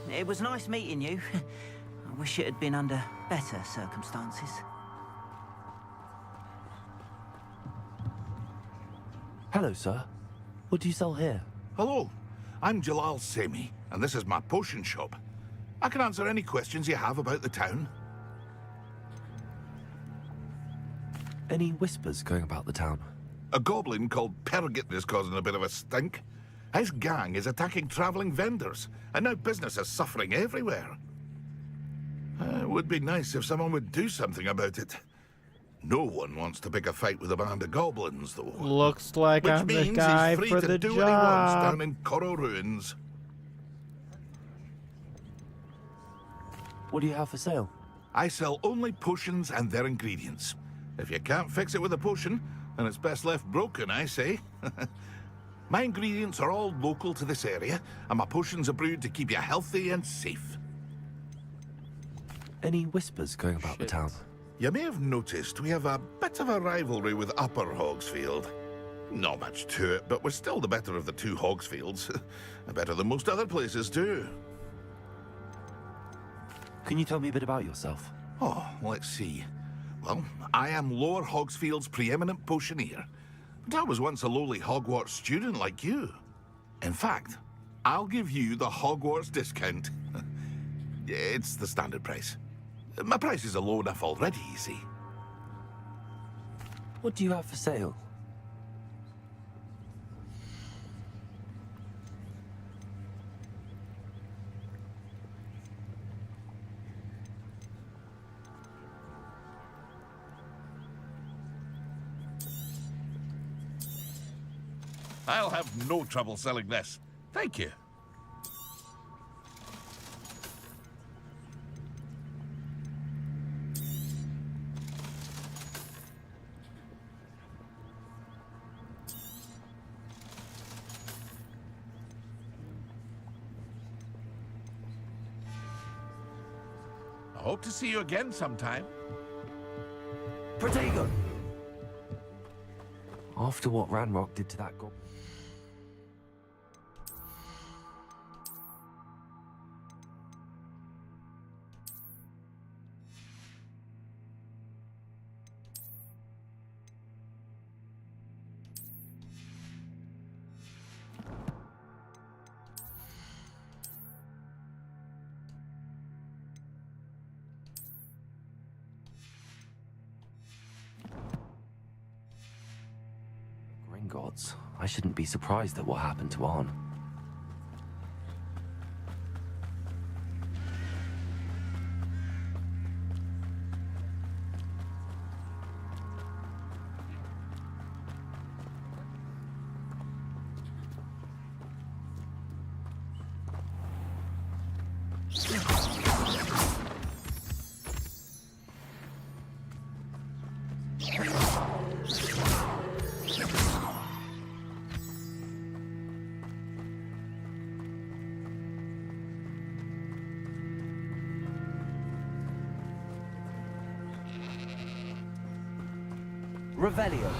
It was nice meeting you. I wish it had been under better circumstances. Hello, sir. What do you sell here? Hello, I'm Jalal Semi, and this is my potion shop. I can answer any questions you have about the town. Any whispers going about the town? A goblin called Pergit is causing a bit of a stink. His gang is attacking traveling vendors, and now business is suffering everywhere. It would be nice if someone would do something about it. No one wants to pick a fight with a band of goblins, though. Looks like Which I'm the means guy he's free for to the do what he wants job. down in Coral Ruins. What do you have for sale? I sell only potions and their ingredients. If you can't fix it with a potion, then it's best left broken, I say. My ingredients are all local to this area, and my potions are brewed to keep you healthy and safe. Any whispers going about the town? You may have noticed we have a bit of a rivalry with Upper Hogsfield. Not much to it, but we're still the better of the two Hogsfields. Better than most other places, too. Can you tell me a bit about yourself? Oh, let's see. Well, I am Lower Hogsfield's preeminent potioneer. But I was once a lowly Hogwarts student like you. In fact, I'll give you the Hogwarts discount. It's the standard price. My prices are low enough already, you see. What do you have for sale? I'll have no trouble selling this. Thank you. I hope to see you again sometime. Protego! After what Ranrock did to that goblin... Hogwarts, I shouldn't be surprised at what happened to Arn. Revelio.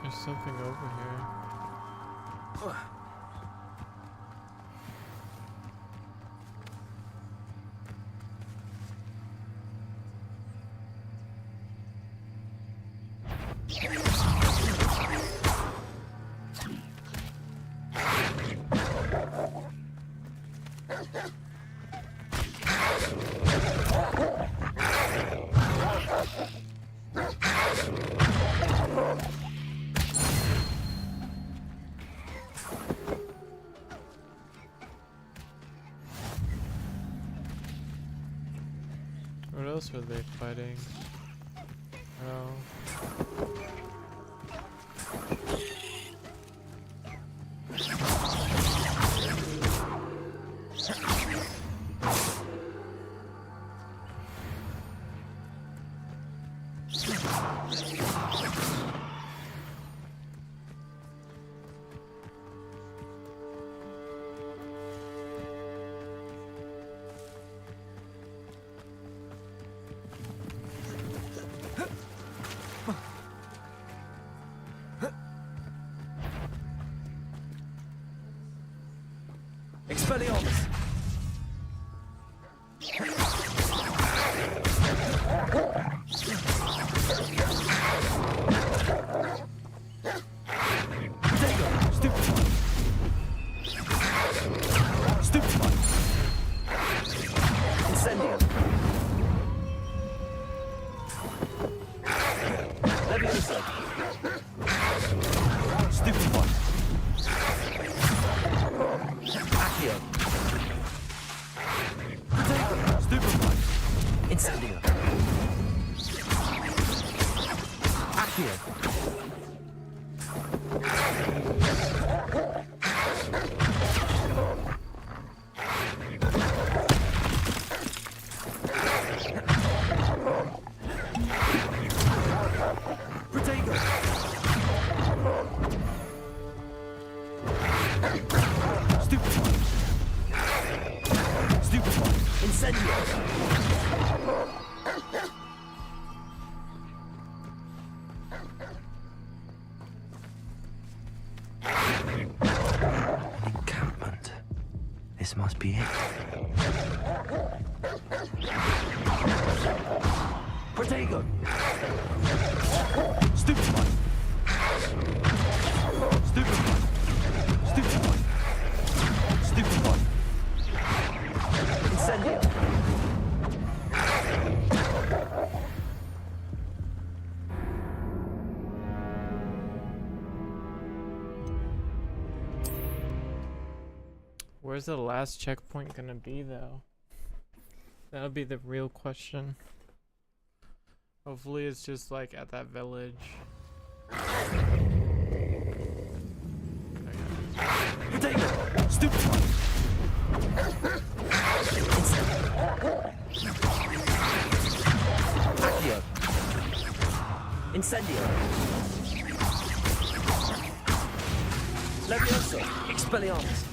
There's something over here. What else were they fighting? Oh. Expelliarmus! Stupefy! Incendio! Leviosa! Stupefy! Accio! Stupefy! Incendio! Accio! Protego! Stupefy! Stupefy! Incendio! Encampment. This must be it. Protego! Stupefy! Stupefy! Stupefy! Stupefy! Incendio! Where's the last checkpoint gonna be, though? That'll be the real question. Hopefully it's just like at that village. Protego! Stupefy! Accio! Incendio! Levioso! Expelliarmus!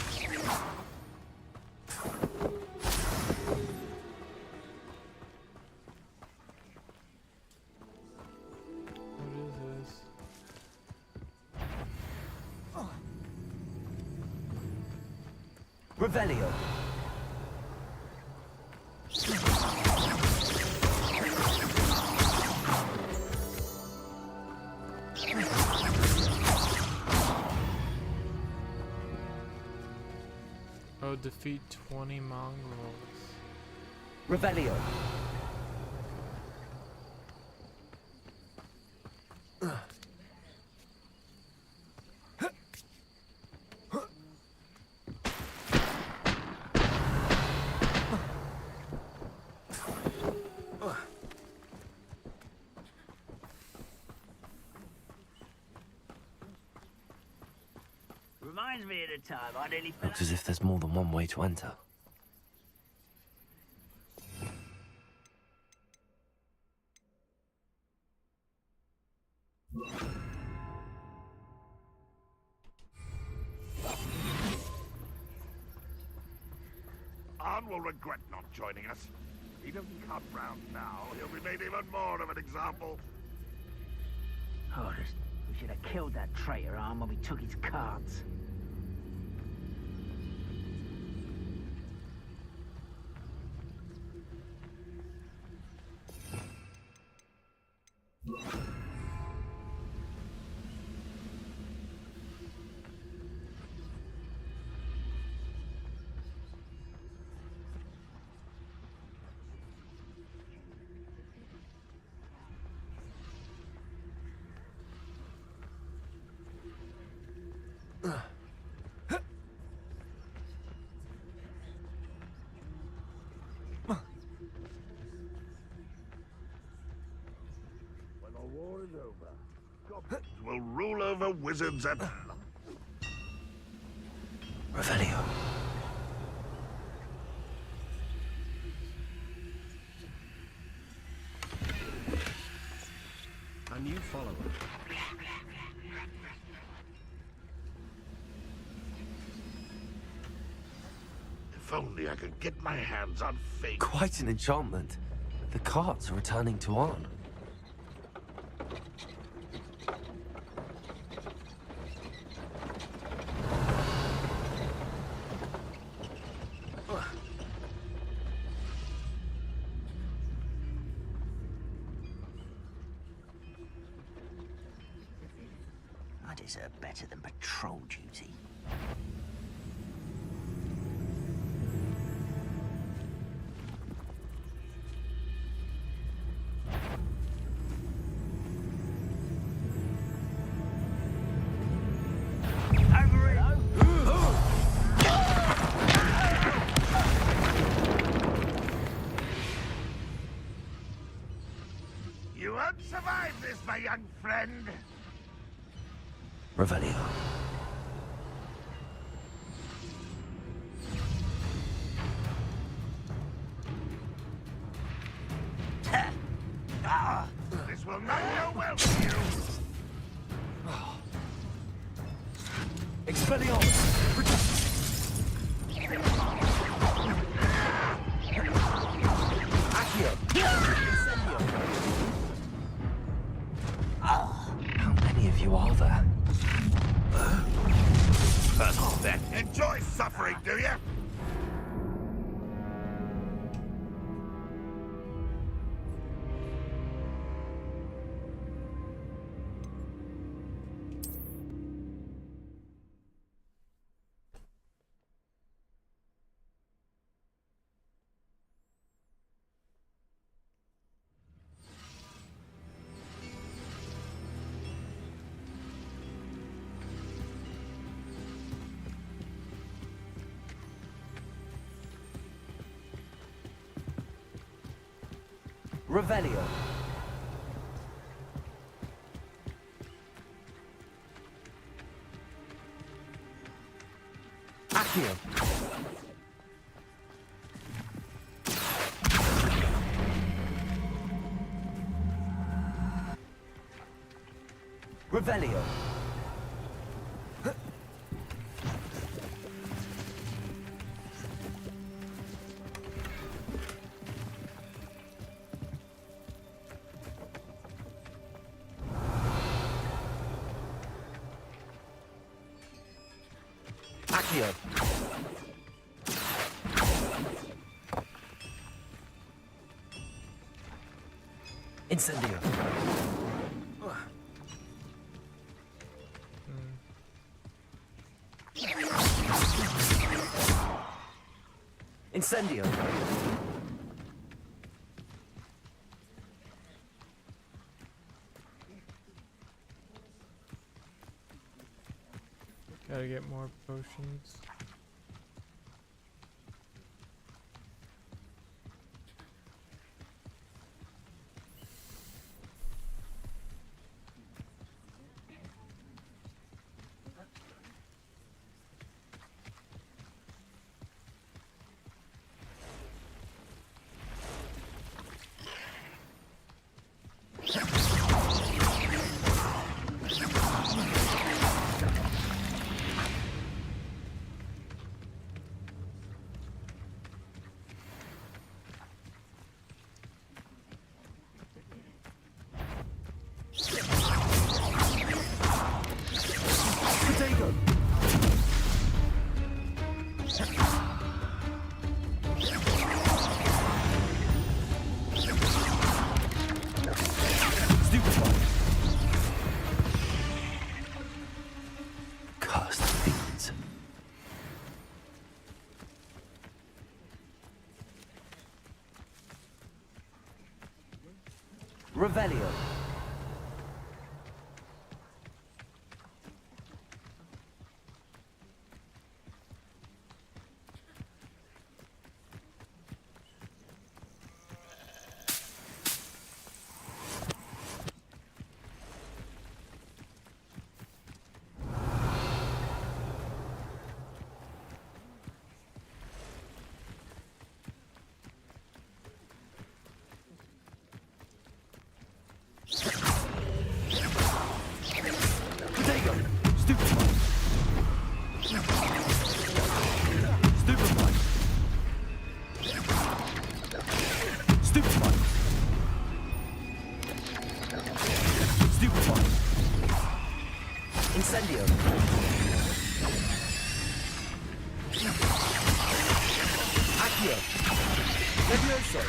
Revelio. Oh, defeat 20 mongrels. Revelio. Reminds me of the time I nearly fell Looks as if there's more than one way to enter. Arn will regret not joining us. If he doesn't come round now, he'll be made even more of an example. Oh, we should have killed that traitor Arn when we took his cards. When the war is over, goblins will rule over wizards and... Revelio. A new follower. If only I could get my hands on fake... Quite an enchantment. The carts are returning to Arn. I deserve better than patrol duty. You won't survive this, my young friend. Revelio. This will not go well for you. Expelliarmus! How many of you are there? Then enjoy suffering, do you? Revelio. Accio. Revelio. Accio. Incendio. Incendio. Gotta get more potions. Cursed fiends. Revelio. Incendio. Accio. Levioso.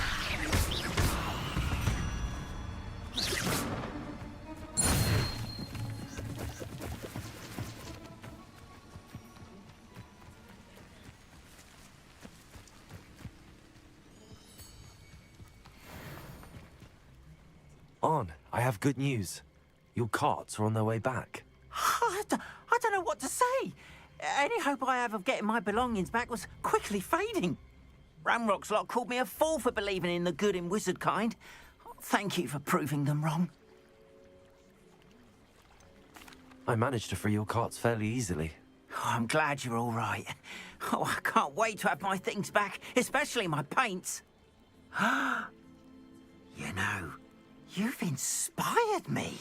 On, I have good news. Your carts are on their way back. I don't know what to say. Any hope I have of getting my belongings back was quickly fading. Ramrock's lot called me a fool for believing in the good in wizard kind. Thank you for proving them wrong. I managed to free your carts fairly easily. Oh, I'm glad you're all right. Oh, I can't wait to have my things back, especially my paints. You know, you've inspired me.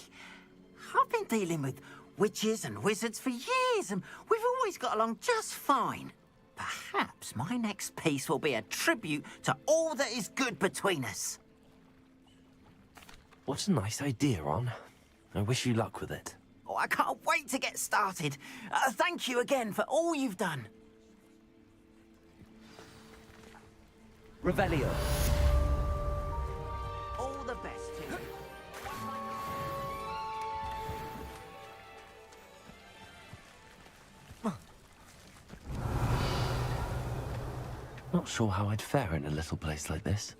I've been dealing with witches and wizards for years, and we've always got along just fine. Perhaps my next piece will be a tribute to all that is good between us. What a nice idea, Ron. I wish you luck with it. Oh, I can't wait to get started. Thank you again for all you've done. Revelio. All the best to you. Not sure how I'd fare in a little place like this.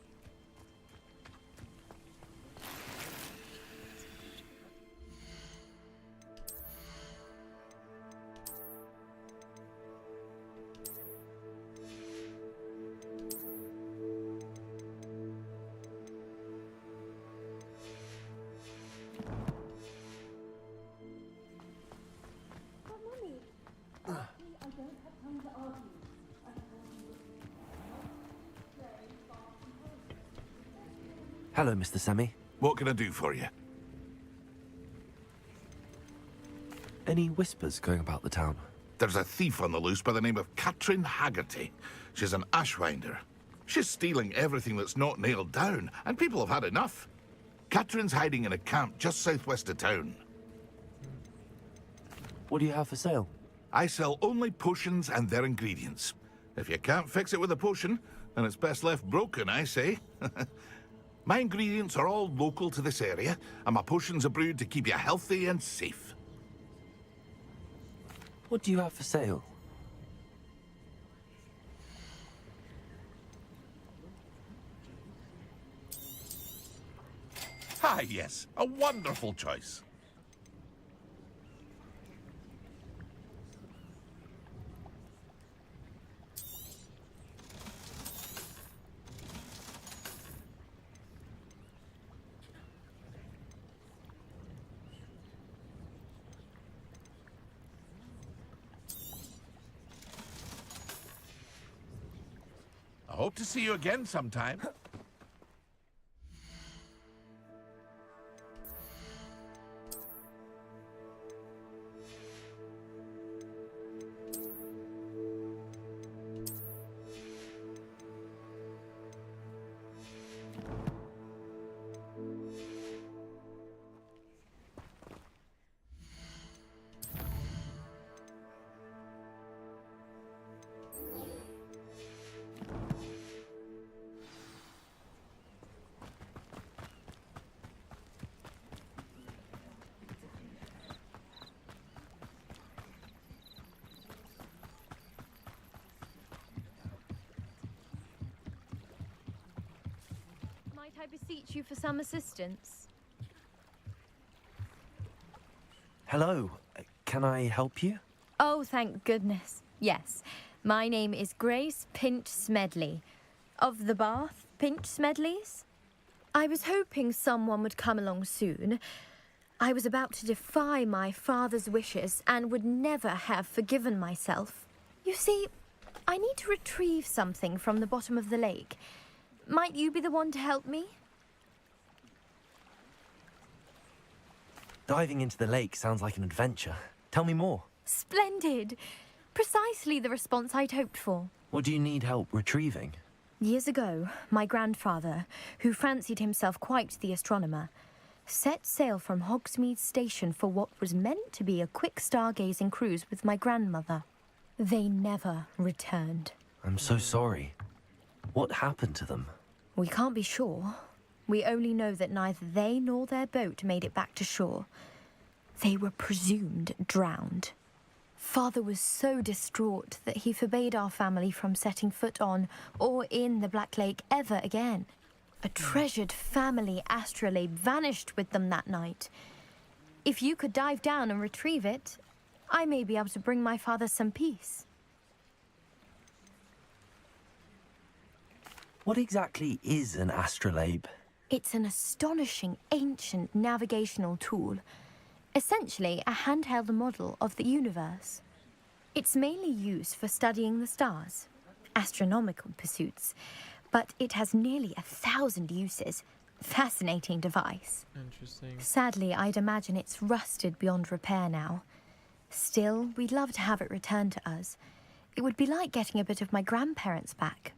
Hello, Mr. Semi. What can I do for you? Any whispers going about the town? There's a thief on the loose by the name of Katrin Haggerty. She's an ashwinder. She's stealing everything that's not nailed down, and people have had enough. Katrin's hiding in a camp just southwest of town. What do you have for sale? I sell only potions and their ingredients. If you can't fix it with a potion, then it's best left broken, I say. My ingredients are all local to this area, and my potions are brewed to keep you healthy and safe. What do you have for sale? Ah, yes, a wonderful choice. I hope to see you again sometime. Might I beseech you for some assistance? Hello, can I help you? Oh, thank goodness. Yes. My name is Grace Pinch Smedley. Of the Bath Pinch Smedleys? I was hoping someone would come along soon. I was about to defy my father's wishes and would never have forgiven myself. You see, I need to retrieve something from the bottom of the lake. Might you be the one to help me? Diving into the lake sounds like an adventure. Tell me more. Splendid! Precisely the response I'd hoped for. What do you need help retrieving? Years ago, my grandfather, who fancied himself quite the astronomer, set sail from Hogsmeade Station for what was meant to be a quick stargazing cruise with my grandmother. They never returned. I'm so sorry. What happened to them? We can't be sure. We only know that neither they nor their boat made it back to shore. They were presumed drowned. Father was so distraught that he forbade our family from setting foot on or in the Black Lake ever again. A treasured family astrolabe vanished with them that night. If you could dive down and retrieve it, I may be able to bring my father some peace. What exactly is an astrolabe? It's an astonishing ancient navigational tool. Essentially a handheld model of the universe. It's mainly used for studying the stars, astronomical pursuits, but it has nearly 1,000 uses. Fascinating device. Interesting. Sadly, I'd imagine it's rusted beyond repair now. Still, we'd love to have it returned to us. It would be like getting a bit of my grandparents back.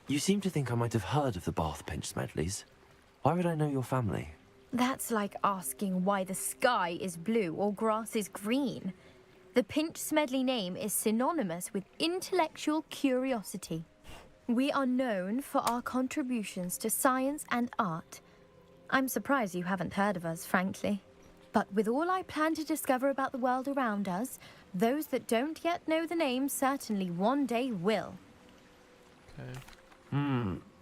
You seem to think I might have heard of the Bath Pinch Smedleys. Why would I know your family? That's like asking why the sky is blue or grass is green. The Pinch Smedley name is synonymous with intellectual curiosity. We are known for our contributions to science and art. I'm surprised you haven't heard of us, frankly. But with all I plan to discover about the world around us, those that don't yet know the name certainly one day will. Okay.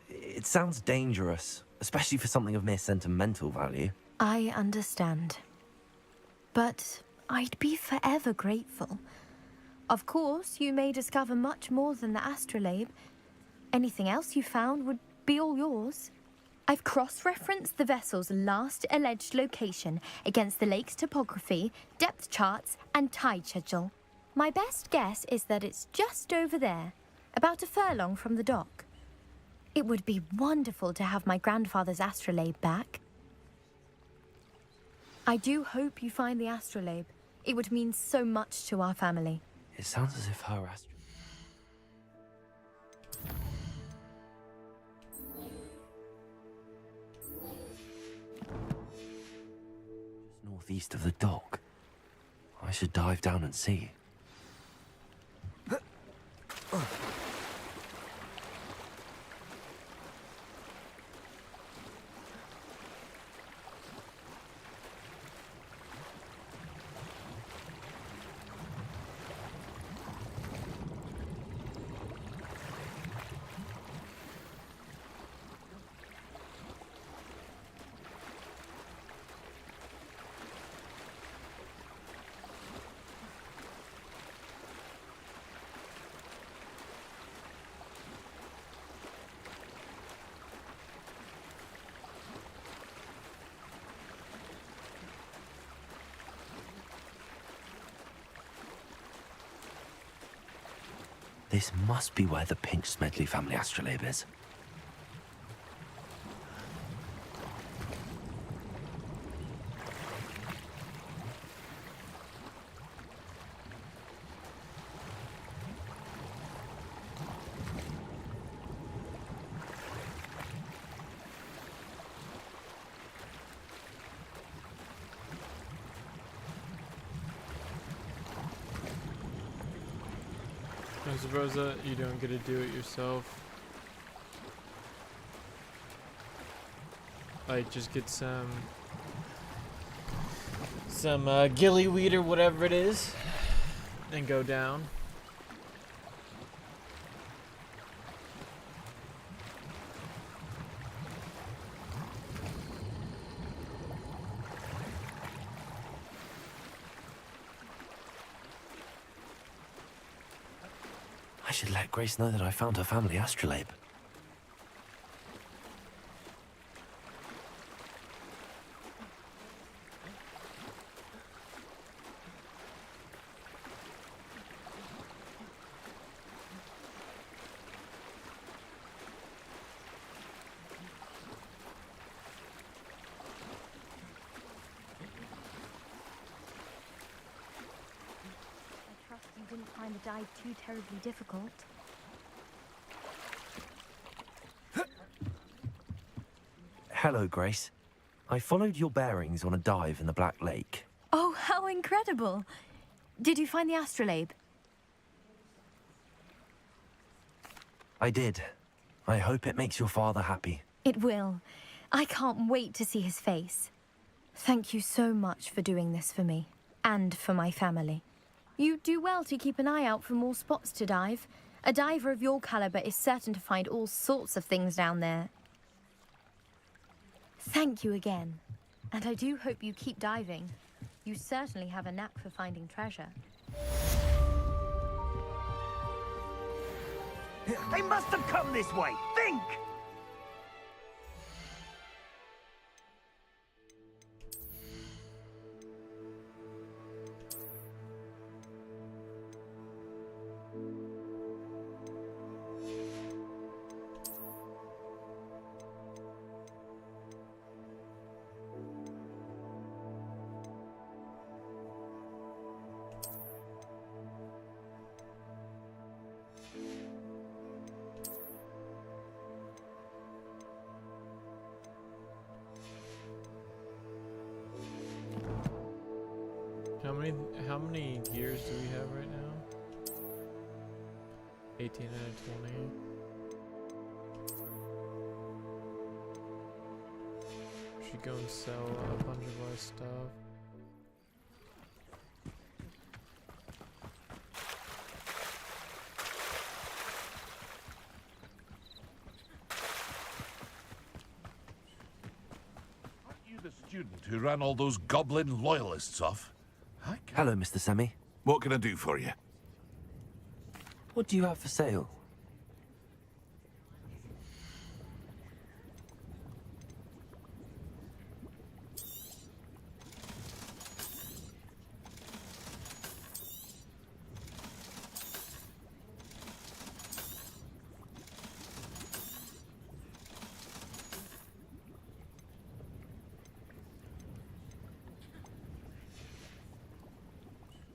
It sounds dangerous, especially for something of mere sentimental value. I understand. But I'd be forever grateful. Of course, you may discover much more than the astrolabe. Anything else you found would be all yours. I've cross-referenced the vessel's last alleged location against the lake's topography, depth charts, and tide schedule. My best guess is that it's just over there, about a furlong from the dock. It would be wonderful to have my grandfather's astrolabe back. I do hope you find the astrolabe. It would mean so much to our family. It sounds as if her southeast of the dock. I should dive down and see. This must be where the Pinch Smedley family astrolabe is. I suppose that you don't get to do it yourself. Like, just get some gillyweed or whatever it is, and go down. I should let Grace know that I found her family astrolabe. You didn't find the dive too terribly difficult. Hello, Grace. I followed your bearings on a dive in the Black Lake. Oh, how incredible! Did you find the astrolabe? I did. I hope it makes your father happy. It will. I can't wait to see his face. Thank you so much for doing this for me, and for my family. You do well to keep an eye out for more spots to dive. A diver of your caliber is certain to find all sorts of things down there. Thank you again. And I do hope you keep diving. You certainly have a knack for finding treasure. They must have come this way! Think! How many years do we have right now? 18 out of 20. We should go and sell a bunch of our stuff. Aren't you the student who ran all those goblin loyalists off? Hello, Mr. Semi. What can I do for you? What do you have for sale?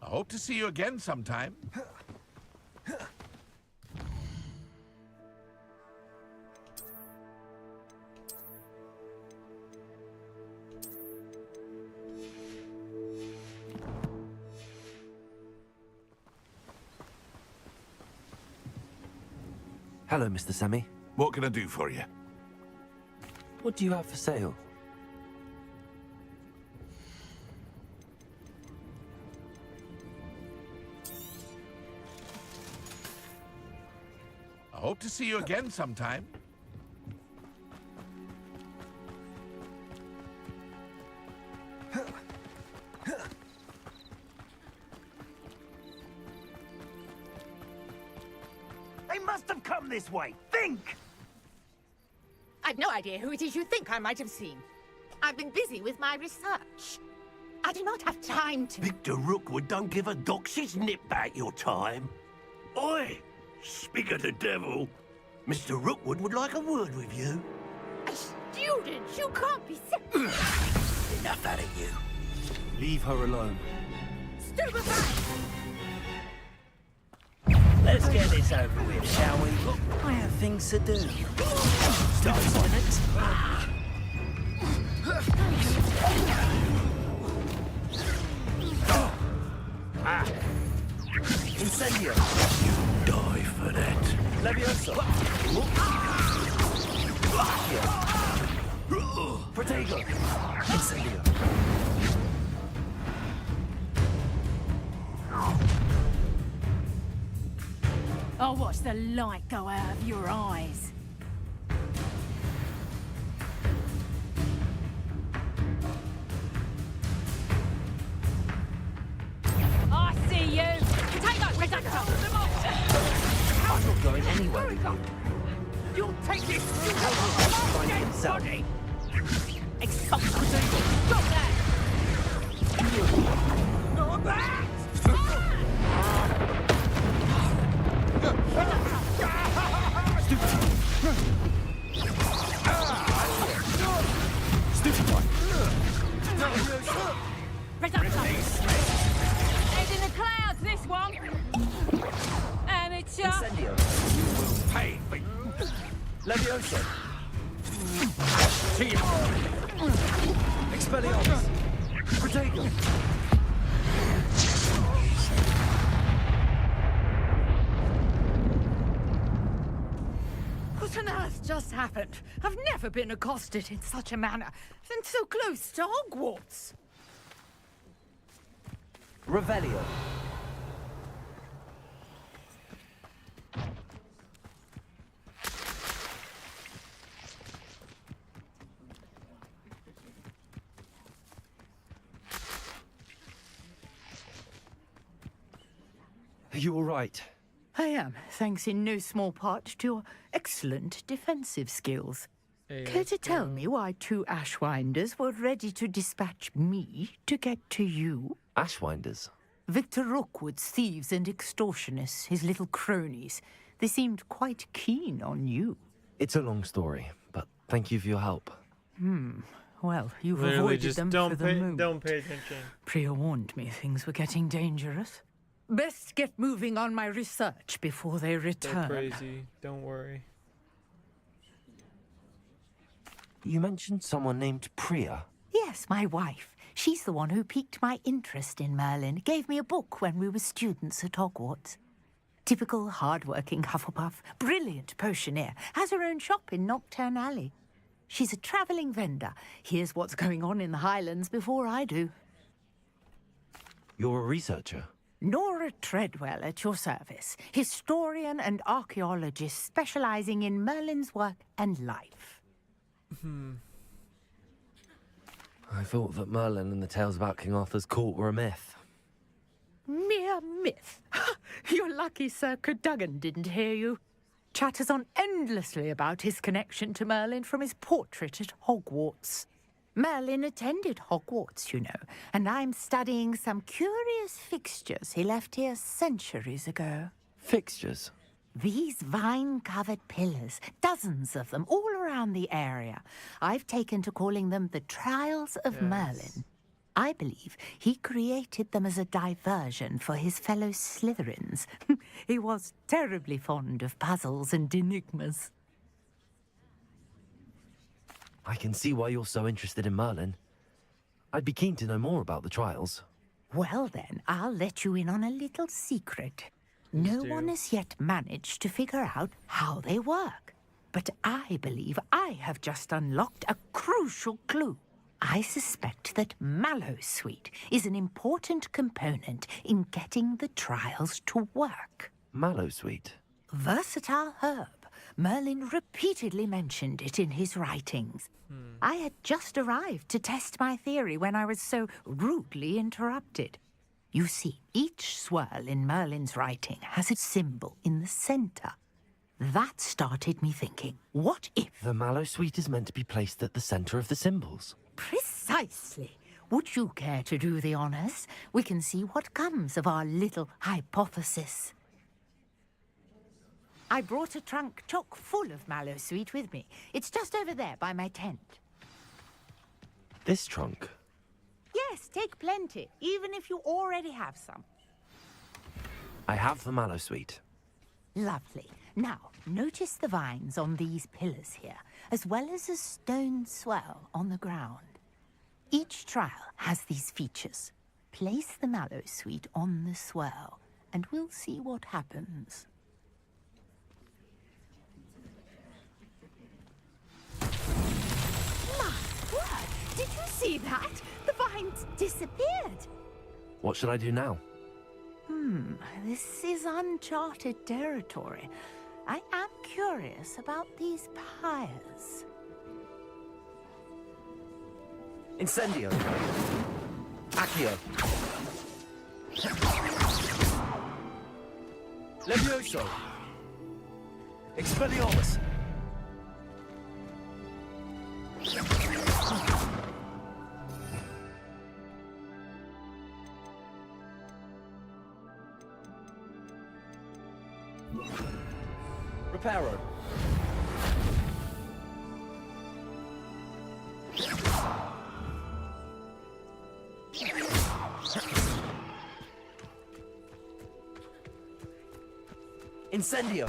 I hope to see you again sometime. Hello, Mr. Semi. What can I do for you? What do you have for sale? I hope to see you again sometime. They must have come this way. Think! I've no idea who it is you think I might have seen. I've been busy with my research. I do not have time to... Victor Rookwood don't give a doxy's nip back your time. Oi! Speak of the devil. Mr. Rookwood would like a word with you. A student? You can't be... Enough out of you. Leave her alone. Stupefy! Let's get this over with, shall we? I have things to do. Stop, Lieutenant. Incendio. You die for that. Levioso. Protego. Incendio. I'll watch the light go out of your eyes. I see you! Potato! Potato! I'm not going anywhere with you. You'll take this! Find himself. Expulsion! Stop that! No, back! Stupid one. Head in the clouds, this one! Amateur! Incendio. Pay me. Levioso. See you. Expelliarmus. Protego. What on earth just happened? I've never been accosted in such a manner, and so close to Hogwarts. Revelio. Are you all right? I am, thanks in no small part to your excellent defensive skills. Care to tell me why two Ashwinders were ready to dispatch me to get to you? Ashwinders? Victor Rookwood's thieves and extortionists, his little cronies. They seemed quite keen on you. It's a long story, but thank you for your help. Well, you've Literally avoided just them don't for the pay, moment. don't pay attention. Priya warned me things were getting dangerous. Best get moving on my research before they They're return. crazy. Don't worry. You mentioned someone named Priya. Yes, my wife. She's the one who piqued my interest in Merlin. Gave me a book when we were students at Hogwarts. Typical hard-working Hufflepuff, brilliant potioneer, has her own shop in Nocturne Alley. She's a travelling vendor. Hears what's going on in the Highlands before I do. You're a researcher. Nora Treadwell at your service, historian and archaeologist specialising in Merlin's work and life. I thought that Merlin and the tales about King Arthur's court were a myth. Mere myth. You're lucky Sir Cadogan didn't hear you. Chatters on endlessly about his connection to Merlin from his portrait at Hogwarts. Merlin attended Hogwarts, you know, and I'm studying some curious fixtures he left here centuries ago. Fixtures? These vine-covered pillars, dozens of them, all around the area. I've taken to calling them the Trials of Merlin. I believe he created them as a diversion for his fellow Slytherins. He was terribly fond of puzzles and enigmas. I can see why you're so interested in Merlin. I'd be keen to know more about the trials. Well then, I'll let you in on a little secret. No one has yet managed to figure out how they work. But I believe I have just unlocked a crucial clue. I suspect that Mallowsweet is an important component in getting the trials to work. Mallowsweet? Versatile herb. Merlin repeatedly mentioned it in his writings. I had just arrived to test my theory when I was so rudely interrupted. You see, each swirl in Merlin's writing has a symbol in the center. That started me thinking, what if... The Mallowsweet is meant to be placed at the center of the symbols. Precisely. Would you care to do the honors? We can see what comes of our little hypothesis. I brought a trunk chock full of Mallowsweet with me. It's just over there by my tent. This trunk? Yes, take plenty, even if you already have some. I have the Mallowsweet. Lovely. Now, notice the vines on these pillars here, as well as a stone swell on the ground. Each trial has these features. Place the Mallowsweet on the swell, and we'll see what happens. Did you see that? The vines disappeared. What should I do now? This is uncharted territory. I am curious about these pyres. Incendio. Accio. Levioso. Expelliarmus. Reparo. Incendio.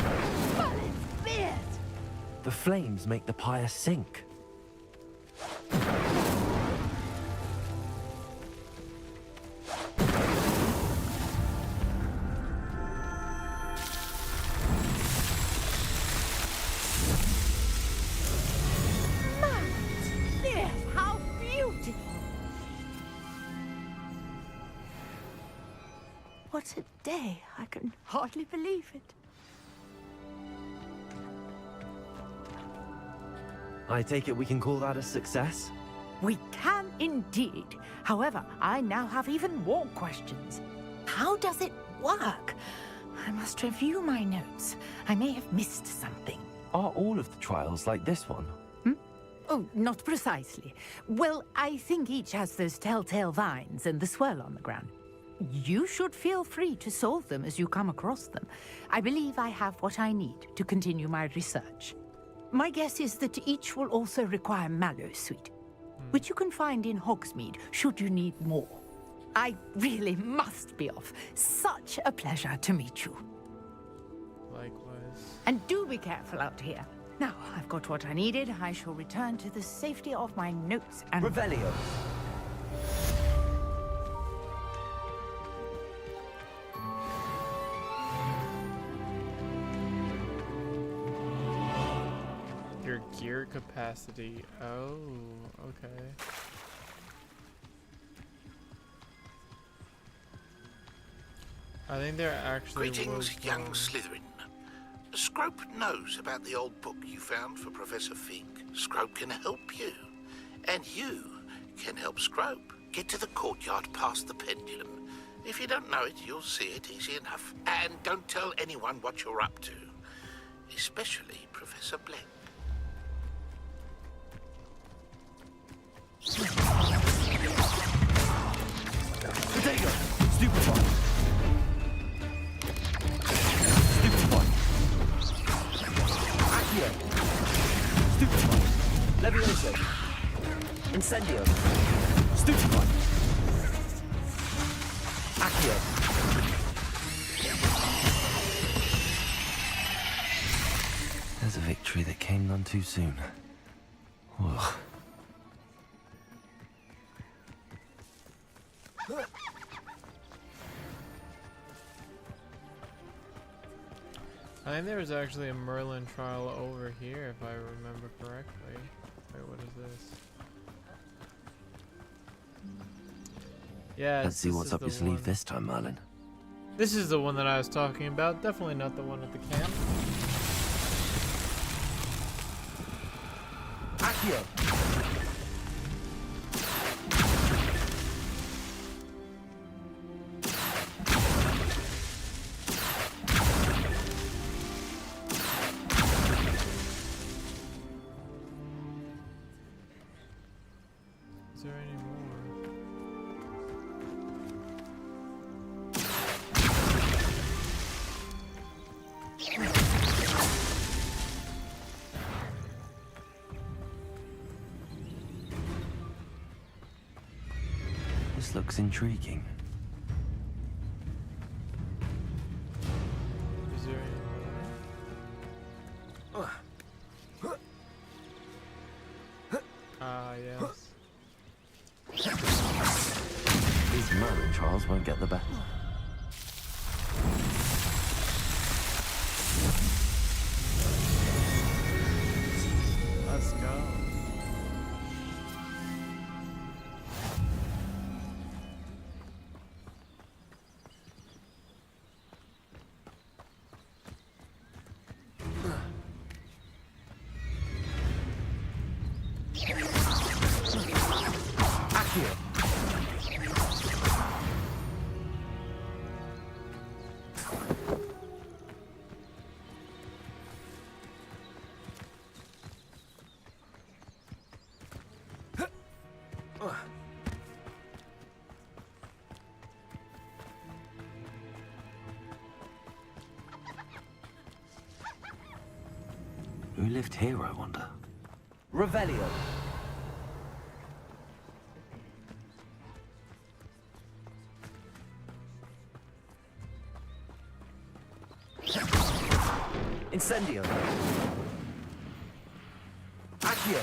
The flames make the pyre sink. How beautiful! What a day. I can hardly believe it. I take it we can call that a success? We can indeed. However, I now have even more questions. How does it work? I must review my notes. I may have missed something. Are all of the trials like this one? Oh, not precisely. Well, I think each has those telltale vines and the swirl on the ground. You should feel free to solve them as you come across them. I believe I have what I need to continue my research. My guess is that each will also require Mallowsweet, which you can find in Hogsmeade should you need more. I really must be off. Such a pleasure to meet you. Likewise. And do be careful out here. Now, I've got what I needed. I shall return to the safety of my notes and... Revelio. Your gear capacity. Oh, okay. I think they're actually... Greetings, young Slytherin. Scrope knows about the old book you found for Professor Fink. Scrope can help you. And you can help Scrope. Get to the courtyard past the pendulum. If you don't know it, you'll see it easy enough. And don't tell anyone what you're up to. Especially Professor Black. Potato! Stupefy! Stupefy! Accio! Stupefy! Levioso! Incendio! Stupefy! Accio! There's a victory that came none too soon. Ugh. I think there was actually a Merlin trial over here, if I remember correctly. Wait, what is this? Yeah, Let's see this what's is up the your sleeve one. this time, Merlin. This is the one that I was talking about. Definitely not the one at the camp. Accio! Is there any more? This looks intriguing. Is there any more? Ah, yes. These Merlin trials won't get the best. Let's go. Who lived here, I wonder? Revelio. Incendio. Accio.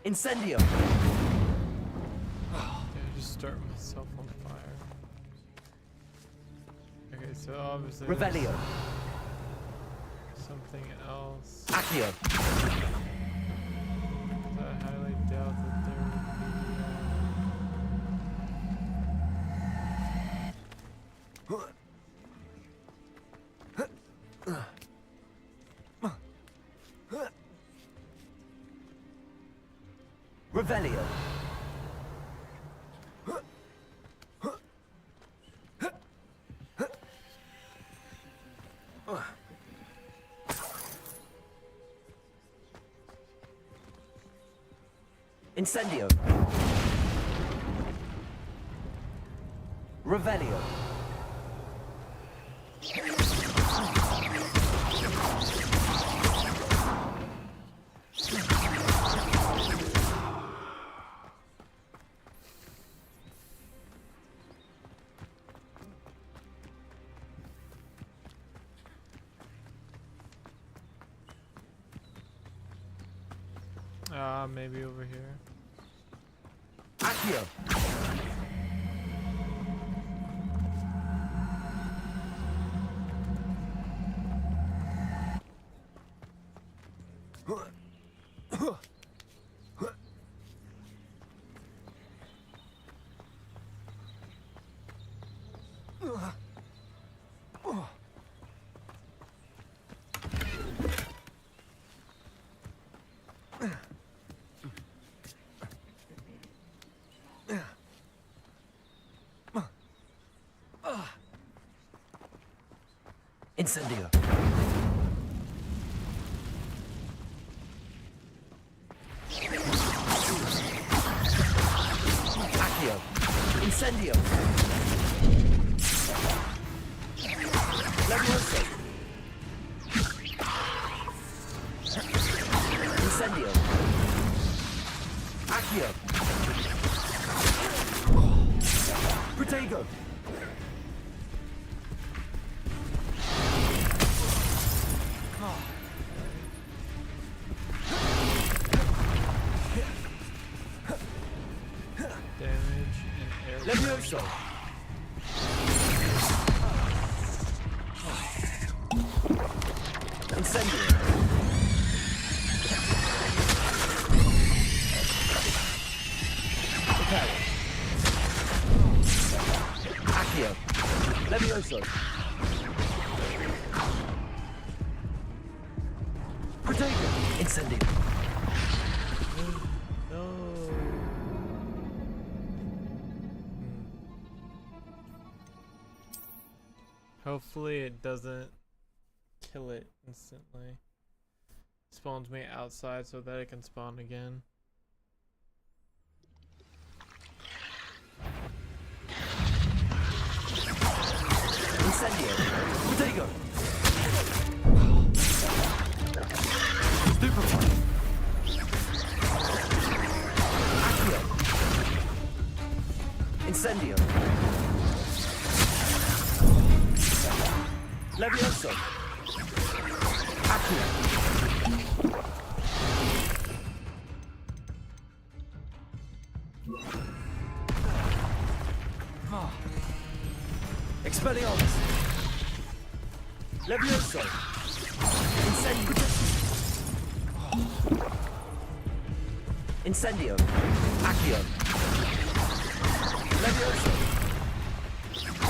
Incendio. Yeah, I just start myself on fire. Okay, so obviously Revelio. something else. Accio. I highly doubt that there would Revelio. Incendio. Revelio. maybe over here. Accio. Incendio. Accio. Incendio. Levioso. Incendio. Accio. Levioso! Incendio! Reparo! Accio! Levioso! Protego! Incendio! Hopefully it doesn't kill it instantly. Spawns me outside so that it can spawn again. Incendio! Protego! Stupefy! Accio! Incendio! Levioso! Accio! Expelliarmus! Levioso! Incendio! Incendio! Accio! Levioso!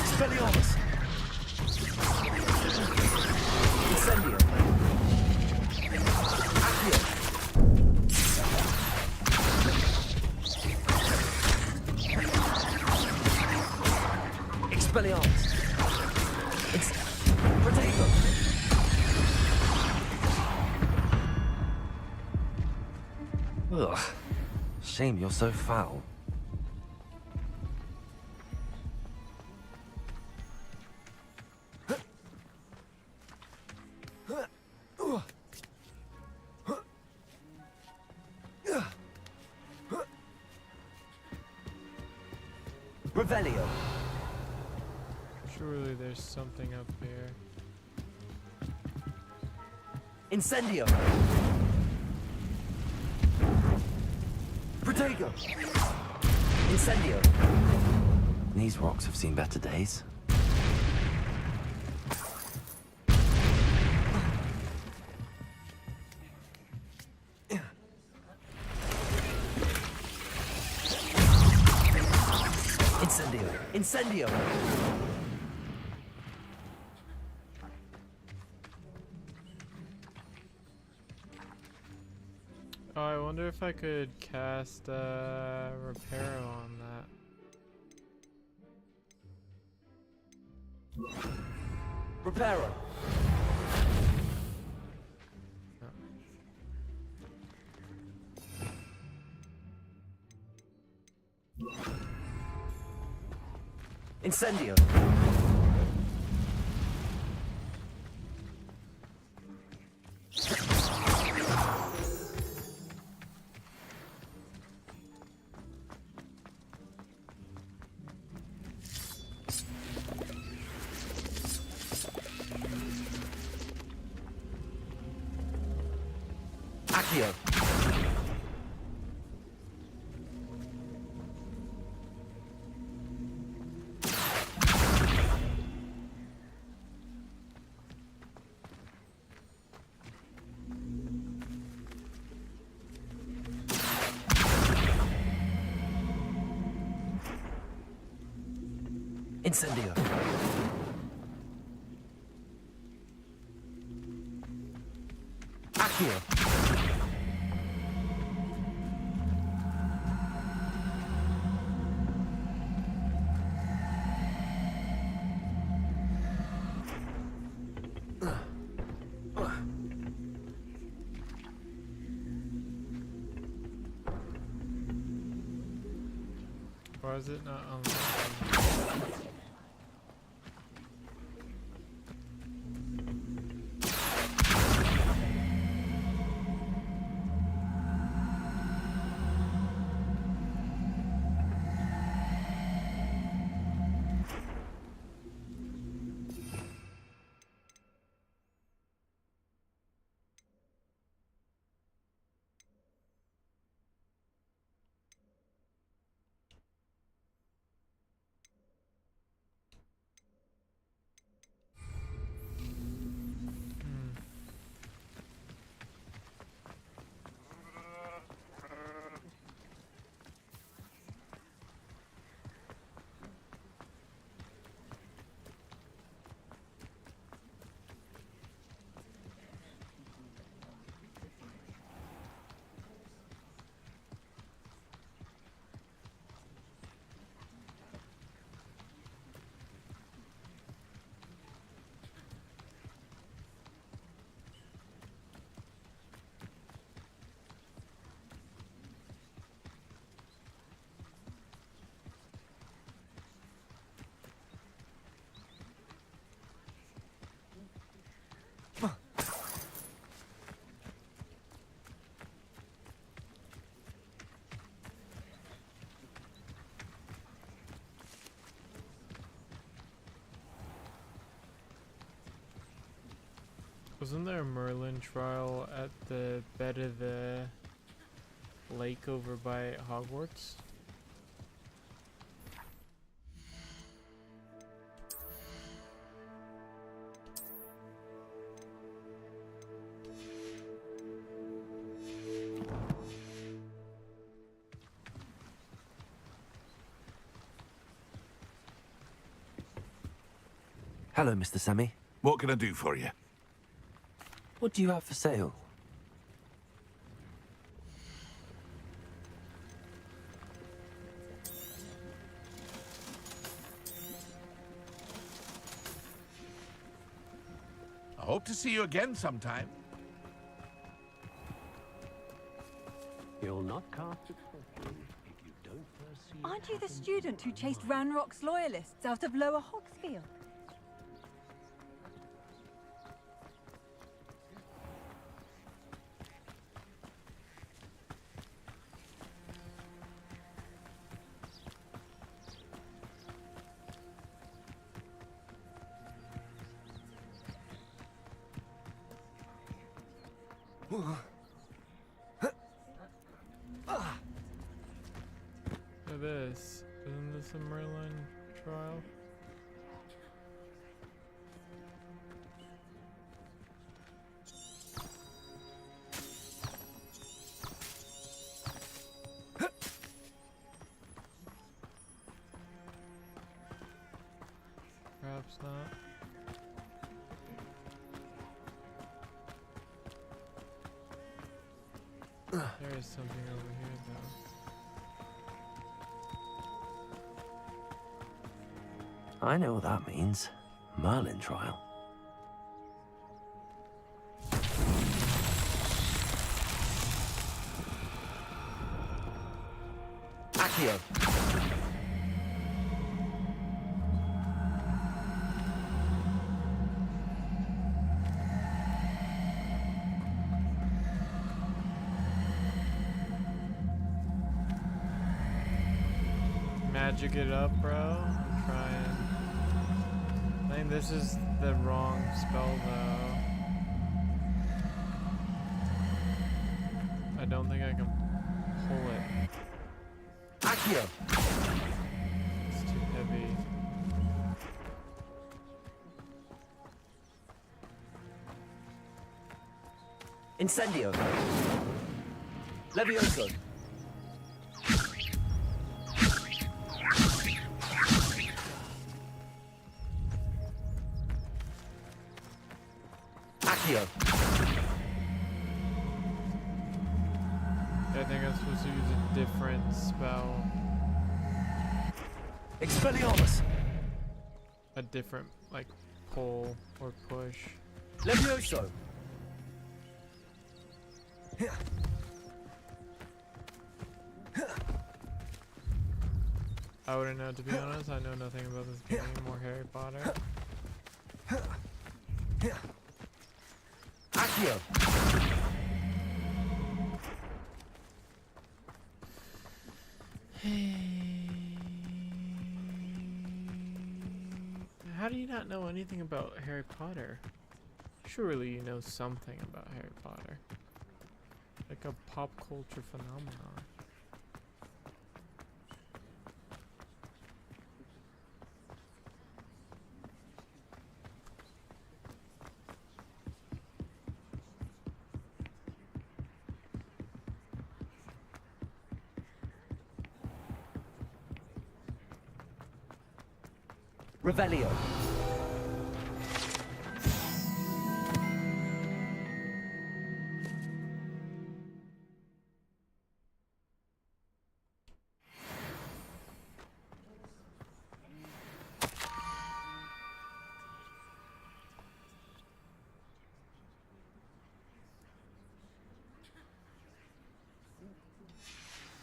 Expelliarmus! Incendio! Accio! Expelliarmus! Protego! Ugh. Shame you're so foul. Revelio! Surely there's something up here. Incendio! Protego! Incendio! These rocks have seen better days. Incendio! Incendio! Oh, I wonder if I could cast Reparo on that. Reparo! Incendio! Accio! Incendio! Accio! Why is it not unlocking? Wasn't there a Merlin trial at the bed of the lake over by Hogwarts? Hello, Mr. Sammy. What can I do for you? What do you have for sale? I hope to see you again sometime. You'll not cast suspicion if you don't first see. Aren't you the student who chased Ranrock's loyalists out of Lower Hogsfield? This isn't this a Merlin trial? Perhaps not. There is something over here though. I know what that means. Merlin trial. Accio. Magic it up, bro. I'm trying. I think this is the wrong spell, though. I don't think I can pull it. Accio. It's too heavy. Incendio. Levioso. Accio. I think I'm supposed to use a different spell. Expelliarmus. A different, like, pull or push. Levioso. I wouldn't know, to be honest. I know nothing about this game or Harry Potter. Accio. How do you not know anything about Harry Potter? Surely you know something about Harry Potter. Like a pop culture phenomenon. Revelio.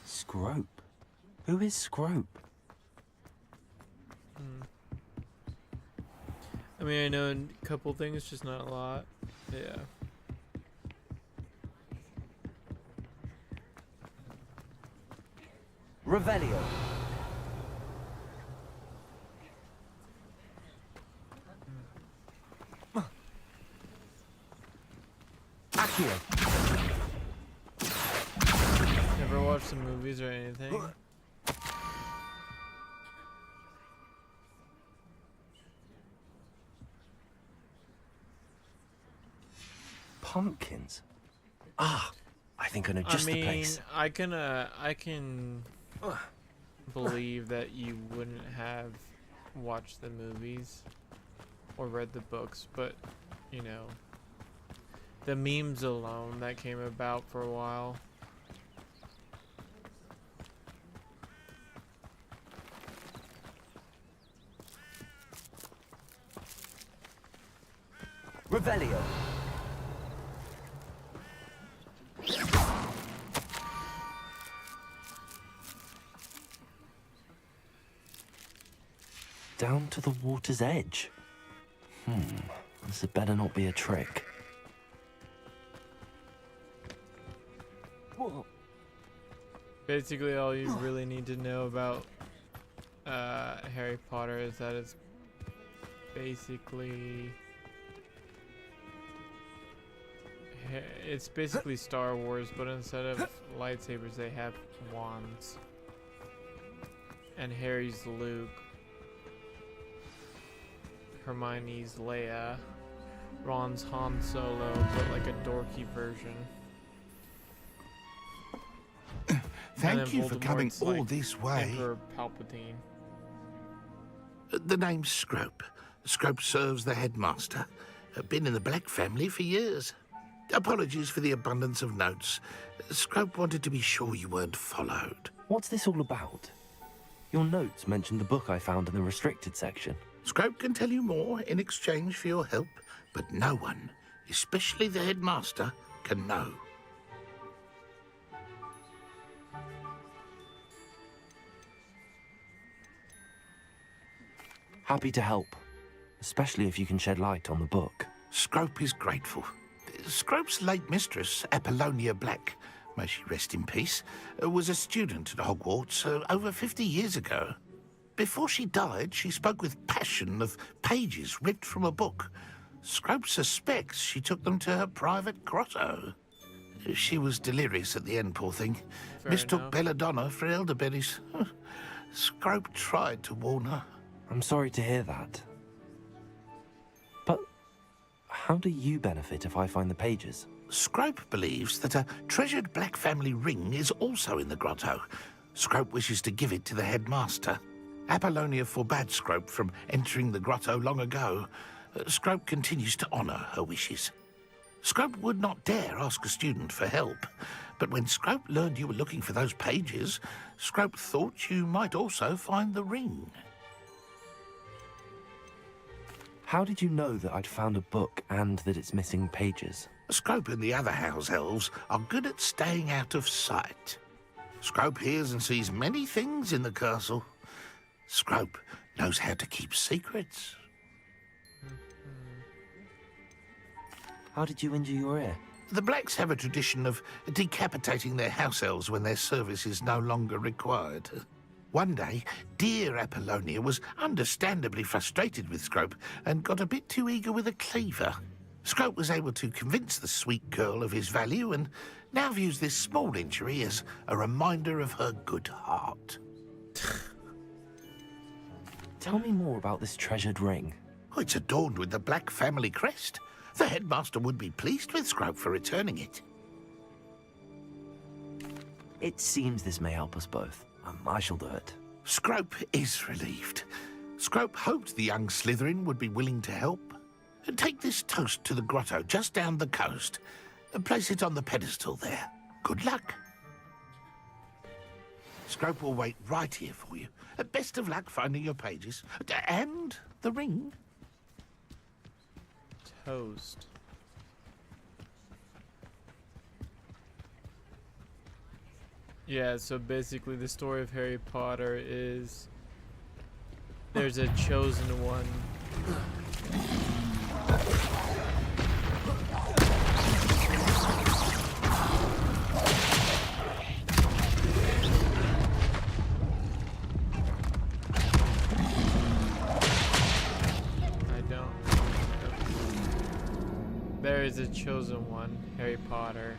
Scrope? Who is Scrope? I mean, I know a couple things, just not a lot. Yeah. Revelio. watch the movies or anything? Pumpkins. Ah, I think I know just the place. I can believe that you wouldn't have watched the movies or read the books, but you know, the memes alone that came about for a while. Revelio. Down to the water's edge. This had better not be a trick. Whoa. Basically, all you really need to know about Harry Potter is that it's basically Star Wars, but instead of lightsabers, they have wands. And Harry's Luke. Hermione's Leia, Ron's Han Solo, but like a dorky version. Thank you for coming all this way. Emperor Palpatine. The name's Scrope. Scrope serves the headmaster. Been in the Black family for years. Apologies for the abundance of notes. Scrope wanted to be sure you weren't followed. What's this all about? Your notes mentioned the book I found in the restricted section. Scrope can tell you more in exchange for your help, but no one, especially the headmaster, can know. Happy to help, especially if you can shed light on the book. Scrope is grateful. Scrope's late mistress, Apollonia Black, may she rest in peace, was a student at Hogwarts over 50 years ago. Before she died, she spoke with passion of pages ripped from a book. Scrope suspects she took them to her private grotto. She was delirious at the end, poor thing. Mistook belladonna for elderberries. Scrope tried to warn her. I'm sorry to hear that. But how do you benefit if I find the pages? Scrope believes that a treasured Black family ring is also in the grotto. Scrope wishes to give it to the headmaster. Apollonia forbade Scrope from entering the grotto long ago. Scrope continues to honour her wishes. Scrope would not dare ask a student for help, but when Scrope learned you were looking for those pages, Scrope thought you might also find the ring. How did you know that I'd found a book and that it's missing pages? Scrope and the other house elves are good at staying out of sight. Scrope hears and sees many things in the castle. Scrope knows how to keep secrets. How did you injure your ear? The Blacks have a tradition of decapitating their house elves when their service is no longer required. One day, dear Apollonia was understandably frustrated with Scrope and got a bit too eager with a cleaver. Scrope was able to convince the sweet girl of his value and now views this small injury as a reminder of her good heart. Tell me more about this treasured ring. Oh, it's adorned with the Black family crest. The headmaster would be pleased with Scrope for returning it. It seems this may help us both. I shall do it. Scrope is relieved. Scrope hoped the young Slytherin would be willing to help. Take this toast to the grotto just down the coast and place it on the pedestal there. Good luck. Scrope will wait right here for you. Best of luck finding your pages. And the ring. Toast. Yeah, so basically the story of Harry Potter is there's a chosen one. There is a chosen one, Harry Potter,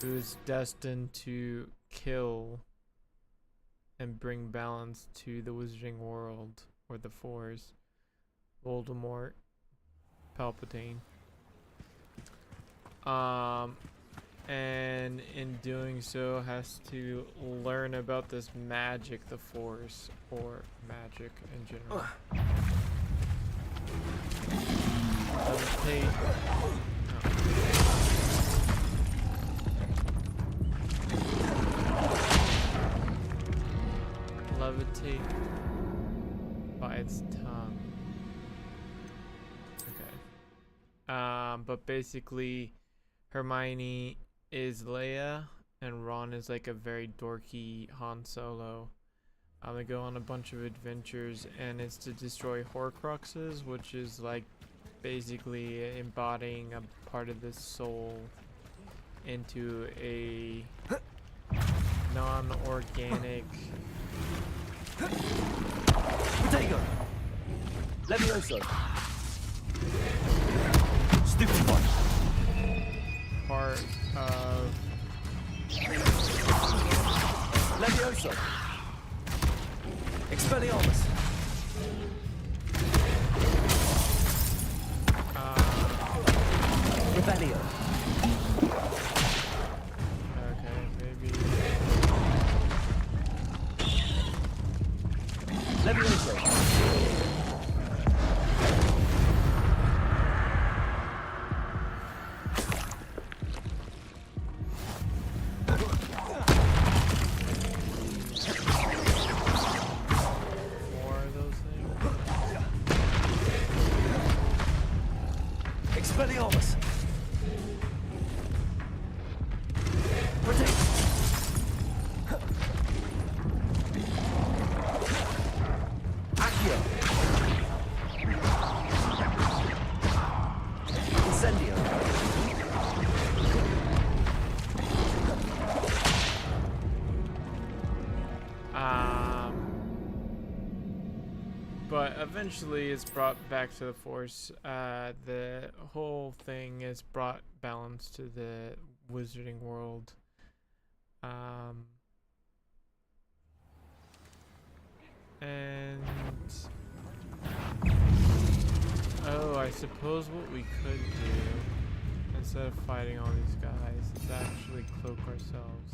who's destined to kill and bring balance to the Wizarding World, or the Force. Voldemort, Palpatine. And in doing so has to learn about this magic, the Force, or magic in general. Levitate. Levitate by its tongue. Okay. But basically, Hermione is Leia, and Ron is like a very dorky Han Solo. They go on a bunch of adventures, and it's to destroy Horcruxes, which is like basically embodying a part of the soul into a non-organic. Potato! Levioso! Stupid one! Part of Levioso! Expelliarmus! Rebellion! Okay, maybe. Levioso! More of those things. Expelliarmus! Protect! Accio! Incendio! But eventually it's brought back to the Force. The whole thing is brought balance to the Wizarding World. And oh, I suppose what we could do instead of fighting all these guys is actually cloak ourselves.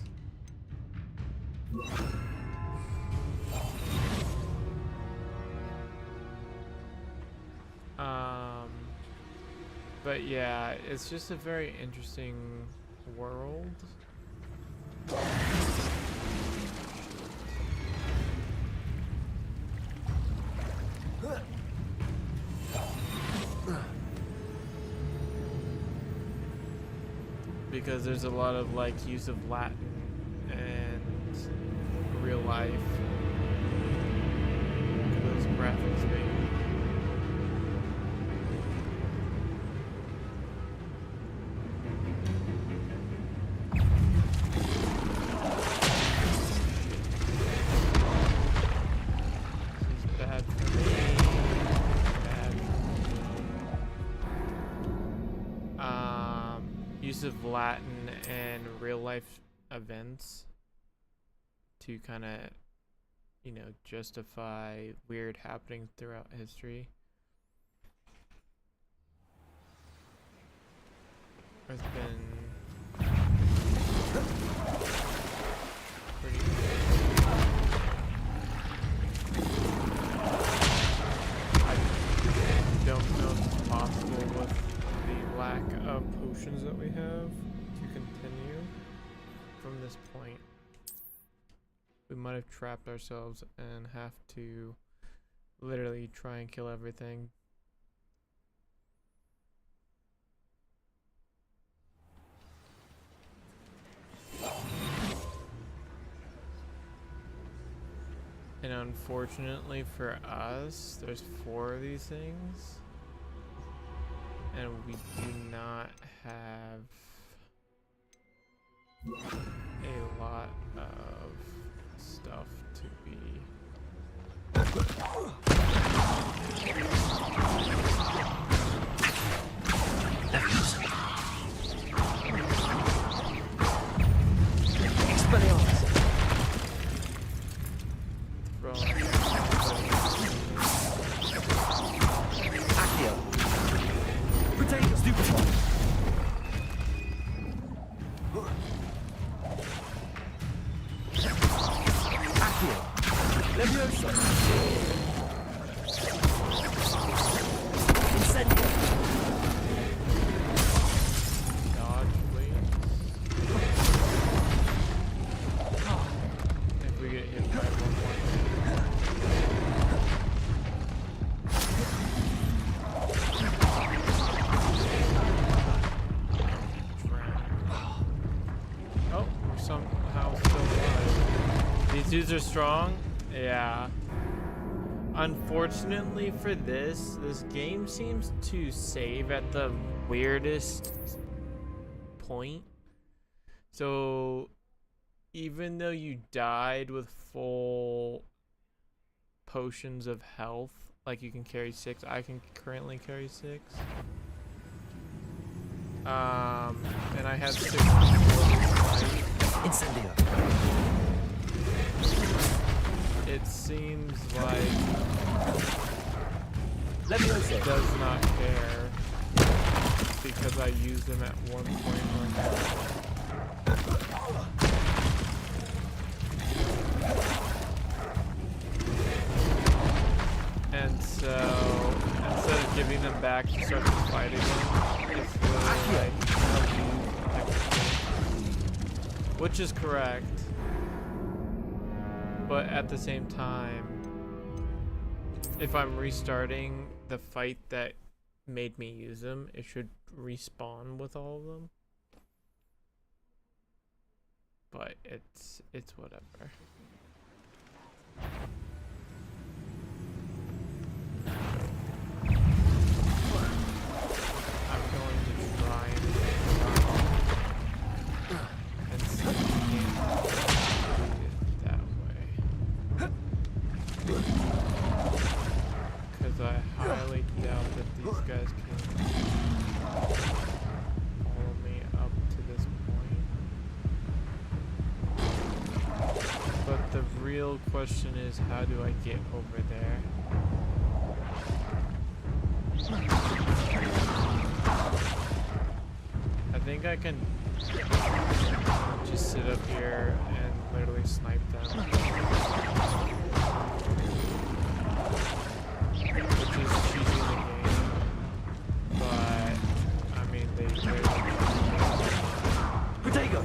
But yeah, it's just a very interesting world. Because there's a lot of like use of Latin and real life. Look at those graphics, baby. Of Latin and real life events to kind of, you know, justify weird happenings throughout history. There's been pretty I don't know if it's possible with the lack of potions that we have to continue from this point. We might have trapped ourselves and have to literally try and kill everything. And unfortunately for us, there's 4 of these things. And we do not have a lot of stuff to be. Expelliarmus! Levioso! Incendio! Dodge, please. If we get hit by one more. Oh, we're somehow still alive. These dudes are strong? Yeah. Unfortunately for this game seems to save at the weirdest point. So even though you died with full potions of health, like you can carry 6, I can currently carry 6. And I have 6 Incendio. It seems like it does not care because I used them at one point or another. And so instead of giving them back to start the fight again, it's literally like which is correct. But at the same time, if I'm restarting the fight that made me use them, it should respawn with all of them. But it's whatever. I'm going to try and see if we can do it that way. Because I highly doubt that these guys can follow me up to this point. But the real question is, how do I get over there? I think I can just sit up here and literally snipe them. Which is cheating the game. But, I mean, they Protego!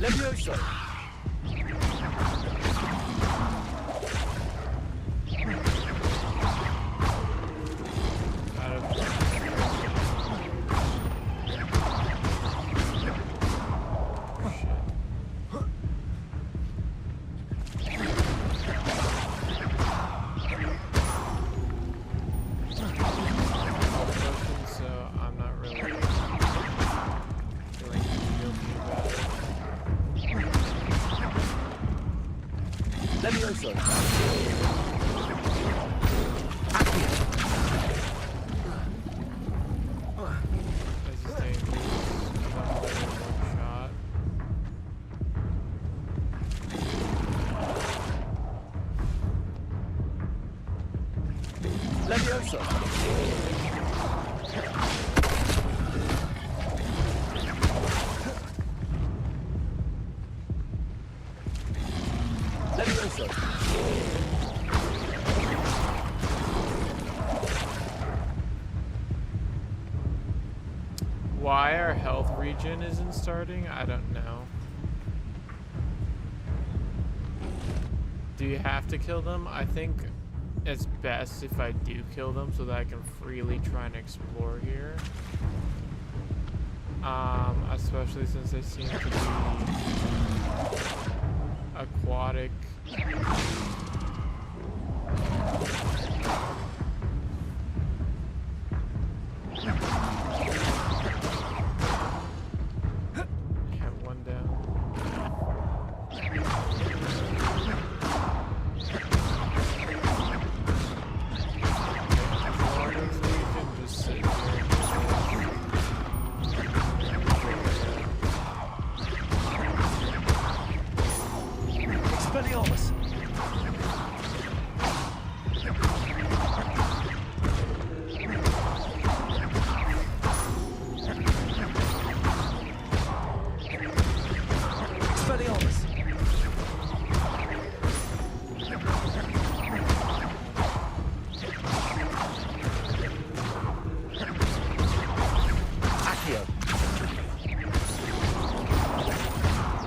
Levioso! Levioso! Levioso! Levioso! Why our health regen isn't starting, I don't know. Do you have to kill them? I think it's best if I do kill them so that I can freely try and explore here. Especially since they seem to be aquatic. Have one down. Expelliarmus!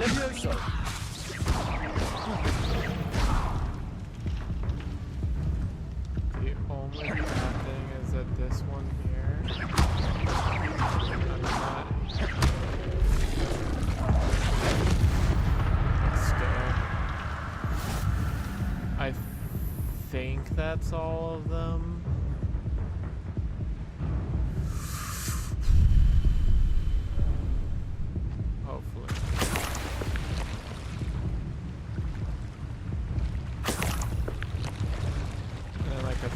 Levioso! The only bad thing is that this one here, I'm not. I think that's all of them. Hopefully. And then like a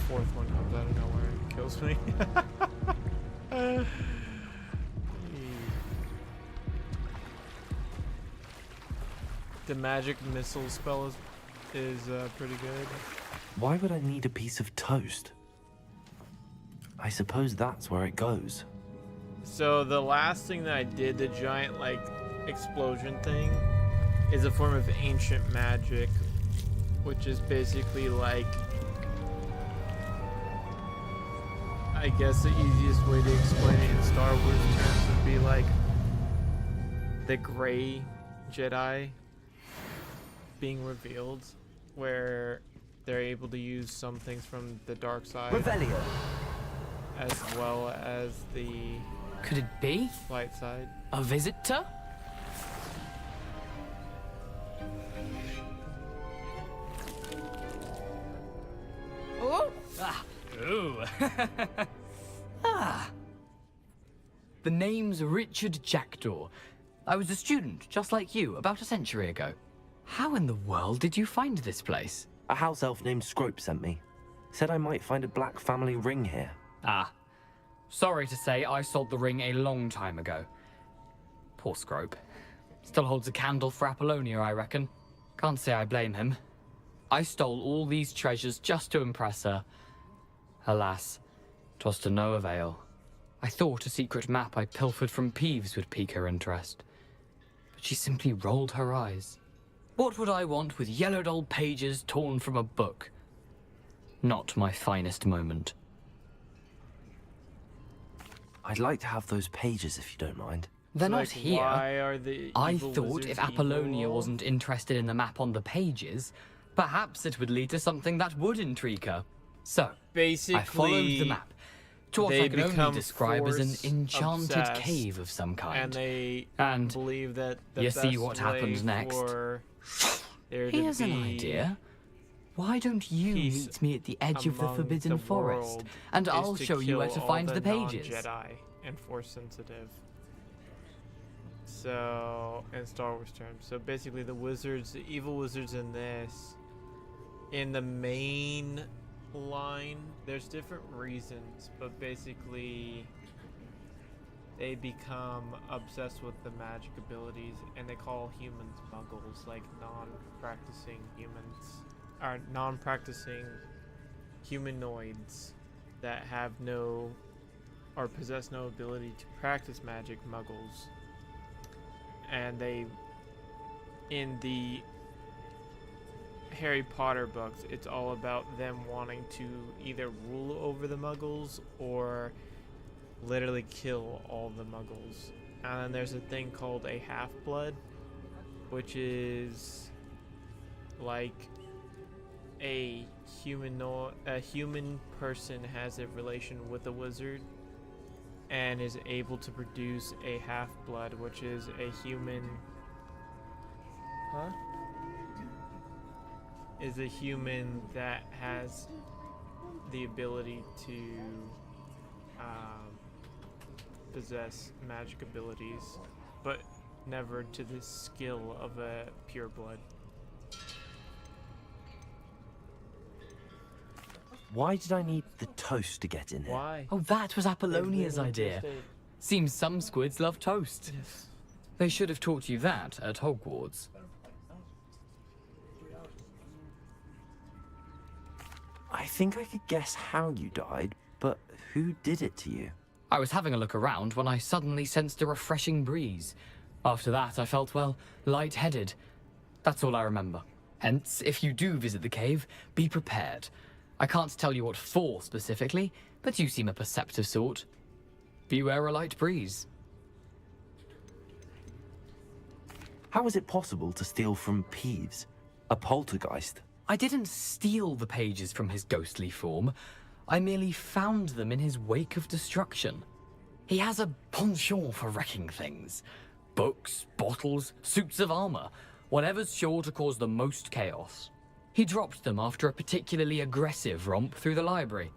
fourth one comes out of nowhere and kills me. The magic missile spell is pretty good. Why would I need a piece of toast? I suppose that's where it goes. So the last thing that I did, the giant like explosion thing, is a form of ancient magic, which is basically like, I guess the easiest way to explain it in Star Wars terms would be like the gray Jedi being revealed, where they're able to use some things from the dark side Revelio. as well as the Could it be light side. a visitor? Oh! Ah. Ooh. Ah. The name's Richard Jackdaw. I was a student, just like you, about a century ago. How in the world did you find this place? A house elf named Scrope sent me. Said I might find a black family ring here. Ah. Sorry to say, I sold the ring a long time ago. Poor Scrope. Still holds a candle for Apollonia, I reckon. Can't say I blame him. I stole all these treasures just to impress her. Alas, 'twas to no avail. I thought a secret map I pilfered from Peeves would pique her interest. But she simply rolled her eyes. What would I want with yellowed old pages torn from a book? Not my finest moment. I'd like to have those pages if you don't mind. They're Like, not here. why are the I evil thought wizards if Apollonia evil? wasn't interested in the map on the pages, perhaps it would lead to something that would intrigue her. So, Basically, I followed the map to what they I can only become describe as an force enchanted obsessed, cave of some kind. and they And believe that the you see best what way happens next? for there to Here's an be idea. Why don't you peace meet me at the edge of the among Forbidden the Forest, world and is I'll to show you where kill to all find the pages. non-Jedi and Force sensitive. So, in Star Wars terms, so basically the wizards, the evil wizards in this, in the main line, there's different reasons, but basically they become obsessed with the magic abilities, and they call humans muggles, like non-practicing humans, or non-practicing humanoids that have no, or possess no ability to practice magic, muggles. And they, in the Harry Potter books, it's all about them wanting to either rule over the muggles or literally kill all the muggles. And then there's a thing called a half-blood, which is like a human person has a relation with a wizard and is able to produce a half-blood, which is a human is a human that has the ability to possess magic abilities, but never to the skill of a pure blood. Why did I need the toast to get in here? Why? Oh, that was Apollonia's They idea. just ate- Seems some squids love toast. Yes. They should have taught you that at Hogwarts. I think I could guess how you died, but who did it to you? I was having a look around when I suddenly sensed a refreshing breeze. After that, I felt, well, lightheaded. That's all I remember. Hence, if you do visit the cave, be prepared. I can't tell you what for specifically, but you seem a perceptive sort. Beware a light breeze. How is it possible to steal from Peeves, a poltergeist? I didn't steal the pages from his ghostly form. I merely found them in his wake of destruction. He has a penchant for wrecking things. Books, bottles, suits of armor, whatever's sure to cause the most chaos. He dropped them after a particularly aggressive romp through the library.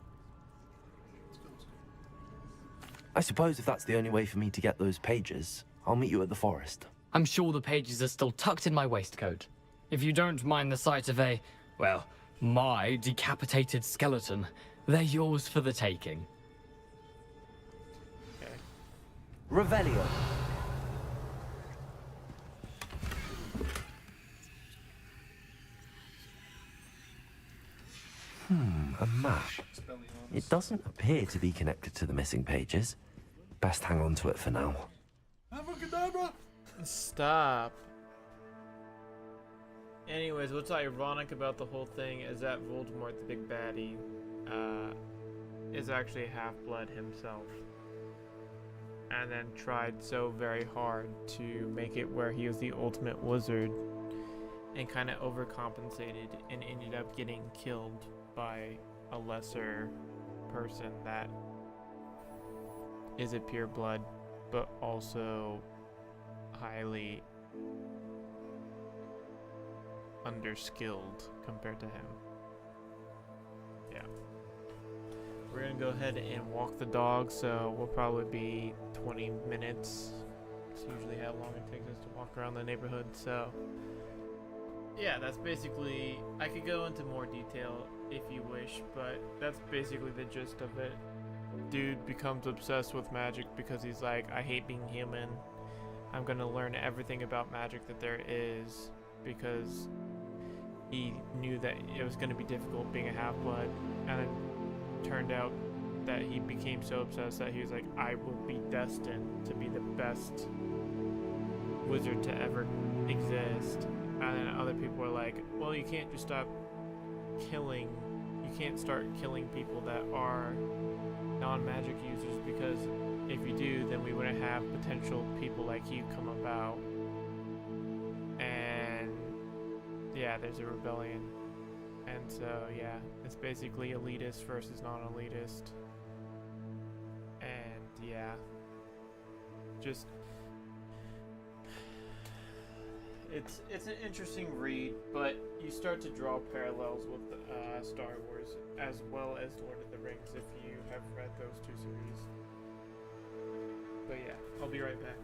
I suppose if that's the only way for me to get those pages, I'll meet you at the forest. I'm sure the pages are still tucked in my waistcoat. If you don't mind the sight of a, well, my decapitated skeleton, they're yours for the taking. Revelio. A map. It doesn't appear to be connected to the missing pages. Best hang on to it for now. Stop. Anyways, what's ironic about the whole thing is that Voldemort, the big baddie, is actually half-blood himself. And then tried so very hard to make it where he was the ultimate wizard and kind of overcompensated and ended up getting killed by a lesser person that is a pure blood but also highly underskilled compared to him. Yeah. We're gonna go ahead and walk the dog, so we'll probably be 20 minutes. It's usually how long it takes us to walk around the neighborhood, so yeah, that's basically, I could go into more detail if you wish, but that's basically the gist of it. Dude becomes obsessed with magic because he's like, I hate being human. I'm gonna learn everything about magic that there is, because he knew that it was gonna be difficult being a half-blood, and it turned out that he became so obsessed that he was like, I will be destined to be the best wizard to ever exist. And then other people are like, well, you can't just stop killing, you can't start killing people that are non-magic users, because if you do, then we wouldn't have potential people like you come about. And yeah, there's a rebellion. And so yeah, it's basically elitist versus non-elitist. And yeah, just it's an interesting read, but you start to draw parallels with Star Wars as well as Lord of the Rings if you have read those two series. But yeah, I'll be right back.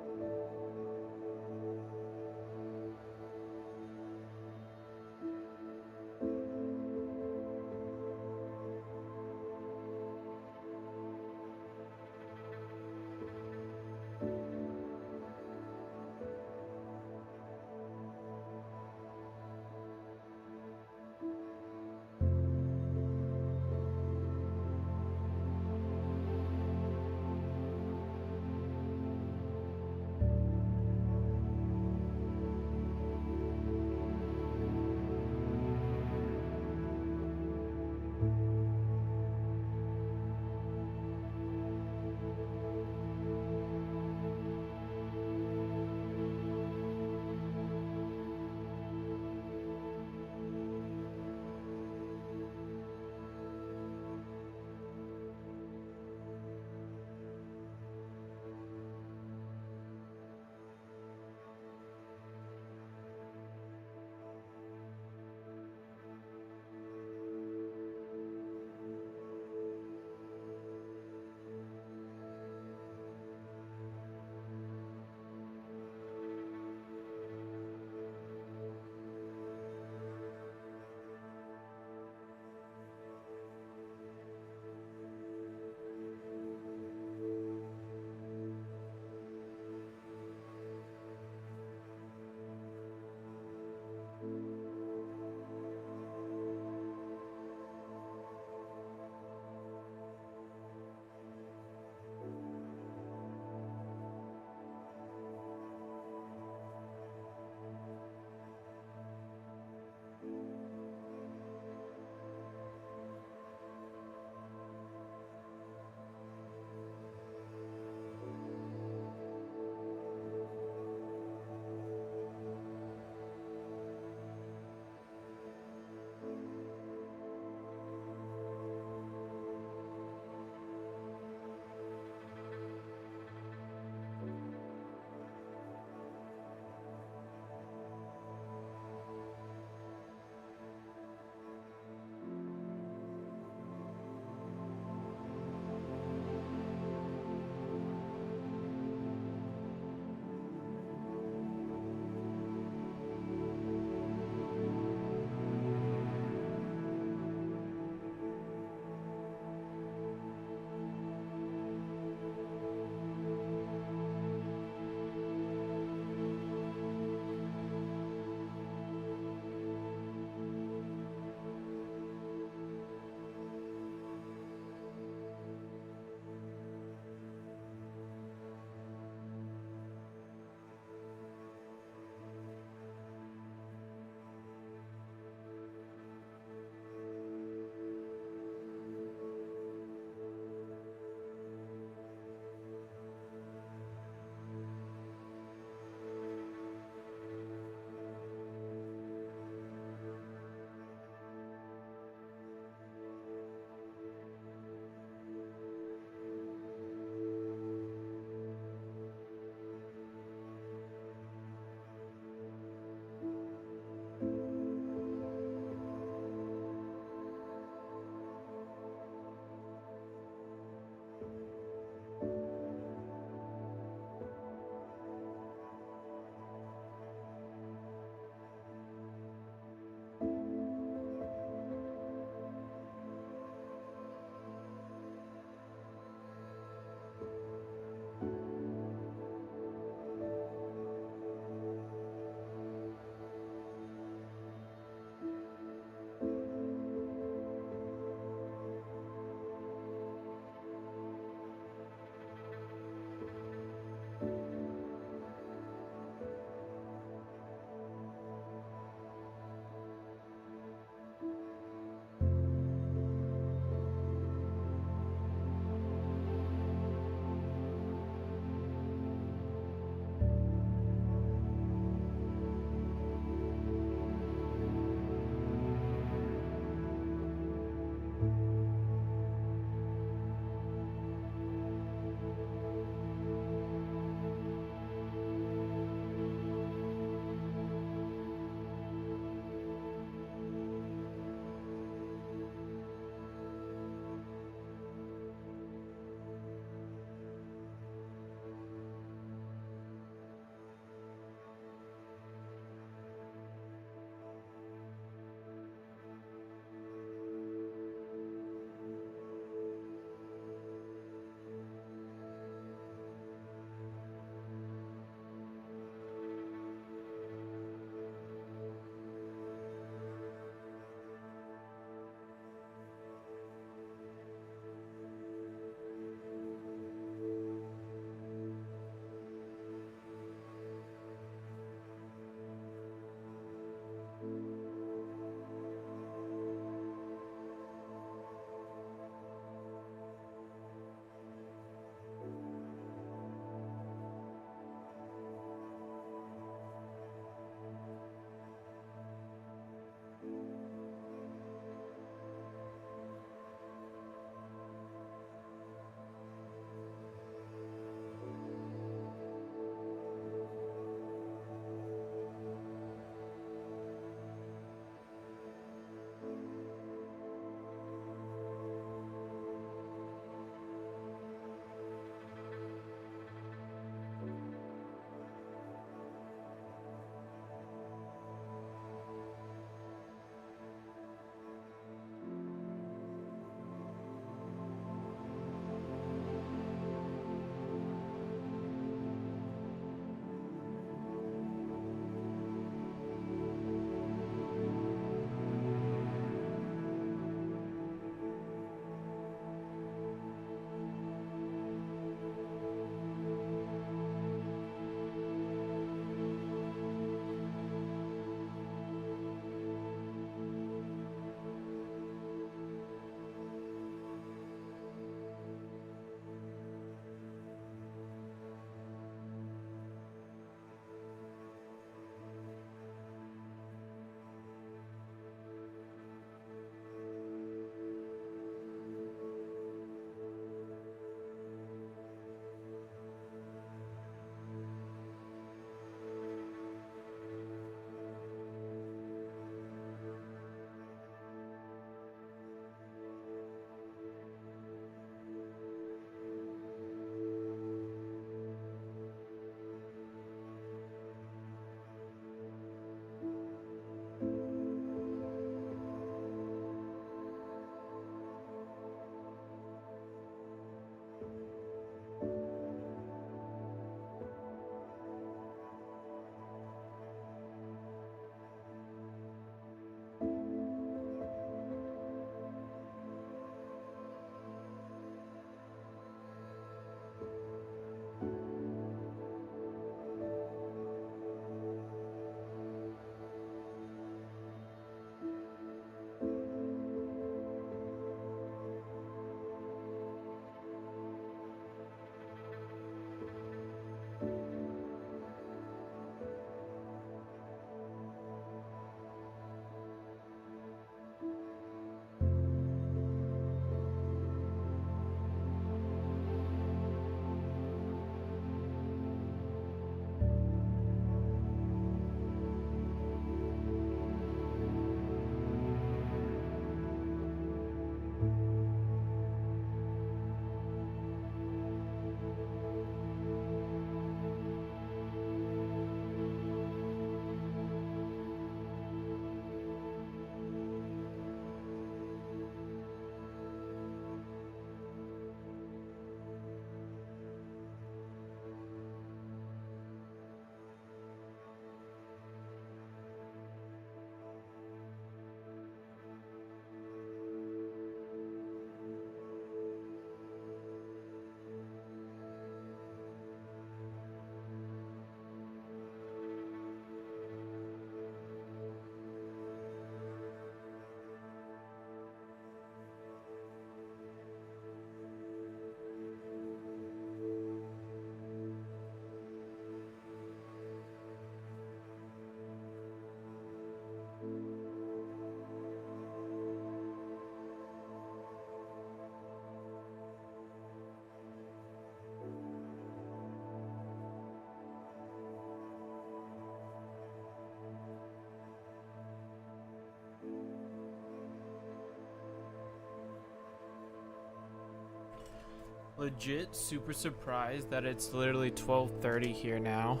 legit super surprised that it's literally 12:30 here now.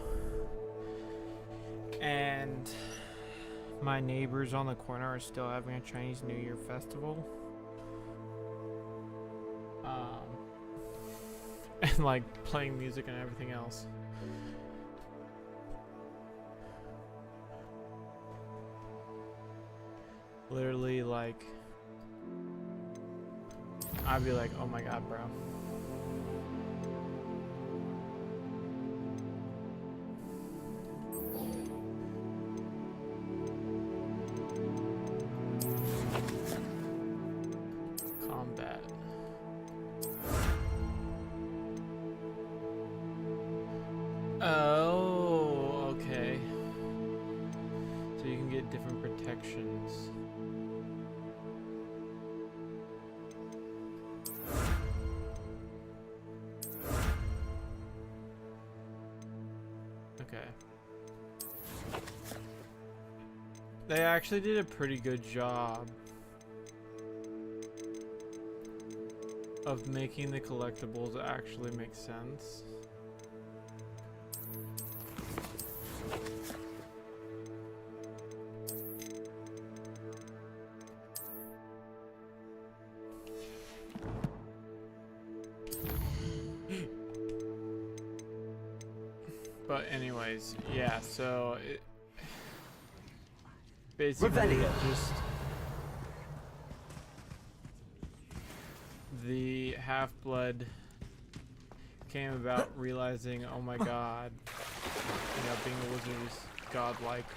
And my neighbors on the corner are still having a Chinese New Year festival. And like playing music and everything else. Literally, like, I'd be like, oh my god, bro. Combat. Oh, okay. So you can get different protections. Okay. They actually did a pretty good job of making the collectibles actually make sense. But anyways, yeah, so it basically just the Half-Blood came about realizing, oh my god, you know, being a wizard is godlike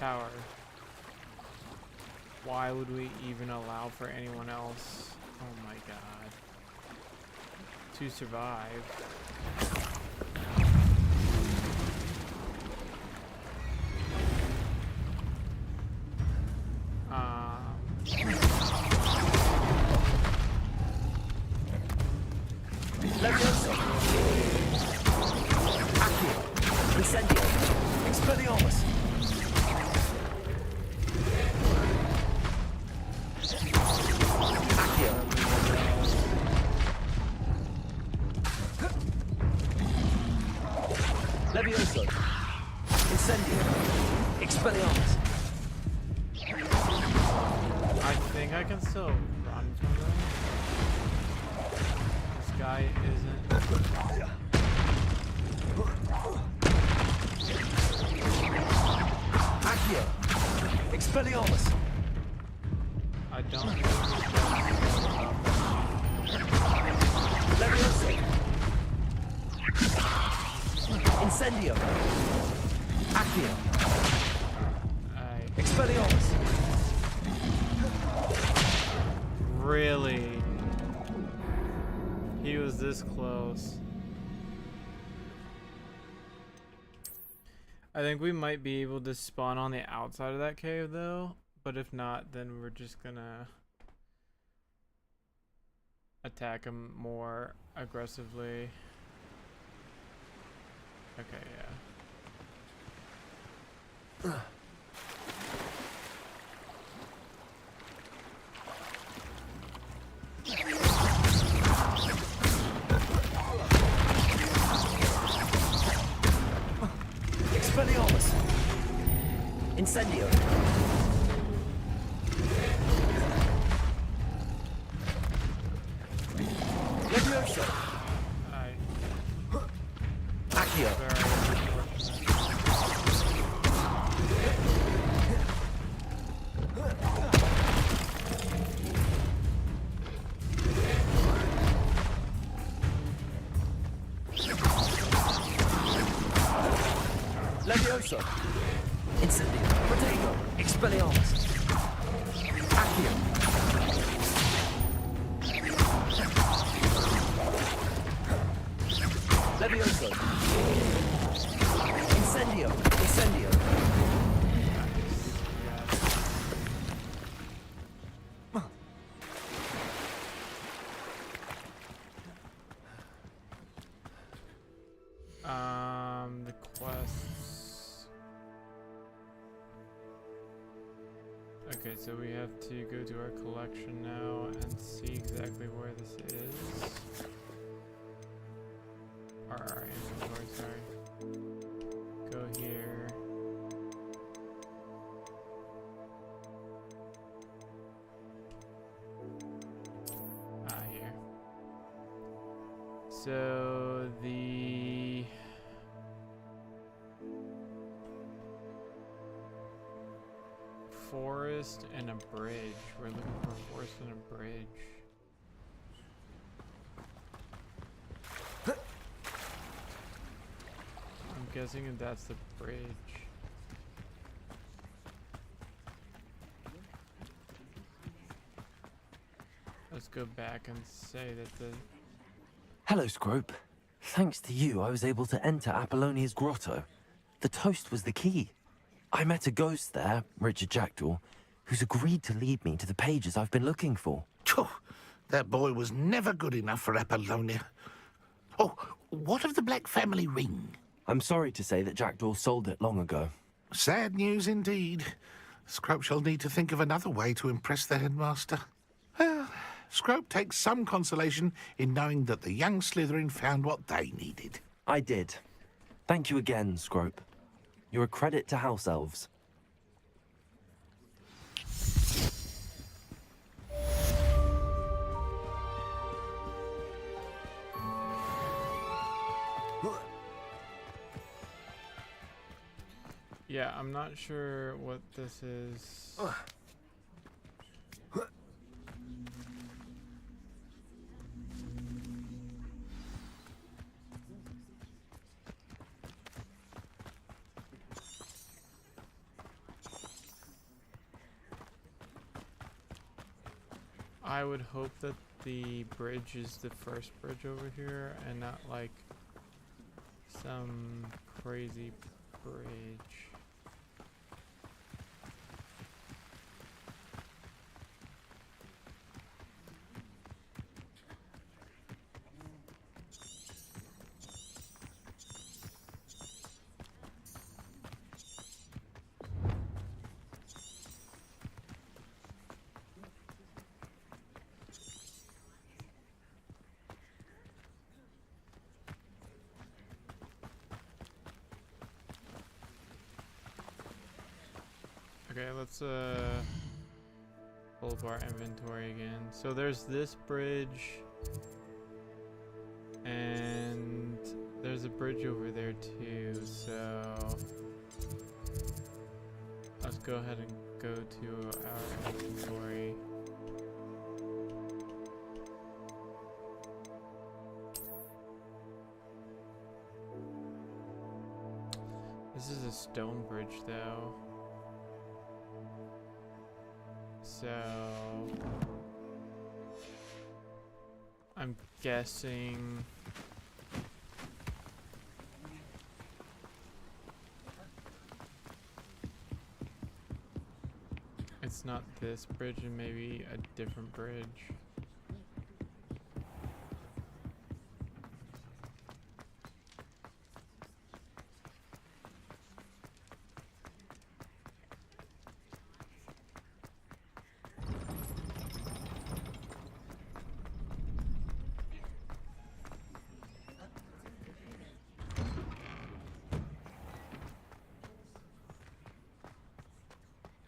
power. Why would we even allow for anyone else, oh my god, to survive? Levioso! Accio! Incendio! Expelliarmus! Accio! Levioso! Incendio! Expelliarmus! I think I can still run from them. This guy isn't. Accio! Expelliarmus! I don't know. Levioso! Incendio! Accio! Expelliarmus! Really? He was this close. I think we might be able to spawn on the outside of that cave though, but if not, then we're just gonna attack him more aggressively. Okay, yeah. Expelliarmus! Incendio! Levioso! Accio! Levioso! Incendio! Protego! Expelliarmus! Accio! Levioso! Incendio! Incendio! The quests. Okay, so we have to go to our collection now and see exactly where this is. our inventory, sorry. Go here. Here. So the forest and a bridge. We're looking for a forest and a bridge. I'm guessing that that's the bridge. Let's go back and say that the... Hello, Scrope. Thanks to you, I was able to enter Apollonia's grotto. The toast was the key. I met a ghost there, Richard Jackdaw, who's agreed to lead me to the pages I've been looking for. That boy was never good enough for Apollonia. Oh, what of the Black family ring? I'm sorry to say that Jackdaw sold it long ago. Sad news indeed. Scrope shall need to think of another way to impress the headmaster. Well, Scrope takes some consolation in knowing that the young Slytherin found what they needed. I did. Thank you again, Scrope. You're a credit to House Elves. Yeah, I'm not sure what this is. I would hope that the bridge is the first bridge over here and not like some crazy bridge. Okay, let's pull up our inventory again. So there's this bridge, and there's a bridge over there too. So let's go ahead and go to our inventory. This is a stone bridge though. So I'm guessing it's not this bridge and maybe a different bridge.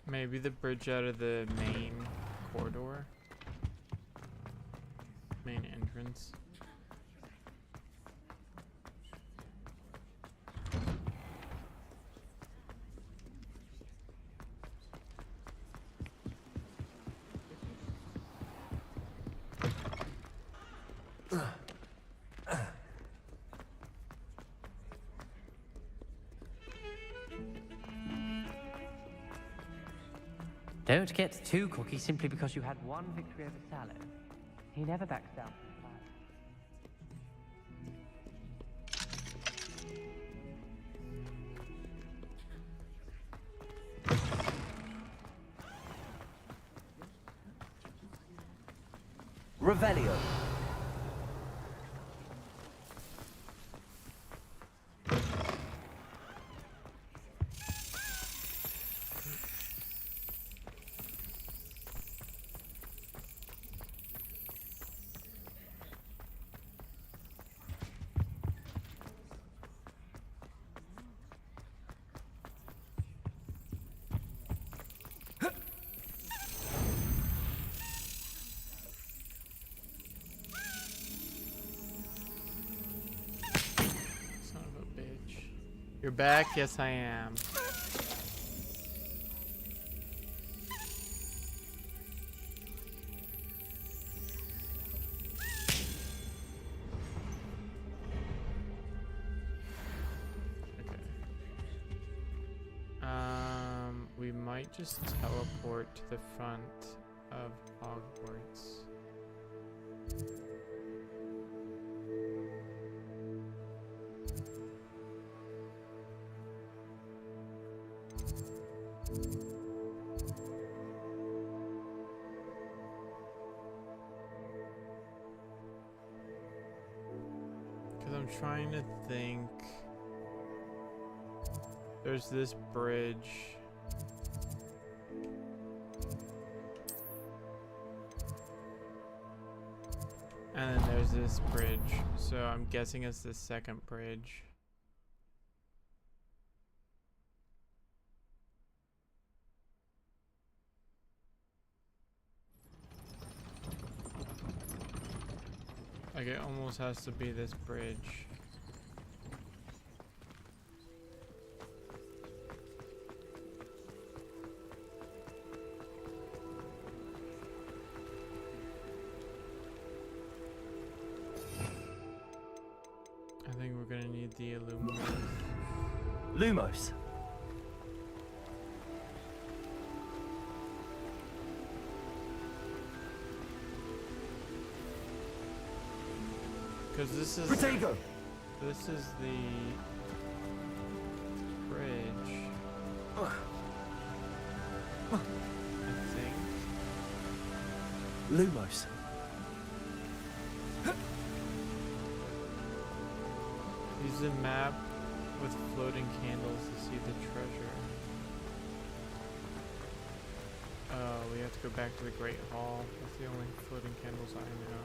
Maybe the bridge out of the main corridor, main entrance. Don't get too cocky simply because you had one victory over Sallow. He never backs down from the fight. Revelio. You're back? Yes, I am. We might just teleport to the front of Hogwarts. Because I'm trying to think. There's this bridge. And then there's this bridge. So I'm guessing it's the second bridge. Like it almost has to be this bridge. I think we're gonna need the Illumos. Lumos. Because this is Protego. This is the bridge. I think. Lumos. Use the map with floating candles to see the treasure. Oh, we have to go back to the Great Hall. That's the only floating candles I know.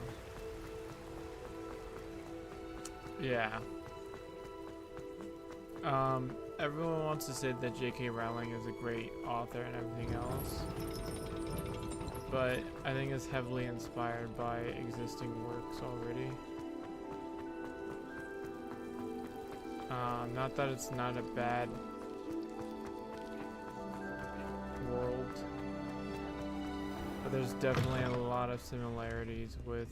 Yeah. Everyone wants to say that J.K. Rowling is a great author and everything else, but I think it's heavily inspired by existing works already. Not that it's not a bad world, but there's definitely a lot of similarities with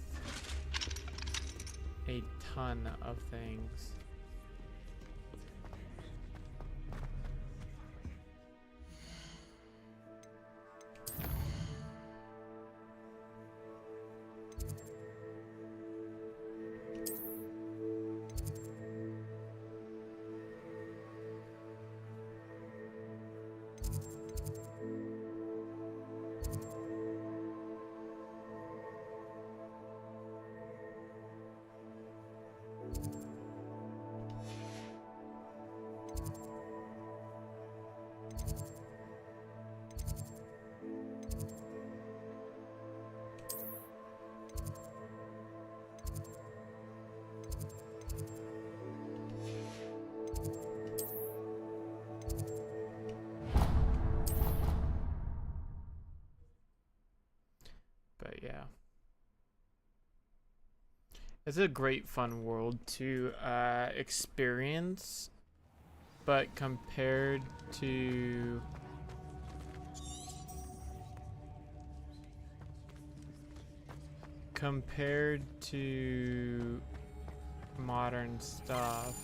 a ton of things. But yeah, it's a great fun world to experience, but compared to modern stuff,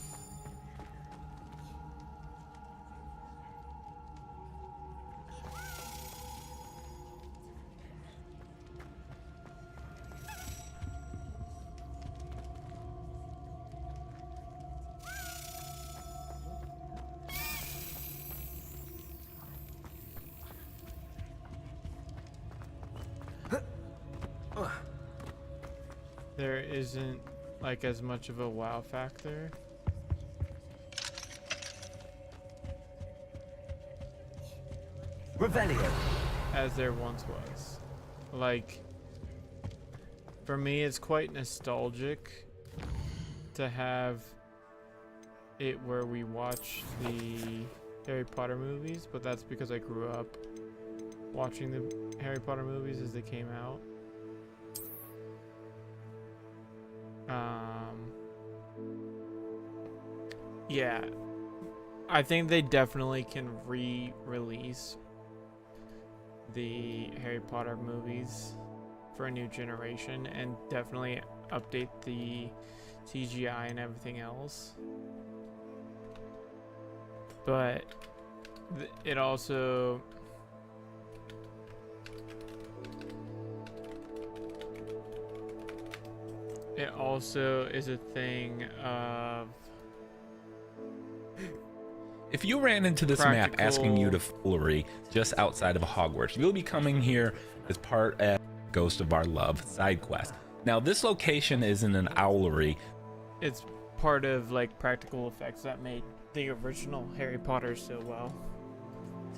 there isn't like as much of a wow factor. Revelio. As there once was. Like, for me, it's quite nostalgic to have it where we watch the Harry Potter movies, but that's because I grew up watching the Harry Potter movies as they came out. Yeah, I think they definitely can re-release the Harry Potter movies for a new generation and definitely update the CGI and everything else. But it also is a thing of if you ran into this map asking you to foolery just outside of Hogwarts, you'll be coming here as part of Ghost of Our Love side quest. Now, this location isn't an owlery. It's part of like practical effects that made the original Harry Potter so well.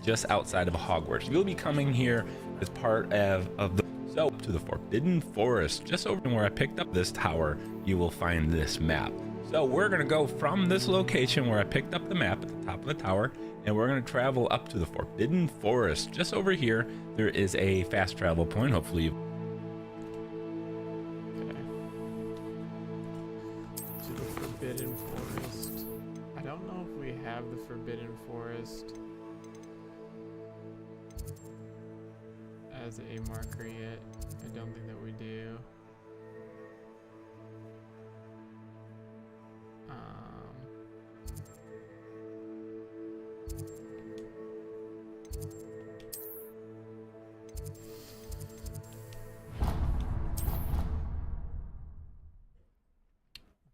Just outside of Hogwarts, you'll be coming here as part of the to the Forbidden Forest. Just over where I picked up this tower, you will find this map. So we're gonna go from this location where I picked up the map at the top of the tower, and we're gonna travel up to the Forbidden Forest. Just over here, there is a fast travel point. Hopefully you To the Forbidden Forest. I don't know if we have the Forbidden Forest as a marker yet. I don't think that we do.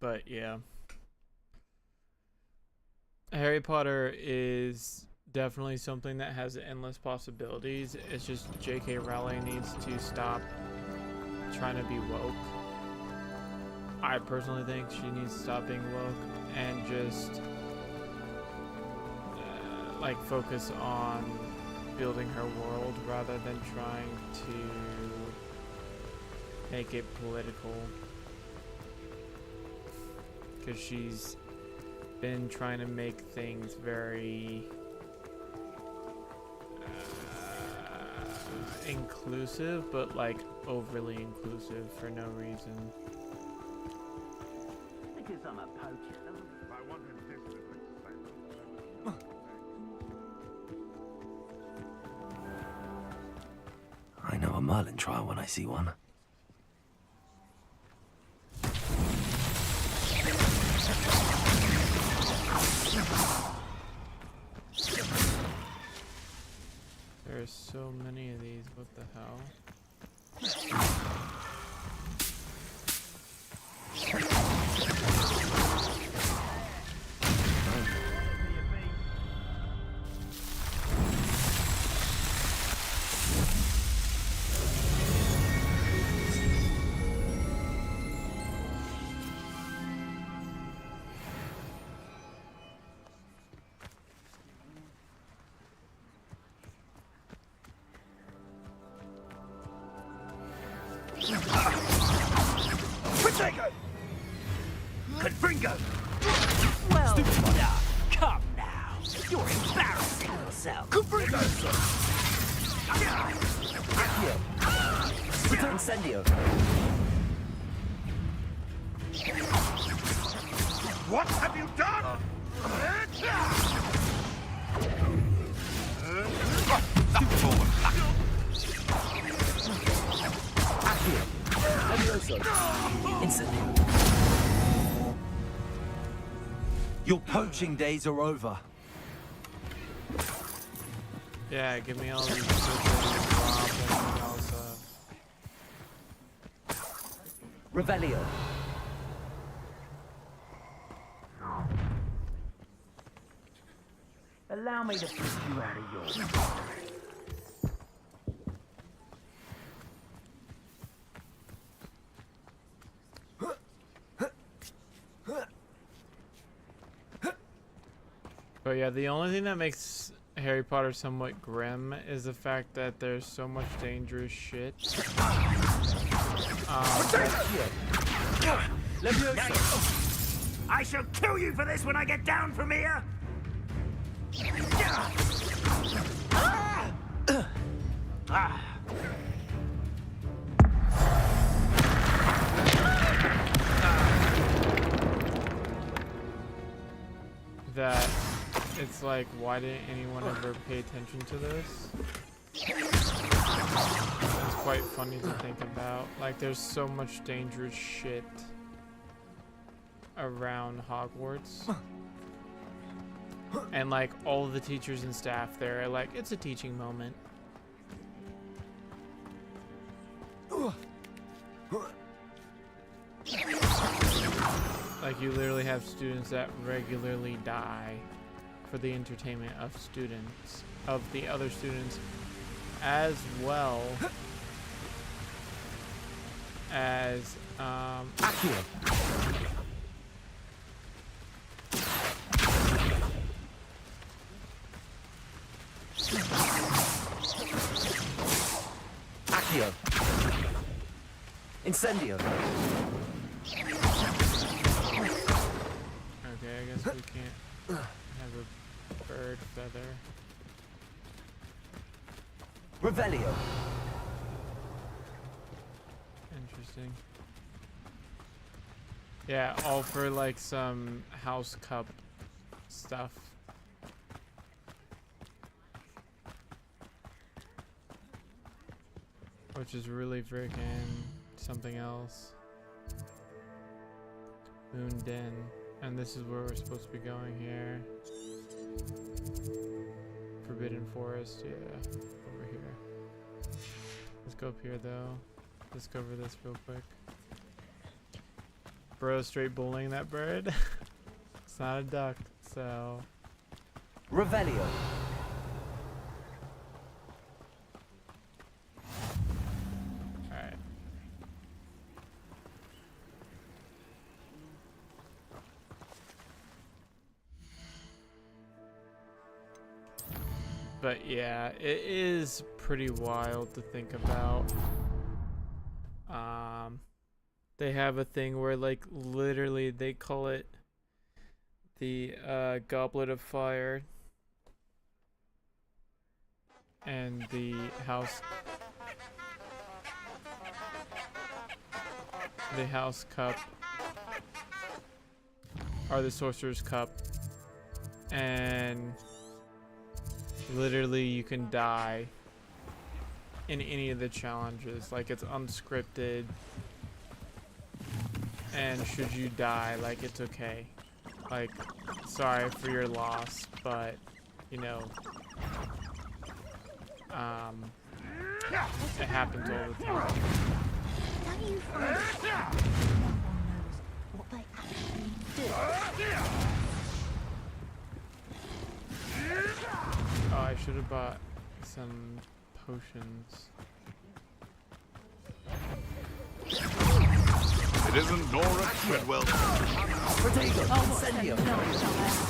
But yeah, Harry Potter is definitely something that has endless possibilities. It's just J.K. Rowling needs to stop trying to be woke. I personally think she needs to stop being woke and just like focus on building her world rather than trying to make it political. Because she's been trying to make things very inclusive, but like overly inclusive for no reason. Because I'm a poacher. I know a Merlin trial when I see one. There's so many of these, what the hell? Confringo! Well, Come now. You're embarrassing yourself. Confringo! Incendio. What have you done? Your poaching days are over. Yeah, give me all these stuff. Revelio. Allow me to push you out of yours. But yeah, the only thing that makes Harry Potter somewhat grim is the fact that there's so much dangerous shit. I shall kill you for this when I get down from here! That it's like, why didn't anyone ever pay attention to this? It's quite funny to think about. Like, there's so much dangerous shit around Hogwarts. And like, all of the teachers and staff there are like, it's a teaching moment. Like, you literally have students that regularly die for the entertainment of students, of the other students, as well as Accio. Accio. Incendio. Okay, I guess we can't have a bird feather. Revelio. Interesting. Yeah, all for like some house cup stuff. Which is really freaking something else. Moon Den. And this is where we're supposed to be going here. Forbidden Forest, yeah. Over here. Let's go up here though. Let's go over this real quick. Bro, straight bullying that bird. It's not a duck, so. Revelio. Alright. But yeah, it is pretty wild to think about. They have a thing where like literally they call it the Goblet of Fire, and the house cup, or the Sorcerer's Cup, and literally you can die in any of the challenges. Like, it's unscripted, and should you die, like, it's okay. Like, sorry for your loss, but you know, it happens all the time. Don't you find it no one knows what they actually do? Oh, I should have bought some potions. It isn't Nora Treadwell. Potato. Incendio.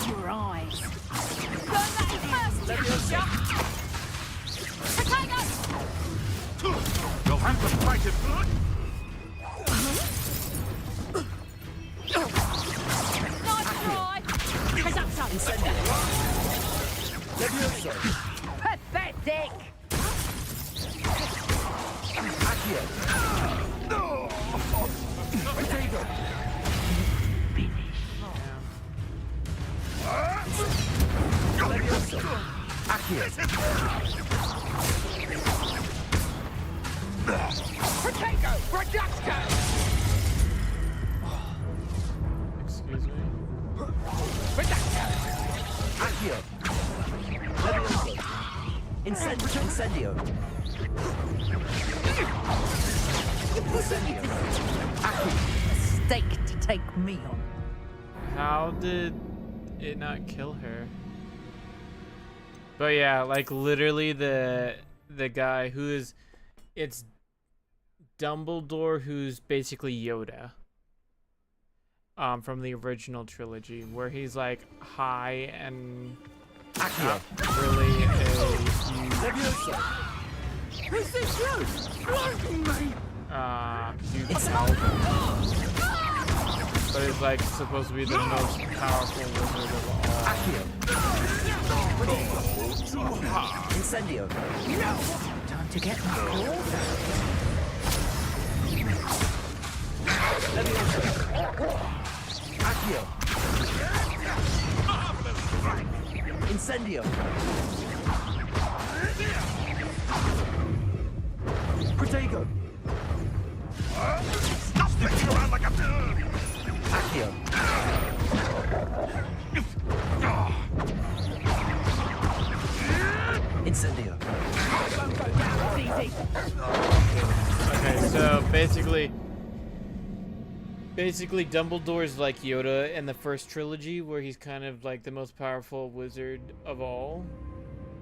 Your eyes. Burn that in first, Teacher! Potato! You'll have to fight it. Nice try! Heads up, son! Levioso. Pathetic! Accio. Potato. Levioso. Accio. Potato! Reducto! Excuse me? Reducto! Accio. Levioso. Incendio. Incendio. Accio. A stake to take me on. How did it not kill her? But yeah, like literally the guy who is, it's Dumbledore, who's basically Yoda. From the original trilogy, where he's like high and not really a Levioso. Who's this you? huge elf. But it's like supposed to be the most powerful wizard of all. Accio. Incendio. Time to get my Levioso. Accio. Incendio. Protego. Stop sticking around like a... Accio. Incendio. Okay, so basically Dumbledore's like Yoda in the first trilogy, where he's kind of like the most powerful wizard of all,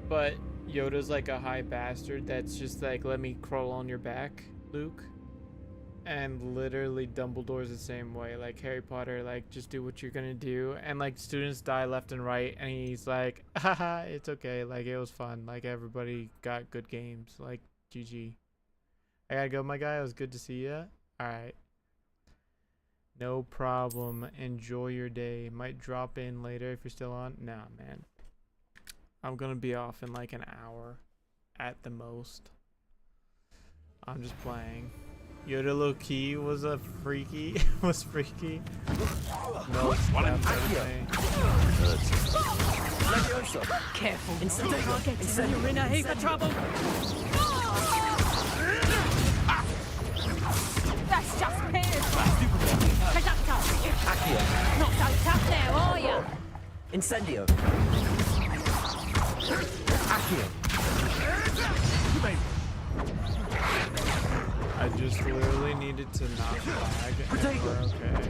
but Yoda's like a high bastard that's just like, let me crawl on your back, Luke. And literally Dumbledore's the same way, like Harry Potter, like just do what you're gonna do, and like students die left and right, and he's like, haha, it's okay, like it was fun, like everybody got good games, like GG. I gotta go, my guy. It was good to see ya. Alright. No problem. Enjoy your day. Might drop in later if you're still on. Nah, man. I'm gonna be off in like an hour at the most. I'm just playing. Yoda low key was a freaky. Was freaky. No, definitely. Careful. You're in a heap of trouble. That's just Piers. Not so tough now, are you? Incendio. Accio. I just literally needed to not lag. And we're okay.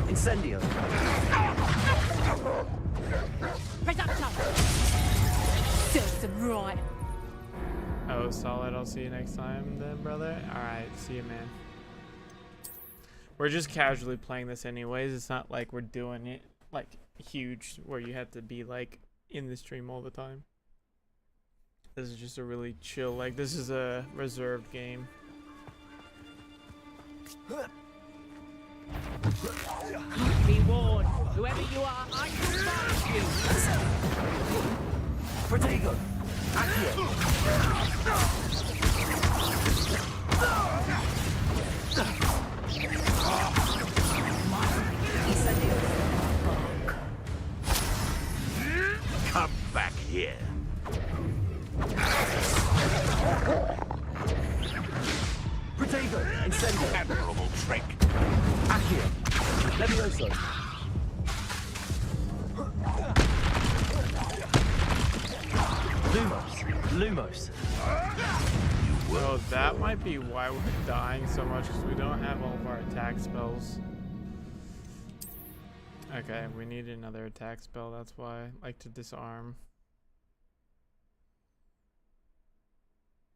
Incendio. Serves them right. Oh, solid. I'll see you next time then, brother. Alright, see you, man. We're just casually playing this anyways. It's not like we're doing it like huge where you have to be like in the stream all the time. This is just a really chill, like this is a reserved game. Be warned, whoever you are, I can find you. Protego. Come back here. Protego. Incendio. Admirable trick. Accio. Levioso. Lumos. Oh, that might be why we're dying so much, because we don't have all of our attack spells. Okay, we need another attack spell, that's why. Like to disarm.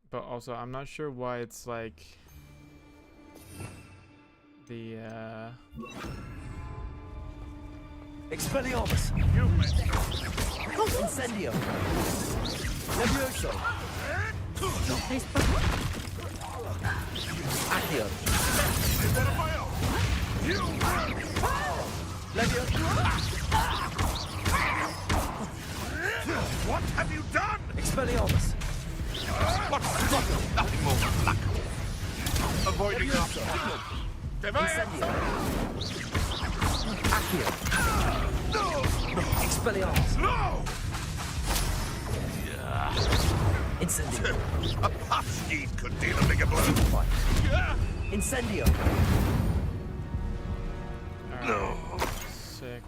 But also, I'm not sure why it's like the Expelliarmus. Incendio. Levioso. Accio. Levioso. What have you done? Expelliarmus. What's nothing more than luck. Avoiding our Incendio. Accio. Expelliarmus. No! Incendio. A pop scheme could deal a bigger blow. Incendio. no. Sick.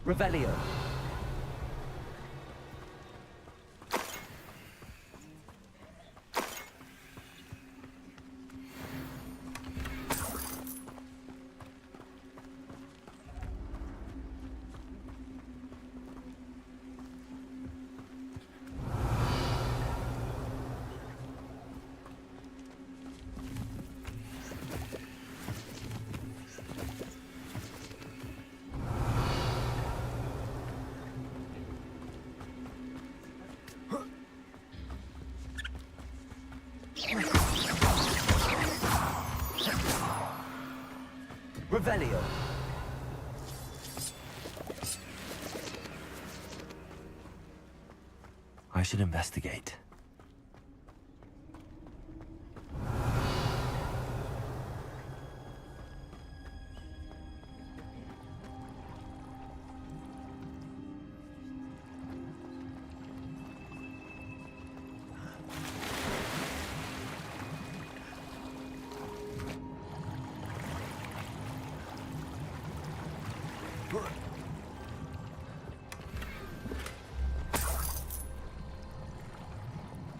Revelio. Revelio. I should investigate.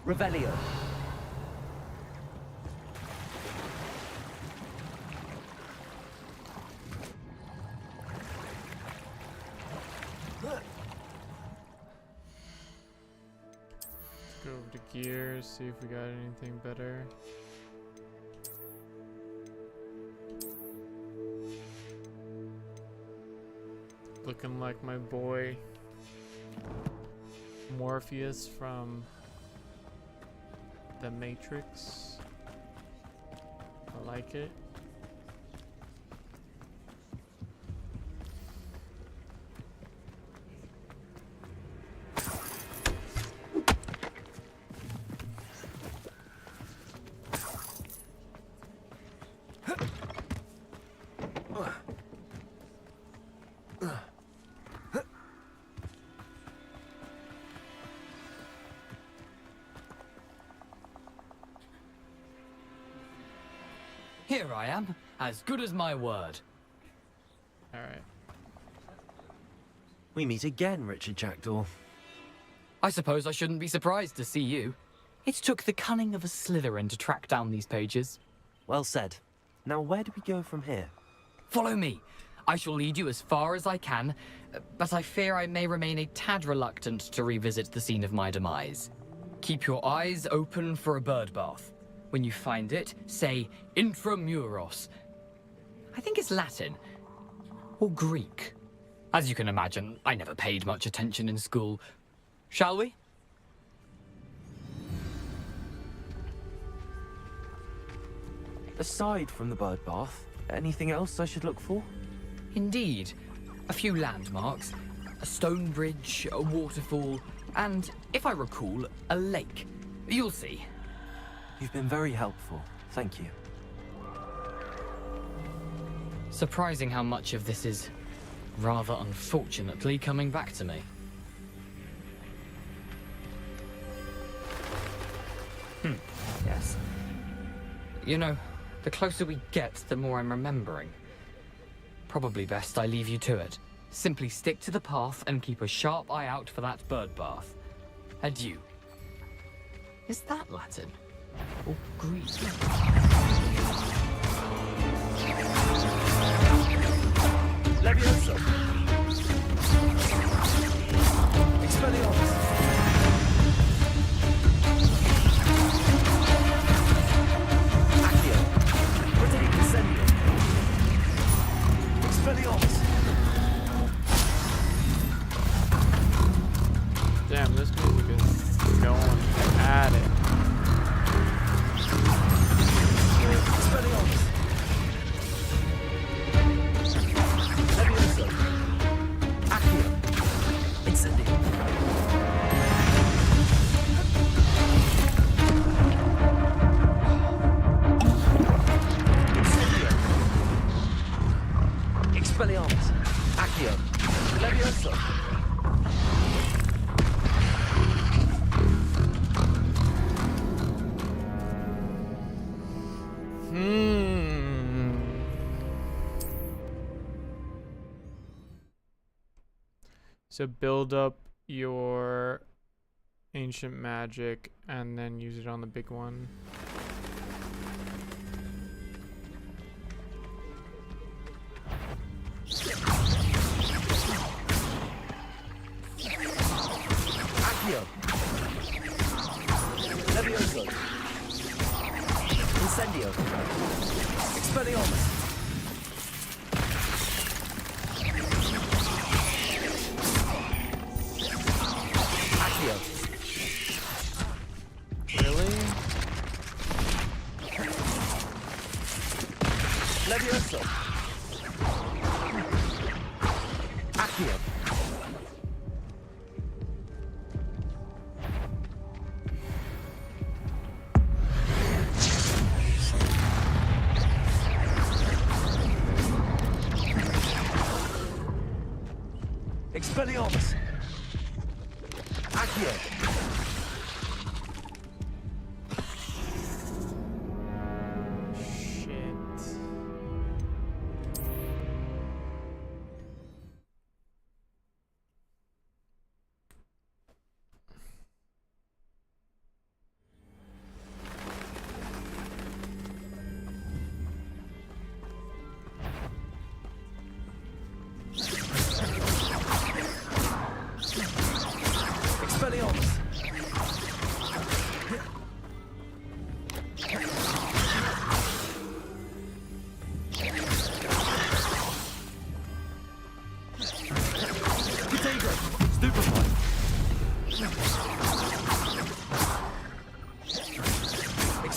Revelio. Go over to gears, see if we got anything better. Looking like my boy Morpheus from The Matrix. I like it. Here I am, as good as my word. Alright. We meet again, Richard Jackdaw. I suppose I shouldn't be surprised to see you. It took the cunning of a Slytherin to track down these pages. Well said. Now where do we go from here? Follow me. I shall lead you as far as I can, but I fear I may remain a tad reluctant to revisit the scene of my demise. Keep your eyes open for a bird bath. When you find it, say intramuros. I think it's Latin. Or Greek. As you can imagine, I never paid much attention in school. Shall we? Aside from the bird bath, anything else I should look for? Indeed. A few landmarks. A stone bridge, a waterfall, and, if I recall, a lake. You'll see. You've been very helpful. Thank you. Surprising how much of this is, rather unfortunately, coming back to me. Yes. You know, the closer we get, the more I'm remembering. Probably best I leave you to it. Simply stick to the path and keep a sharp eye out for that bird bath. Adieu. Is that Latin? Or Greek? Levioso. Expelliarmus. Accio. Rotating incendio. Expelliarmus. Damn, this music is going at it. Expelliarmus. Levioso. Accio. Incendio. Incendio. Expelliarmus. Accio. Levioso. So build up your ancient magic and then use it on the big one. Accio. Levioso. Incendio. Expelliarmus. Accio. Really? Levioso. Accio. Expelliarmus. Accio. Shit.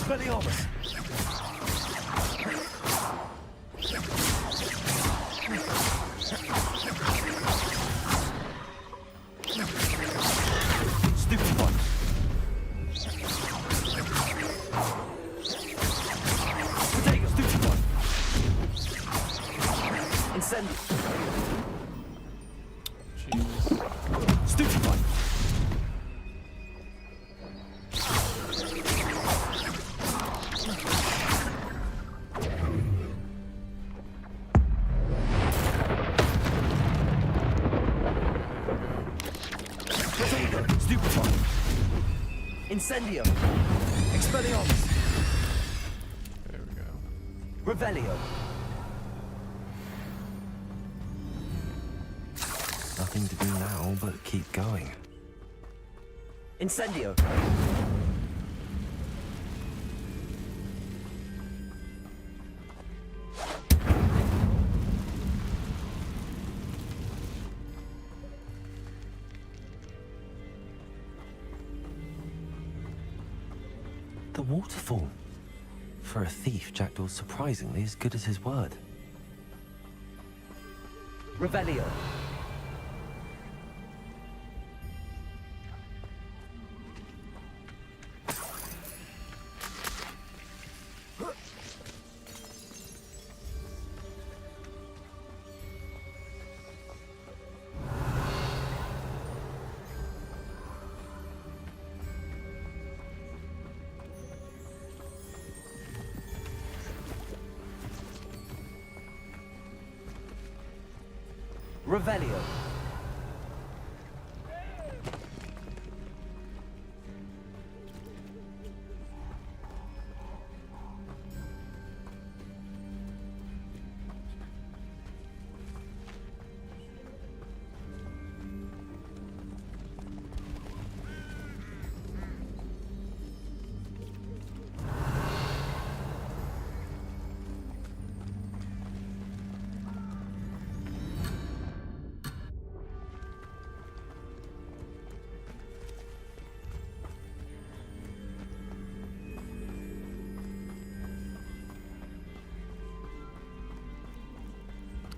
Expelliarmus! Stupid one! Potato, stupid one! Incendio! Jeez. Stupid one! Potato, stupid one! Incendio! Expelliarmus! There we go. Revelio! Nothing to do now but keep going. Incendio! The waterfall. For a thief, Jackdaw's surprisingly as good as his word. Revelio. Revelio.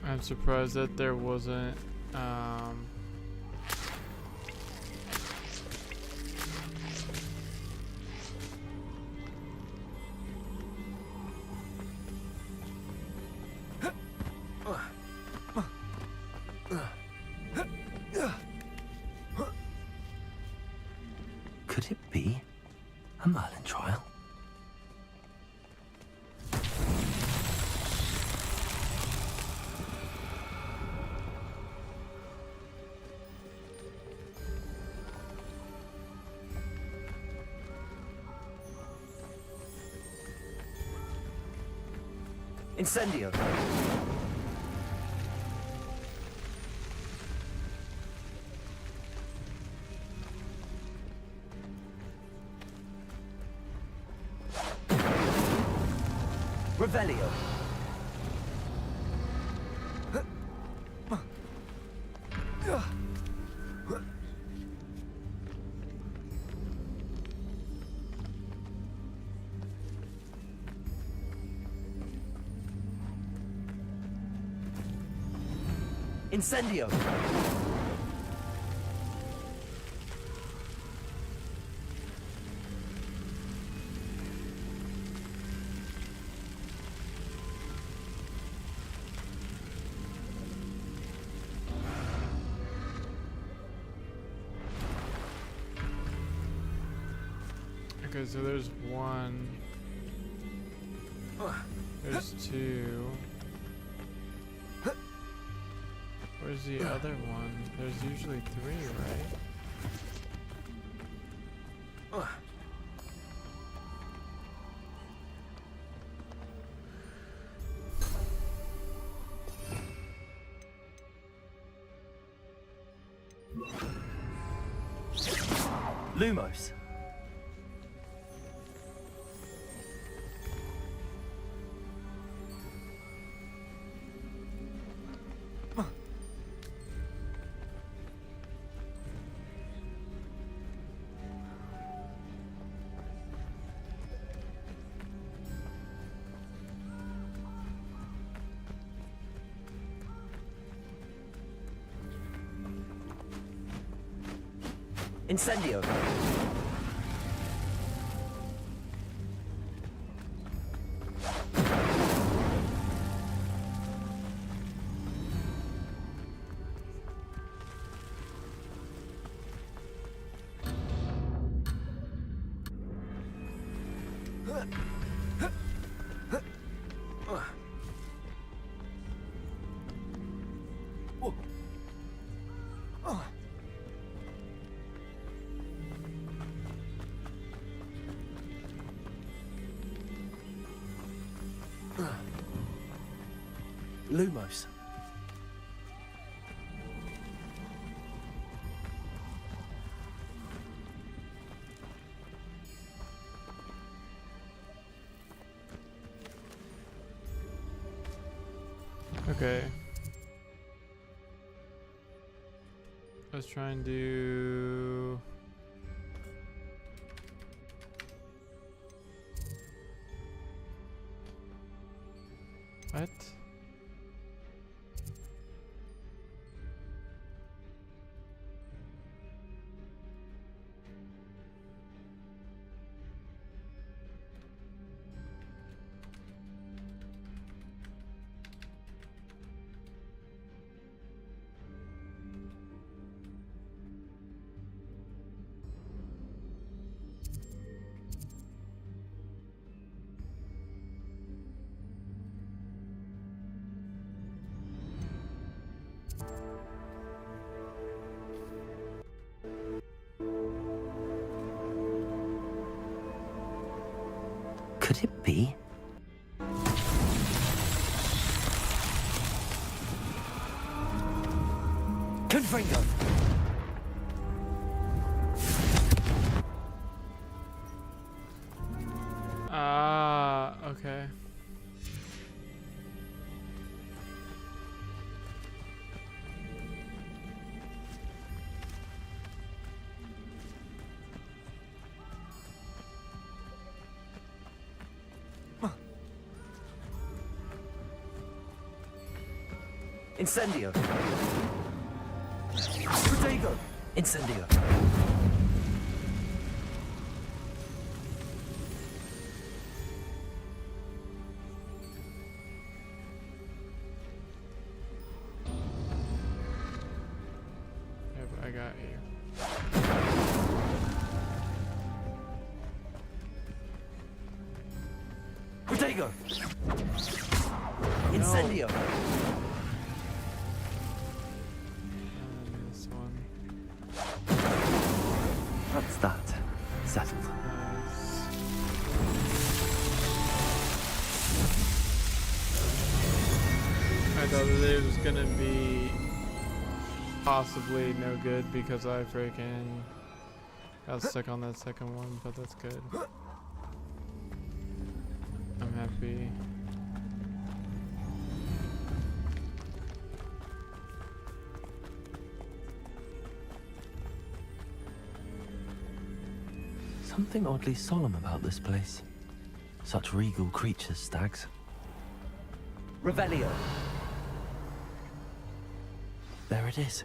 I'm surprised that there wasn't Could it be a Merlin trial? Incendio. Revelio. Incendio. Okay, so there's one. There's two. Where's the other one? There's usually three, right? Lumos. Incendio. Lumos. Okay. Let's try and do... What? Could it be? Confringo! Ah, okay. Incendio. Protego. Incendio. Yep, I got you. Protego. Incendio. And this one. That's that. Settled. Nice. I thought that it was gonna be possibly no good because I freaking got stuck on that second one, but that's good. I'm happy. Something oddly solemn about this place. Such regal creatures, stags. Revelio. There it is.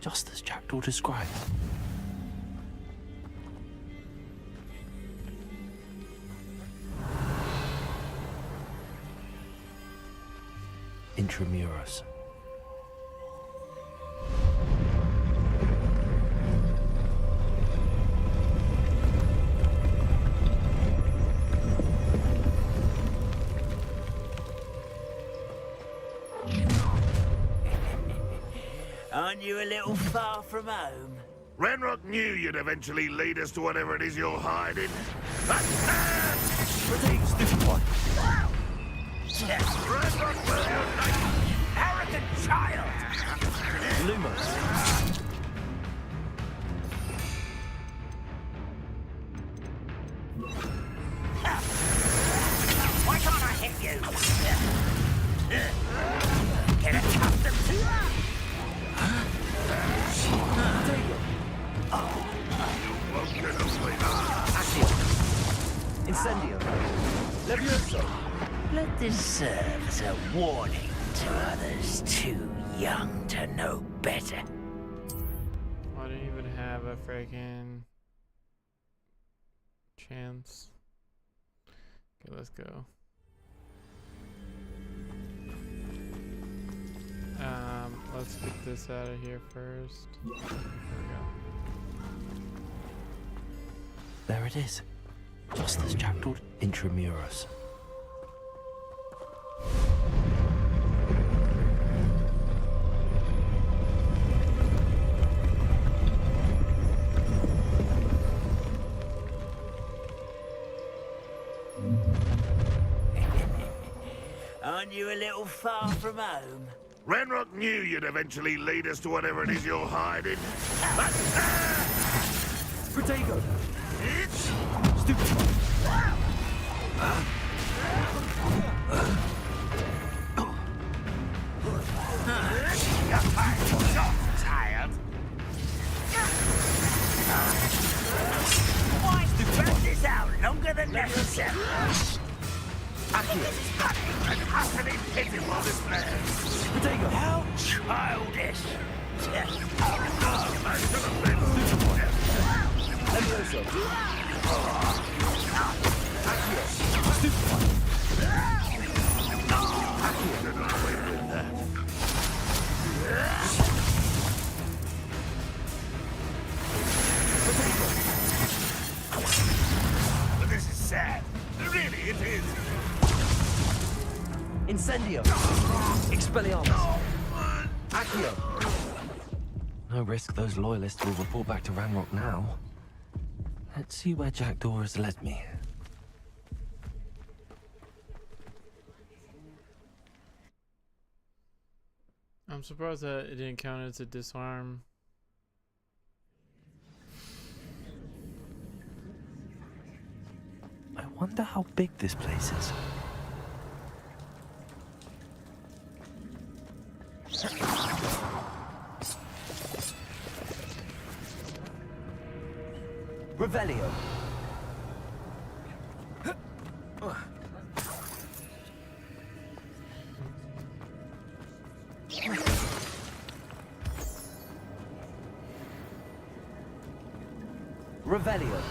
Just as Jackdaw described. Intramuros. Aren't you a little far from home? Renrock knew you'd eventually lead us to whatever it is you're hiding. Protect, stupid one. Renrock will unite! Arrogant child! Lumos. Why can't I hit you? Get accustomed to that! Incendio. Levioso. Let this serve as a warning to others too young to know better. I didn't even have have a freaking chance. Okay, let's go. Let's get this out of here first. There we go. There it is. Just as Jack told Intramuros. Aren't you a little far from home? Ranrock knew you'd eventually lead us to whatever it is you're hiding. Protego! Stupid! Tired? Why stretch this out longer than necessary? An utterly pitiful display. Protego! How childish! This is sad. Really, it is. Incendio! Expelliarmus! Accio! No risk those loyalists will report back to Ranrock now. Let's see where Jackdaw has led me. I'm surprised that it didn't count as a disarm. I wonder how big this place is. Revelio! Revelio!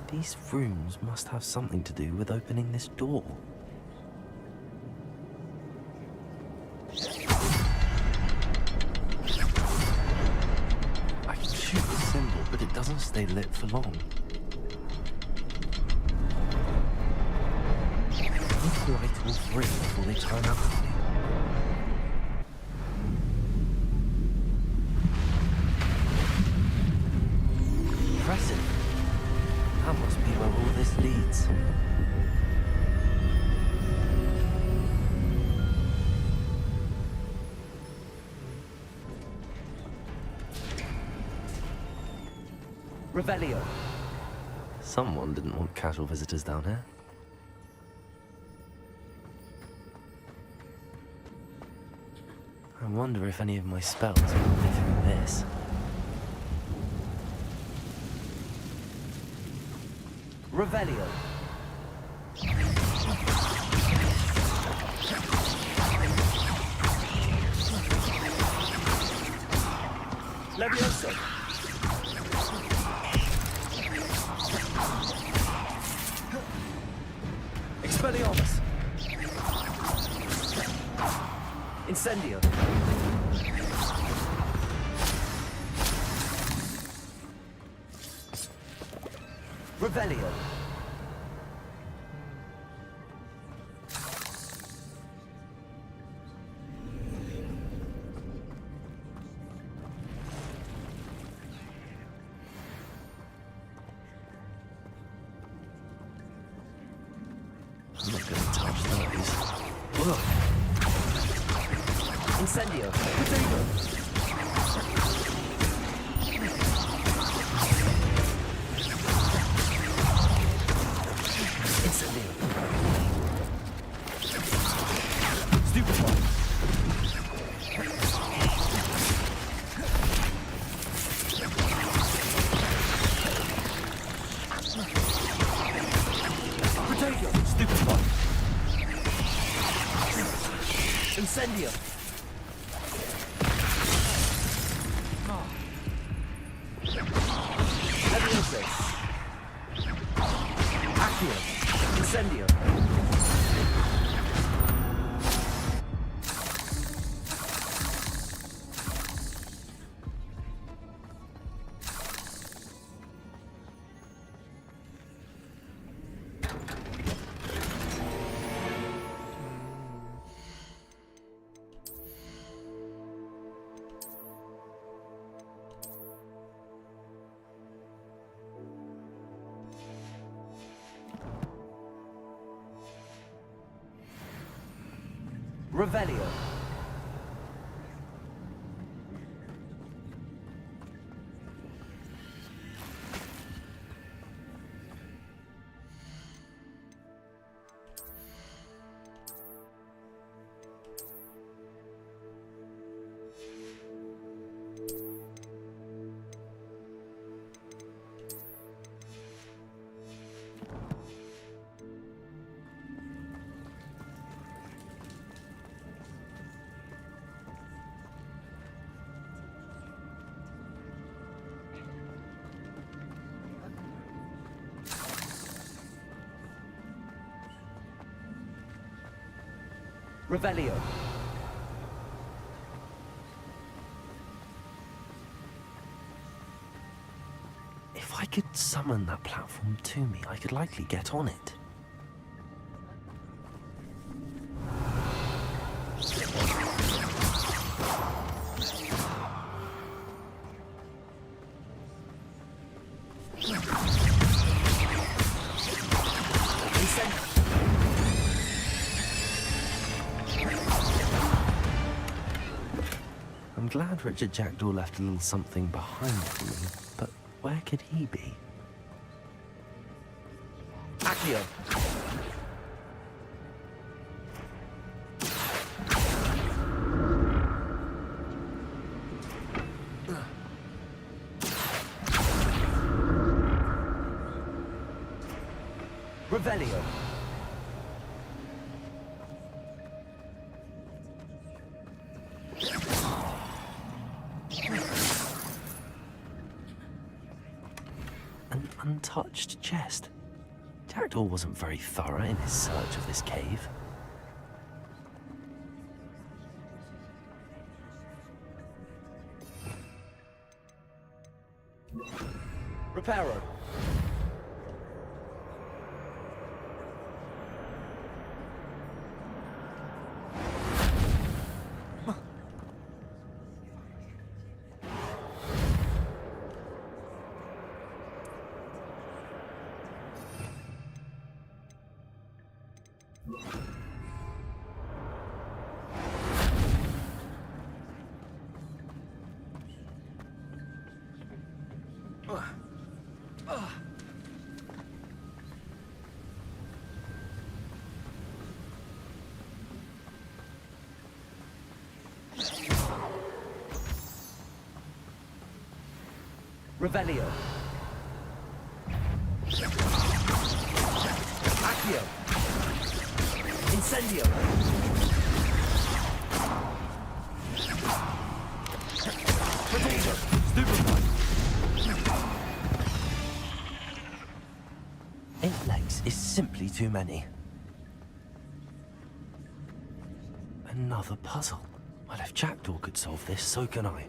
These rooms must have something to do with opening this door. I can shoot the symbol, but it doesn't stay lit for long. I need to light all three before they turn out on me. Impressive. That must be where all this leads. Revelio! Someone didn't want casual visitors down here. I wonder if any of my spells will be through this. Revelio! Levioso! Expelliarmus! Incendio! Revelio! I'm not gonna touch those. Whoa! Incendio! Protego! Incendio! Stupefy! Protego! Stupefy! Incendio! Incendio. Revelio. Revelio. If I could summon that platform to me, I could likely get on it. I'm glad Richard Jackdaw left a little something behind for me, but where could he be? Accio! Revelio! An untouched chest. Jackdaw wasn't very thorough in his search of this cave. Reparo. Revelio. Accio. Incendio. Potato. Stupefy. 8 legs is simply too many. Another puzzle. Well, if Jackdaw could solve this, so can I.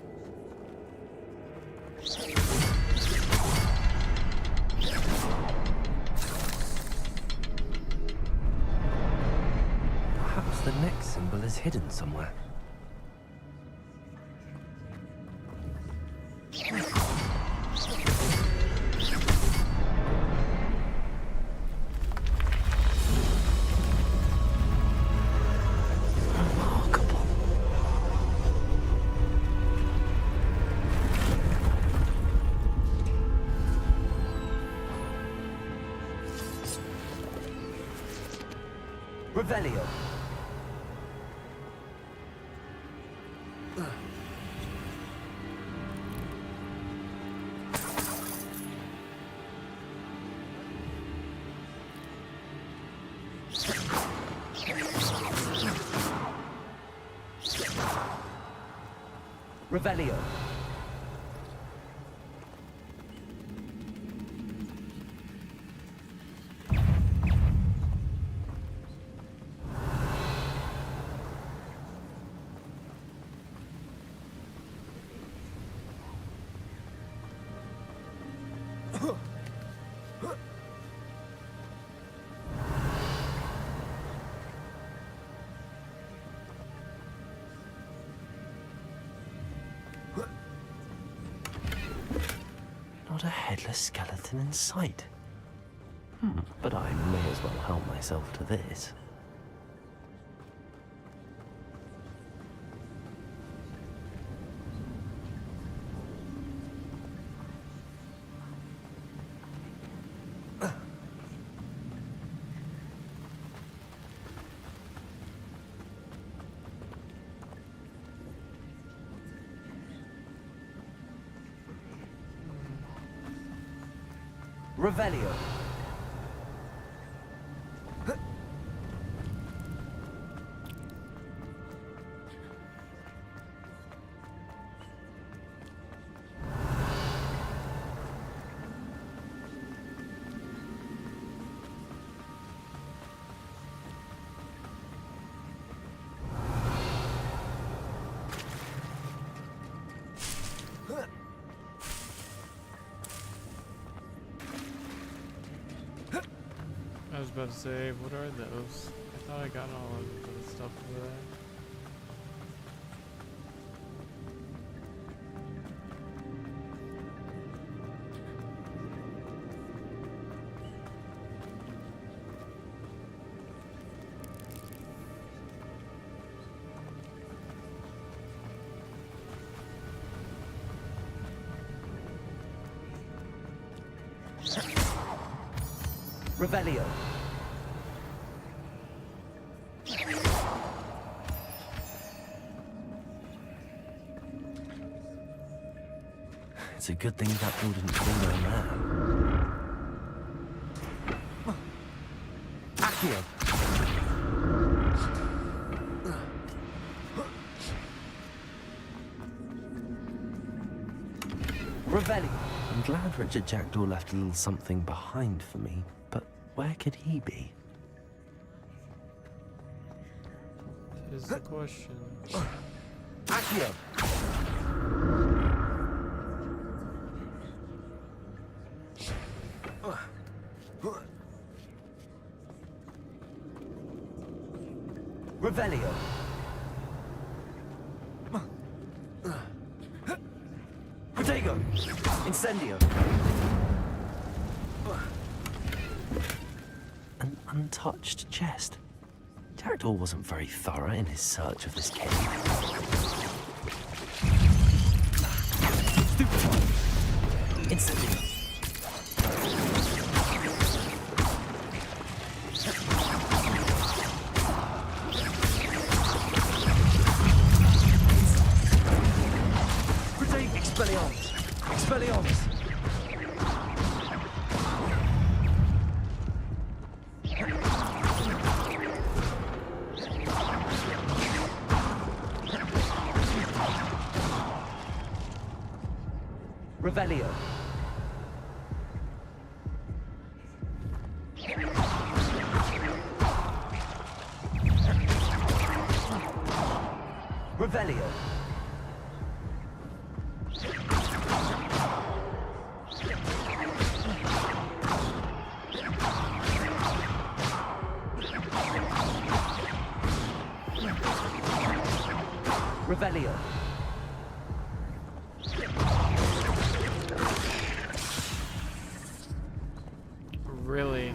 Perhaps the next symbol is hidden somewhere. Revelio. Revelio. headless skeleton in sight. But I may as well help myself to this. Revelio. I was about to say, what are those? I thought I got all of the stuff over there. Revelio. It's a good thing that door didn't fall down there. Accio. Revelio. I'm glad Richard Jackdaw left a little something behind for me, but where could he be? Is the question. Accio. Revelio. Protego. Incendio. An untouched chest. Jackdaw wasn't very thorough in his search of this cave. Incendio. Expelliarmus! Expelliarmus! Revelio. Revelio. Revelio. Really?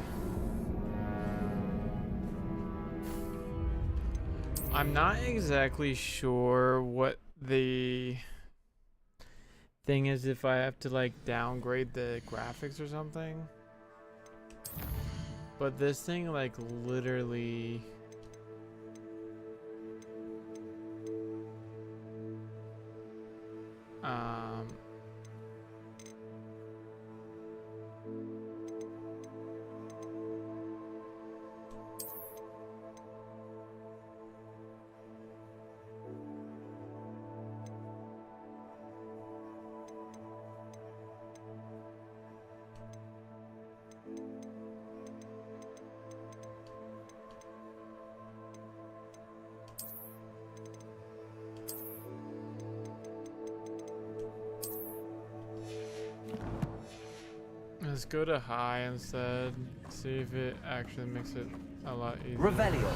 I'm not exactly sure what the thing is, if I have to like downgrade the graphics or something. But this thing like literally let's go to high instead. See if it actually makes it a lot easier. Revelio.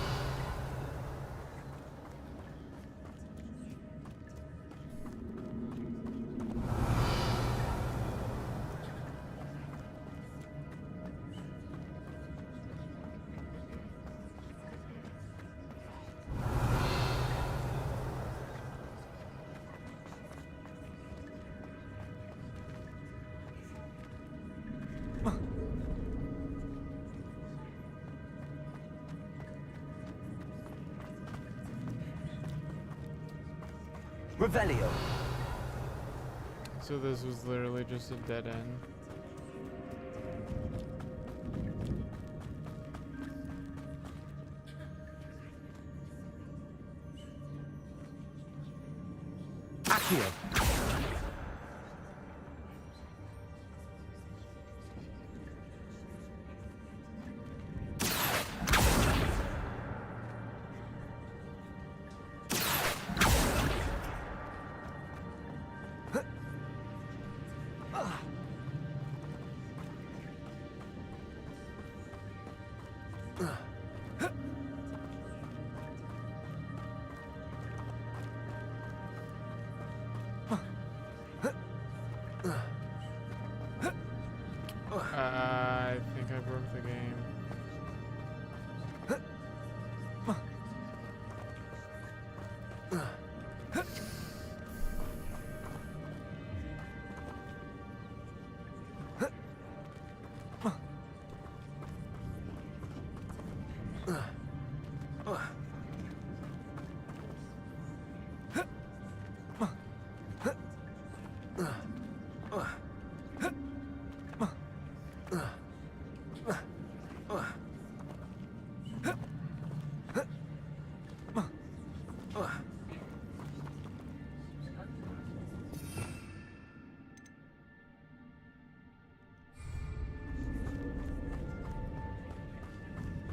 Revelio. So this was literally just a dead end. Accio. I think I broke the game.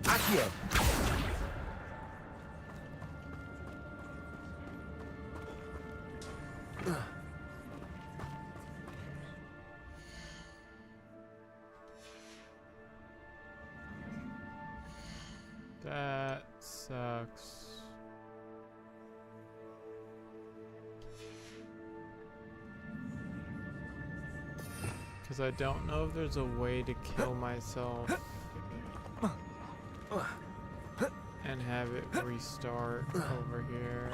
Accio. That sucks. Because I don't know if there's a way to kill myself and have it restart over here.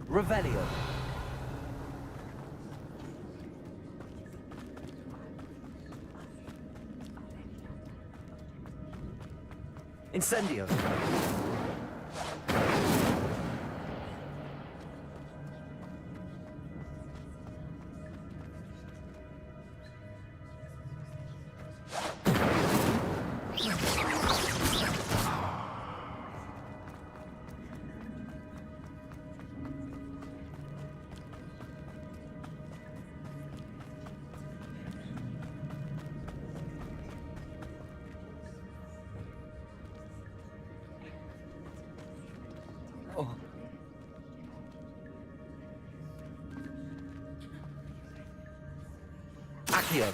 Revelio. Incendio. Accio.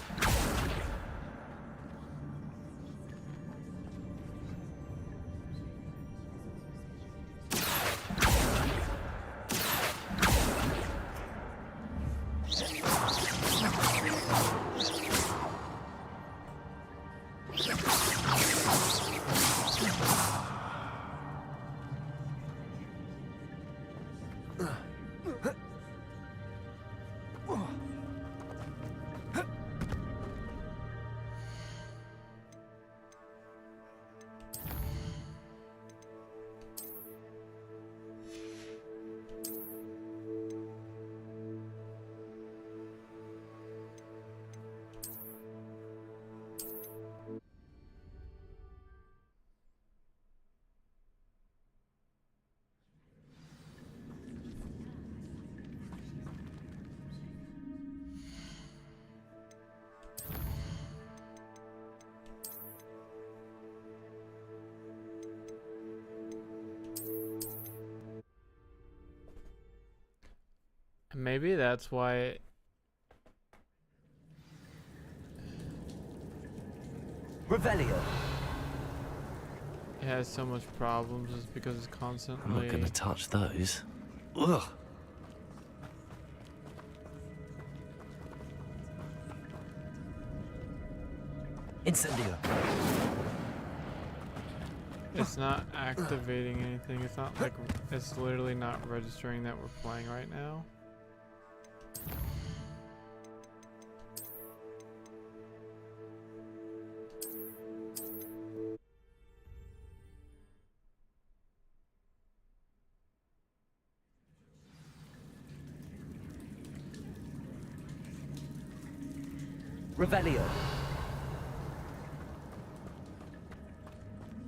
Maybe that's why Revelio. it has so much problems, is because it's constantly. I'm not gonna touch those. Ugh. Incendio. It's not activating anything. It's not like, it's literally not registering that we're playing right now. Revelio.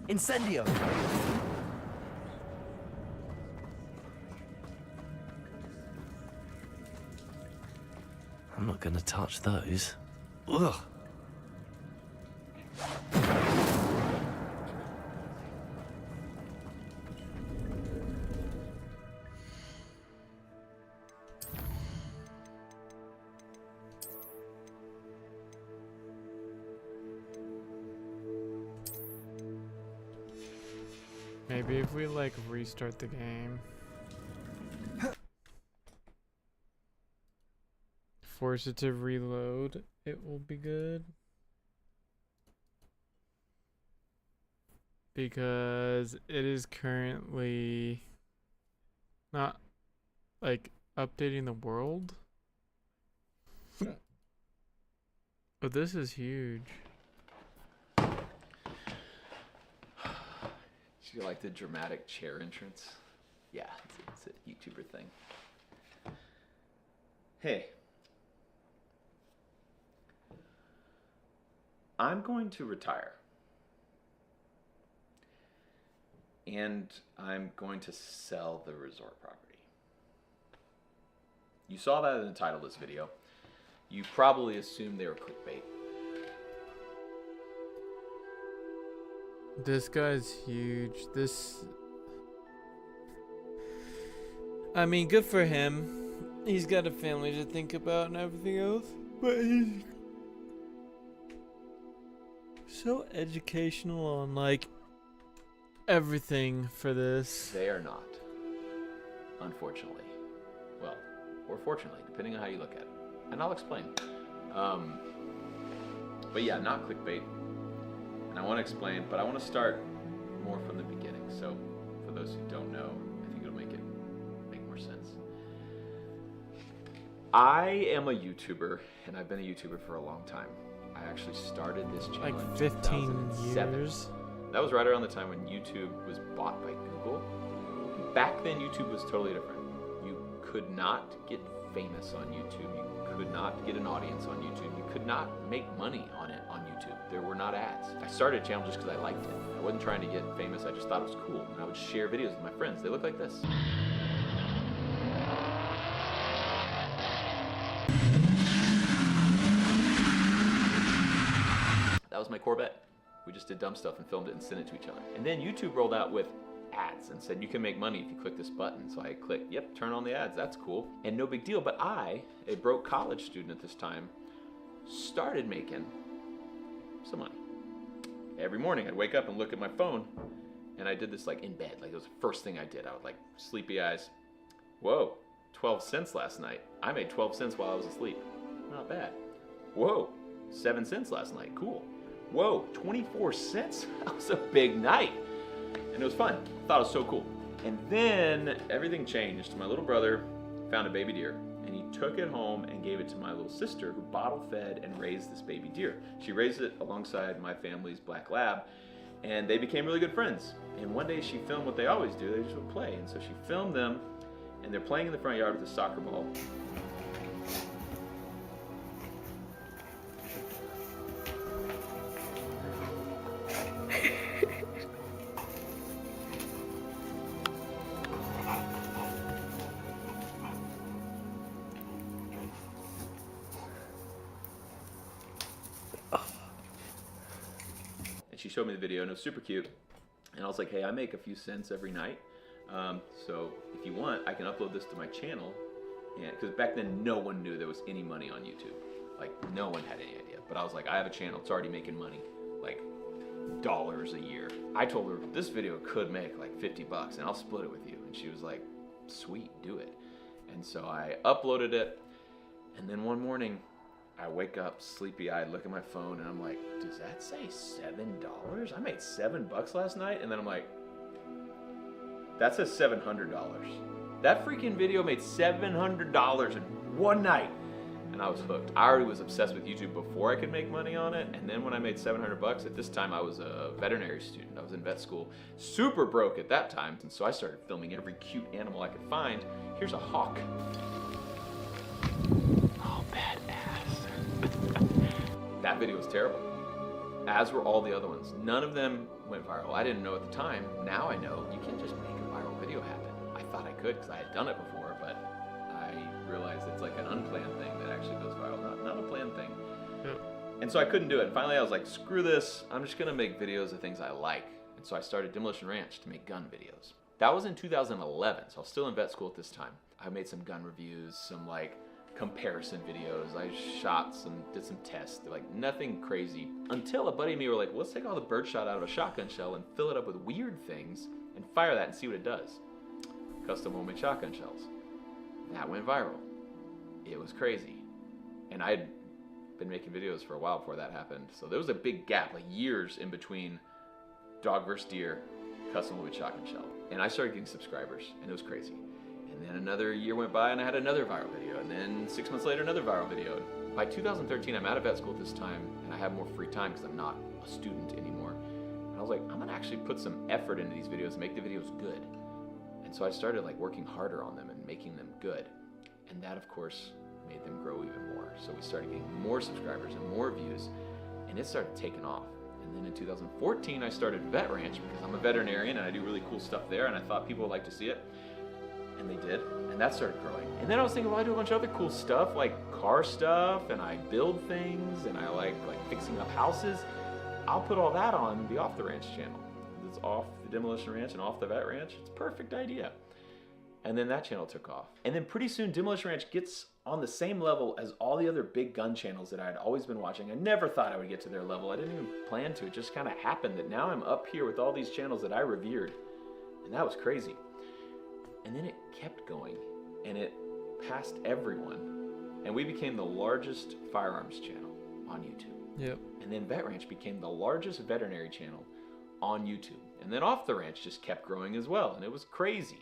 Incendio. I'm not gonna touch those. Ugh. Maybe if we like restart the game. Force it to reload, it will be good. Because it is currently not like updating the world. But this is huge. You like the dramatic chair entrance? Yeah, it's a YouTuber thing. Hey. I'm going to retire. And I'm going to sell the resort property. You saw that in the title of this video. You probably assumed they were clickbait. This guy's huge. I mean, good for him. He's got a family to think about and everything else. But he's so educational on, like, everything for this. They are not. Unfortunately. Well, or fortunately, depending on how you look at it. And I'll explain. But yeah, not clickbait. And I want to explain, but I want to start more from the beginning. So for those who don't know, I think it'll make more sense. I am a YouTuber, and I've been a YouTuber for a long time. I actually started this channel like in 15 2007. years. That was right around the time when YouTube was bought by Google. Back then, YouTube was totally different. You could not get famous on YouTube. You could not get an audience on YouTube. You could not make money on it on YouTube. There were not ads. I started a channel just because I liked it. I wasn't trying to get famous. I just thought it was cool. And I would share videos with my friends. They look like this. That was my Corvette. We just did dumb stuff and filmed it and sent it to each other. And then YouTube rolled out with ads and said you can make money if you click this button. So I clicked, yep, turn on the ads, that's cool. And no big deal, but I, a broke college student at this time, started making some money. Every morning I'd wake up and look at my phone, and I did this like in bed, like it was the first thing I did. I would like sleepy eyes. Whoa, 12 cents last night. I made 12 cents while I was asleep. Not bad. Whoa, 7 cents last night, cool. Whoa, 24 cents? That was a big night. And it was fun. I thought it was so cool. And then everything changed. My little brother found a baby deer, and he took it home and gave it to my little sister, who bottle fed and raised this baby deer. She raised it alongside my family's black lab, and they became really good friends. And one day she filmed what they always do. They just would play. And so she filmed them, and they're playing in the front yard with a soccer ball. She showed me the video, and it was super cute. And I was like, hey, I make a few cents every night. So if you want, I can upload this to my channel. Because back then, no one knew there was any money on YouTube. Like, no one had any idea. But I was like, I have a channel. It's already making money. Like, dollars a year. I told her, this video could make like $50, and I'll split it with you. And she was like, sweet, do it. And so I uploaded it. And then one morning, I wake up sleepy-eyed, look at my phone, and I'm like, does that say $7? I made $7 last night? And then I'm like, that says $700. That freaking video made $700 in one night. And I was hooked. I already was obsessed with YouTube before I could make money on it. And then when I made $700, at this time I was a veterinary student. I was in vet school, super broke at that time. And so I started filming every cute animal I could find. Here's a hawk. Oh, badass. That video was terrible, as were all the other ones. None of them went viral. I didn't know at the time. Now I know you can't just make a viral video happen. I thought I could because I had done it before, but I realized it's like an unplanned thing that actually goes viral, not a planned thing. Yeah. And so I couldn't do it. And finally I was like, screw this, I'm just gonna make videos of things I like. And so I started Demolition Ranch to make gun videos. That was in 2011, so I was still in vet school at this time. I made some gun reviews, some like comparison videos. I shot some, did some tests, like nothing crazy. Until a buddy and me were like, let's take all the birdshot out of a shotgun shell and fill it up with weird things and fire that and see what it does. Custom homemade shotgun shells. That went viral. It was crazy. And I'd been making videos for a while before that happened. So there was a big gap, like years in between dog vs. deer, custom homemade shotgun shell. And I started getting subscribers, and it was crazy. And then another year went by and I had another viral video. And then 6 months later, another viral video. By 2013, I'm out of vet school at this time, and I have more free time because I'm not a student anymore. And I was like, I'm gonna actually put some effort into these videos and make the videos good. And so I started like working harder on them and making them good. And that, of course, made them grow even more. So we started getting more subscribers and more views, and it started taking off. And then in 2014, I started Vet Ranch because I'm a veterinarian and I do really cool stuff there, and I thought people would like to see it. And they did, and that started growing. And then I was thinking, well, I do a bunch of other cool stuff, like car stuff, and I build things, and I like fixing up houses. I'll put all that on the Off the Ranch channel. It's off the Demolition Ranch and off the Vet Ranch. It's a perfect idea. And then that channel took off. And then pretty soon Demolition Ranch gets on the same level as all the other big gun channels that I had always been watching. I never thought I would get to their level. I didn't even plan to. It just kind of happened that now I'm up here with all these channels that I revered. And that was crazy. And then it kept going, and it passed everyone. And we became the largest firearms channel on YouTube. Yep. And then Vet Ranch became the largest veterinary channel on YouTube. And then Off the Ranch just kept growing as well, and it was crazy.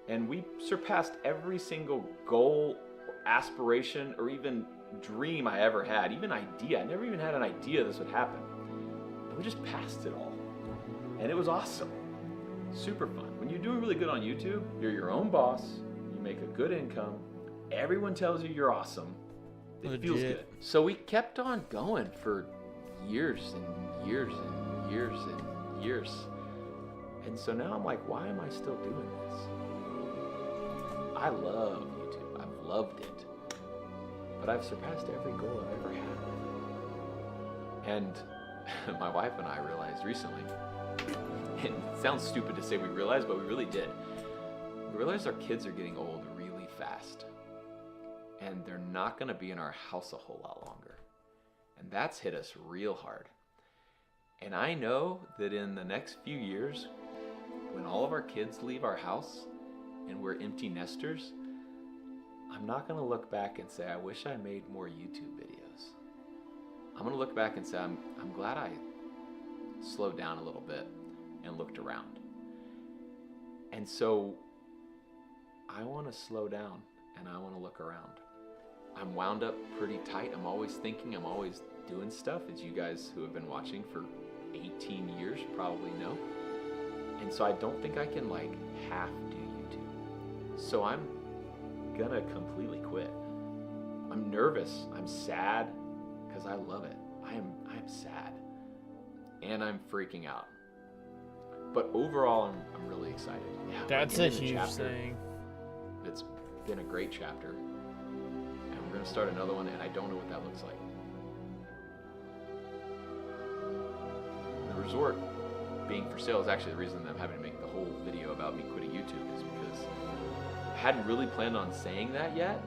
And we surpassed every single goal, or aspiration, or even dream I ever had, even idea. I never even had an idea this would happen. And we just passed it all. And it was awesome. Super fun. When you're doing really good on YouTube, you're your own boss, you make a good income, everyone tells you you're awesome. It feels good. So we kept on going for years and years and years and years. And so now I'm like, why am I still doing this? I love YouTube. I've loved it. But I've surpassed every goal I've ever had. And my wife and I realized recently, it sounds stupid to say we realized, but we really did. We realized our kids are getting old really fast. And they're not going to be in our house a whole lot longer. And that's hit us real hard. And I know that in the next few years, when all of our kids leave our house and we're empty nesters, I'm not going to look back and say, I wish I made more YouTube videos. I'm going to look back and say, I'm glad I slowed down a little bit and looked around. And so I want to slow down and I want to look around. I'm wound up pretty tight. I'm always thinking, I'm always doing stuff, as you guys who have been watching for 18 years probably know. And so I don't think I can like half do YouTube. So I'm gonna completely quit. I'm nervous, I'm sad, because I love it. I am sad. And I'm freaking out. But overall, I'm really excited. Yeah, that's a huge thing. It's been a great chapter. And we're gonna start another one, and I don't know what that looks like. The resort being for sale is actually the reason that I'm having to make the whole video about me quitting YouTube, is because I hadn't really planned on saying that yet,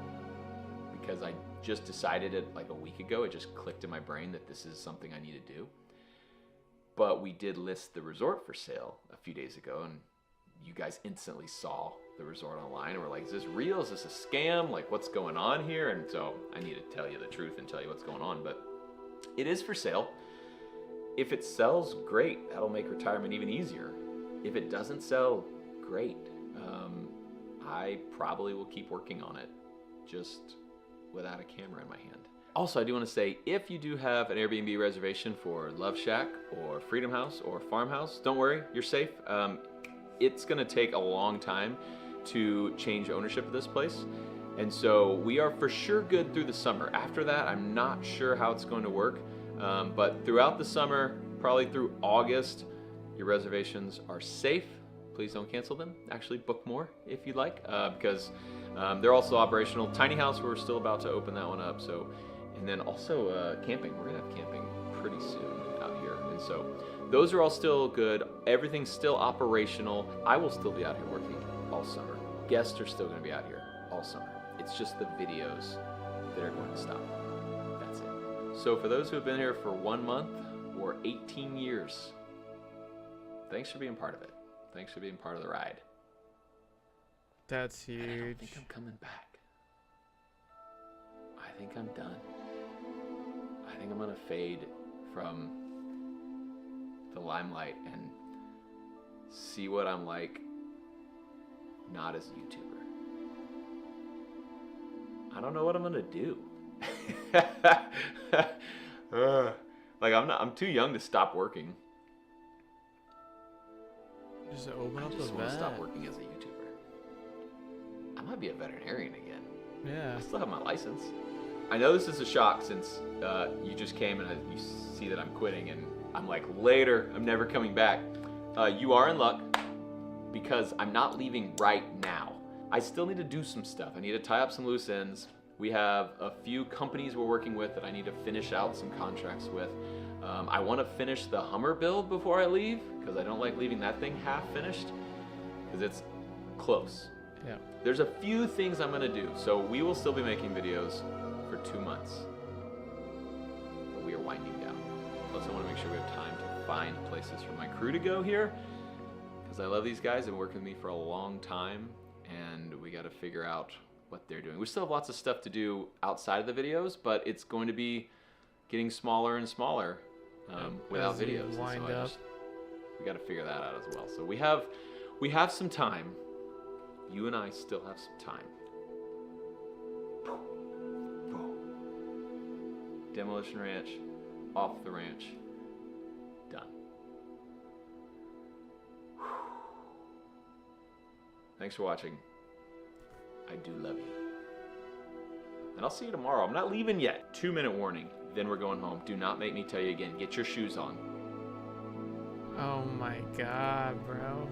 because I just decided it like a week ago. It just clicked in my brain that this is something I need to do. But we did list the resort for sale a few days ago, and you guys instantly saw the resort online and were like, is this real? Is this a scam? Like, what's going on here? And so I need to tell you the truth and tell you what's going on, but it is for sale. If it sells, great. That'll make retirement even easier. If it doesn't sell, great. I probably will keep working on it, just without a camera in my hand. Also, I do want to say, if you do have an Airbnb reservation for Love Shack or Freedom House or Farmhouse, don't worry, you're safe. It's going to take a long time to change ownership of this place. And so we are for sure good through the summer. After that, I'm not sure how it's going to work. But throughout the summer, probably through August, your reservations are safe. Please don't cancel them. Actually, book more if you'd like, because they're also operational. Tiny house, we're still about to open that one up. So, and then also camping. We're gonna have camping pretty soon out here, and so those are all still good. Everything's still operational. I will still be out here working all summer. Guests are still gonna be out here all summer. It's just the videos that are going to stop. That's it. So for those who have been here for 1 month or 18 years, thanks for being part of it. Thanks for being part of the ride. That's huge. I don't think I'm coming back. I think I'm done. I think I'm gonna fade from the limelight and see what I'm like, not as a YouTuber. I don't know what I'm gonna do. Like I'm too young to stop working. Just open up I just the want to stop vet. working as a YouTuber. I might be a veterinarian again. Yeah. I still have my license. I know this is a shock since you just came and you see that I'm quitting and I'm like, later, I'm never coming back. You are in luck because I'm not leaving right now. I still need to do some stuff. I need to tie up some loose ends. We have a few companies we're working with that I need to finish out some contracts with. I want to finish the Hummer build before I leave because I don't like leaving that thing half finished because it's close. Yeah. There's a few things I'm gonna do. So we will still be making videos for 2 months, but we are winding down. Plus I want to make sure we have time to find places for my crew to go here because I love these guys. They've been working with me for a long time and we got to figure out what they're doing. We still have lots of stuff to do outside of the videos, but it's going to be getting smaller and smaller without as you videos. And so wind up. we got to figure that out as well. So we have some time. You and I still have some time. Demolition Ranch, off the ranch, done. Thanks for watching. I do love you. And I'll see you tomorrow. I'm not leaving yet. 2-minute warning. Then we're going home. Do not make me tell you again. Get your shoes on. Oh my god, bro.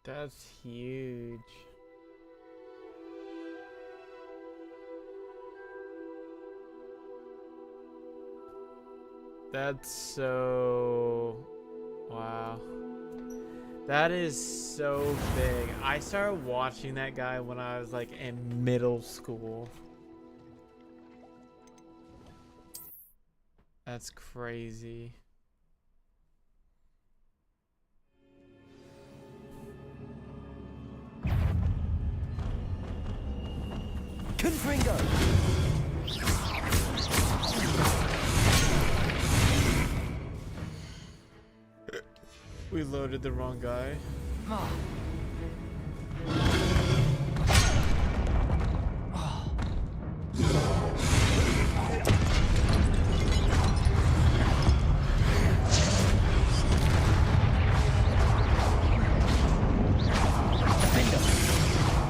That's huge. That's so... Wow. That is so big. I started watching that guy when I was like in middle school. That's crazy. Confringo! We loaded the wrong guy.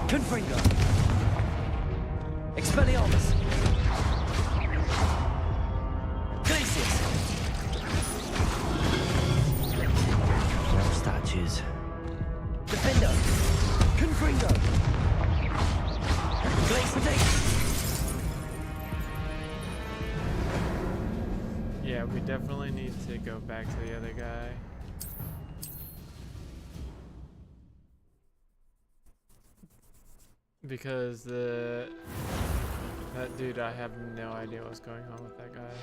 Confringo! Expelliarmus! Glacius! More statues. Defender! Confringo! Glacius! Yeah, we definitely need to go back to the other guy. Because that dude, I have no idea what's going on with that guy.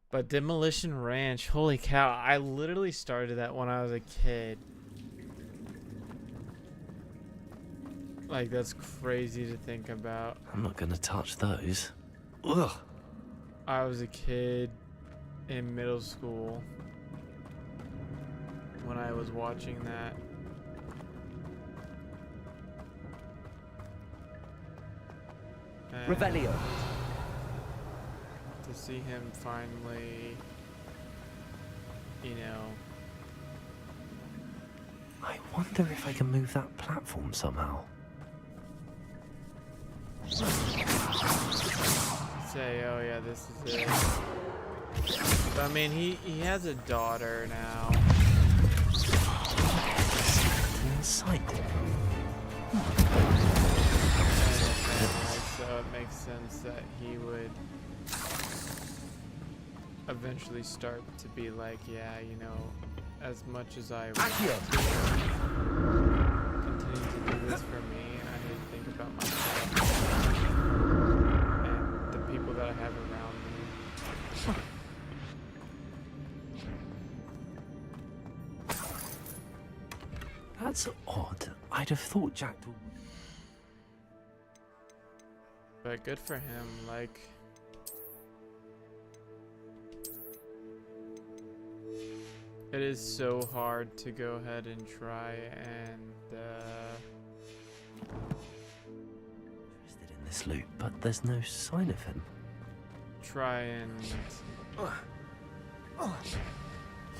But Demolition Ranch, holy cow, I literally started that when I was a kid. Like, that's crazy to think about. I'm not gonna touch those. Ugh. I was a kid in middle school when I was watching that. And Revelio. to see him finally, you know. I wonder if I can move that platform somehow. Say, oh yeah, this is it. But, I mean, he has a daughter now. Sight. So it makes sense that he would eventually start to be like, yeah, you know, as much as I continue to do this for me, I need to think about myself and the people that I have around me. That's odd. I'd have thought Jackdaw would... But good for him, like... It is so hard to go ahead and try and, interested in this loot, but there's no sign of him. try and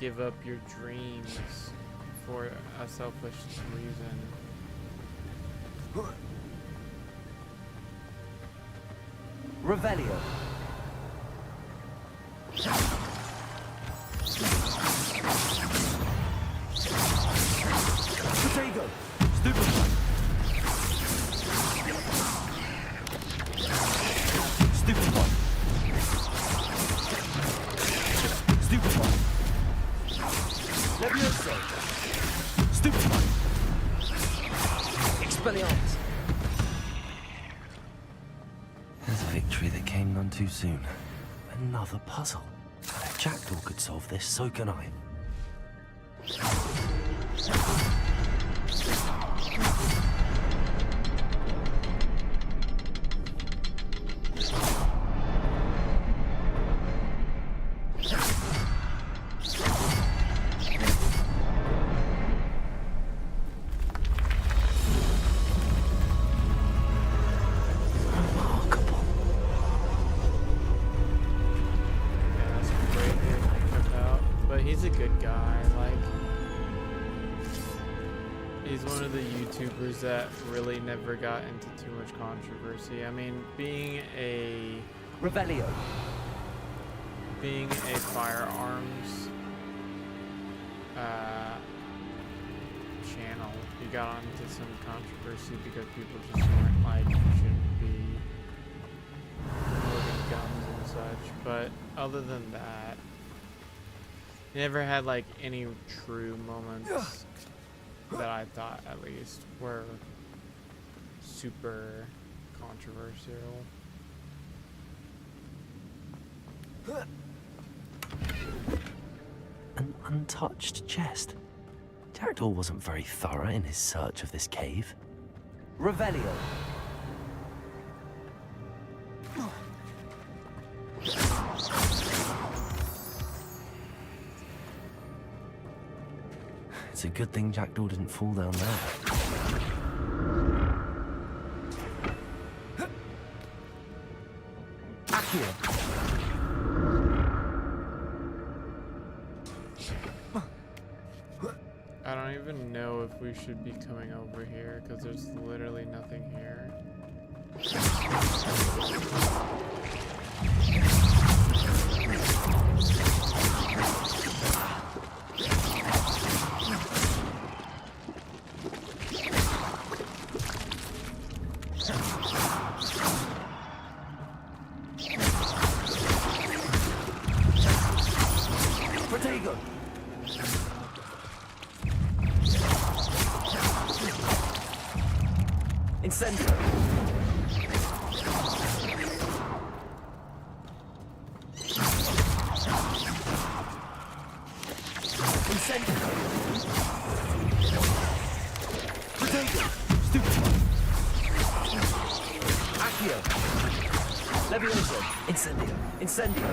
give up your dreams for a selfish reason. Revelio. Potato. Stupefy. Stupefy. Stupefy. Levioso. Stupefy. Expelliarmus. There's a victory that came none too soon. Another puzzle. If Jackdaw could solve this, so can I. He's a good guy, like, he's one of the YouTubers that really never got into too much controversy. I mean, being a... Revelio. being a firearms channel, you got onto some controversy because people just weren't like, you shouldn't be loading guns and such. But other than that, you never had like any true moments that I thought at least were super controversial. An untouched chest. Jackdaw wasn't very thorough in his search of this cave. Revelio. It's a good thing Jackdaw didn't fall down there. Accio. I don't even know if we should be coming over here because there's literally nothing here. Protego. Incendio. Incendio. Protego. Stupid. Accio. Levioso. Incendio. Incendio.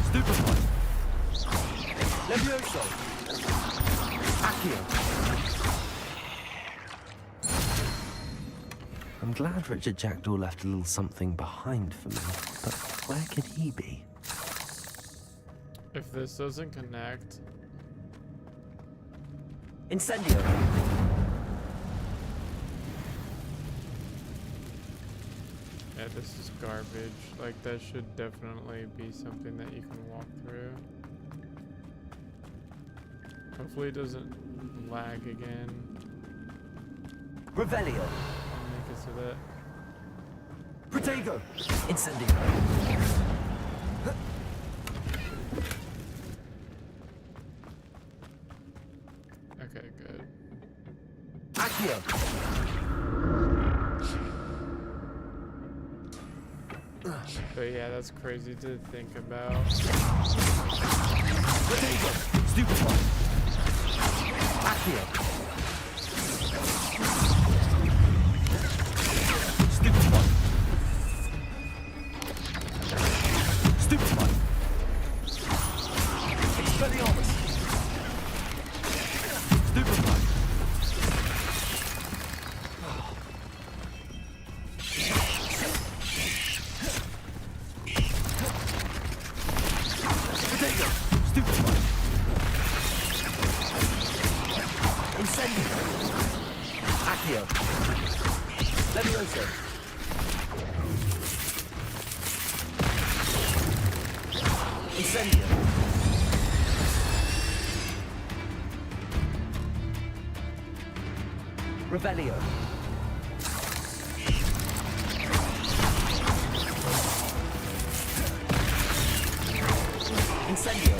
Stupefy. Levioso. Accio. I'm glad Richard Jackdaw left a little something behind for me, but where could he be? If this doesn't connect... Incendio. Yeah, this is garbage. Like, that should definitely be something that you can walk through. Hopefully it doesn't lag again. Revelio. I'll make it so that... Protego. Incendio. Okay, good. Accio. But yeah, that's crazy to think about. Protego. Stupefy. Accio. Stupefy. Stupefy. Expelliarmus. Stupefy. Protego. Stupefy. Incendio. Accio. Levioso. Incendio. Revelio. Incendio.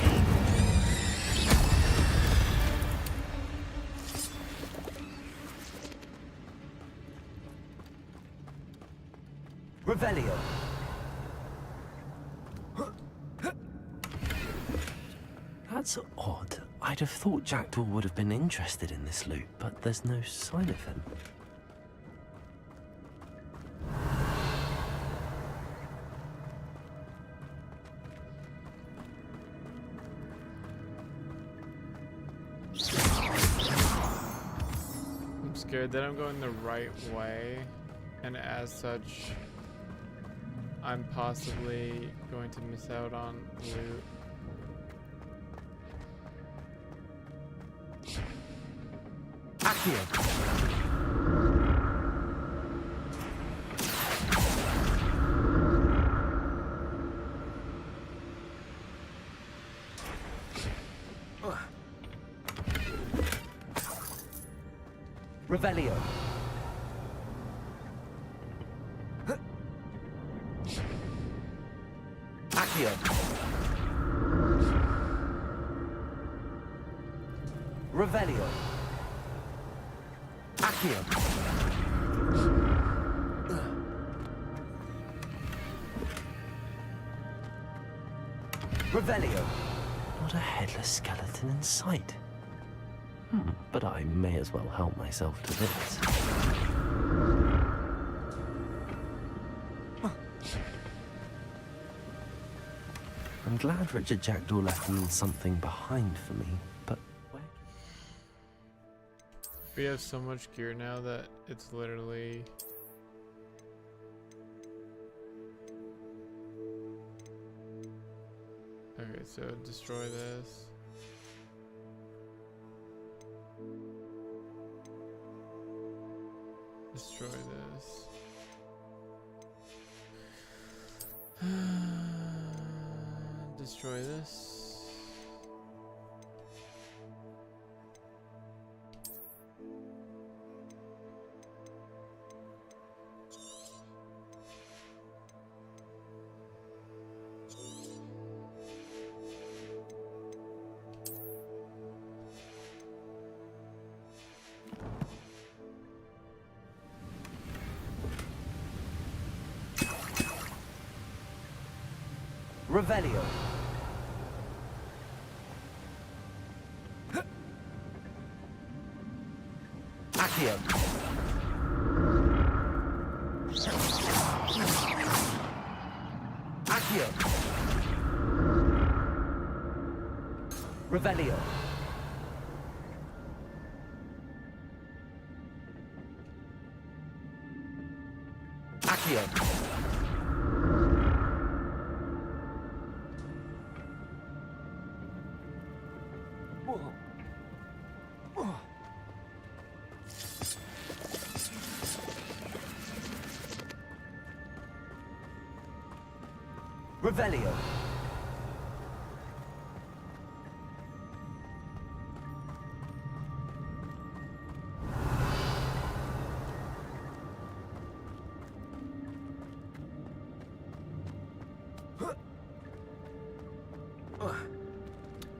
Revelio. That's odd. I'd have thought Jackdaw would have been interested in this loot, but there's no sign of him. I'm scared that I'm going the right way, and as such, I'm possibly going to miss out on loot. Accio. Revelio. Accio. Revelio. Accio. Revelio. Not a headless skeleton in sight. But I may as well help myself to this. I'm glad Richard Jackdaw left a little something behind for me, but where? We have so much gear now that it's literally... Okay, so destroy this. Destroy this. Destroy this. Revelio. Accio. Accio. Revelio. Accio. Revelio.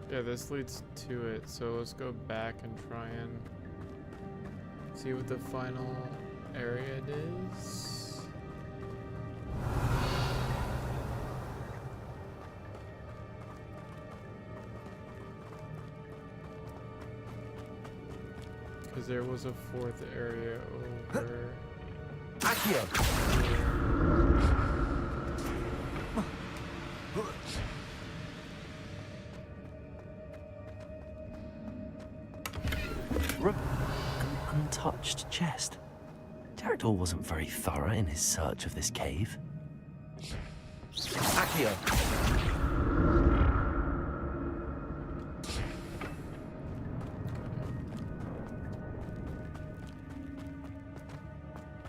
Yeah, this leads to it, so let's go back and try and see what the final area is. Because there was a fourth area over. Accio. An untouched chest. Jackdaw wasn't very thorough in his search of this cave. Accio.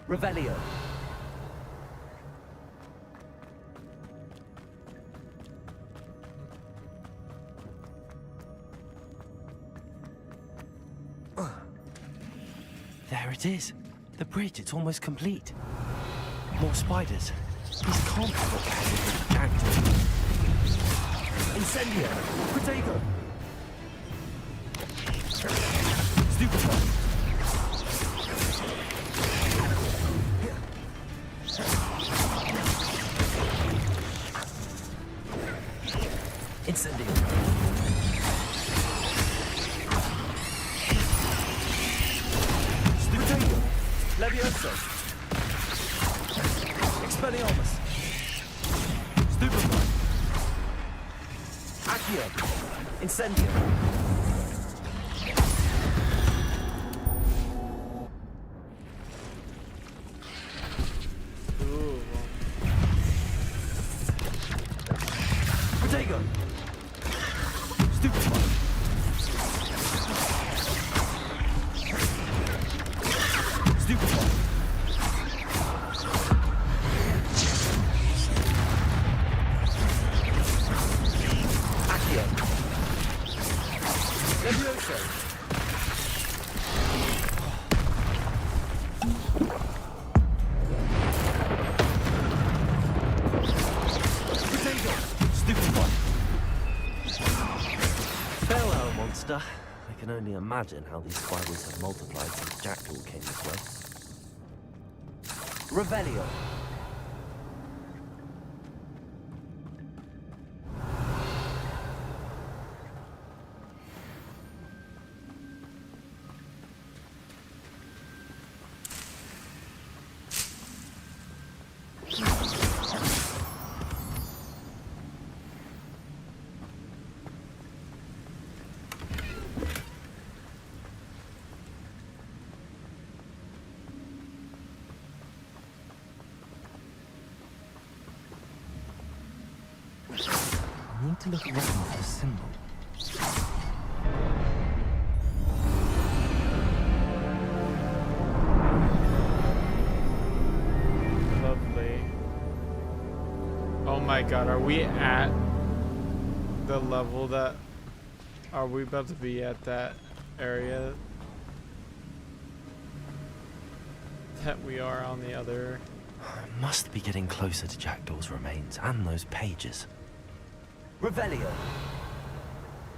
Revelio. There it is. The bridge, it's almost complete. More spiders. These can't be what Jackdaw. Incendio. Protego. Stupefy. Incendio. Stupefy. Levioso. Expelliarmus. Stupefy. Accio. Incendio. Ooh. Protego. Stupefy. Stupefy. Accio. Levioso. Master. I can only imagine how these spiders have multiplied since Jackdaw came this way. Revelio. I need to look around for the symbol. Lovely. Oh my god, are we at the level that... Are we about to be at that area that we are on the other? I must be getting closer to Jackdaw's remains and those pages. Revelio.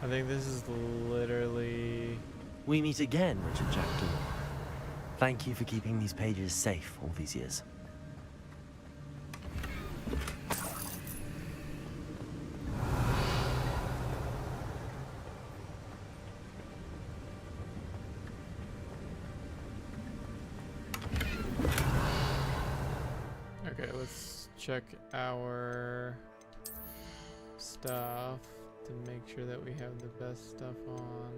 I think this is literally... We meet again, Richard Jackdaw. Thank you for keeping these pages safe all these years. Okay, let's check our stuff to make sure that we have the best stuff on.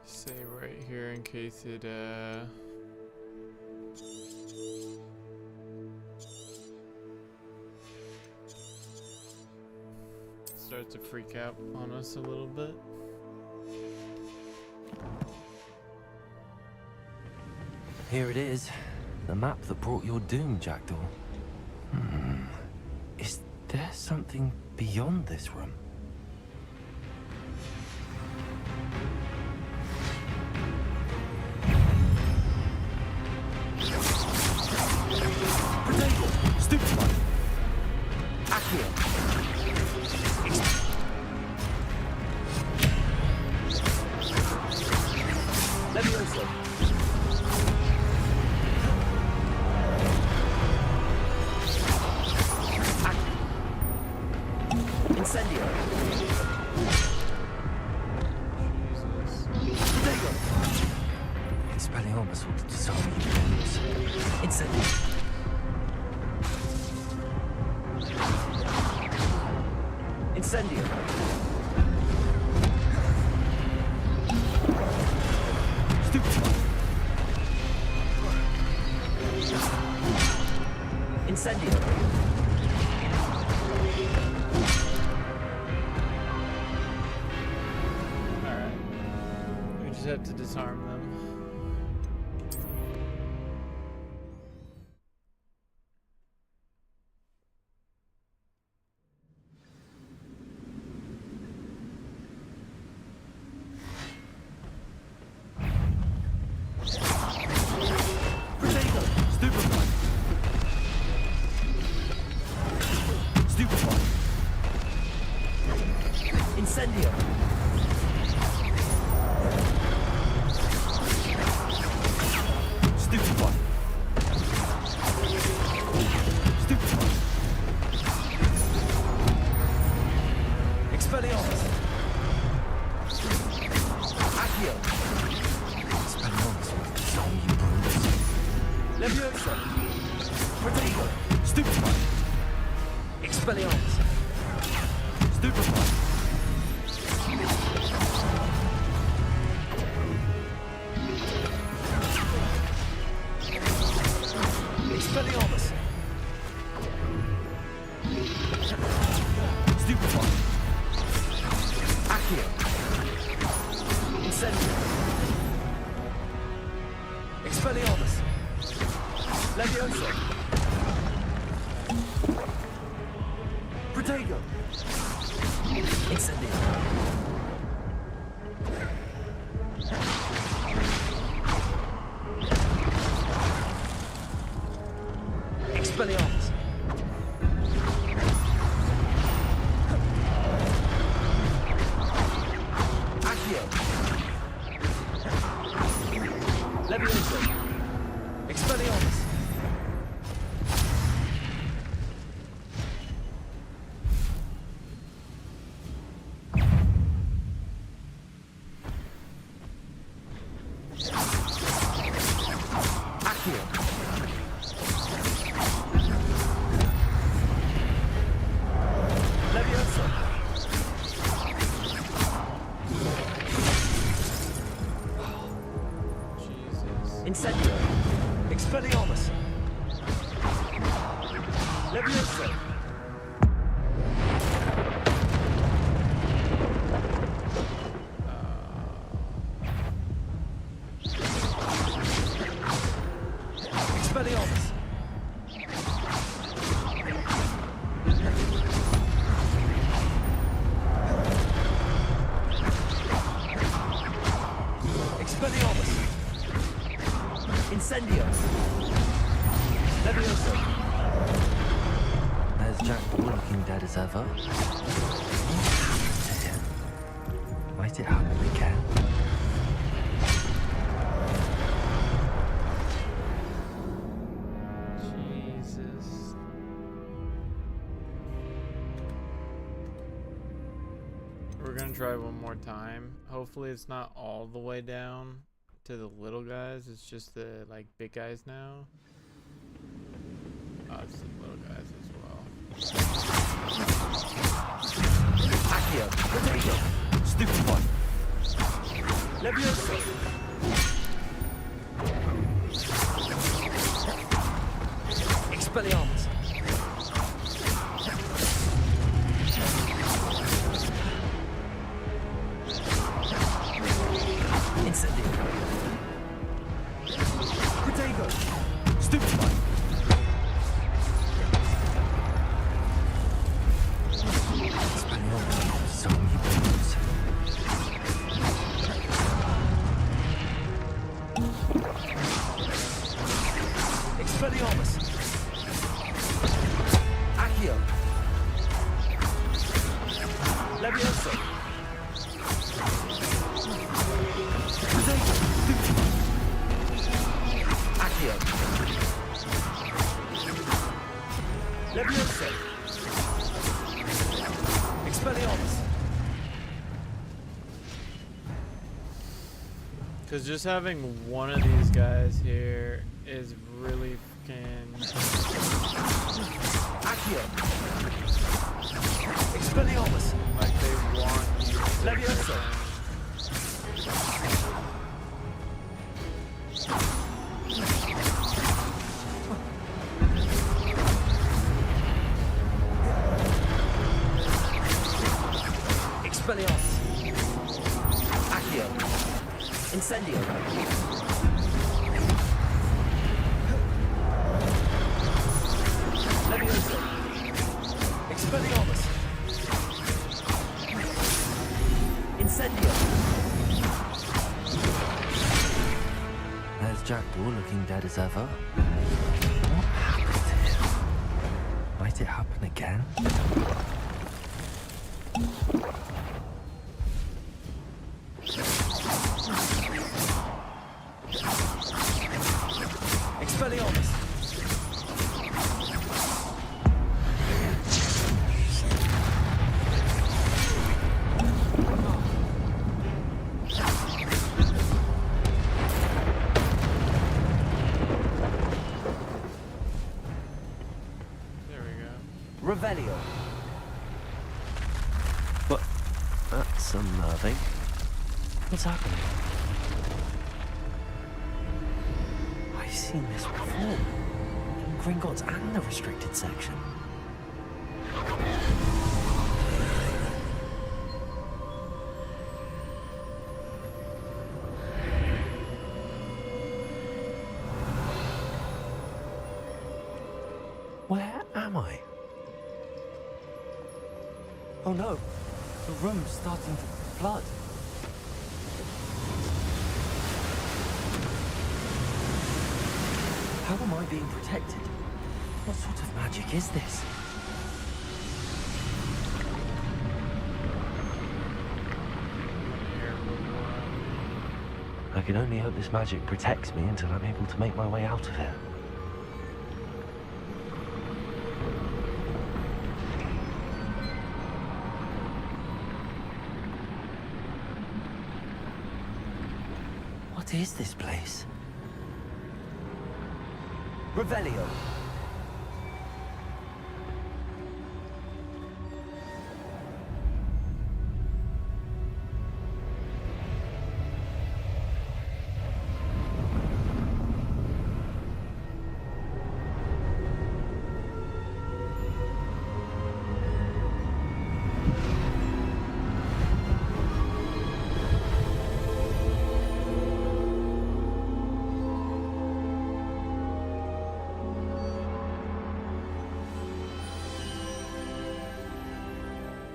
Save right here in case it starts to freak out on us a little bit. Here it is. The map that brought your doom, Jackdaw. Is there something beyond this room? Have to disarm them. Expelliarmus! Levioso! Protego! Incendio! Expelliarmus! Accio! Levioso! Expelliarmus! Accio! Levioso! Incendio! Expelliarmus! Levioso! Expelliarmus! Expelliarmus! Incendio! Levioso! There's Jack Ball looking dead as ever. What happened to him? Might it happen again? Jesus. We're gonna try one more time. Hopefully it's not all the way down to the little guys. It's just the like big guys now. Oh, it's the little guys as well. Accio! Protego! Stupefy! Levioso! Expelliarmus! Incendio! Protego! Stupefy! Expelliarmus, so many blows. Expelliarmus! Accio! Levioso! Protego! Accio! Levioso! Expelliarmus! Because just having one of these guys here is really fucking... Accio! Expelliarmus! Like they want you to Levioso! Expelliarmus! Accio! Incendio! Levioso! Expelliarmus! Incendio! There's Jack Ball looking dead as ever. What happened to him? Might it happen again? Expelliarmus! There we go. Revelio! But that's unnerving. What's happening? I've seen this before. In Gringotts and the restricted section. Where am I? Oh no, the room's starting to flood. How am I being protected? What sort of magic is this? I can only hope this magic protects me until I'm able to make my way out of here. What is this place? Revelio.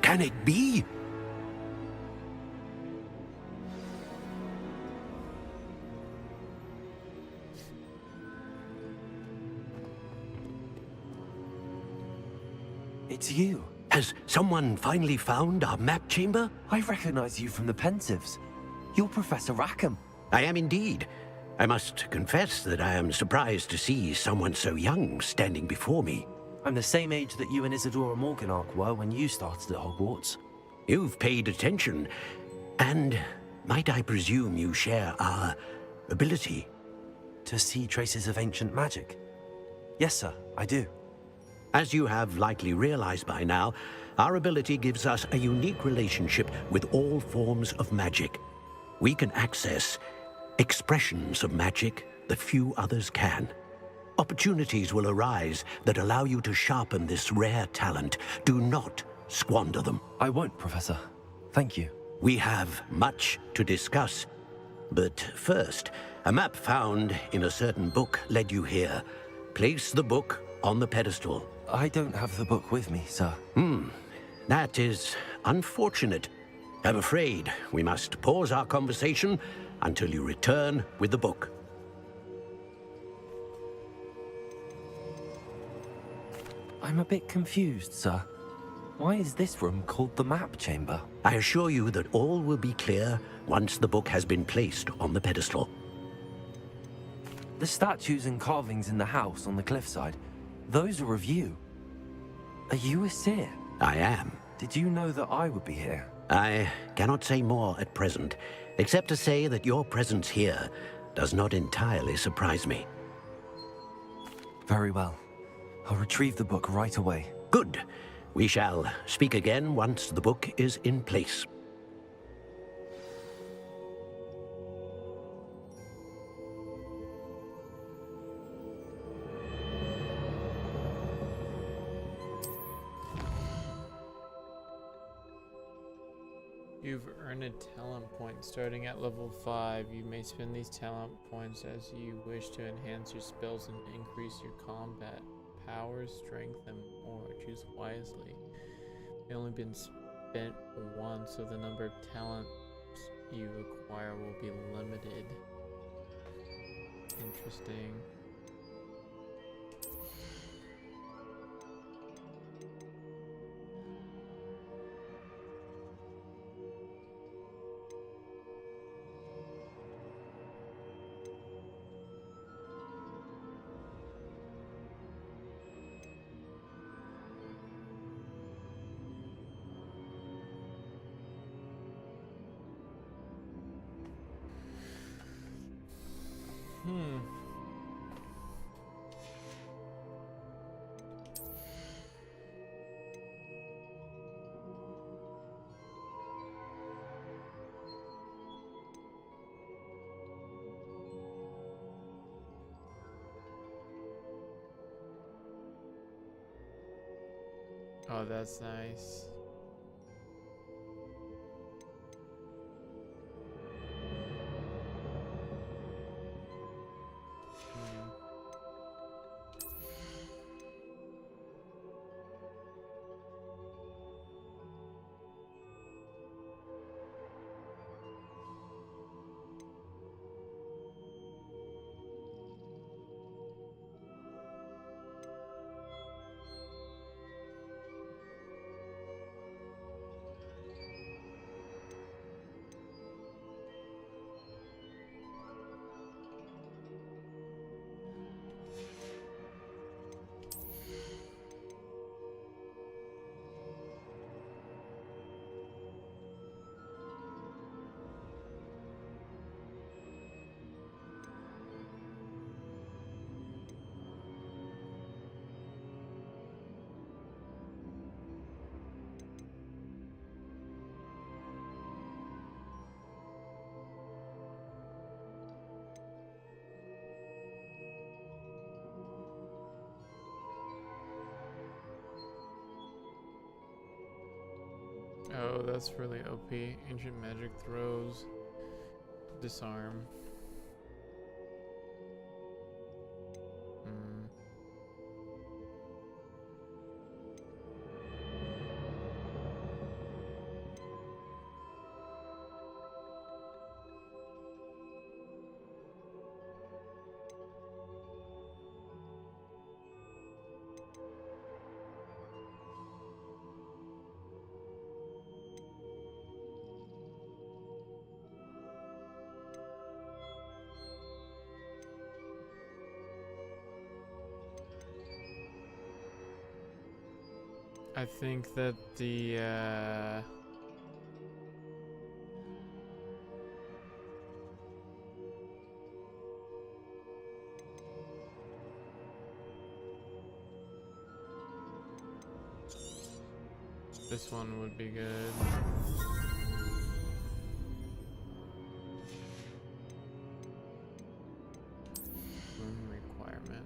Can it be? It's you. Has someone finally found our map chamber? I recognize you from the Pensives. You're Professor Rackham. I am indeed. I must confess that I am surprised to see someone so young standing before me. I'm the same age that you and Isadora Morganach were when you started at Hogwarts. You've paid attention, and might I presume you share our ability? To see traces of ancient magic? Yes, sir, I do. As you have likely realized by now, our ability gives us a unique relationship with all forms of magic. We can access expressions of magic that few others can. Opportunities will arise that allow you to sharpen this rare talent. Do not squander them. I won't, Professor. Thank you. We have much to discuss. But first, a map found in a certain book led you here. Place the book on the pedestal. I don't have the book with me, sir. That is unfortunate. I'm afraid we must pause our conversation until you return with the book. I'm a bit confused, sir. Why is this room called the map chamber? I assure you that all will be clear once the book has been placed on the pedestal. The statues and carvings in the house on the cliffside, those are of you. Are you a seer? I am. Did you know that I would be here? I cannot say more at present, except to say that your presence here does not entirely surprise me. Very well. I'll retrieve the book right away. Good. We shall speak again once the book is in place. You've earned a talent point. Starting at level 5, you may spend these talent points as you wish to enhance your spells and increase your combat powers, strength, and more. Choose wisely. They've only been spent once, so the number of talents you acquire will be limited. Interesting. Oh, that's nice. Oh, that's really OP. Ancient magic throws. Disarm. I think that the this one would be good. Room requirement.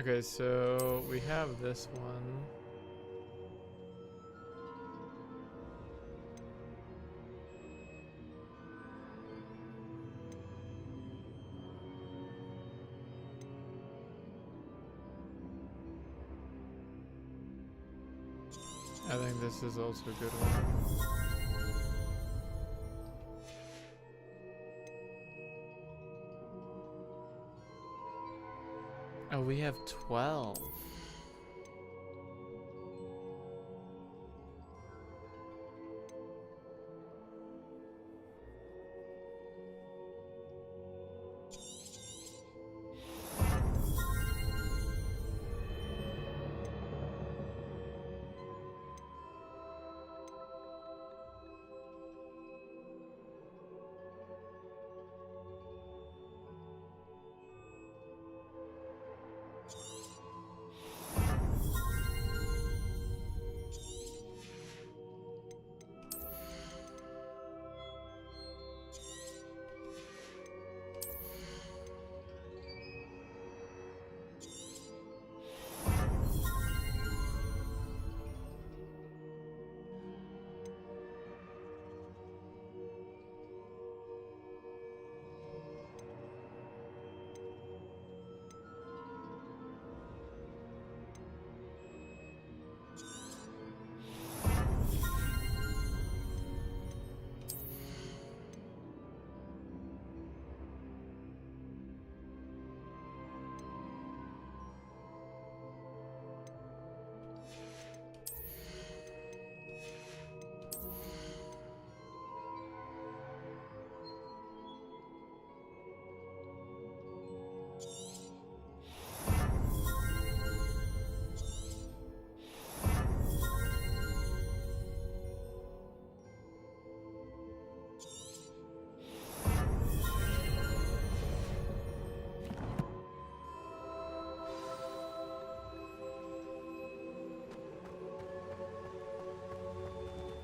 Okay, so we have this one. I think this is also a good one. Oh, we have 12.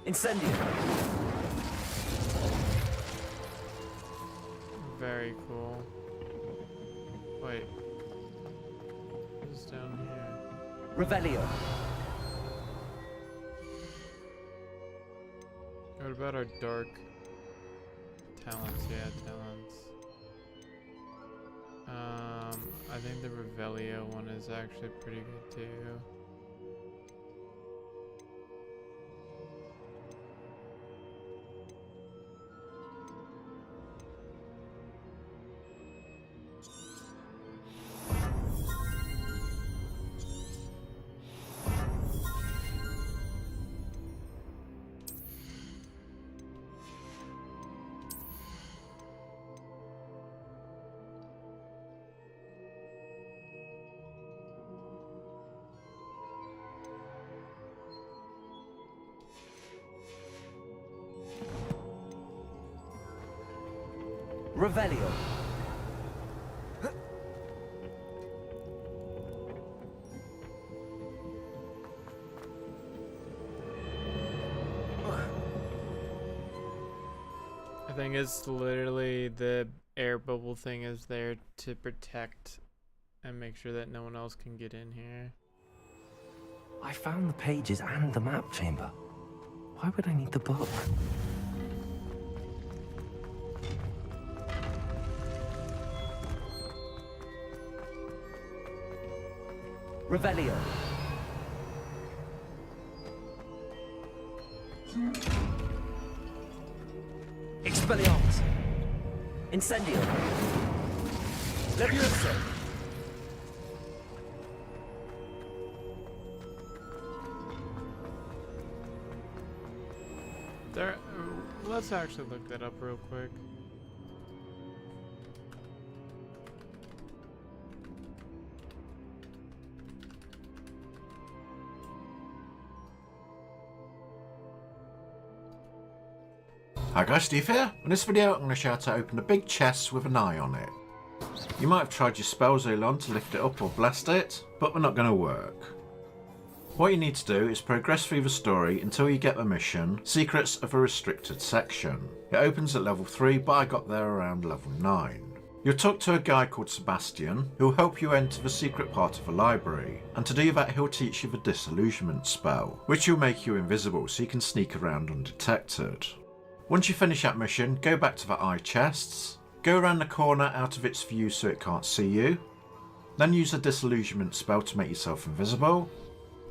Incendio. Very cool. Wait. Who's down here? Revelio. What about our dark talents? Yeah, talents. I think the Revelio one is actually pretty good too. Revelio. I think it's literally the air bubble thing is there to protect and make sure that no one else can get in here. I found the pages and the map chamber. Why would I need the book? Revelio. Expelliarmus. Incendio. Leviosa. There. Let's actually look that up real quick. Hi guys, Steve here. In this video I'm going to show you how to open a big chest with an eye on it. You might have tried your spells earlier on to lift it up or blast it, but they're not going to work. What you need to do is progress through the story until you get the mission, Secrets of a Restricted Section. It opens at level 3, but I got there around level 9. You'll talk to a guy called Sebastian, who will help you enter the secret part of the library, and to do that he'll teach you the Disillusionment spell, which will make you invisible so you can sneak around undetected. Once you finish that mission, go back to the eye chests, go around the corner out of its view so it can't see you, then use the Disillusionment spell to make yourself invisible,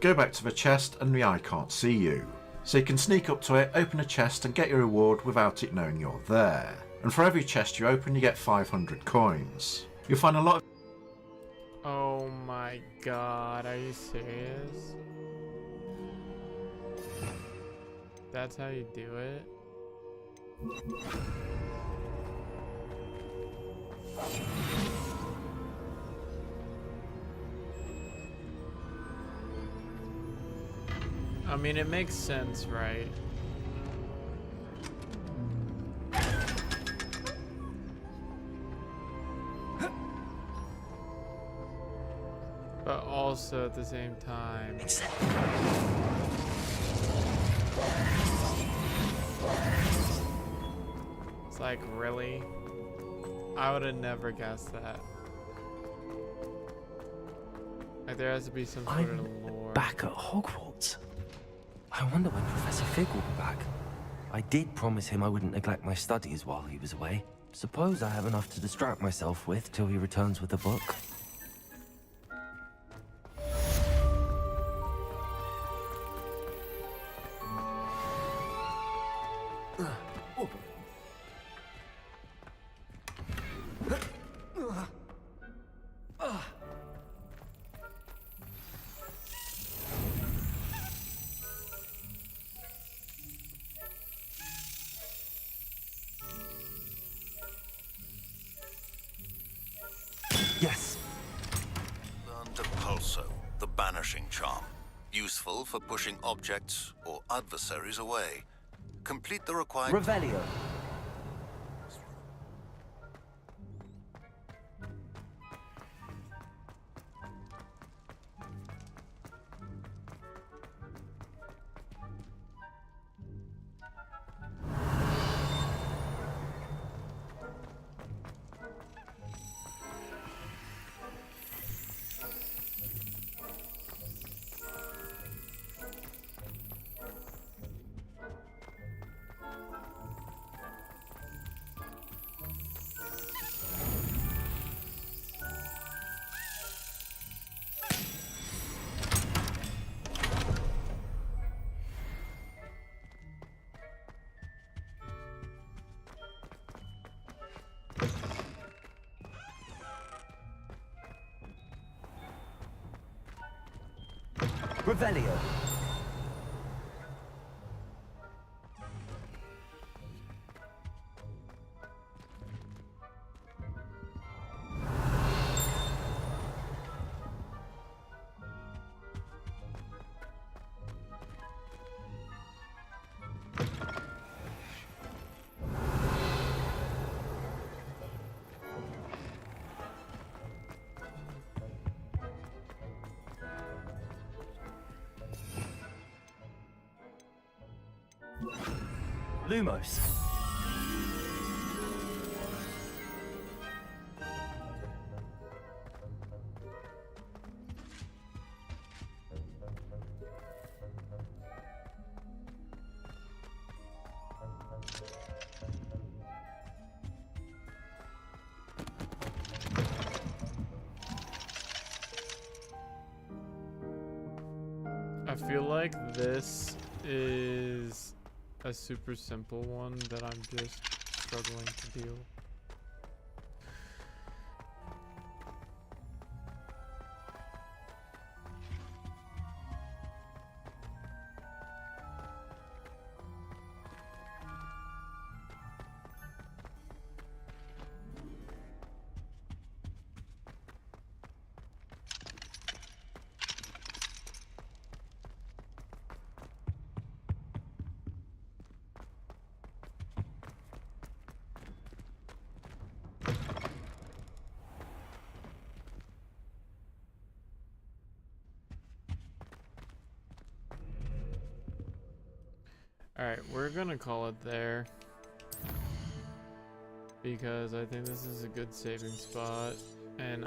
go back to the chest and the eye can't see you, so you can sneak up to it, open a chest and get your reward without it knowing you're there. And for every chest you open you get 500 coins. You'll find a lot of... Oh my god, are you serious? That's how you do it? I mean, it makes sense, right? But also at the same time. It's like, really? I would have never guessed that. Like, there has to be some sort of lore. Back at Hogwarts. I wonder when Professor Fig will be back. I did promise him I wouldn't neglect my studies while he was away. Suppose I have enough to distract myself with till he returns with the book. Yes. Learn to Pulso, the banishing charm. Useful for pushing objects or adversaries away. Complete the required... Revelio. Revelio. Lumos. I feel like this is a super simple one that I'm just struggling to deal. Alright, we're gonna call it there. Because I think this is a good saving spot. And